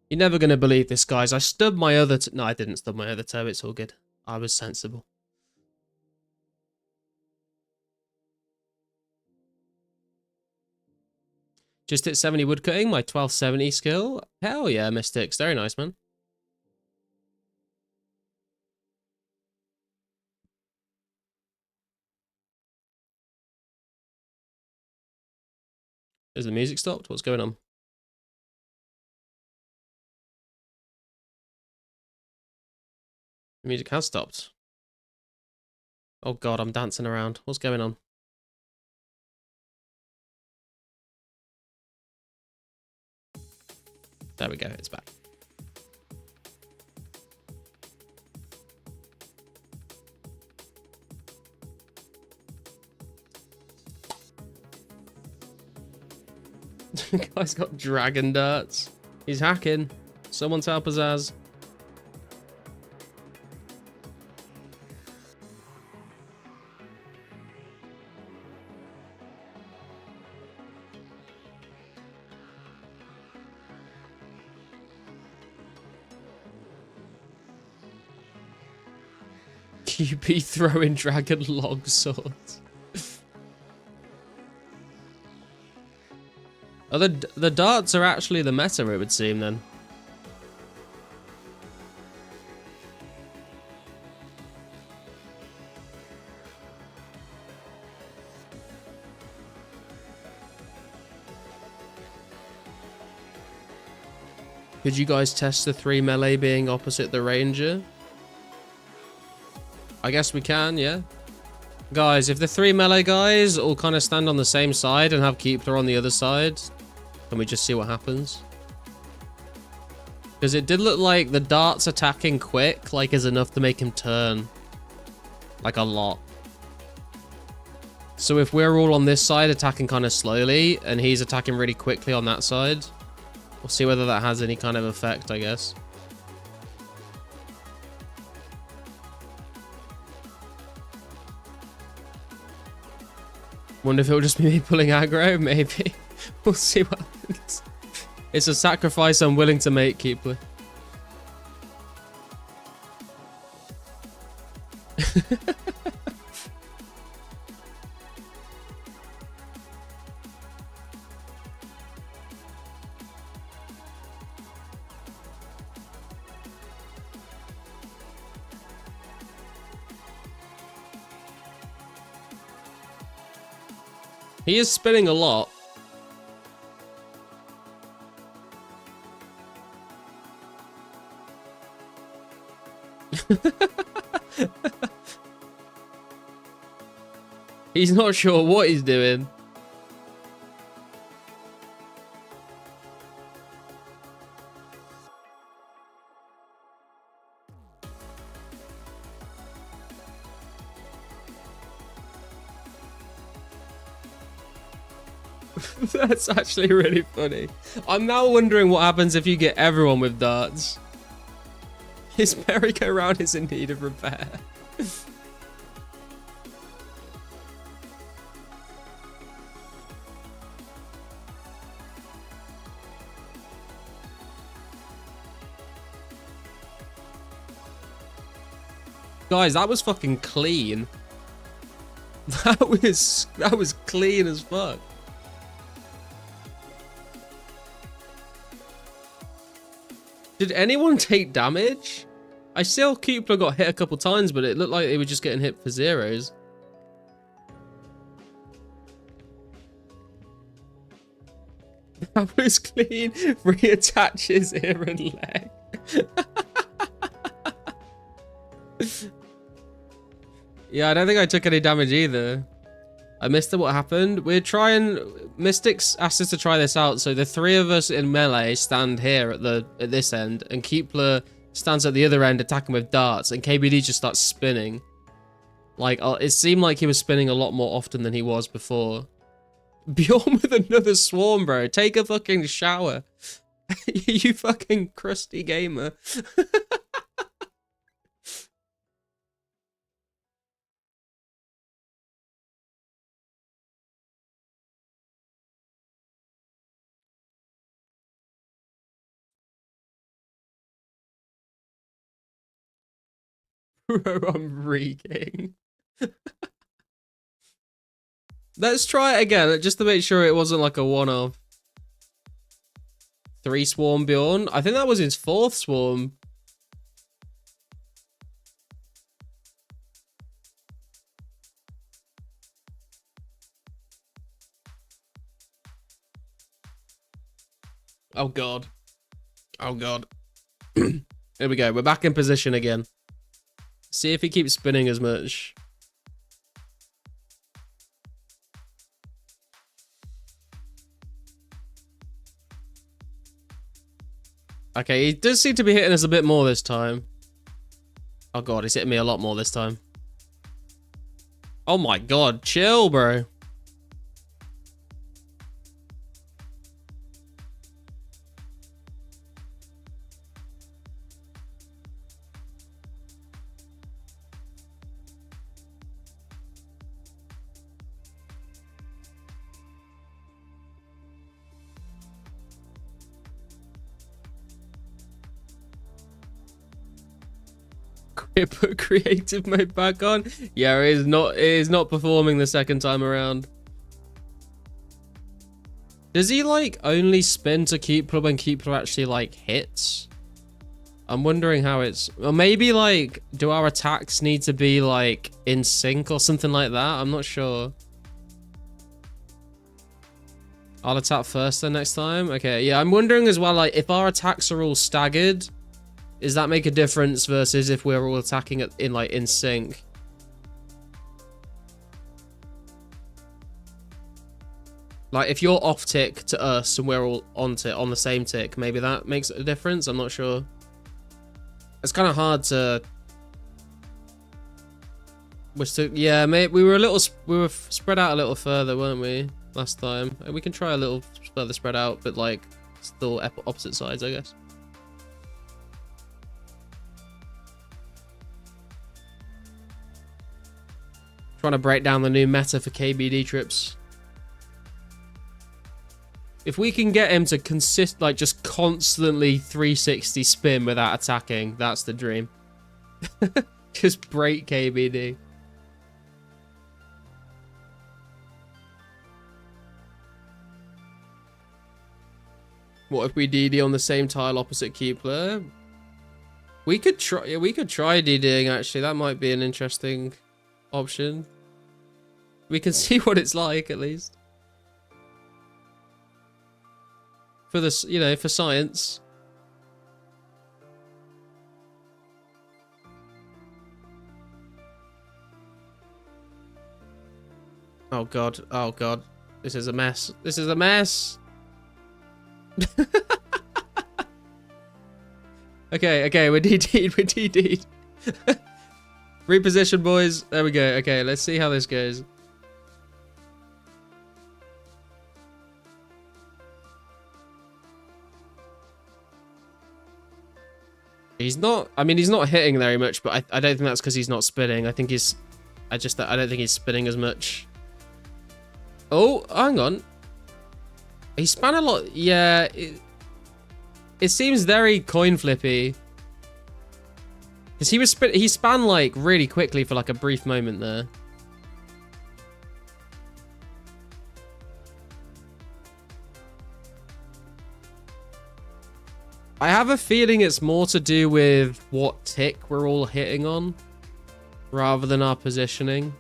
You're never going to believe this, guys. I stubbed my other toe. No, I didn't stub my other toe. It's all good. I was sensible. Just hit 70 woodcutting, my 1270 skill. Hell yeah, Mystics. Very nice, man. Is the music stopped? What's going on? The music has stopped. Oh god, I'm dancing around. What's going on? There we go, it's back. Guy's got dragon darts. He's hacking. Someone's help his ass. QB throwing dragon log swords. Oh, the darts are actually the meta, it would seem, then. Could you guys test the 3 melee being opposite the ranger? I guess we can, yeah. Guys, if the 3 melee guys all kind of stand on the same side and have Keepler on the other side, can we just see what happens? Because it did look like the darts attacking quick, like, is enough to make him turn. Like, a lot. So if we're all on this side attacking kind of slowly, and he's attacking really quickly on that side, we'll see whether that has any kind of effect, I guess. Wonder if it'll just be me pulling aggro? Maybe. We'll see what happens. It's a sacrifice I'm willing to make, Keepler. He is spinning a lot. He's not sure what he's doing. That's actually really funny. I'm now wondering what happens if you get everyone with darts. His merry-go-round is in need of repair. Guys, that was fucking clean. That was clean as fuck. Did anyone take damage? I still Keepler got hit a couple times, but it looked like they were just getting hit for zeros. That was clean. Reattaches ear and leg. Yeah, I don't think I took any damage either. I missed what happened. We're trying... Mystics asked us to try this out, so the 3 of us in melee stand here at this end, and Keepler stands at the other end attacking with darts, and KBD just starts spinning. Like, it seemed like he was spinning a lot more often than he was before. Bjorn with another swarm, bro. Take a fucking shower. You fucking crusty gamer. Bro, I'm reeking. Let's try it again, just to make sure it wasn't like a one-off. 3 swarm Bjorn. I think that was his 4th swarm. Oh god. Oh god. Here we go. We're back in position again. See if he keeps spinning as much. Okay, he does seem to be hitting us a bit more this time. Oh god, he's hitting me a lot more this time. Oh my god, chill, bro. Put creative mode back on. Yeah, it is not performing the second time around. Does he like only spin to keep club when keep club actually like hits? I'm wondering how it's, or maybe like, do our attacks need to be like in sync or something like that? I'm not sure. I'll attack first then next time. Okay, yeah, I'm wondering as well, like if our attacks are all staggered, does that make a difference versus if we're all attacking it in like in sync? Like if you're off tick to us and we're all on the same tick, maybe that makes a difference. I'm not sure. It's kind of hard to. Yeah, mate. We were spread out a little further, weren't we, last time? And we can try a little further spread out, but like still opposite sides, I guess. Trying to break down the new meta for KBD trips. If we can get him to just constantly 360 spin without attacking, that's the dream. Just break KBD. What if we DD on the same tile opposite Keepler? We could try. Yeah, we could try DDing actually. That might be an interesting option. We can see what it's like at least. For this, you know, for science. Oh god, oh god. This is a mess. This is a mess. Okay, we're DD'd, we're DD'd. Reposition, boys. There we go. Okay, let's see how this goes. He's not, I mean, he's not hitting very much, but I don't think that's because he's not spinning. I think he's, I don't think he's spinning as much. Oh, hang on. He span a lot. Yeah, it seems very coin flippy. Because he span like really quickly for like a brief moment there. I have a feeling it's more to do with what tick we're all hitting on, rather than our positioning.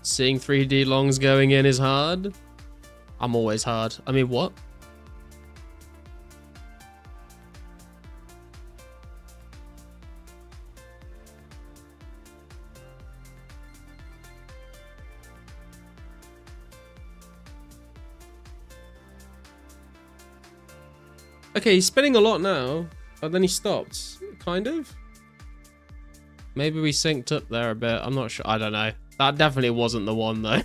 Seeing 3D longs going in is hard. I'm always hard. I mean, what? Okay, he's spinning a lot now. And then he stopped. Kind of. Maybe we synced up there a bit. I'm not sure. I don't know. That definitely wasn't the one, though.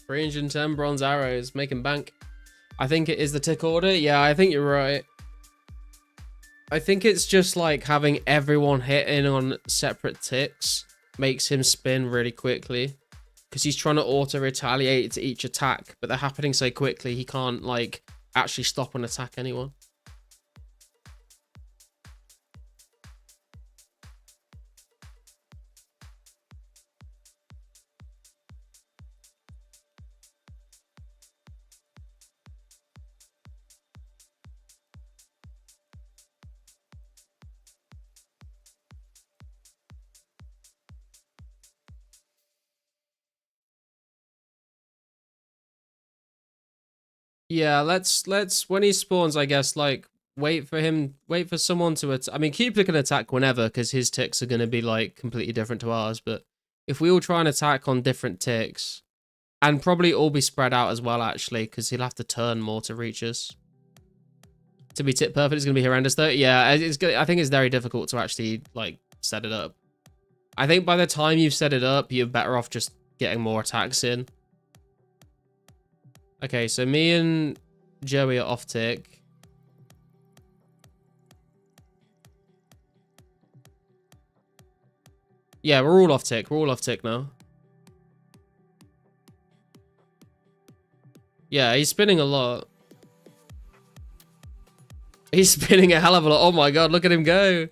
$310 bronze arrows. Making bank. I think it is the tick order. Yeah, I think you're right. I think it's just like having everyone hitting on separate ticks makes him spin really quickly. because he's trying to auto retaliate to each attack, but they're happening so quickly he can't like actually stop and attack anyone. Yeah, let's when he spawns, I guess, like wait for someone to I mean, Cupid can attack whenever because his ticks are going to be like completely different to ours, but if we all try and attack on different ticks and probably all be spread out as well actually, because he'll have to turn more to reach us. To be tick perfect is going to be horrendous though. Yeah, it's good. I think it's very difficult to actually like set it up. I think by the time you've set it up, you're better off just getting more attacks in. Okay, so me and Joey are off tick. Yeah, we're all off tick. We're all off tick now. Yeah, he's spinning a lot. He's spinning a hell of a lot. Oh my god, look at him go.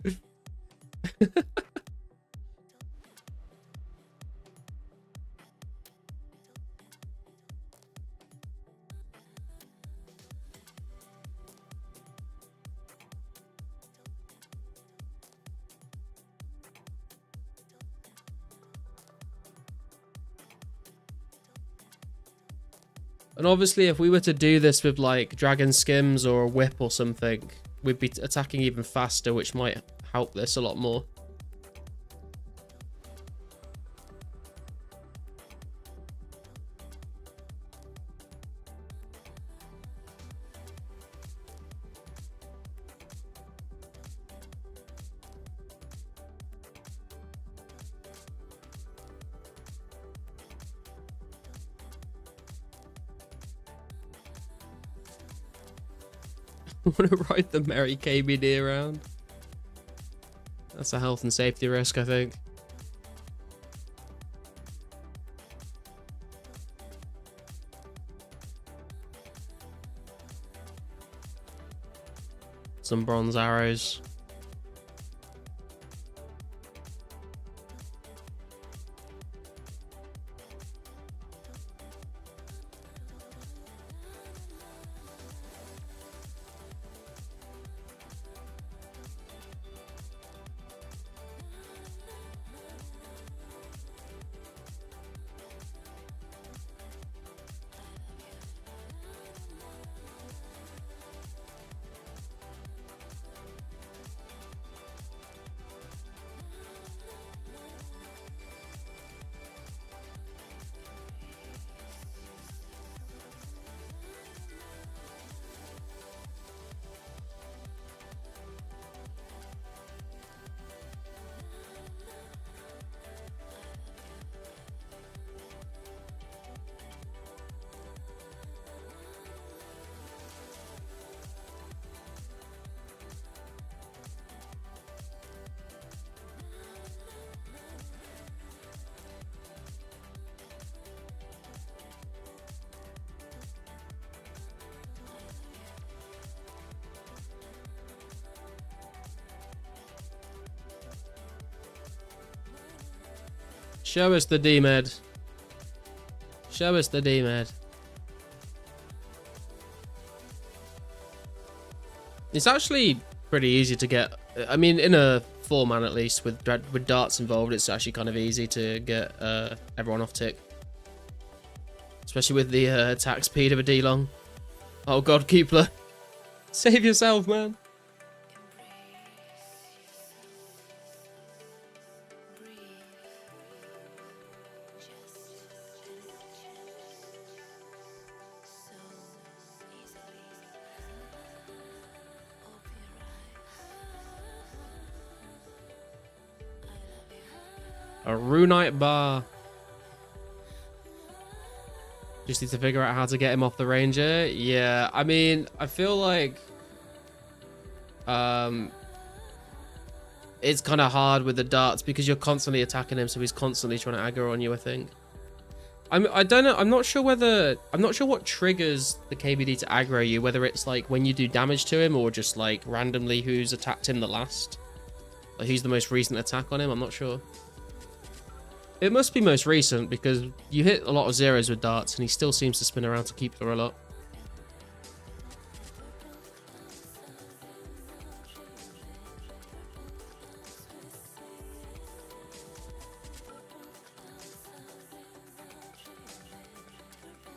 And obviously, if we were to do this with like Dragon Skims or a Whip or something, we'd be attacking even faster, which might help this a lot more. I want to ride the merry KBD around. That's a health and safety risk, I think. Some bronze arrows. Show us the D-Med. Show us the D-Med. It's actually pretty easy to get. I mean, in a 4-man at least, with darts involved, it's actually kind of easy to get everyone off tick. Especially with the attack speed of a D-Long. Oh god, Keepler. Save yourself, man. A Runite bar. Just need to figure out how to get him off the Ranger. Yeah, I mean, I feel like it's kind of hard with the darts because you're constantly attacking him, so he's constantly trying to aggro on you, I think. I don't know. I'm not sure what triggers the KBD to aggro you. Whether it's like when you do damage to him or just like randomly who's attacked him the last. Like who's the most recent attack on him. I'm not sure. It must be most recent because you hit a lot of zeros with darts and he still seems to spin around to keep her a lot.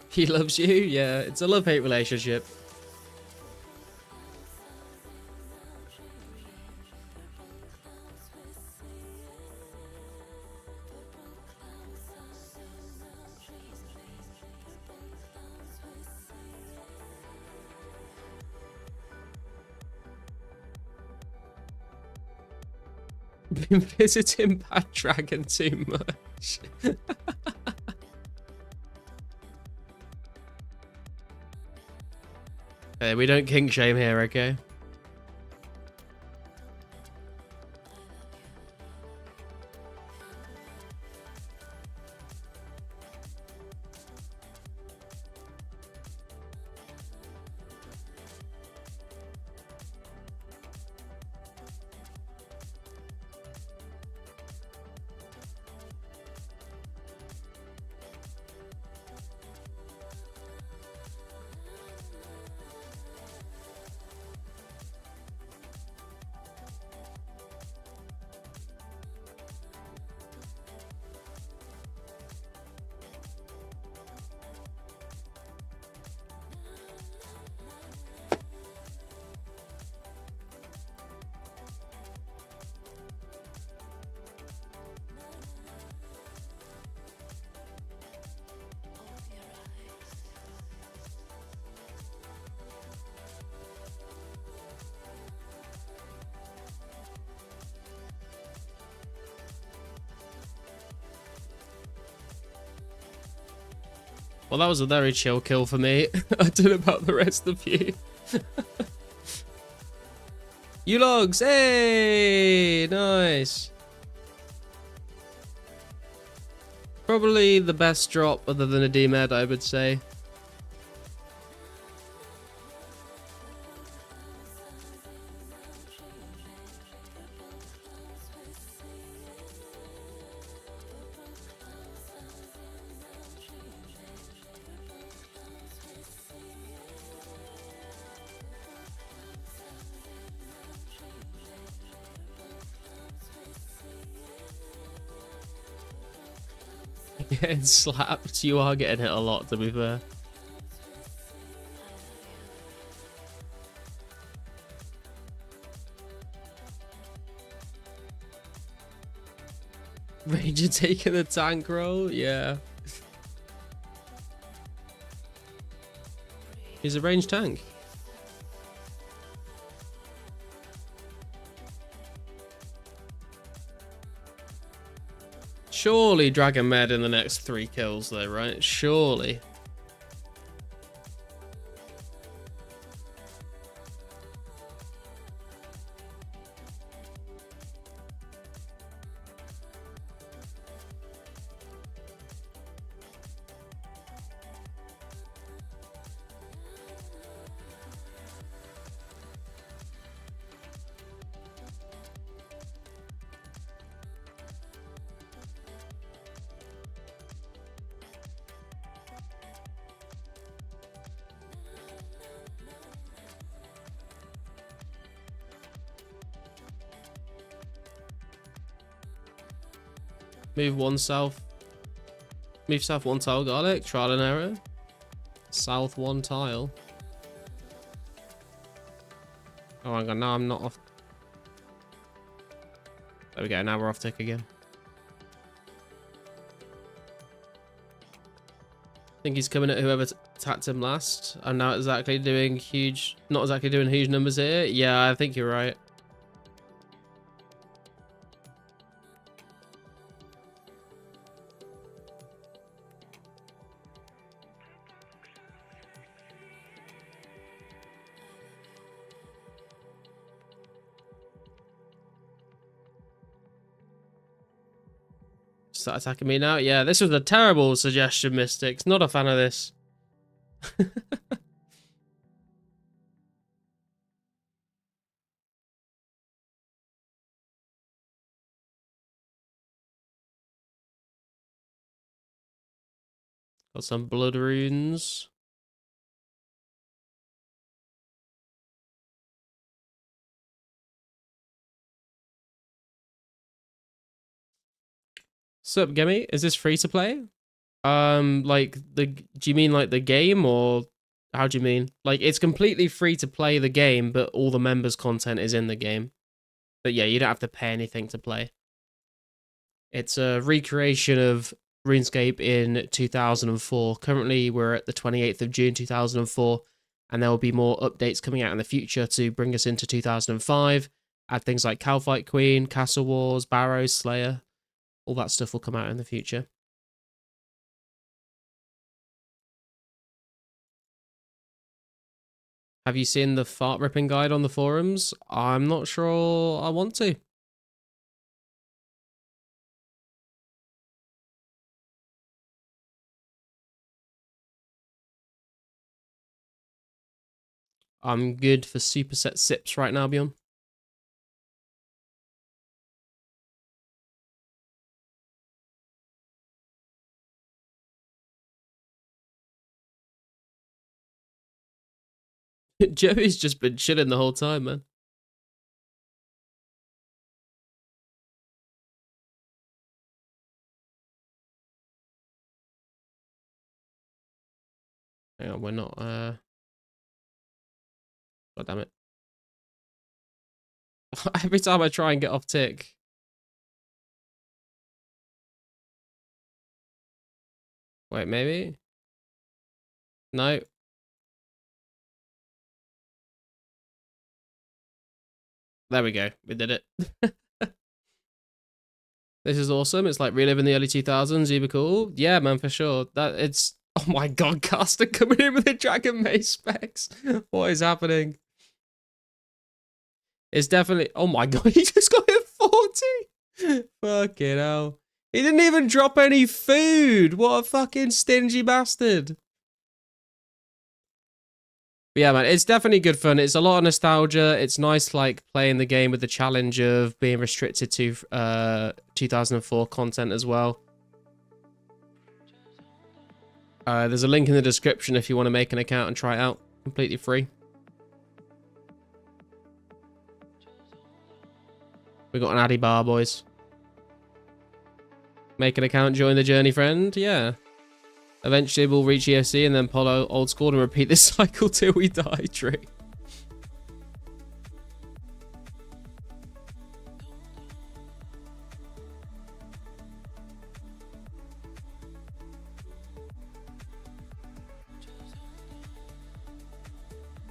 He loves you? Yeah, it's a love-hate relationship. Been visiting Bad Dragon too much. Hey, we don't kink shame here, okay? Well, that was a very chill kill for me. I don't know about the rest of you. You logs, hey, nice. Probably the best drop other than a D-Med, I would say. Getting slapped. You are getting hit a lot, to be fair. Ranger taking the tank roll? Yeah. He's a ranged tank. Surely Dragon Med in the next 3 kills though, right? Surely. Move 1 south. Move south 1 tile, garlic. Trial and error. South 1 tile. Oh my god, now I'm not off. There we go, now we're off tick again. I think he's coming at whoever attacked him last. I'm not exactly doing huge numbers here. Yeah, I think you're right. start attacking me now. Yeah, this was a terrible suggestion, Mystics. Not a fan of this. Got some blood runes. Sup, Gimme? Is this free to play? Like do you mean like the game, or how do you mean? Like, it's completely free to play the game, but all the members' content is in the game. But yeah, you don't have to pay anything to play. It's a recreation of RuneScape in 2004. Currently, we're at the 28th of June 2004, and there will be more updates coming out in the future to bring us into 2005. Add things like Calfight Queen, Castle Wars, Barrows, Slayer. All that stuff will come out in the future. Have you seen the fart ripping guide on the forums? I'm not sure I want to. I'm good for superset sips right now, Bjorn. Joey's just been chilling the whole time, man. Hang on, we're not, God damn it. Every time I try and get off tick. Wait, maybe? No. There we go. We did it. This is awesome. It's like reliving the early 2000s. Uber cool. Yeah, man, for sure. It's... Oh my god, Caster coming in with the Dragon Mace specs. What is happening? It's definitely... Oh my god, he just got hit 40. Fucking hell. He didn't even drop any food. What a fucking stingy bastard. But yeah, man, it's definitely good fun. It's a lot of nostalgia. It's nice, like, playing the game with the challenge of being restricted to 2004 content as well. There's a link in the description if you want to make an account and try it out. Completely free. We got an Addy bar, boys. Make an account, join the journey, friend. Yeah. Eventually we'll reach EFC and then follow old school and repeat this cycle till we die, Tree.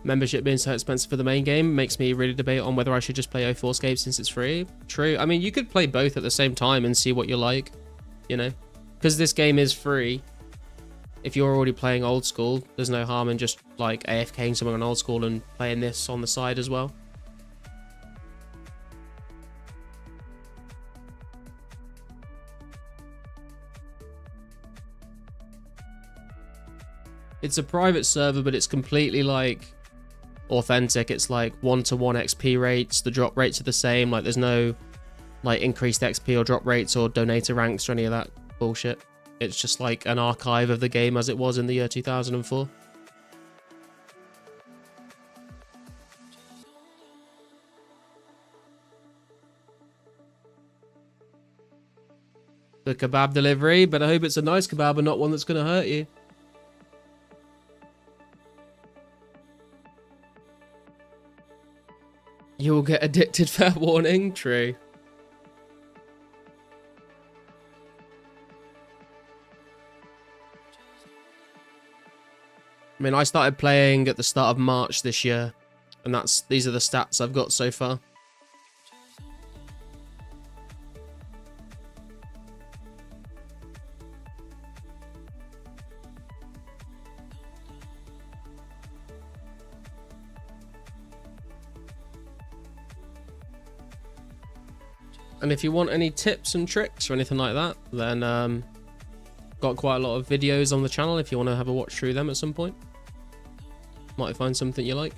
Membership being so expensive for the main game makes me really debate on whether I should just play 2004scape since it's free. True. I mean, you could play both at the same time and see what you like, you know? Because this game is free. If you're already playing old school, there's no harm in just like AFKing something on old school and playing this on the side as well. It's a private server, but it's completely like authentic. It's like 1-to-1 XP rates. The drop rates are the same. Like there's no like increased XP or drop rates or donator ranks or any of that bullshit. It's just like an archive of the game as it was in the year 2004. The kebab delivery, but I hope it's a nice kebab and not one that's going to hurt you. You will get addicted, fair warning. True. I mean, I started playing at the start of March this year, and these are the stats I've got so far. And if you want any tips and tricks or anything like that, then got quite a lot of videos on the channel if you want to have a watch through them at some point. Might find something you like.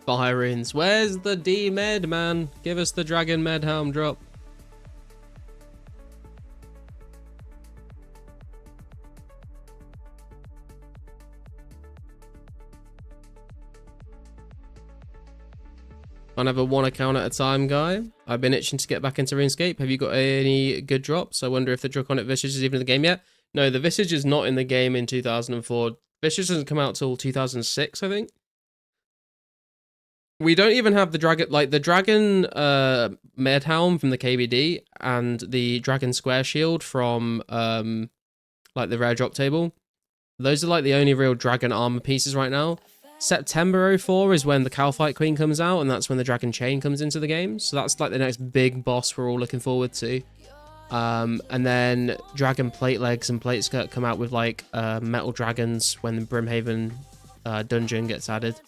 Firings. Where's the D med, man? Give us the Dragon med helm drop. I have a one account at a time guy. I've been itching to get back into RuneScape. Have you got any good drops? I wonder if the Draconic Visage is even in the game yet. No, the Visage is not in the game in 2004. Visage doesn't come out till 2006, I think. We don't even have the dragon, like the dragon med helm from the KBD and the dragon square shield from like the rare drop table. Those are like the only real dragon armor pieces right now. September 04 is when the Calfight Queen comes out, and that's when the dragon chain comes into the game. So that's like the next big boss we're all looking forward to. And then dragon plate legs and plate skirt come out with like metal dragons when the Brimhaven dungeon gets added.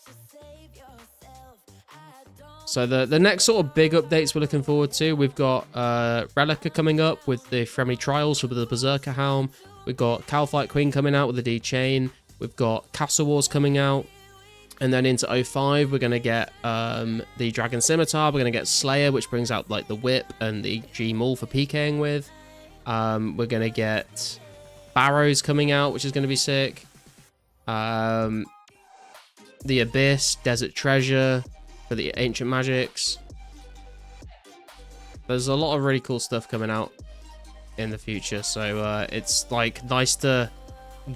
So the next sort of big updates we're looking forward to, we've got Relica coming up with the Friendly Trials with the Berserker Helm. We've got Calfight Queen coming out with the D Chain. We've got Castle Wars coming out. And then into 05, we're going to get the Dragon Scimitar. We're going to get Slayer, which brings out like the Whip and the G Maul for PKing with. We're going to get Barrows coming out, which is going to be sick. The Abyss, Desert Treasure for the Ancient Magics. There's a lot of really cool stuff coming out in the future, so it's like nice to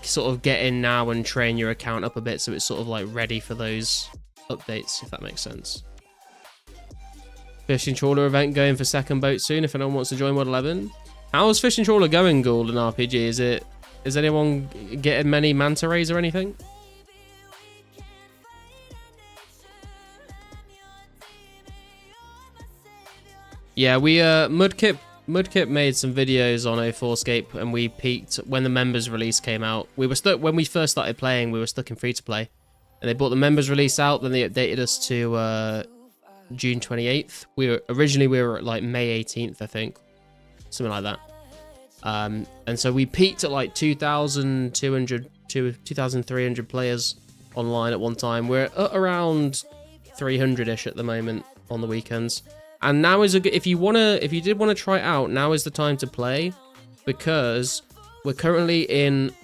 sort of get in now and train your account up a bit so it's sort of like ready for those updates, if that makes sense. Fishing Trawler event going for second boat soon if anyone wants to join Mod 11. How's Fishing Trawler going, Gould and RPG? Is anyone getting many manta rays or anything? Yeah, we Mudkip made some videos on 2004scape, and we peaked when the members release came out. We were stuck when we first started playing. We were stuck in free to play, and they brought the members release out. Then they updated us to June 28th. We were at like May 18th, I think, something like that. And so we peaked at like 2,200 to 2,300 players online at one time. We're at around 300ish at the moment on the weekends. And now is a good, if you did want to try it out, now is the time to play, because we're currently in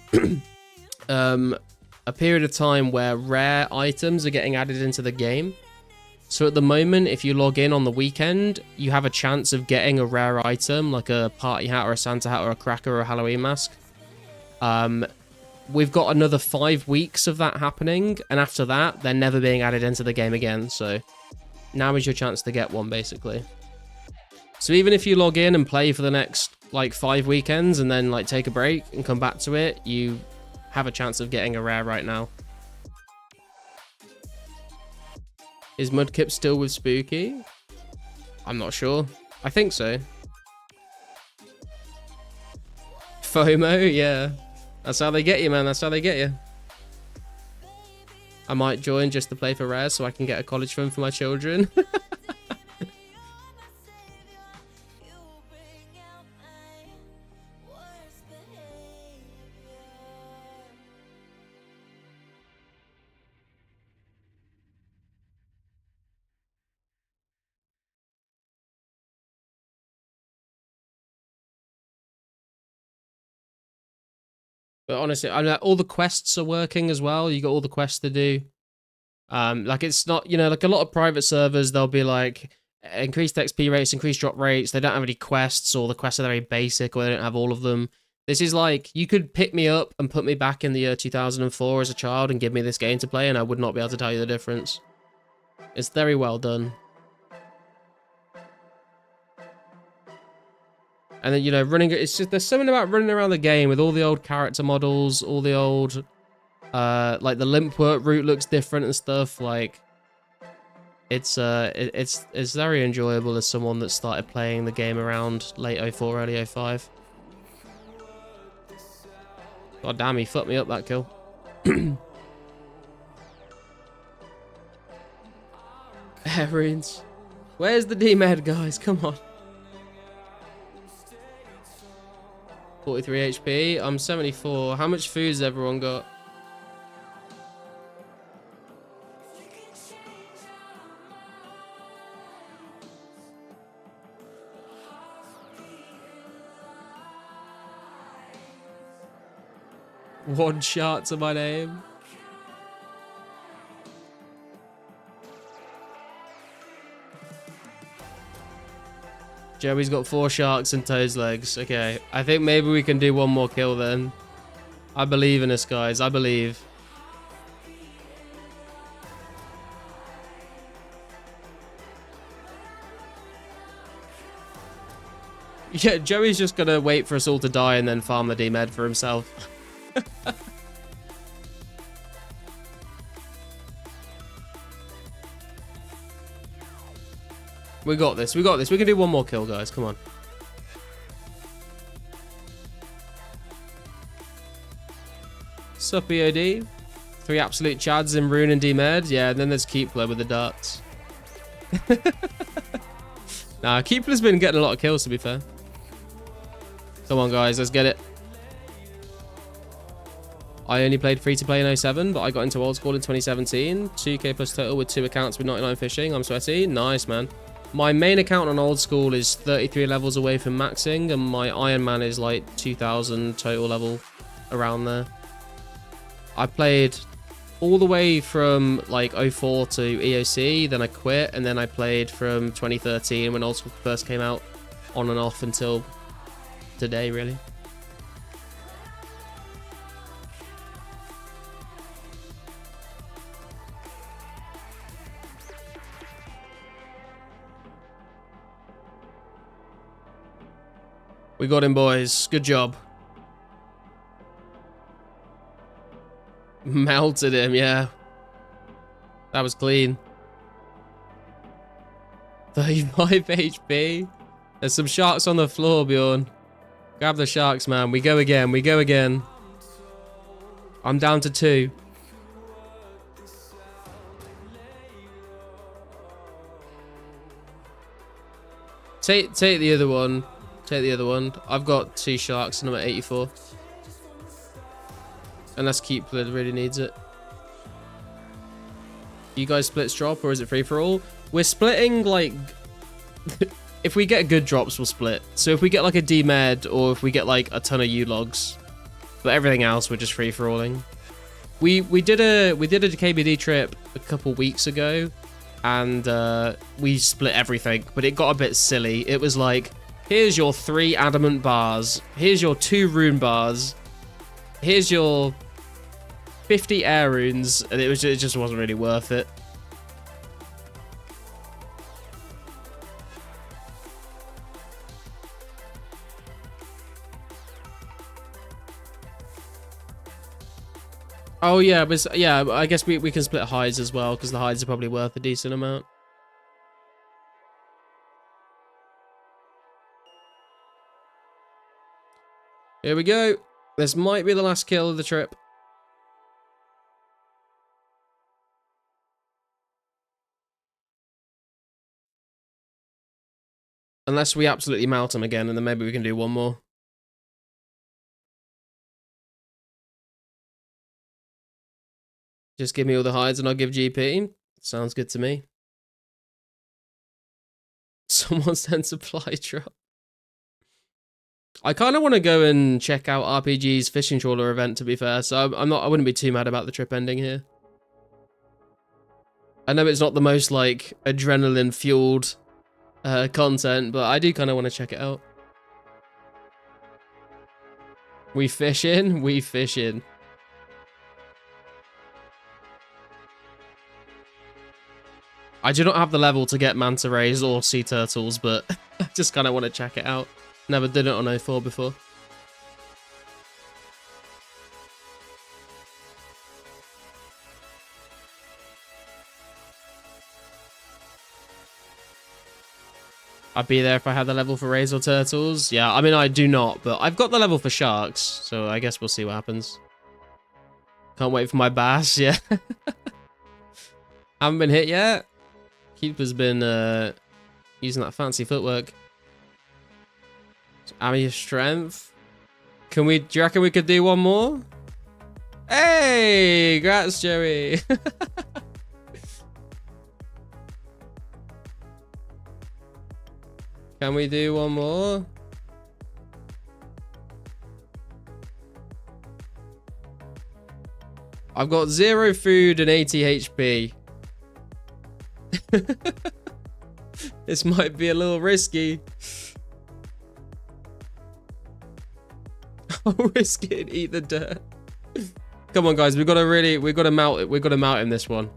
a period of time where rare items are getting added into the game. So at the moment, if you log in on the weekend, you have a chance of getting a rare item like a party hat or a Santa hat or a cracker or a Halloween mask. We've got another 5 weeks of that happening, and after that, they're never being added into the game again. So now is your chance to get one, basically. So even if you log in and play for the next like 5 weekends and then like take a break and come back to it, you have a chance of getting a rare right now. Is Mudkip still with Spooky? I'm not sure. I think so. FOMO, yeah. That's how they get you, man. That's how they get you. I might join just to play for rare so I can get a college fund for my children. But honestly, I know all the quests are working as well. You got all the quests to do. Like it's not, you know, like a lot of private servers, they'll be like increased XP rates, increased drop rates. They don't have any quests, or the quests are very basic, or they don't have all of them. This is like, you could pick me up and put me back in the year 2004 as a child and give me this game to play, and I would not be able to tell you the difference. It's very well done. And then, you know, running, it's just, there's something about running around the game with all the old character models, all the old, like the limp work route looks different and stuff. Like, it's very enjoyable as someone that started playing the game around late 04, early 05. God damn, he fucked me up that kill. Air runes. Where's the D-med, guys? Come on. 43 HP. I'm 74. How much food's everyone got? One shot to my name. Joey's got 4 sharks and toes legs. Okay, I think maybe we can do one more kill then. I believe in us, guys. I believe. Yeah, Joey's just gonna wait for us all to die and then farm the D-med for himself. We got this. We got this. We can do one more kill, guys. Come on. Sup, EOD? 3 absolute chads in Rune and D-med. Yeah, and then there's Keepler with the darts. Nah, Keepler's been getting a lot of kills, to be fair. Come on, guys. Let's get it. I only played free-to-play in 07, but I got into old school in 2017. 2k plus total with 2 accounts with 99 fishing. I'm sweaty. Nice, man. My main account on old school is 33 levels away from maxing, and my Iron Man is like 2000 total level, around there. I played all the way from like 04 to EOC, then I quit, and then I played from 2013 when old school first came out, on and off until today, really. We got him, boys. Good job. Melted him, yeah. That was clean. 35 HP. There's some sharks on the floor, Bjorn. Grab the sharks, man. We go again. We go again. I'm down to 2. Take the other one. Take the other one. I've got 2 sharks and I'm at 84. Unless Keepler really needs it. You guys split drop or is it free for all? We're splitting like... if we get good drops, we'll split. So if we get like a D-med or if we get like a ton of U-logs. But everything else, we're just free for alling. We did a KBD trip a couple weeks ago. And we split everything. But it got a bit silly. It was like... here's your 3 adamant bars. Here's your 2 rune bars. Here's your 50 air runes. And it just wasn't really worth it. Oh yeah, but yeah, I guess we can split hides as well because the hides are probably worth a decent amount. Here we go. This might be the last kill of the trip. Unless we absolutely melt him again, and then maybe we can do one more. Just give me all the hides and I'll give GP. Sounds good to me. Someone send supply drop. I kind of want to go and check out RPG's fishing trawler event, to be fair, so I wouldn't be too mad about the trip ending here. I know it's not the most like adrenaline fueled content, but I do kind of want to check it out. We fish in, we fish in. I do not have the level to get manta rays or sea turtles, but I just kind of want to check it out. Never did it on 04 before. I'd be there if I had the level for rays or turtles. Yeah, I mean, I do not, but I've got the level for sharks, so I guess we'll see what happens. Can't wait for my bass, yeah. Haven't been hit yet. Keeper's been using that fancy footwork. Army of strength. Do you reckon we could do one more? Hey, congrats, Joey. Can we do one more? I've got 0 food and 80 HP. This might be a little risky. I'll risk it and eat the dirt. Come on, guys. We've got to mount it. We've got to mount in this one.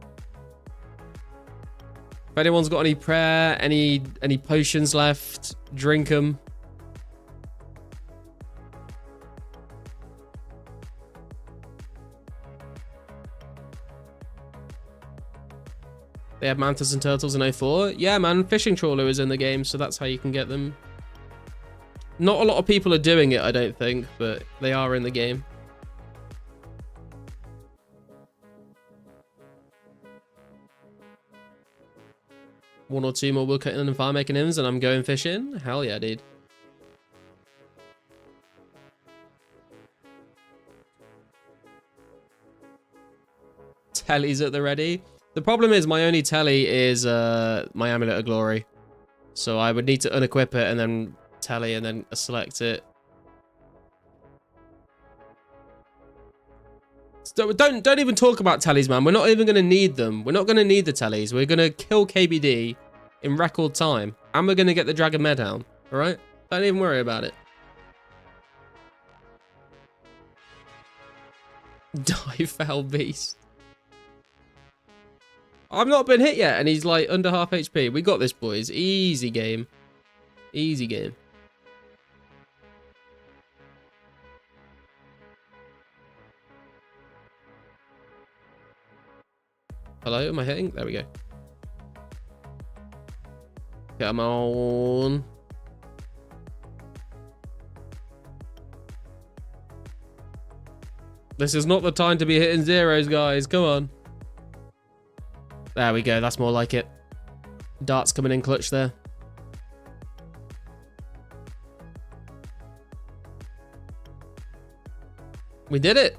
If anyone's got any prayer, any potions left, drink them. They have mantas and turtles in 04. Yeah, man, fishing trawler is in the game, so that's how you can get them. Not a lot of people are doing it, I don't think, but they are in the game. One or two more woodcutting and fire making hymns, and I'm going fishing. Hell yeah, dude. Telly's at the ready. The problem is my only telly is my Amulet of Glory. So I would need to unequip it and then telly and then select it. So don't even talk about tellies, man. We're not even going to need them. We're not going to need the tellies. We're going to kill KBD in record time. And we're going to get the Dragon Mare down. Alright? Don't even worry about it. Die, foul beast. I've not been hit yet, and he's like under half HP. We got this, boys. Easy game. Easy game. Hello, am I hitting? There we go. Come on. This is not the time to be hitting zeros, guys. Come on. There we go. That's more like it. Darts coming in clutch there. We did it.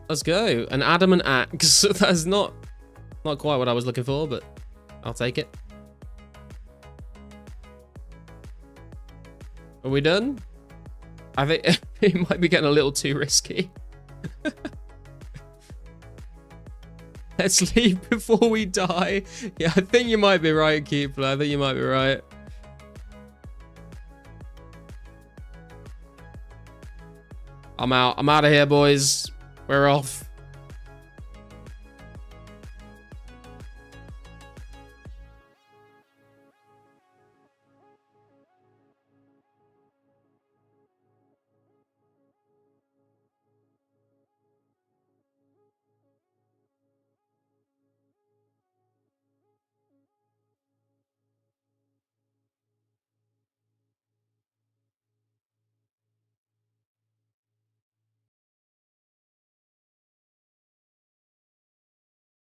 Let's go. An adamant axe. That's not quite what I was looking for, but I'll take it. Are we done? I think it might be getting a little too risky. Let's leave before we die. Yeah, I think you might be right, Keeper. I think you might be right. I'm out. I'm out of here, boys. We're off.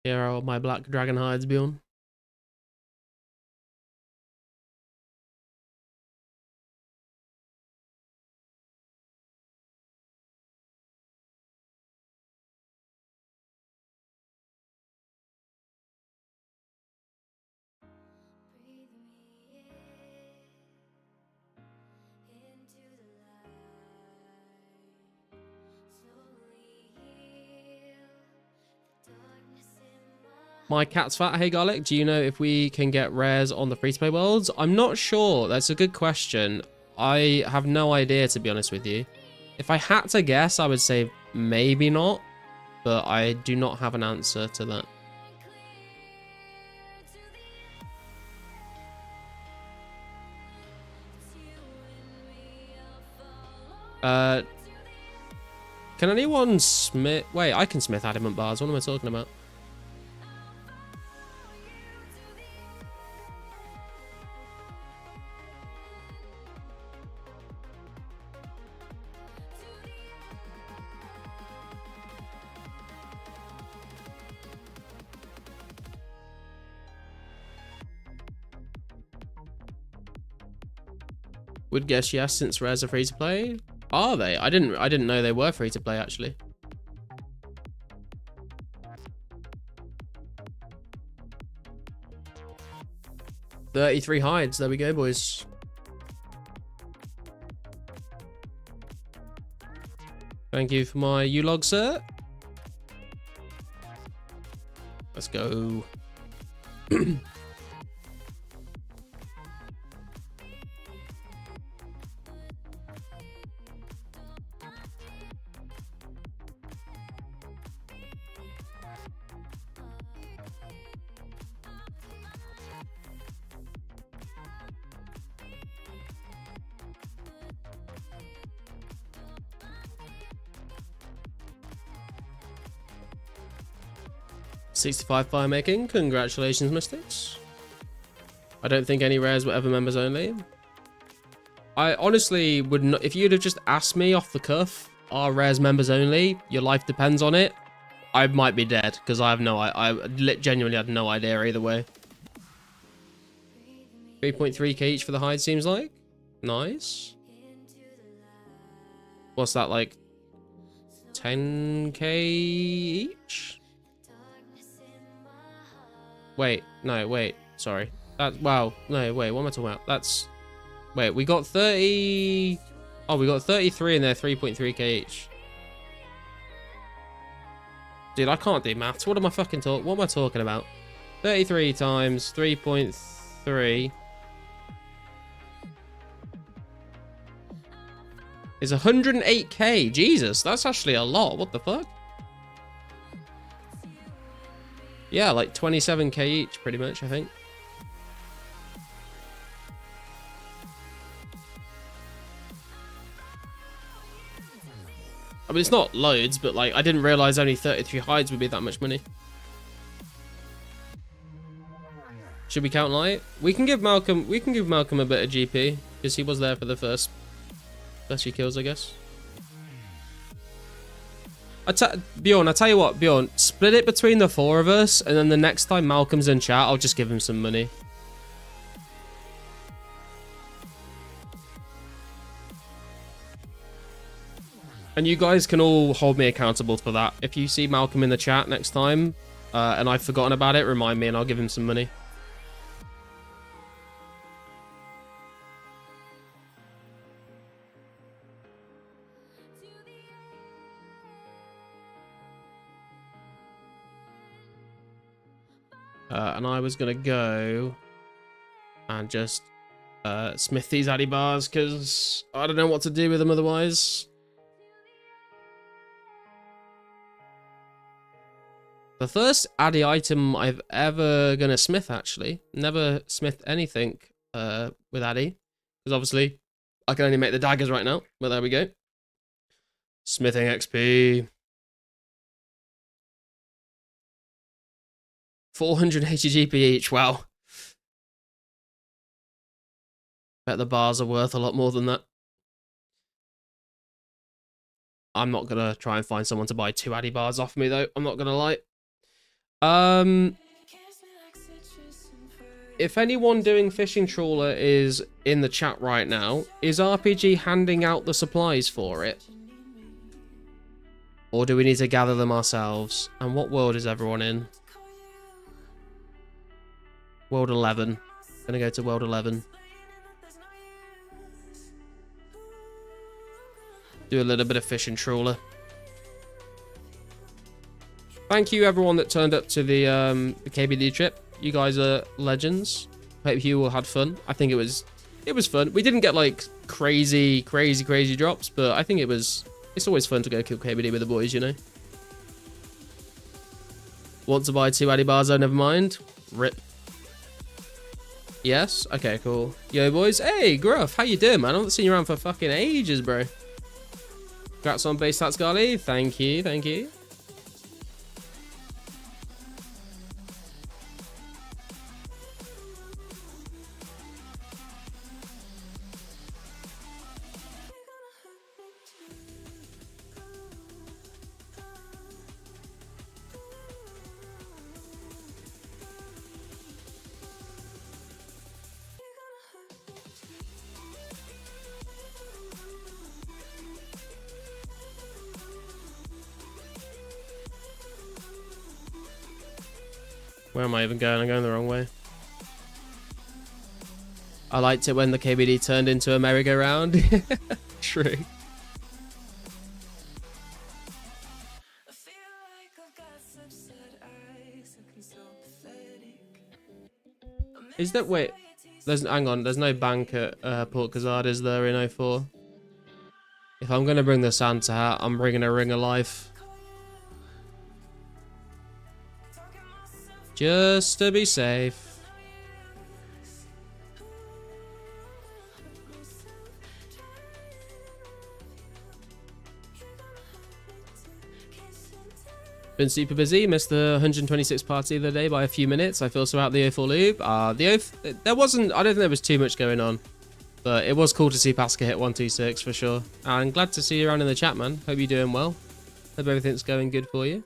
Here are all my black dragon hides, Bjorn. My cat's fat. Hey Garlic, do you know if we can get rares on the free-to-play worlds? I'm not sure. That's a good question. I have no idea, to be honest with you. If I had to guess, I would say maybe not, but I do not have an answer to that. Can anyone smith? Wait, I can smith adamant bars. What am I talking about? Would guess yes, since rares are free to play. Are they? I didn't know they were free to play actually. $33 hides. There we go, boys. Thank you for my U-log, sir. Let's go. 65 fire making. Congratulations, Mystics. I don't think any rares were ever members only. I honestly would not. If you'd have just asked me off the cuff, are rares members only? Your life depends on it. I might be dead because I have no. I genuinely had no idea either way. 3.3k each for the hide seems like. Nice. What's that like? 10k each? Wait, no, wait, sorry. Wow, no, wait, what am I talking about? That's, wait, we got 30, oh, we got 33 and they're 3.3k each. Dude, I can't do maths. What am I talking about? 33 times 3.3 is 108k. Jesus, that's actually a lot. What the fuck? Yeah, like 27k each, pretty much, I think. I mean, it's not loads, but like, I didn't realize only 33 hides would be that much money. Should we count light? We can give Malcolm a bit of GP because he was there for the first few kills, I guess. Bjorn, I tell you what, Bjorn, split it between the four of us, and then the next time Malcolm's in chat, I'll just give him some money. And you guys can all hold me accountable for that. If you see Malcolm in the chat next time, and I've forgotten about it, remind me and I'll give him some money. And I was gonna go and just smith these addy bars because I don't know what to do with them otherwise. The first addy item I've ever gonna smith, actually. Never smithed anything with addy because obviously I can only make the daggers right now. But there we go. Smithing XP. 480 GP each, wow. Bet the bars are worth a lot more than that. I'm not gonna try and find someone to buy 2 addy bars off me though, I'm not gonna lie. If anyone doing fishing trawler is in the chat right now, is RPG handing out the supplies for it? Or do we need to gather them ourselves? And what world is everyone in? World 11. Gonna go to World 11. Do a little bit of fishing trawler. Thank you everyone that turned up to the KBD trip. You guys are legends. Hope you all had fun. I think it was fun. We didn't get like crazy drops, but I think it's always fun to go kill KBD with the boys, you know. Want to buy 2 addy bars? Oh, never mind. Rip. Yes? Okay, cool. Yo, boys. Hey, Gruff. How you doing, man? I haven't seen you around for fucking ages, bro. Congrats on base stats, Garly. Thank you, thank you. Where am I even going? I'm going the wrong way. I liked it when the KBD turned into a merry-go-round. True. I feel like I've got such sad eyes, looking so pathetic. Is that, wait, hang on, there's no bank at Port Kazard, is there, in 04? If I'm gonna bring the Santa hat, I'm bringing a ring of life. Just to be safe. Been super busy, missed the 126 party the other day by a few minutes. I feel so out the 04 loop. There wasn't, I don't think there was too much going on, but it was cool to see Pascal hit 126 for sure. And glad to see you around in the chat, man. Hope you're doing well. Hope everything's going good for you.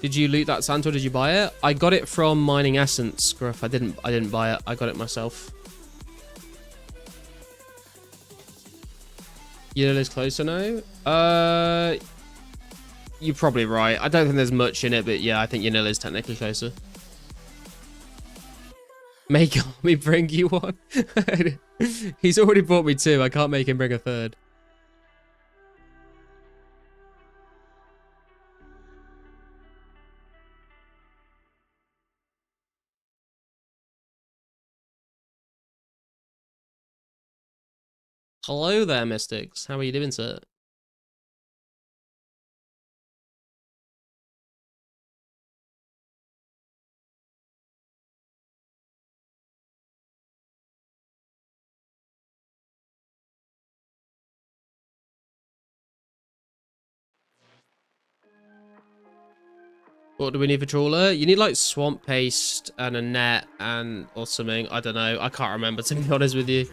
Did you loot that Santa or did you buy it? I got it from Mining Essence, Gruff. I didn't buy it. I got it myself. Unilla's closer now? You're probably right. I don't think there's much in it, but yeah, I think Unilla's technically closer. Make me bring you one. He's already bought me two. I can't make him bring a third. Hello there, Mystics. How are you doing, sir? What do we need for Trawler? You need like swamp paste and a net and or something. I don't know. I can't remember, to be honest with you.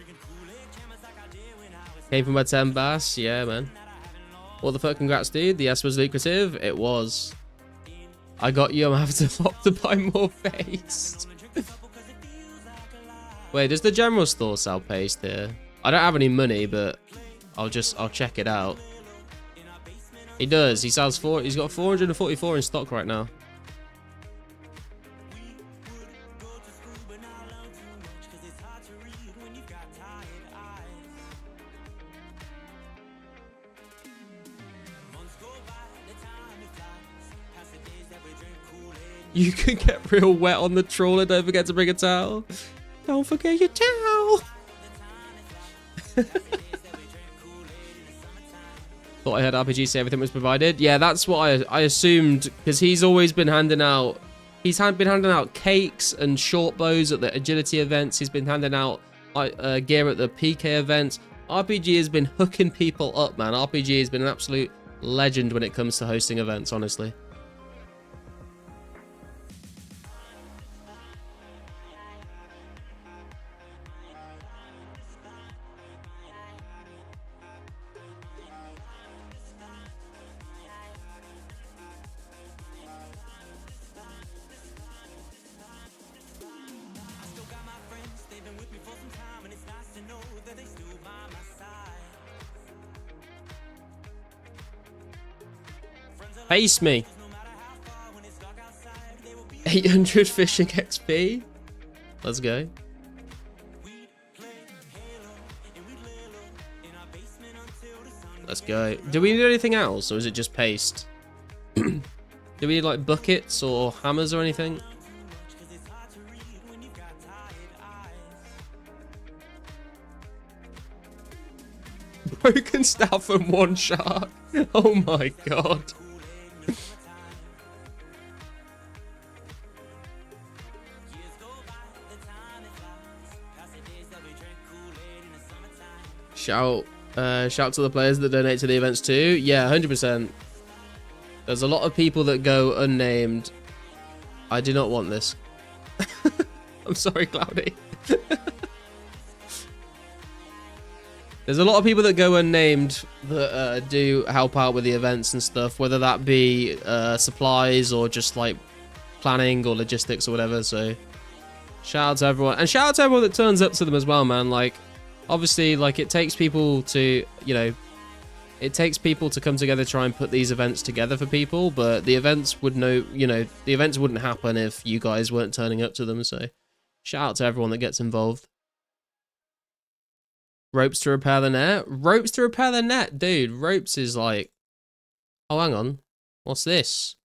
Came from my 10 bass. Yeah, man. What the fuck? Congrats, dude. The S was lucrative. It was. I got you. I'm having to opt to buy more paste. Wait, does the general store sell paste here? I don't have any money, but I'll check it out. He does. He sells he's got 444 in stock right now. You can get real wet on the trawler. Don't forget to bring a towel. Don't forget your towel. Thought I heard RPG say everything was provided. Yeah, that's what I assumed, because he's always been handing out. He's been handing out cakes and short bows at the agility events. He's been handing out gear at the PK events. RPG has been hooking people up, man. RPG has been an absolute legend when it comes to hosting events, honestly. Face me. 800 fishing XP. Let's go. Let's go. Do we need anything else, or is it just paste? Do we need like buckets or hammers or anything? Broken staff and one shark. Oh my god. Shout to the players that donate to the events too. Yeah, 100%. There's a lot of people that go unnamed. I do not want this. I'm sorry, Cloudy. There's a lot of people that go unnamed that do help out with the events and stuff, whether that be supplies or just like planning or logistics or whatever. So shout out to everyone, and shout out to everyone that turns up to them as well, man. Like, obviously, like, it takes people to, you know, it takes people to come together to try and put these events together for people, but the events would know, you know, the events wouldn't happen if you guys weren't turning up to them, so shout out to everyone that gets involved. Ropes to repair the net? Ropes to repair the net? Dude, ropes is like... Oh, hang on. What's this?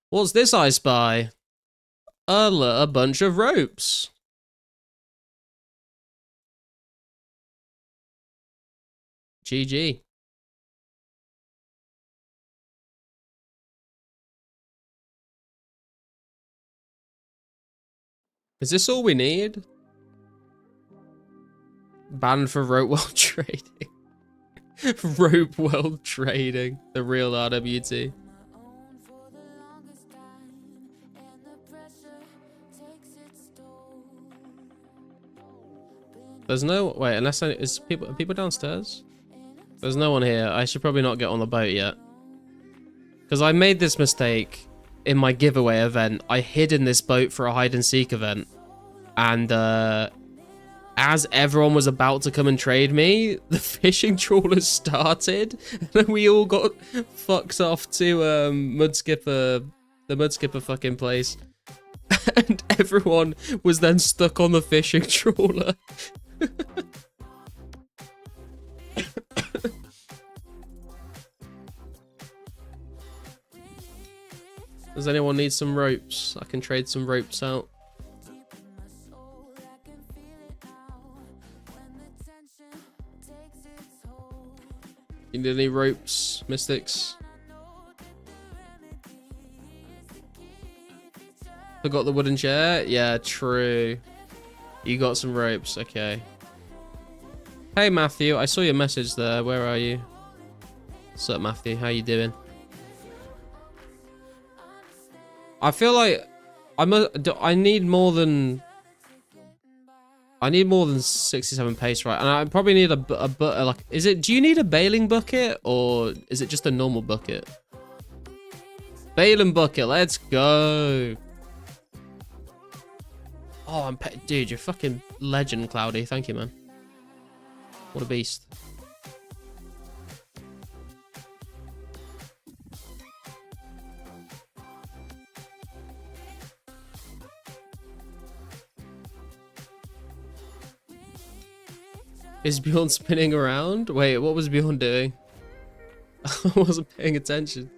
What's this I spy? A bunch of ropes. GG. Is this all we need? Ban for rope world trading. Rope world trading. The real RWT. There's no... Wait, unless... Is people... Are people downstairs? There's no one here. I should probably not get on the boat yet. Because I made this mistake in my giveaway event. I hid in this boat for a hide-and-seek event. And, as everyone was about to come and trade me, the fishing trawlers started. And we all got fucked off to, the Mudskipper fucking place. And everyone was then stuck on the fishing trawler. Does anyone need some ropes? I can trade some ropes out. You need any ropes, Mystics? Forgot the wooden chair? Yeah, true. You got some ropes, okay. Hey Matthew, I saw your message there. Where are you? What's up, Matthew? How you doing? I feel like I need more than 67 pace, right? And I probably need like, do you need a bailing bucket or is it just a normal bucket? Bailing bucket, let's go. Oh, dude, you're fucking legend, Cloudy. Thank you, man. What a beast. Is Bjorn spinning around? Wait, what was Bjorn doing? I wasn't paying attention.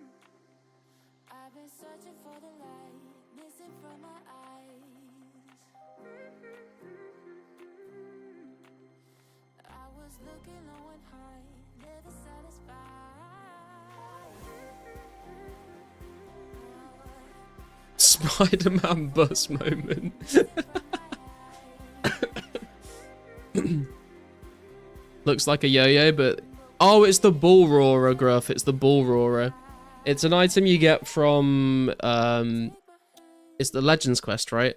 Spider-Man bus moment. Looks like a yo-yo, but... Oh, it's the bull roarer, Gruff. It's the bull roarer. It's an item you get from... It's the Legends quest, right?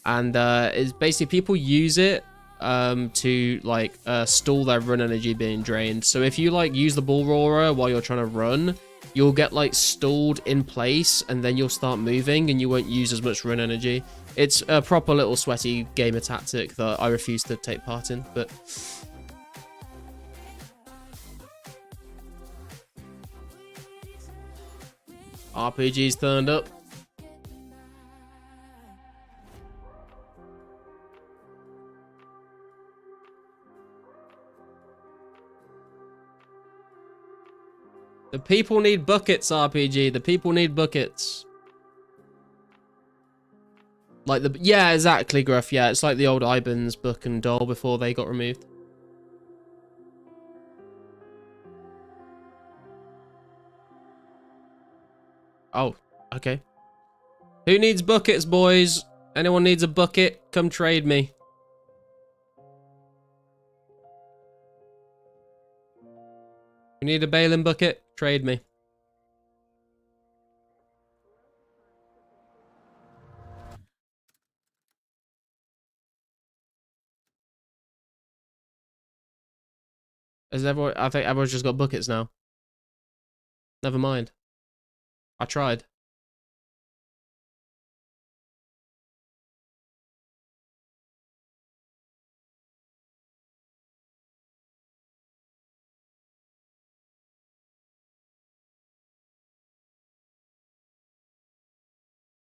And it's basically people use it to, like, stall their run energy being drained. So if you, like, use the bull roarer while you're trying to run, you'll get, like, stalled in place, and then you'll start moving, and you won't use as much run energy. It's a proper little sweaty gamer tactic that I refuse to take part in, but... RPG's turned up. The people need buckets, RPG. The people need buckets. Like the... Yeah, exactly, Gruff. Yeah, it's like the old Iban's book and doll before they got removed. Oh, okay. Who needs buckets, boys? Anyone needs a bucket? Come trade me. You need a bailing bucket? Trade me. Is everyone... I think everyone's just got buckets now. Never mind. I tried.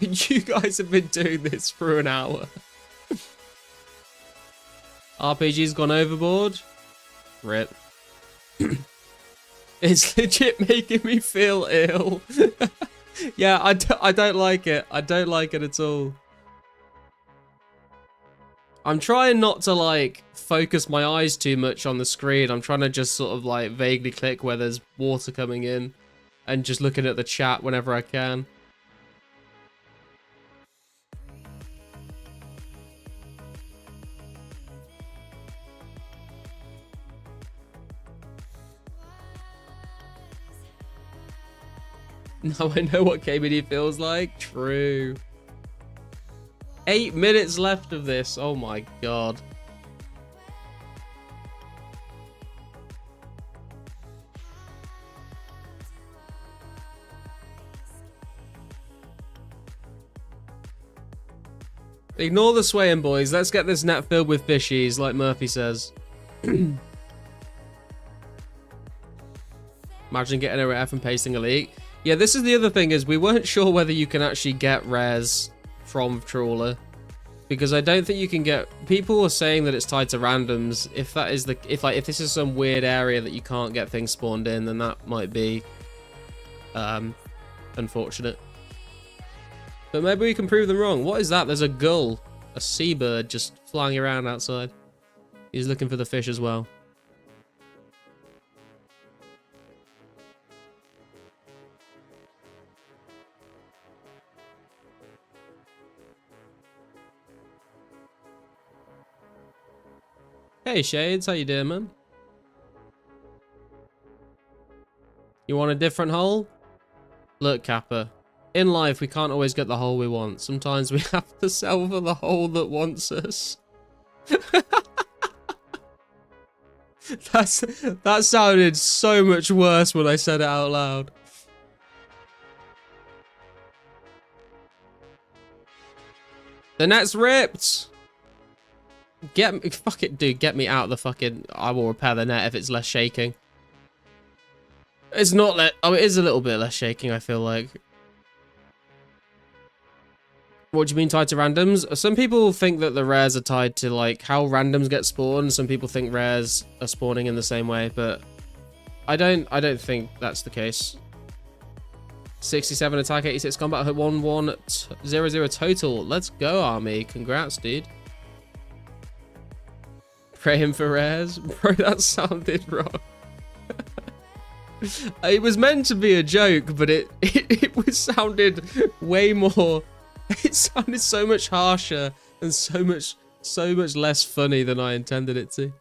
You guys have been doing this for an hour. RPG's gone overboard. Rip. It's legit making me feel ill. Yeah, I don't like it. I don't like it at all. I'm trying not to, like, focus my eyes too much on the screen. I'm trying to just sort of, like, vaguely click where there's water coming in and just looking at the chat whenever I can. Now I know what KBD feels like. True. 8 minutes left of this. Oh my god. Ignore the swaying, boys. Let's get this net filled with fishies, like Murphy says. Imagine getting a rare and pasting a leak. Yeah, this is the other thing, is we weren't sure whether you can actually get rares from Trawler, because I don't think you can get. People are saying that it's tied to randoms. If that is the, if this is some weird area that you can't get things spawned in, then that might be unfortunate. But maybe we can prove them wrong. What is that? There's a gull, a seabird, just flying around outside. He's looking for the fish as well. Hey Shades, how you doing, man? You want a different hole? Look, Kappa. In life, we can't always get the hole we want. Sometimes we have to sell for the hole that wants us. That sounded so much worse when I said it out loud. The net's ripped! Get me, fuck it, dude, get me out of the fucking, I will repair the net if it's less shaking. It's not that, oh, it is a little bit less shaking, I feel like. What do you mean tied to randoms? Some people think that the rares are tied to, like, how randoms get spawned. Some people think rares are spawning in the same way, but I don't think that's the case. 67 attack, 86 combat, 1100 total. Let's go, army. Congrats, dude. Praying for rares? Bro, that sounded wrong. It was meant to be a joke, but it was sounded way more. It sounded so much harsher and so much less funny than I intended it to.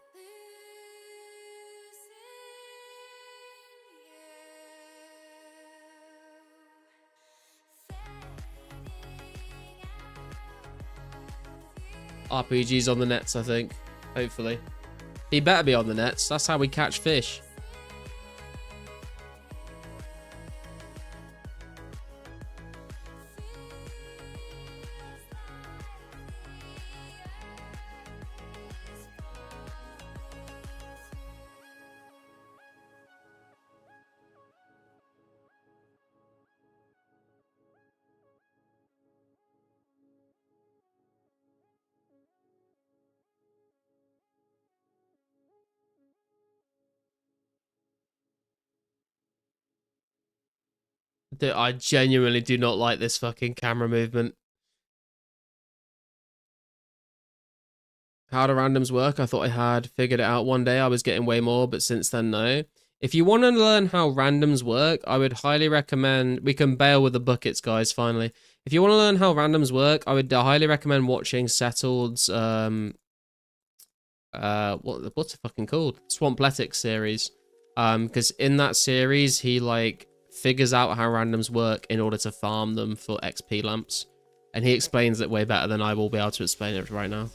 RPG's on the nets, I think. Hopefully. He better be on the nets. That's how we catch fish. Dude, I genuinely do not like this fucking camera movement. How do randoms work? I thought I had figured it out one day. I was getting way more, but since then, no. If you want to learn how randoms work, I would highly recommend... We can bail with the buckets, guys, finally. If you want to learn how randoms work, I would highly recommend watching Settled's... what's it fucking called? Swampletics series. Because in that series, he, like... figures out how randoms work in order to farm them for XP lamps. And he explains it way better than I will be able to explain it right now.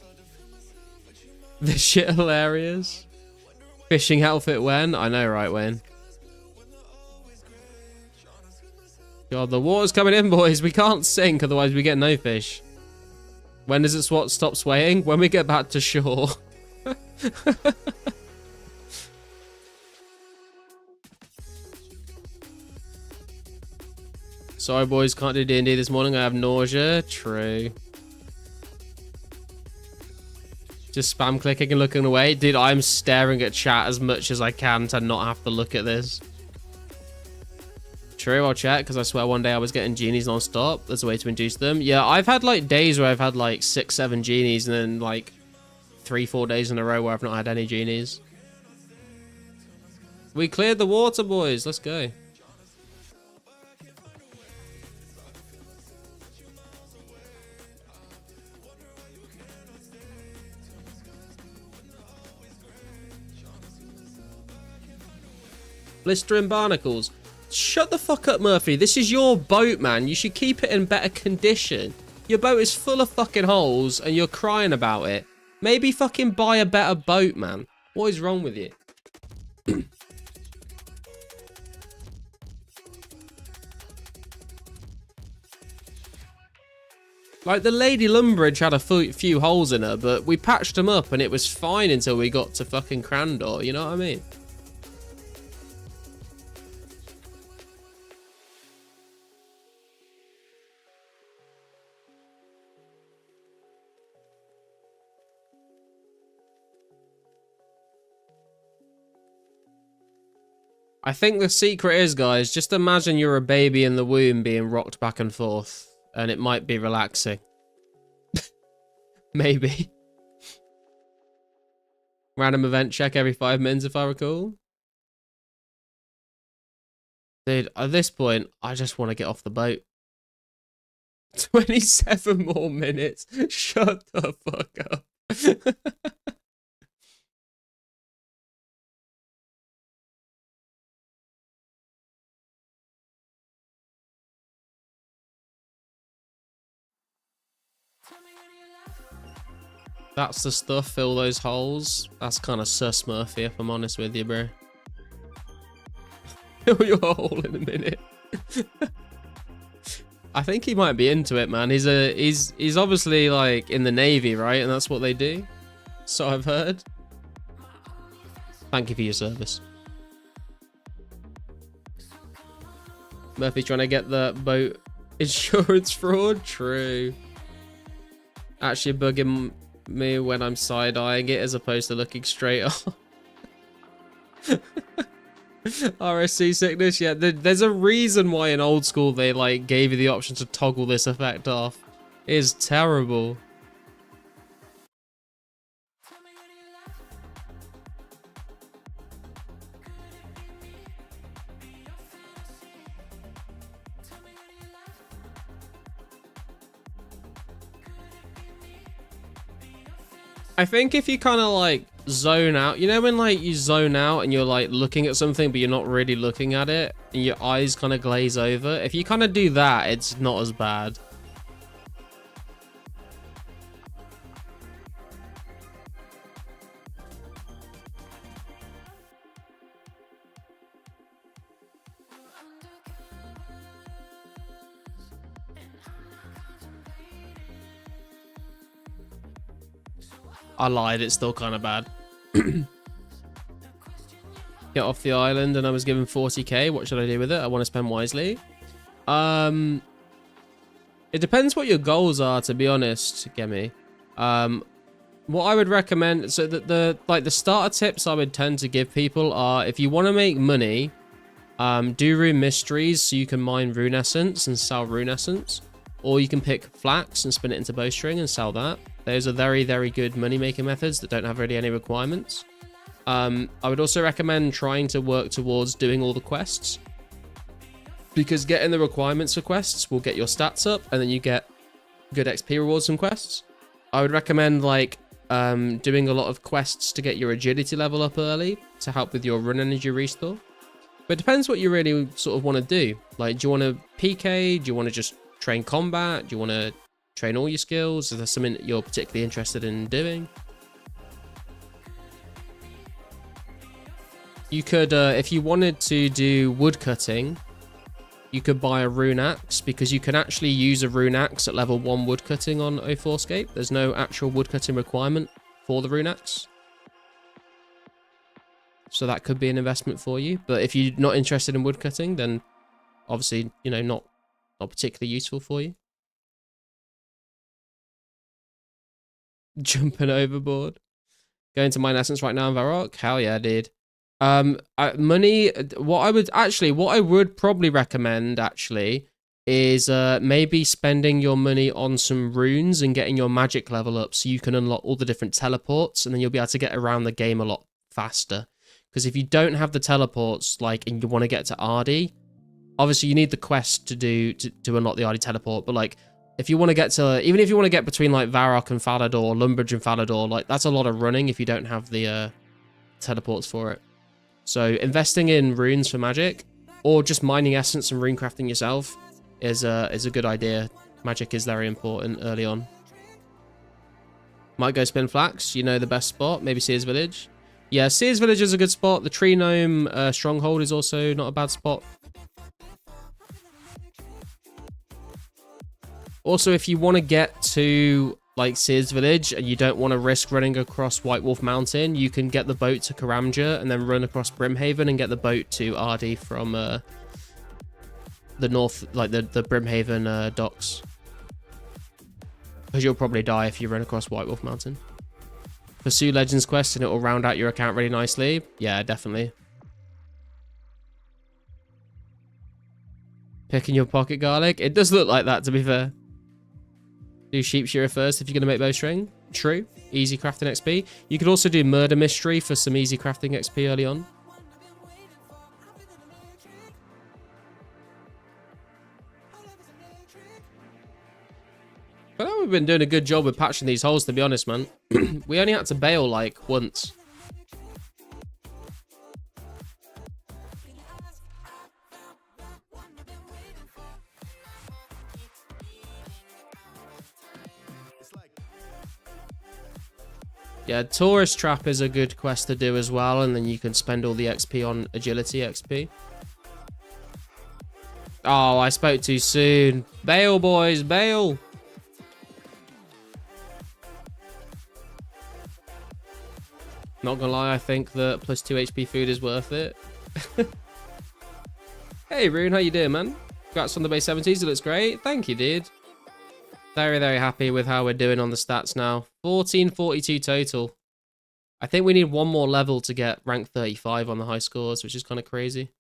The shit hilarious. Fishing outfit when? I know, right, Wayne? God, the water's coming in, boys. We can't sink, otherwise we get no fish. When does it stop swaying? When we get back to shore. Sorry, boys, can't do D&D this morning. I have nausea. True. Just spam clicking and looking away. Dude, I'm staring at chat as much as I can to not have to look at this. True, I'll check, because I swear one day I was getting genies non-stop. There's a way to induce them. Yeah, I've had, like, days where I've had, like, 6, 7 genies, and then, like, 3, 4 days in a row where I've not had any genies. We cleared the water, boys. Let's go. Blistering barnacles. Shut the fuck up, Murphy. This is your boat, man. You should keep it in better condition. Your boat is full of fucking holes and you're crying about it. Maybe fucking buy a better boat, man. What is wrong with you? Like, the Lady Lumbridge had a few holes in her, but we patched them up and it was fine until we got to fucking Crandor. You know what I mean? I think the secret is, guys, just imagine you're a baby in the womb being rocked back and forth, and it might be relaxing. Maybe. Random event check every 5 minutes, if I recall. Dude, at this point, I just want to get off the boat. 27 more minutes. Shut the fuck up. That's the stuff, fill those holes. That's kind of sus, Murphy, if I'm honest with you, bro. Fill your hole in a minute. I think he might be into it, man. He's obviously like in the Navy, right? And that's what they do. So I've heard. Thank you for your service. Murphy trying to get the boat insurance fraud. True. Actually bugging me when I'm side-eyeing it as opposed to looking straight off. RSC sickness, yeah. There's a reason why in old school they like gave you the option to toggle this effect off. It is terrible. I think if you kind of like zone out, you know when like you zone out and you're like looking at something but you're not really looking at it and your eyes kind of glaze over, if you kind of do that, it's not as bad. I lied, it's still kind of bad. Get off the island and I was given 40k. What should I do with it? I want to spend wisely. It depends what your goals are, to be honest, Gemi. What I would recommend, so that the starter tips I would tend to give people are, if you want to make money, do rune mysteries so you can mine rune essence and sell rune essence. Or you can pick flax and spin it into bowstring and sell that. Those are very, very good money-making methods that don't have really any requirements. I would also recommend trying to work towards doing all the quests, because getting the requirements for quests will get your stats up, and then you get good XP rewards from quests. I would recommend like doing a lot of quests to get your agility level up early to help with your run energy restore. But it depends what you really sort of want to do. Like, do you want to PK? Do you want to just train combat? Do you want to train all your skills? Is there something that you're particularly interested in doing? You could, if you wanted to do woodcutting, you could buy a rune axe, because you can actually use a rune axe at level 1 woodcutting on 2004scape. There's no actual woodcutting requirement for the rune axe. So that could be an investment for you. But if you're not interested in woodcutting, then obviously, you know, not not particularly useful for you. Jumping overboard. Going to mine essence right now in Varrock. Hell yeah, dude. Money. What I would probably recommend actually is maybe spending your money on some runes and getting your magic level up so you can unlock all the different teleports, and then you'll be able to get around the game a lot faster. Because if you don't have the teleports, like, and you want to get to Ardy, obviously you need the quest to unlock the Ardy teleport, but like, if you want to get to, even if you want to get between like Varrock and Falador, Lumbridge and Falador, like that's a lot of running if you don't have the teleports for it. So investing in runes for magic, or just mining essence and rune crafting yourself is a good idea. Magic is very important early on. Might go spin flax, you know the best spot, maybe Sears Village. Yeah, Sears Village is a good spot. The Tree Gnome Stronghold is also not a bad spot. Also, if you want to get to like Sears Village and you don't want to risk running across White Wolf Mountain, you can get the boat to Karamja and then run across Brimhaven and get the boat to Ardy from the north, like the Brimhaven docks. Because you'll probably die if you run across White Wolf Mountain. Pursue Legends Quest and it will round out your account really nicely. Yeah, definitely. Picking your pocket garlic. It does look like that, to be fair. Do Sheep Shearer first if you're going to make bowstring. True. Easy crafting XP. You could also do Murder Mystery for some easy crafting XP early on. I know we've been doing a good job with patching these holes, to be honest, man. We only had to bail like once. Yeah, Tourist Trap is a good quest to do as well, and then you can spend all the XP on Agility XP. Oh, I spoke too soon. Bail, boys, bail. Not gonna lie, I think that plus 2 HP food is worth it. Hey, Rune, how you doing, man? Congrats on the base 70s, it looks great. Thank you, dude. Very, very happy with how we're doing on the stats now. 1442 total. I think we need one more level to get rank 35 on the high scores, which is kind of crazy.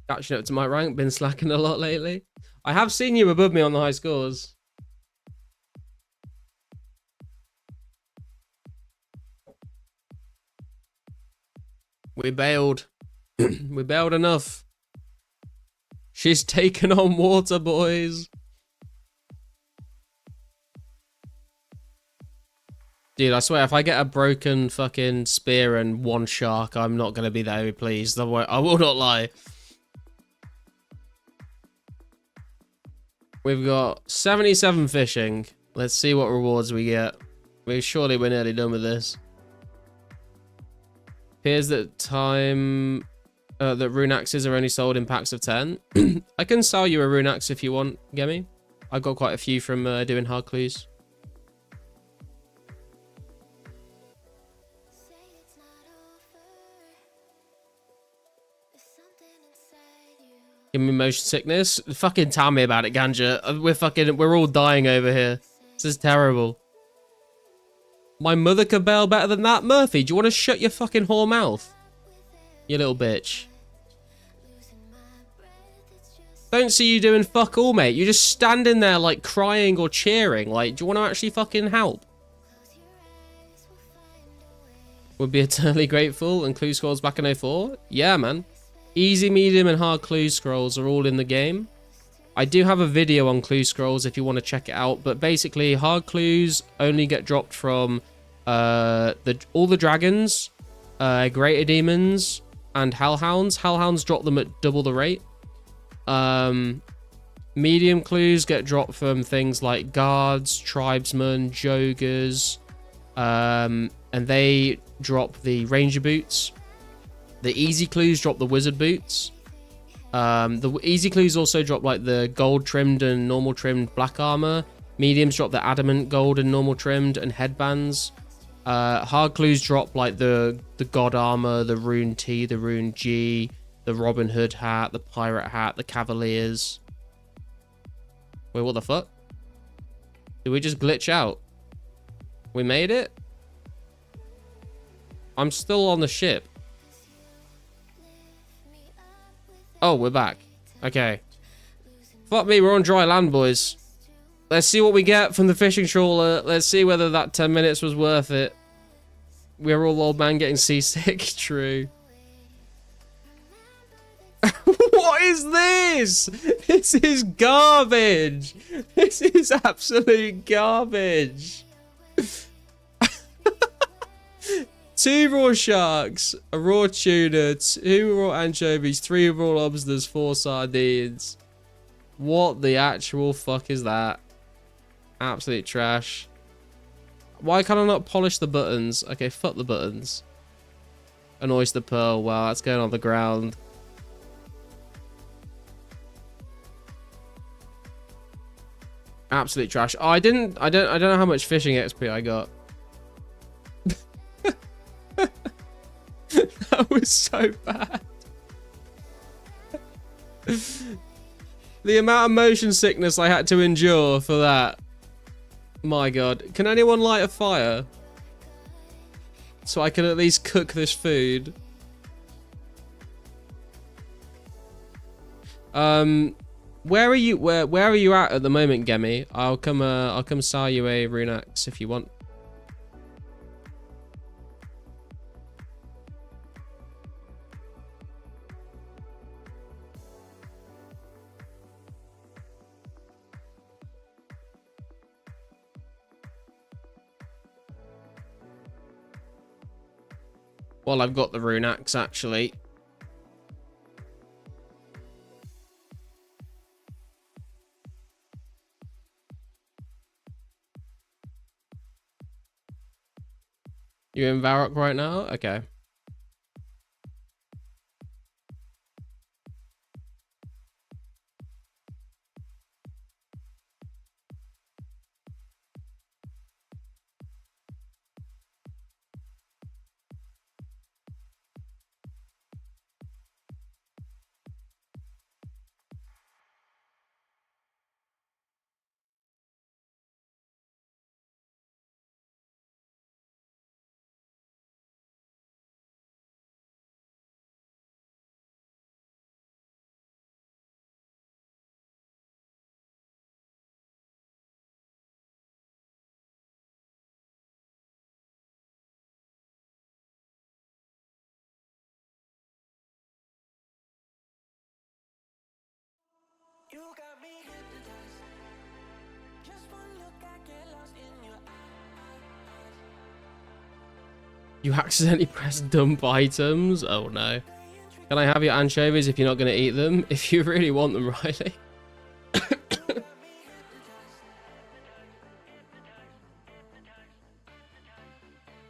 Catching up to my rank, been slacking a lot lately. I have seen you above me on the high scores. We bailed. We bailed enough. She's taken on water, boys. Dude, I swear, if I get a broken fucking spear and one shark, I'm not going to be very pleased. I will not lie. We've got 77 fishing. Let's see what rewards we get. Surely we're nearly done with this. Appears that that rune axes are only sold in packs of 10. I can sell you a rune axe if you want, Gemmy. I got quite a few from doing hard clues. Give me motion sickness. Fucking tell me about it, Ganja. We're all dying over here. This is terrible. My mother could bail better than that. Murphy, do you want to shut your fucking whore mouth? You little bitch. Don't see you doing fuck all, mate. You're just standing there like crying or cheering. Like, do you want to actually fucking help? Would be eternally grateful. And Clue Scrolls back in 04? Yeah, man. Easy, medium, and hard clue scrolls are all in the game. I do have a video on clue scrolls if you want to check it out, but basically hard clues only get dropped from all the dragons, greater demons, and hellhounds. Hellhounds drop them at double the rate. Medium clues get dropped from things like guards, tribesmen, joggers, and they drop the ranger boots. The easy clues drop the wizard boots. The easy clues also drop like the gold trimmed and normal trimmed black armor. Mediums drop the adamant gold and normal trimmed and headbands. Hard clues drop like the god armor, the rune T, the rune G, the Robin Hood hat, the pirate hat, the cavaliers. Wait, what the fuck? Did we just glitch out? We made it? I'm still on the ship. Oh, we're back. Okay. Fuck me, we're on dry land, boys. Let's see what we get from the fishing trawler. Let's see whether that 10 minutes was worth it. We're all old man getting seasick. True. What is this? This is garbage. This is absolute garbage. 2 raw sharks, a raw tuna, 2 raw anchovies, 3 raw lobsters, 4 sardines. What the actual fuck is that? Absolute trash. Why can I not polish the buttons? Okay, fuck the buttons. An oyster pearl. Wow, that's going on the ground. Absolute trash. Oh, I don't know how much fishing XP I got. That was so bad. The amount of motion sickness I had to endure for that. My god. Can anyone light a fire? So I can at least cook this food. Where are you at the moment, Gemi? I'll come sell you a rune axe if you want. Well, I've got the rune axe actually. You in Varrock right now? Okay. You got me hypnotized. Just one look, I get lost in your eyes. You accidentally pressed dump items? Oh no. Can I have your anchovies if you're not going to eat them? If you really want them, Riley.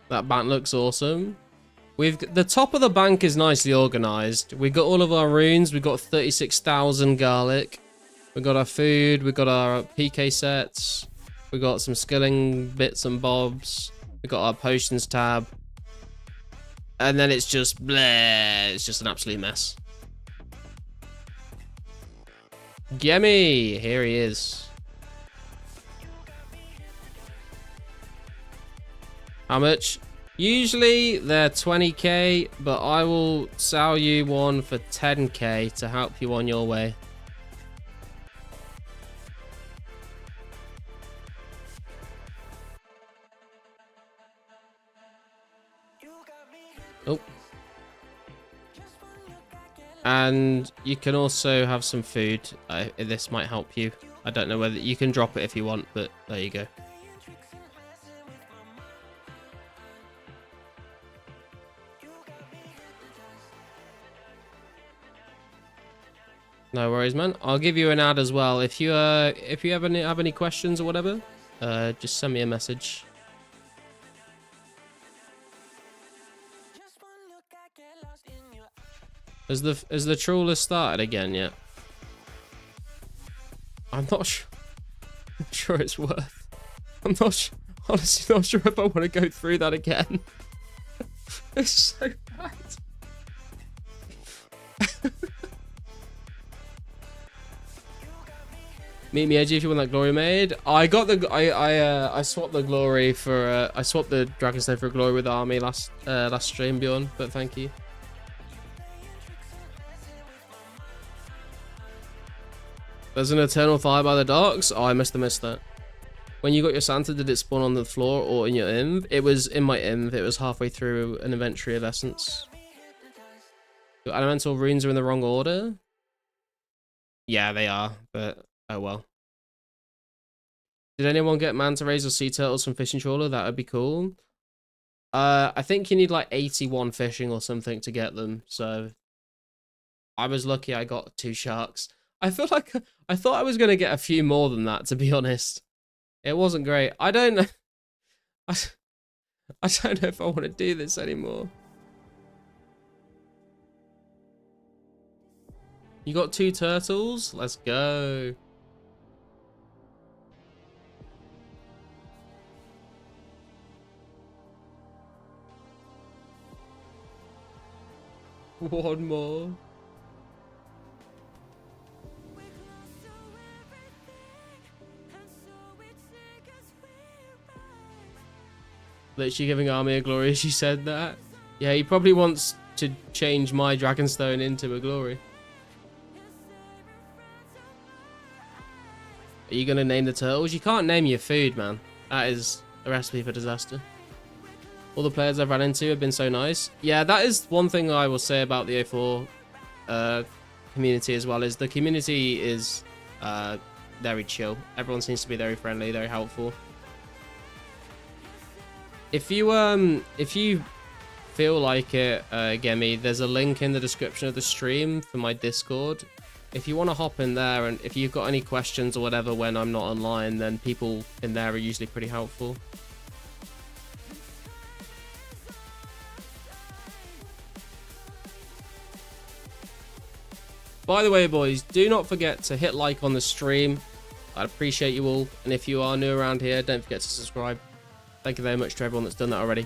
That bank looks awesome. The top of the bank is nicely organized. We've got all of our runes. We've got 36,000 garlic. We've got our food. We've got our PK sets. We've got some skilling bits and bobs. We've got our potions tab. And then it's just bleh. It's just an absolute mess. Gimme! Here he is. How much? Usually they're 20k, but I will sell you one for 10k to help you on your way. Oh. And you can also have some food. This might help you. I don't know whether you can drop it if you want, but there you go. No worries, man. I'll give you an ad as well. If you ever have any questions or whatever, just send me a message. Has the Trawler started again yet? I'm not sure. I'm sure it's worth. I'm not honestly not sure if I want to go through that again. It's so bad. Meet me edgy if you want that glory made. I got the I swapped the glory for I swapped the Dragonstone for a glory with army last stream, Bjorn, but thank you. There's an eternal fire by the docks. Oh, I must have missed that. When you got your Santa, did it spawn on the floor or in your inv? It was in my inv. It was halfway through an inventory of essence. Your elemental runes are in the wrong order. Yeah, they are, but oh well. Did anyone get manta rays or sea turtles from fishing trawler? That would be cool. I think you need like 81 fishing or something to get them. So I was lucky I got 2 sharks. I feel like I thought I was going to get a few more than that, to be honest. It wasn't great. I don't know. I don't know if I want to do this anymore. You got 2 turtles? Let's go. One more. Literally giving army a glory, she said that. Yeah, he probably wants to change my Dragonstone into a glory. Are you gonna name the turtles? You can't name your food, man. That is a recipe for disaster. All the players I've ran into have been so nice. Yeah, that is one thing I will say about the 04 community as well, is the community is very chill. Everyone seems to be very friendly, very helpful. If you feel like it, Gemi, there's a link in the description of the stream for my Discord. If you want to hop in there, and if you've got any questions or whatever when I'm not online, then people in there are usually pretty helpful. By the way, boys, do not forget to hit like on the stream. I'd appreciate you all. And if you are new around here, don't forget to subscribe. Thank you very much to everyone that's done that already.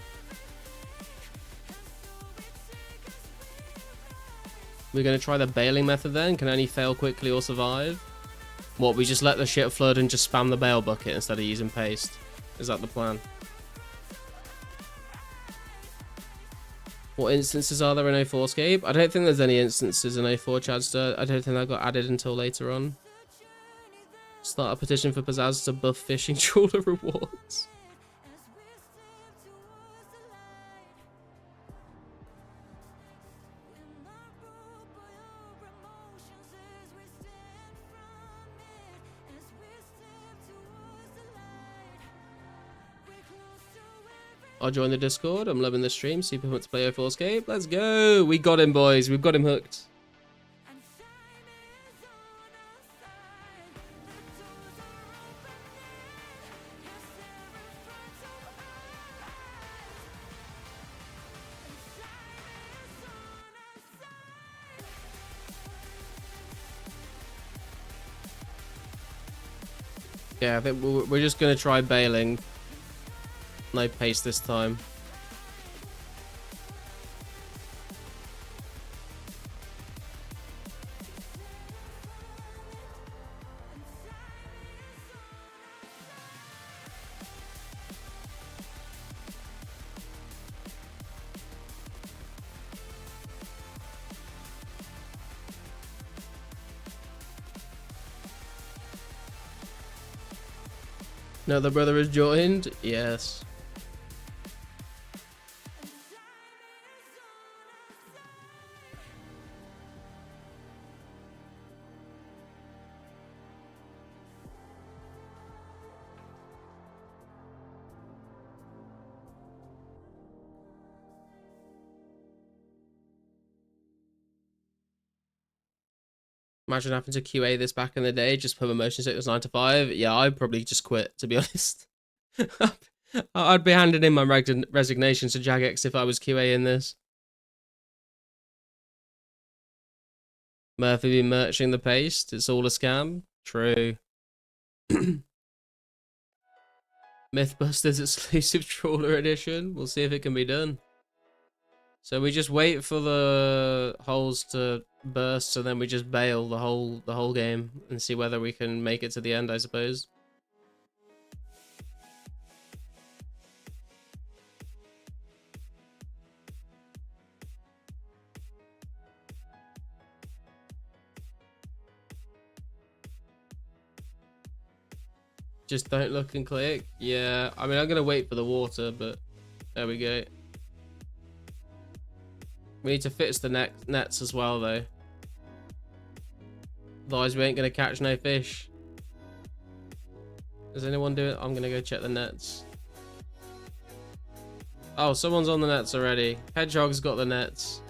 We're going to try the bailing method then. Can only fail quickly or survive. What, we just let the shit flood and just spam the bail bucket instead of using paste? Is that the plan? What instances are there in 04scape? I don't think there's any instances in 04, Chadster. I don't think that got added until later on. Start a petition for Pizzazz to buff fishing trawler rewards. I'll join the Discord. I'm loving the stream. Super pumped to play 04scape. Let's go. We got him, boys. We've got him hooked. Yeah, I think we're just going to try bailing. No pace this time. No, the brother has joined. Yes. Imagine having to QA this back in the day, just put my motion sickness 9 to 5. Yeah, I'd probably just quit, to be honest. I'd be handing in my resignation to Jagex if I was QA in this. Murphy be merching the paste. It's all a scam. True. Mythbusters exclusive Trawler edition. We'll see if it can be done. So we just wait for the holes to burst, so then we just bail the whole game and see whether we can make it to the end, I suppose. Just don't look and click. Yeah, I mean, I'm gonna wait for the water, but there we go. We need to fix the nets as well, though. Otherwise, we ain't gonna catch no fish. Does anyone do it? I'm gonna go check the nets. Oh, someone's on the nets already. Hedgehog's got the nets.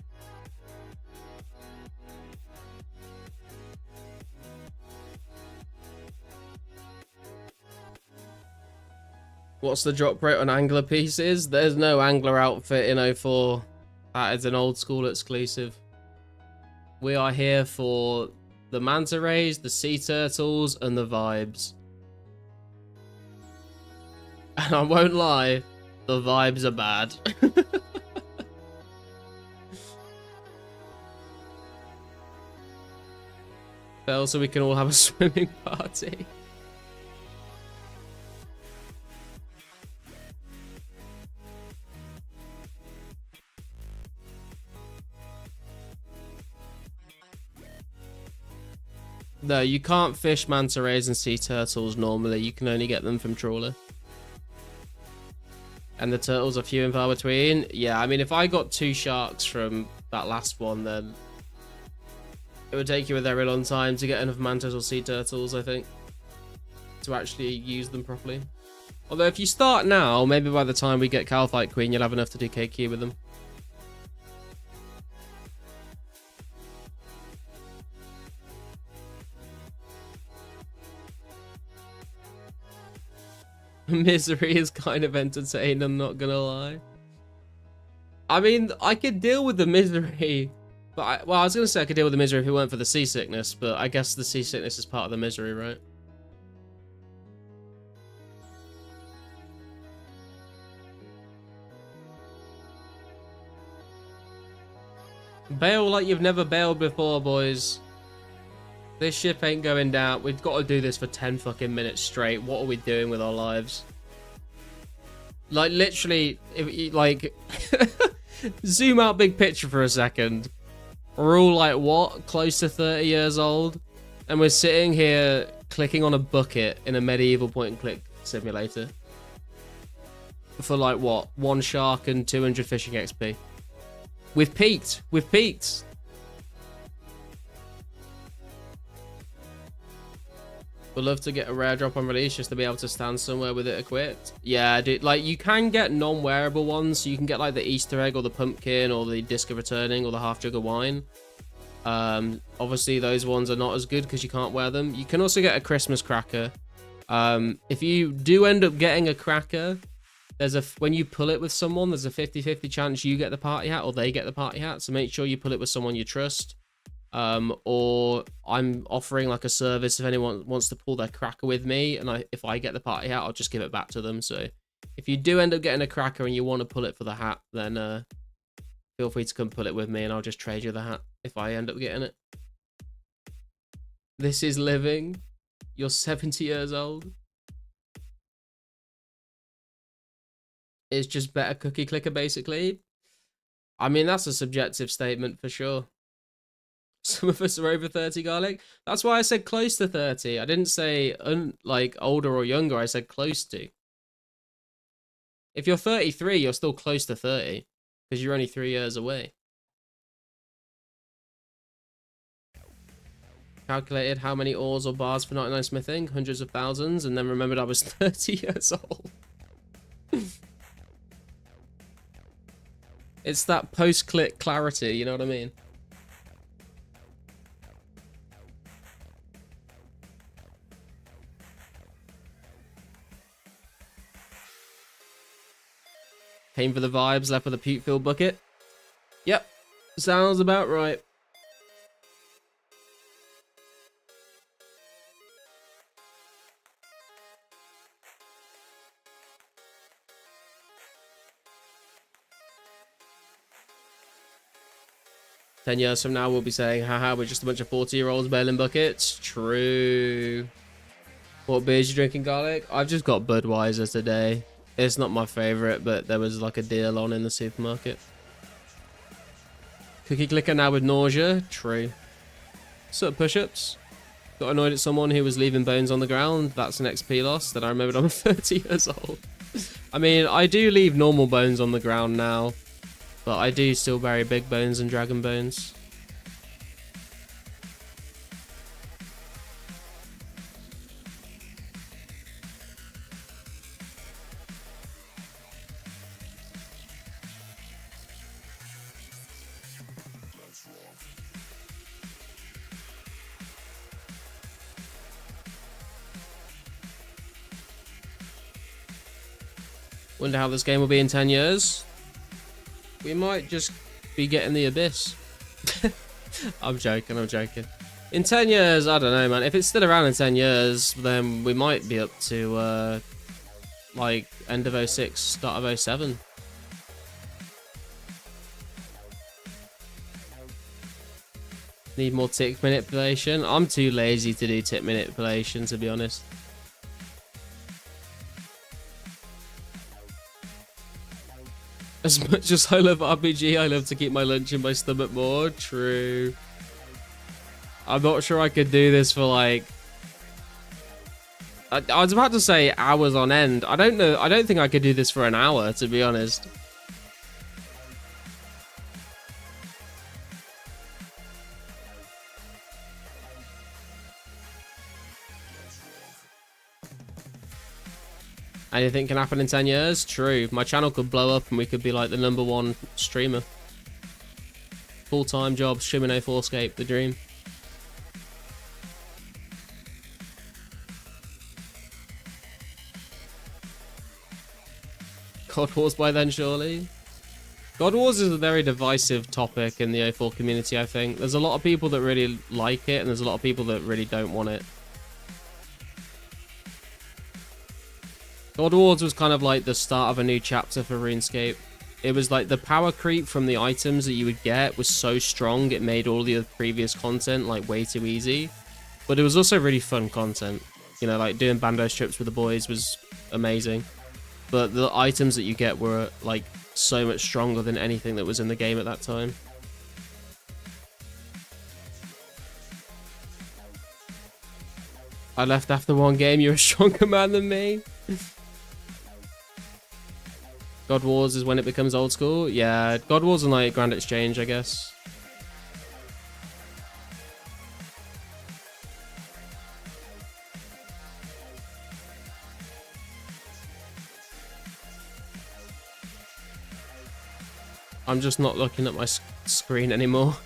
What's the drop rate on angler pieces? There's no angler outfit in 04. That is an old school exclusive. We are here for the manta rays, the sea turtles, and the vibes. And I won't lie, the vibes are bad. Fell so we can all have a swimming party. No, you can't fish manta rays and sea turtles normally. You can only get them from Trawler. And the turtles are few and far between. Yeah, I mean, if I got 2 sharks from that last one, then it would take you a very long time to get enough mantas or sea turtles, I think, to actually use them properly. Although if you start now, maybe by the time we get Calphite Queen, you'll have enough to do KQ with them. Misery is kind of entertaining, I'm not gonna lie. I mean, I could deal with the misery, but I was gonna say I could deal with the misery if it weren't for the seasickness, but I guess the seasickness is part of the misery, right? Bail like you've never bailed before, boys. This ship ain't going down. We've got to do this for 10 fucking minutes straight. What are we doing with our lives? Like, literally, if you, like, zoom out big picture for a second. We're all, like, what? Close to 30 years old? And we're sitting here clicking on a bucket in a medieval point-and-click simulator. For, like, what? 1 shark and 200 fishing XP. We've peaked. We've peaked. Would love to get a rare drop on release just to be able to stand somewhere with it equipped. Yeah, dude, like, you can get non-wearable ones. So you can get, like, the Easter egg or the pumpkin or the disc of returning or the half jug of wine. Obviously, those ones are not as good because you can't wear them. You can also get a Christmas cracker. If you do end up getting a cracker, when you pull it with someone, there's a 50-50 chance you get the party hat or they get the party hat. So make sure you pull it with someone you trust. Or I'm offering like a service if anyone wants to pull their cracker with me, and if I get the party hat, I'll just give it back to them. So if you do end up getting a cracker and you want to pull it for the hat, then feel free to come pull it with me and I'll just trade you the hat if I end up getting it. This is living. You're 70 years old. It's just better cookie clicker, basically. I mean, that's a subjective statement for sure. Some of us are over 30, Garlic. That's why I said close to 30. I didn't say like older or younger. I said close to. If you're 33, you're still close to 30 because you're only 3 years away. Calculated how many ores or bars for 99 smithing, hundreds of thousands, and then remembered I was 30 years old. It's that post-click clarity, you know what I mean? Came for the vibes, left with a puke-filled bucket. Yep, sounds about right. 10 years from now, we'll be saying, haha, we're just a bunch of 40-year-olds bailing buckets. True. What beers you drinking, Garlic? I've just got Budweiser today. It's not my favorite, but there was like a deal on in the supermarket. Cookie clicker now with nausea. True. Sort of push-ups. Got annoyed at someone who was leaving bones on the ground. That's an XP loss. Then I remembered I'm 30 years old. I mean, I do leave normal bones on the ground now, but I do still bury big bones and dragon bones. Wonder how this game will be in 10 years. We might just be getting the abyss. I'm joking, I'm joking. In 10 years, I don't know, man. If it's still around in 10 years, then we might be up to, like, end of 06, start of 07. Need more tick manipulation. I'm too lazy to do tick manipulation, to be honest. As much as I love RPG, I love to keep my lunch in my stomach more. True. I'm not sure I could do this for like... I was about to say hours on end. I don't know. I don't think I could do this for an hour, to be honest. Anything can happen in 10 years? True. My channel could blow up and we could be like the #1 streamer. Full-time job, streaming 2004scape, the dream. God Wars by then, surely? God Wars is a very divisive topic in the 2004 community, I think. There's a lot of people that really like it and there's a lot of people that really don't want it. God Wars was kind of like the start of a new chapter for RuneScape. It was like the power creep from the items that you would get was so strong it made all the previous content like way too easy. But it was also really fun content. You know, like doing bando strips with the boys was amazing. But the items that you get were like so much stronger than anything that was in the game at that time. I left after one game, you're a stronger man than me. God Wars is when it becomes old school. Yeah, God Wars and like Grand Exchange, I guess. I'm just not looking at my screen anymore.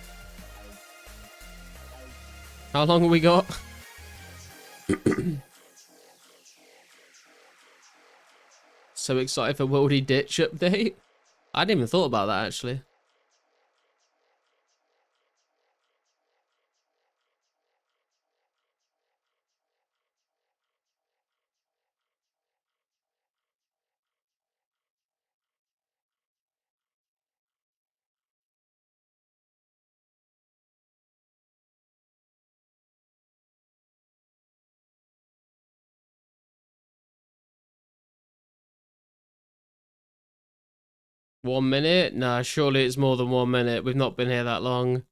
How long have we got? So excited for Worldy Ditch update. I hadn't even thought about that actually. One minute? Nah, surely it's more than 1 minute. We've not been here that long.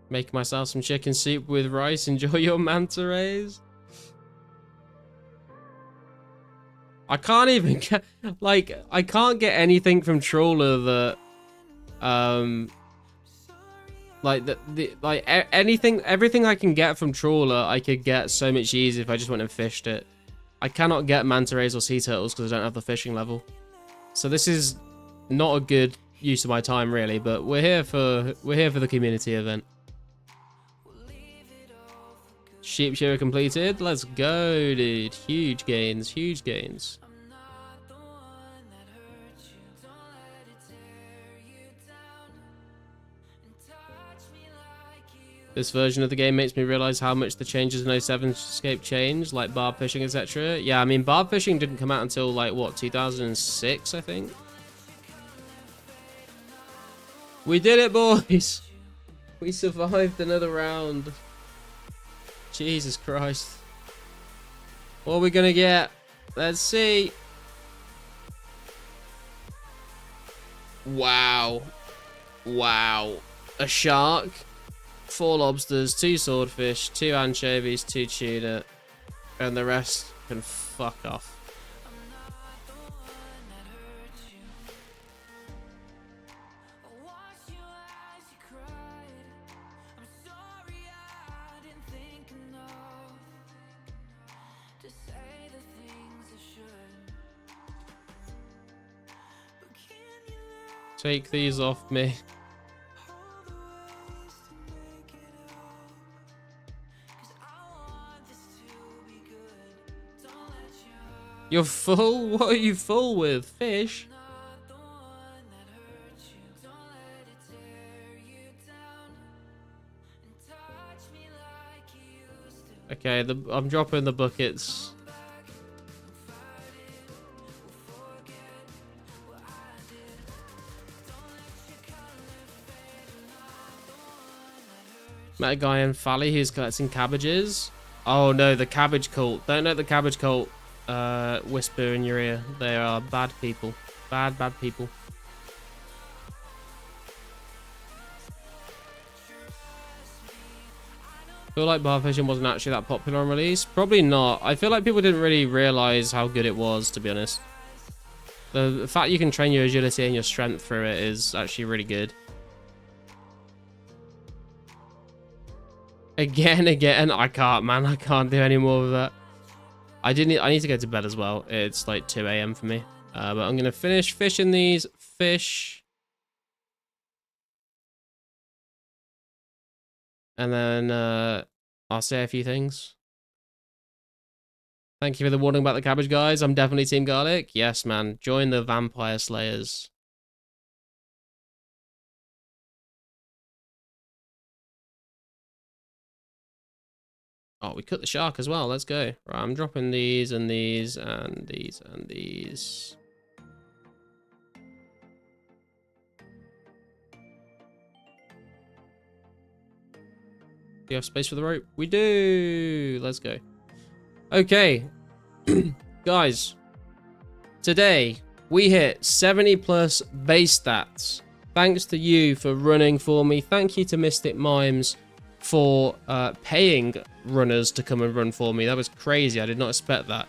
Make myself some chicken soup with rice. Enjoy your manta rays. I can't even get... Like, I can't get anything from Trawler that... everything I can get from Trawler, I could get so much easier if I just went and fished it. I cannot get manta rays or sea turtles because I don't have the fishing level. So this is not a good use of my time, really. But we're here for the community event. Sheep shearer completed. Let's go, dude. Huge gains. Huge gains. This version of the game makes me realize how much the changes in 2004scape changed, like barb fishing, etc. Yeah, I mean, barb fishing didn't come out until, like, what, 2006, I think? We did it, boys! We survived another round. Jesus Christ. What are we gonna get? Let's see. Wow. Wow. A shark, 4 lobsters, 2 swordfish, 2 anchovies, 2 tuna, and the rest can fuck off. Take these off me. You're full? What are you full with? Fish? Okay, I'm dropping the buckets. Met a guy in Valley who's collecting cabbages. Oh no, the cabbage cult. Don't let the cabbage cult whisper in your ear. They are bad people. Bad people. I feel like bar fishing wasn't actually that popular on release. Probably not. I feel like people didn't really realize how good it was, to be honest. The fact you can train your agility and your strength through it is actually really good. Again, I can't, man. I can't do any more of that. I need to go to bed as well. It's like 2 AM for me. But I'm going to finish fishing these fish. And then I'll say a few things. Thank you for the warning about the cabbage, guys. I'm definitely Team Garlic. Yes, man. Join the Vampire Slayers. Oh, we cut the shark as well. Let's go. Right, I'm dropping these and these and these and these. Do you have space for the rope? We do. Let's go. Okay. Guys. Today, we hit 70 plus base stats. Thanks to you for running for me. Thank you to Mystic Mimes for paying runners to come and run for me. That was crazy. I did not expect that.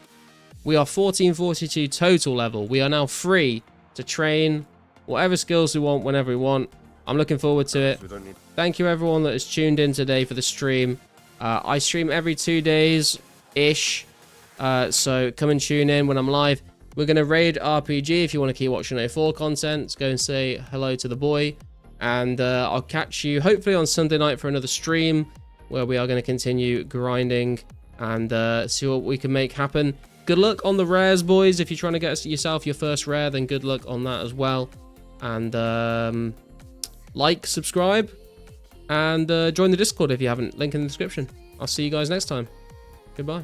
We are 1442 total level. We are now free to train whatever skills we want whenever we want. I'm looking forward to it. Thank you everyone that has tuned in today for the stream. I stream every 2 days ish, so come and tune in when I'm live. We're going to raid RPG. If you want to keep watching 04 content, go and say hello to the boy. And I'll catch you hopefully on Sunday night for another stream where we are going to continue grinding and see what we can make happen. Good luck on the rares, boys. If you're trying to get yourself your first rare, then good luck on that as well. And like, subscribe, and join the Discord if you haven't. Link in the description. I'll see you guys next time. Goodbye.